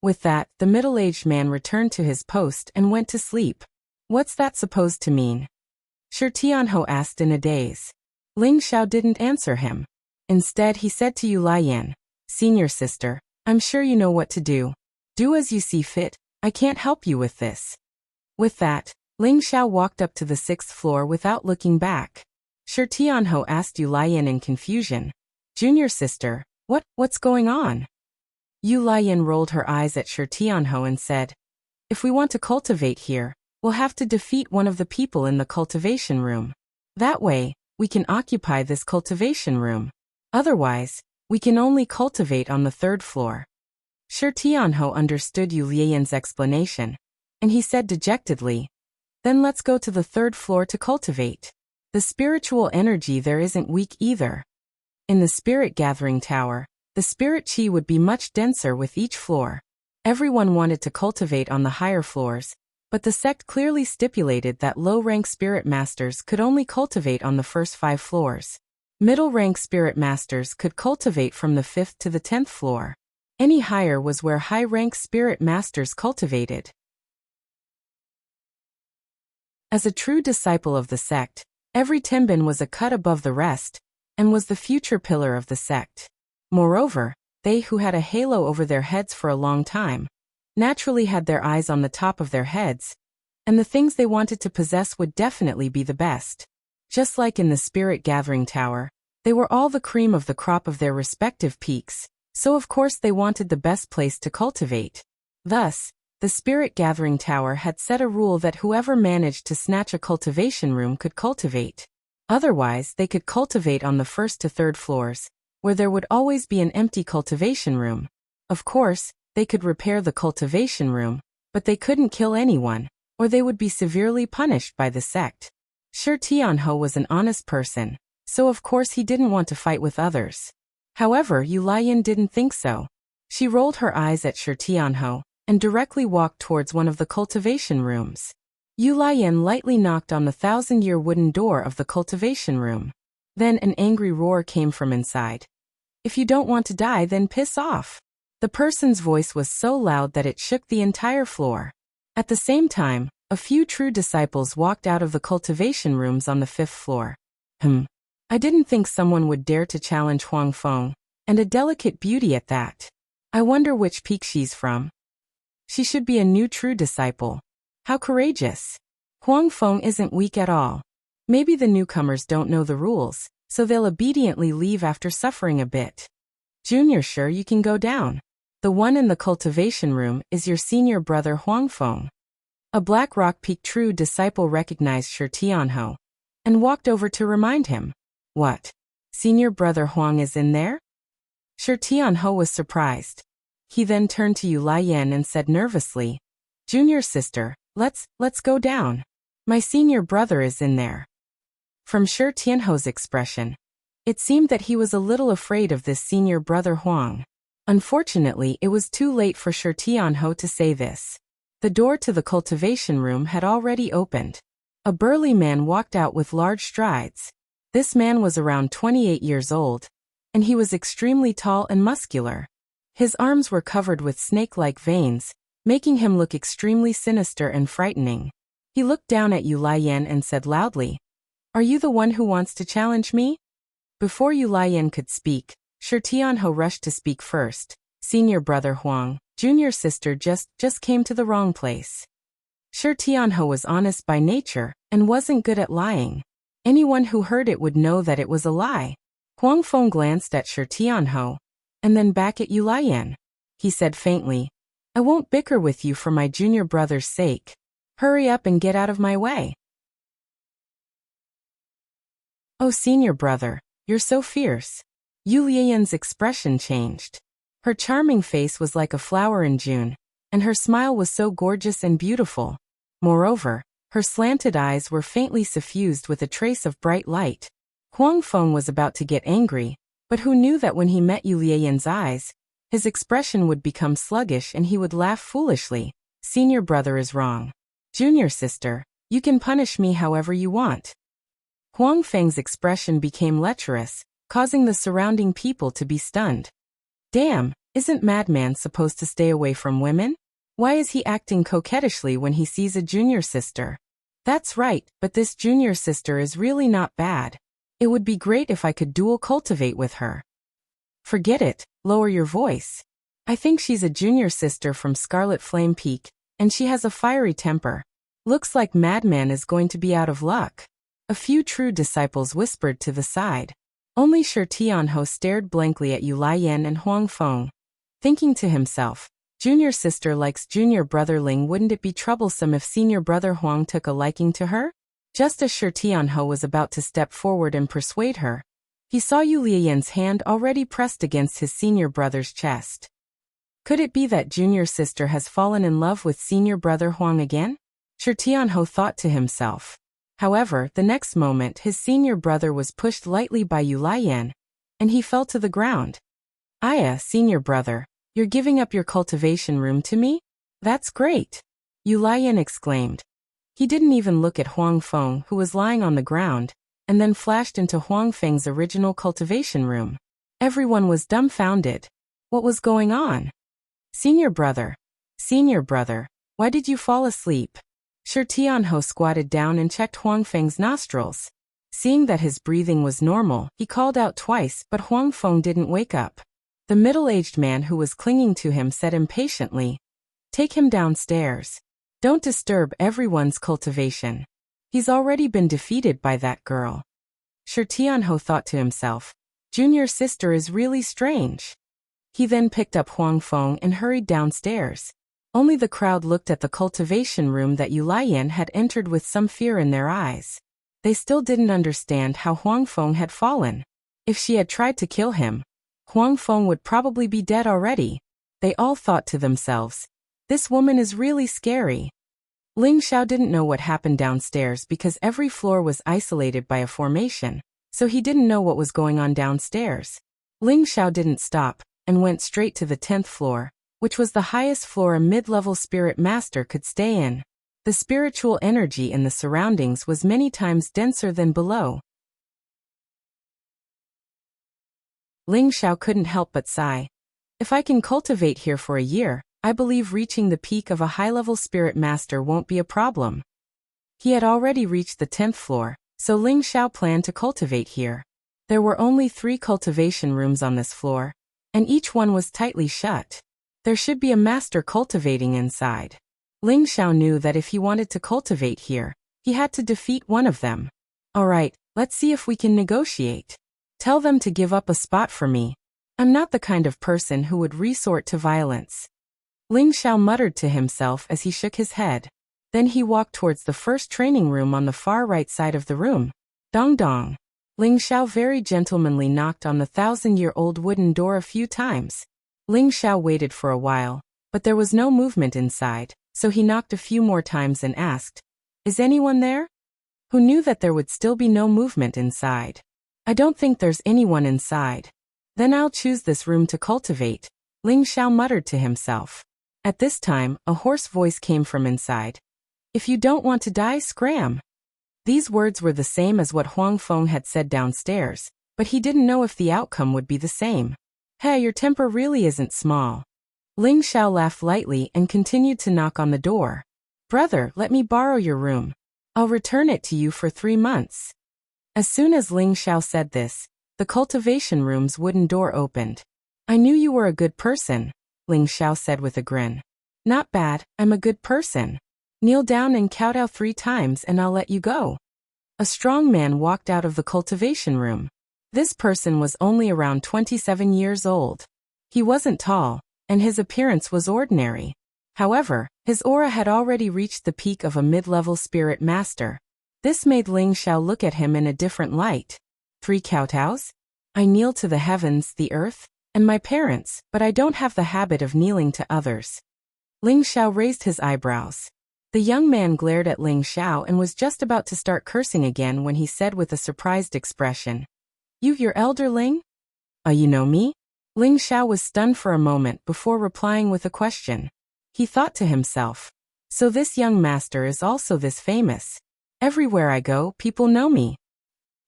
With that, the middle-aged man returned to his post and went to sleep. "What's that supposed to mean?" Shi Tianhou asked in a daze. Ling Xiao didn't answer him. Instead, he said to Yu Lian, "Senior sister, I'm sure you know what to do. Do as you see fit, I can't help you with this." With that, Ling Xiao walked up to the 6th floor without looking back. Shi Tianhou asked Yu Lian in confusion, "Junior sister, what's going on?" Yu Lian rolled her eyes at Shi Tianhou and said, "If we want to cultivate here, we'll have to defeat one of the people in the cultivation room. That way, we can occupy this cultivation room. Otherwise, we can only cultivate on the 3rd floor." Shi Tianhou understood Yu Lian's explanation, and he said dejectedly, "Then let's go to the 3rd floor to cultivate. The spiritual energy there isn't weak either." In the spirit gathering tower, the spirit qi would be much denser with each floor. Everyone wanted to cultivate on the higher floors, but the sect clearly stipulated that low-rank spirit masters could only cultivate on the first 5 floors. Middle-rank spirit masters could cultivate from the 5th to the 10th floor. Any higher was where high-rank spirit masters cultivated. As a true disciple of the sect, every Tenbin was a cut above the rest, and was the future pillar of the sect. Moreover, they who had a halo over their heads for a long time, naturally had their eyes on the top of their heads, and the things they wanted to possess would definitely be the best. Just like in the spirit gathering tower, they were all the cream of the crop of their respective peaks, so of course they wanted the best place to cultivate. Thus, the spirit gathering tower had set a rule that whoever managed to snatch a cultivation room could cultivate. Otherwise, they could cultivate on the 1st to 3rd floors, where there would always be an empty cultivation room. Of course, they could repair the cultivation room, but they couldn't kill anyone, or they would be severely punished by the sect. Shi Tianhou was an honest person, so of course he didn't want to fight with others. However, Yu Lian didn't think so. She rolled her eyes at Shi Tianhou, and directly walked towards one of the cultivation rooms. Yu Lian lightly knocked on the 1,000-year wooden door of the cultivation room. Then an angry roar came from inside. "If you don't want to die, then piss off." The person's voice was so loud that it shook the entire floor. At the same time, a few true disciples walked out of the cultivation rooms on the 5th floor. I didn't think someone would dare to challenge Huang Feng, and a delicate beauty at that. I wonder which peak she's from. She should be a new true disciple. How courageous. Huang Feng isn't weak at all. Maybe the newcomers don't know the rules, so they'll obediently leave after suffering a bit. Junior, sure, you can go down. The one in the cultivation room is your senior brother Huang Feng. A Black Rock Peak true disciple recognized Shi Tianhou and walked over to remind him. What? Senior brother Huang is in there? Shi Tianhou was surprised. He then turned to Yu Lian and said nervously, "Junior sister, let's go down. My senior brother is in there." From Shi Tianhou's expression, it seemed that he was a little afraid of this senior brother Huang. Unfortunately, it was too late for Shi Tianhou to say this. The door to the cultivation room had already opened. A burly man walked out with large strides. This man was around 28 years old, and he was extremely tall and muscular. His arms were covered with snake-like veins, making him look extremely sinister and frightening. He looked down at Yu Lian and said loudly, "Are you the one who wants to challenge me?" Before Yu Lian could speak, Shi Tianhou rushed to speak first. "Senior brother Huang, junior sister just came to the wrong place." Shi Tianhou was honest by nature and wasn't good at lying. Anyone who heard it would know that it was a lie. Huang Feng glanced at Shi Tianhou and then back at Yu Lian. He said faintly, "I won't bicker with you for my junior brother's sake. Hurry up and get out of my way." "Oh, senior brother, you're so fierce." Yu Lian's expression changed. Her charming face was like a flower in June, and her smile was so gorgeous and beautiful. Moreover, her slanted eyes were faintly suffused with a trace of bright light. Huang Feng was about to get angry, but who knew that when he met Yu Lian's eyes, his expression would become sluggish and he would laugh foolishly. "Senior brother is wrong. Junior sister, you can punish me however you want." Huang Feng's expression became lecherous, causing the surrounding people to be stunned. Damn, isn't Madman supposed to stay away from women? Why is he acting coquettishly when he sees a junior sister? That's right, but this junior sister is really not bad. It would be great if I could dual cultivate with her. Forget it, lower your voice. I think she's a junior sister from Scarlet Flame Peak, and she has a fiery temper. Looks like Madman is going to be out of luck. A few true disciples whispered to the side. Only Shi Tianhou stared blankly at Yu Lian and Huang Feng, thinking to himself, junior sister likes junior brother Ling, wouldn't it be troublesome if senior brother Huang took a liking to her? Just as Shi Tianhou was about to step forward and persuade her, he saw Yu Lian's hand already pressed against his senior brother's chest. Could it be that junior sister has fallen in love with senior brother Huang again? Shi Tianhou thought to himself. However, the next moment his senior brother was pushed lightly by Yu Lian, and he fell to the ground. "Aya, senior brother, you're giving up your cultivation room to me? That's great!" Yu Lian exclaimed. He didn't even look at Huang Feng, who was lying on the ground, and then flashed into Huang Feng's original cultivation room. Everyone was dumbfounded. What was going on? Senior brother, why did you fall asleep?" Shi Tianhou squatted down and checked Huang Feng's nostrils. Seeing that his breathing was normal, he called out twice, but Huang Feng didn't wake up. The middle-aged man who was clinging to him said impatiently, "Take him downstairs. Don't disturb everyone's cultivation. He's already been defeated by that girl." Shi Tianhou thought to himself, junior sister is really strange. He then picked up Huang Feng and hurried downstairs. Only the crowd looked at the cultivation room that Yu Lian had entered with some fear in their eyes. They still didn't understand how Huang Feng had fallen. If she had tried to kill him, Huang Feng would probably be dead already. They all thought to themselves, this woman is really scary. Ling Xiao didn't know what happened downstairs because every floor was isolated by a formation, so he didn't know what was going on downstairs. Ling Xiao didn't stop and went straight to the 10th floor, which was the highest floor a mid-level spirit master could stay in. The spiritual energy in the surroundings was many times denser than below. Ling Xiao couldn't help but sigh. If I can cultivate here for a year, I believe reaching the peak of a high-level spirit master won't be a problem. He had already reached the 10th floor, so Ling Xiao planned to cultivate here. There were only 3 cultivation rooms on this floor, and each one was tightly shut. There should be a master cultivating inside. Ling Xiao knew that if he wanted to cultivate here, he had to defeat one of them. Alright, let's see if we can negotiate. Tell them to give up a spot for me. I'm not the kind of person who would resort to violence. Ling Xiao muttered to himself as he shook his head. Then he walked towards the first training room on the far right side of the room. Dong dong. Ling Xiao very gentlemanly knocked on the 1,000-year-old wooden door a few times. Ling Xiao waited for a while, but there was no movement inside, so he knocked a few more times and asked, "Is anyone there?" Who knew that there would still be no movement inside? "I don't think there's anyone inside." "Then I'll choose this room to cultivate," Ling Xiao muttered to himself. At this time, a hoarse voice came from inside. "If you don't want to die, scram." These words were the same as what Huang Feng had said downstairs, but he didn't know if the outcome would be the same. "Hey, your temper really isn't small." Ling Xiao laughed lightly and continued to knock on the door. "Brother, let me borrow your room. I'll return it to you for 3 months." As soon as Ling Xiao said this, the cultivation room's wooden door opened. "I knew you were a good person," Ling Xiao said with a grin. "Not bad, I'm a good person. Kneel down and kowtow 3 times and I'll let you go." A strong man walked out of the cultivation room. This person was only around 27 years old. He wasn't tall, and his appearance was ordinary. However, his aura had already reached the peak of a mid-level spirit master. This made Ling Xiao look at him in a different light. 3 kowtows? I kneel to the heavens, the earth, and my parents, but I don't have the habit of kneeling to others. Ling Xiao raised his eyebrows. The young man glared at Ling Xiao and was just about to start cursing again when he said with a surprised expression, Your elder Ling? You know me?" Ling Xiao was stunned for a moment before replying with a question. He thought to himself, so this young master is also this famous. Everywhere I go, people know me.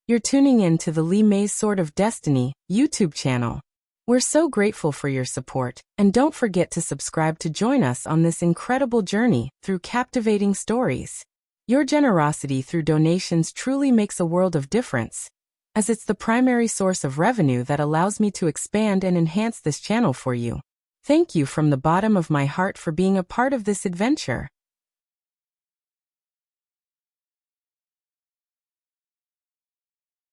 You're tuning in to the Li Mei's Sword of Destiny YouTube channel. We're so grateful for your support, and don't forget to subscribe to join us on this incredible journey through captivating stories. Your generosity through donations truly makes a world of difference, as it's the primary source of revenue that allows me to expand and enhance this channel for you. Thank you from the bottom of my heart for being a part of this adventure.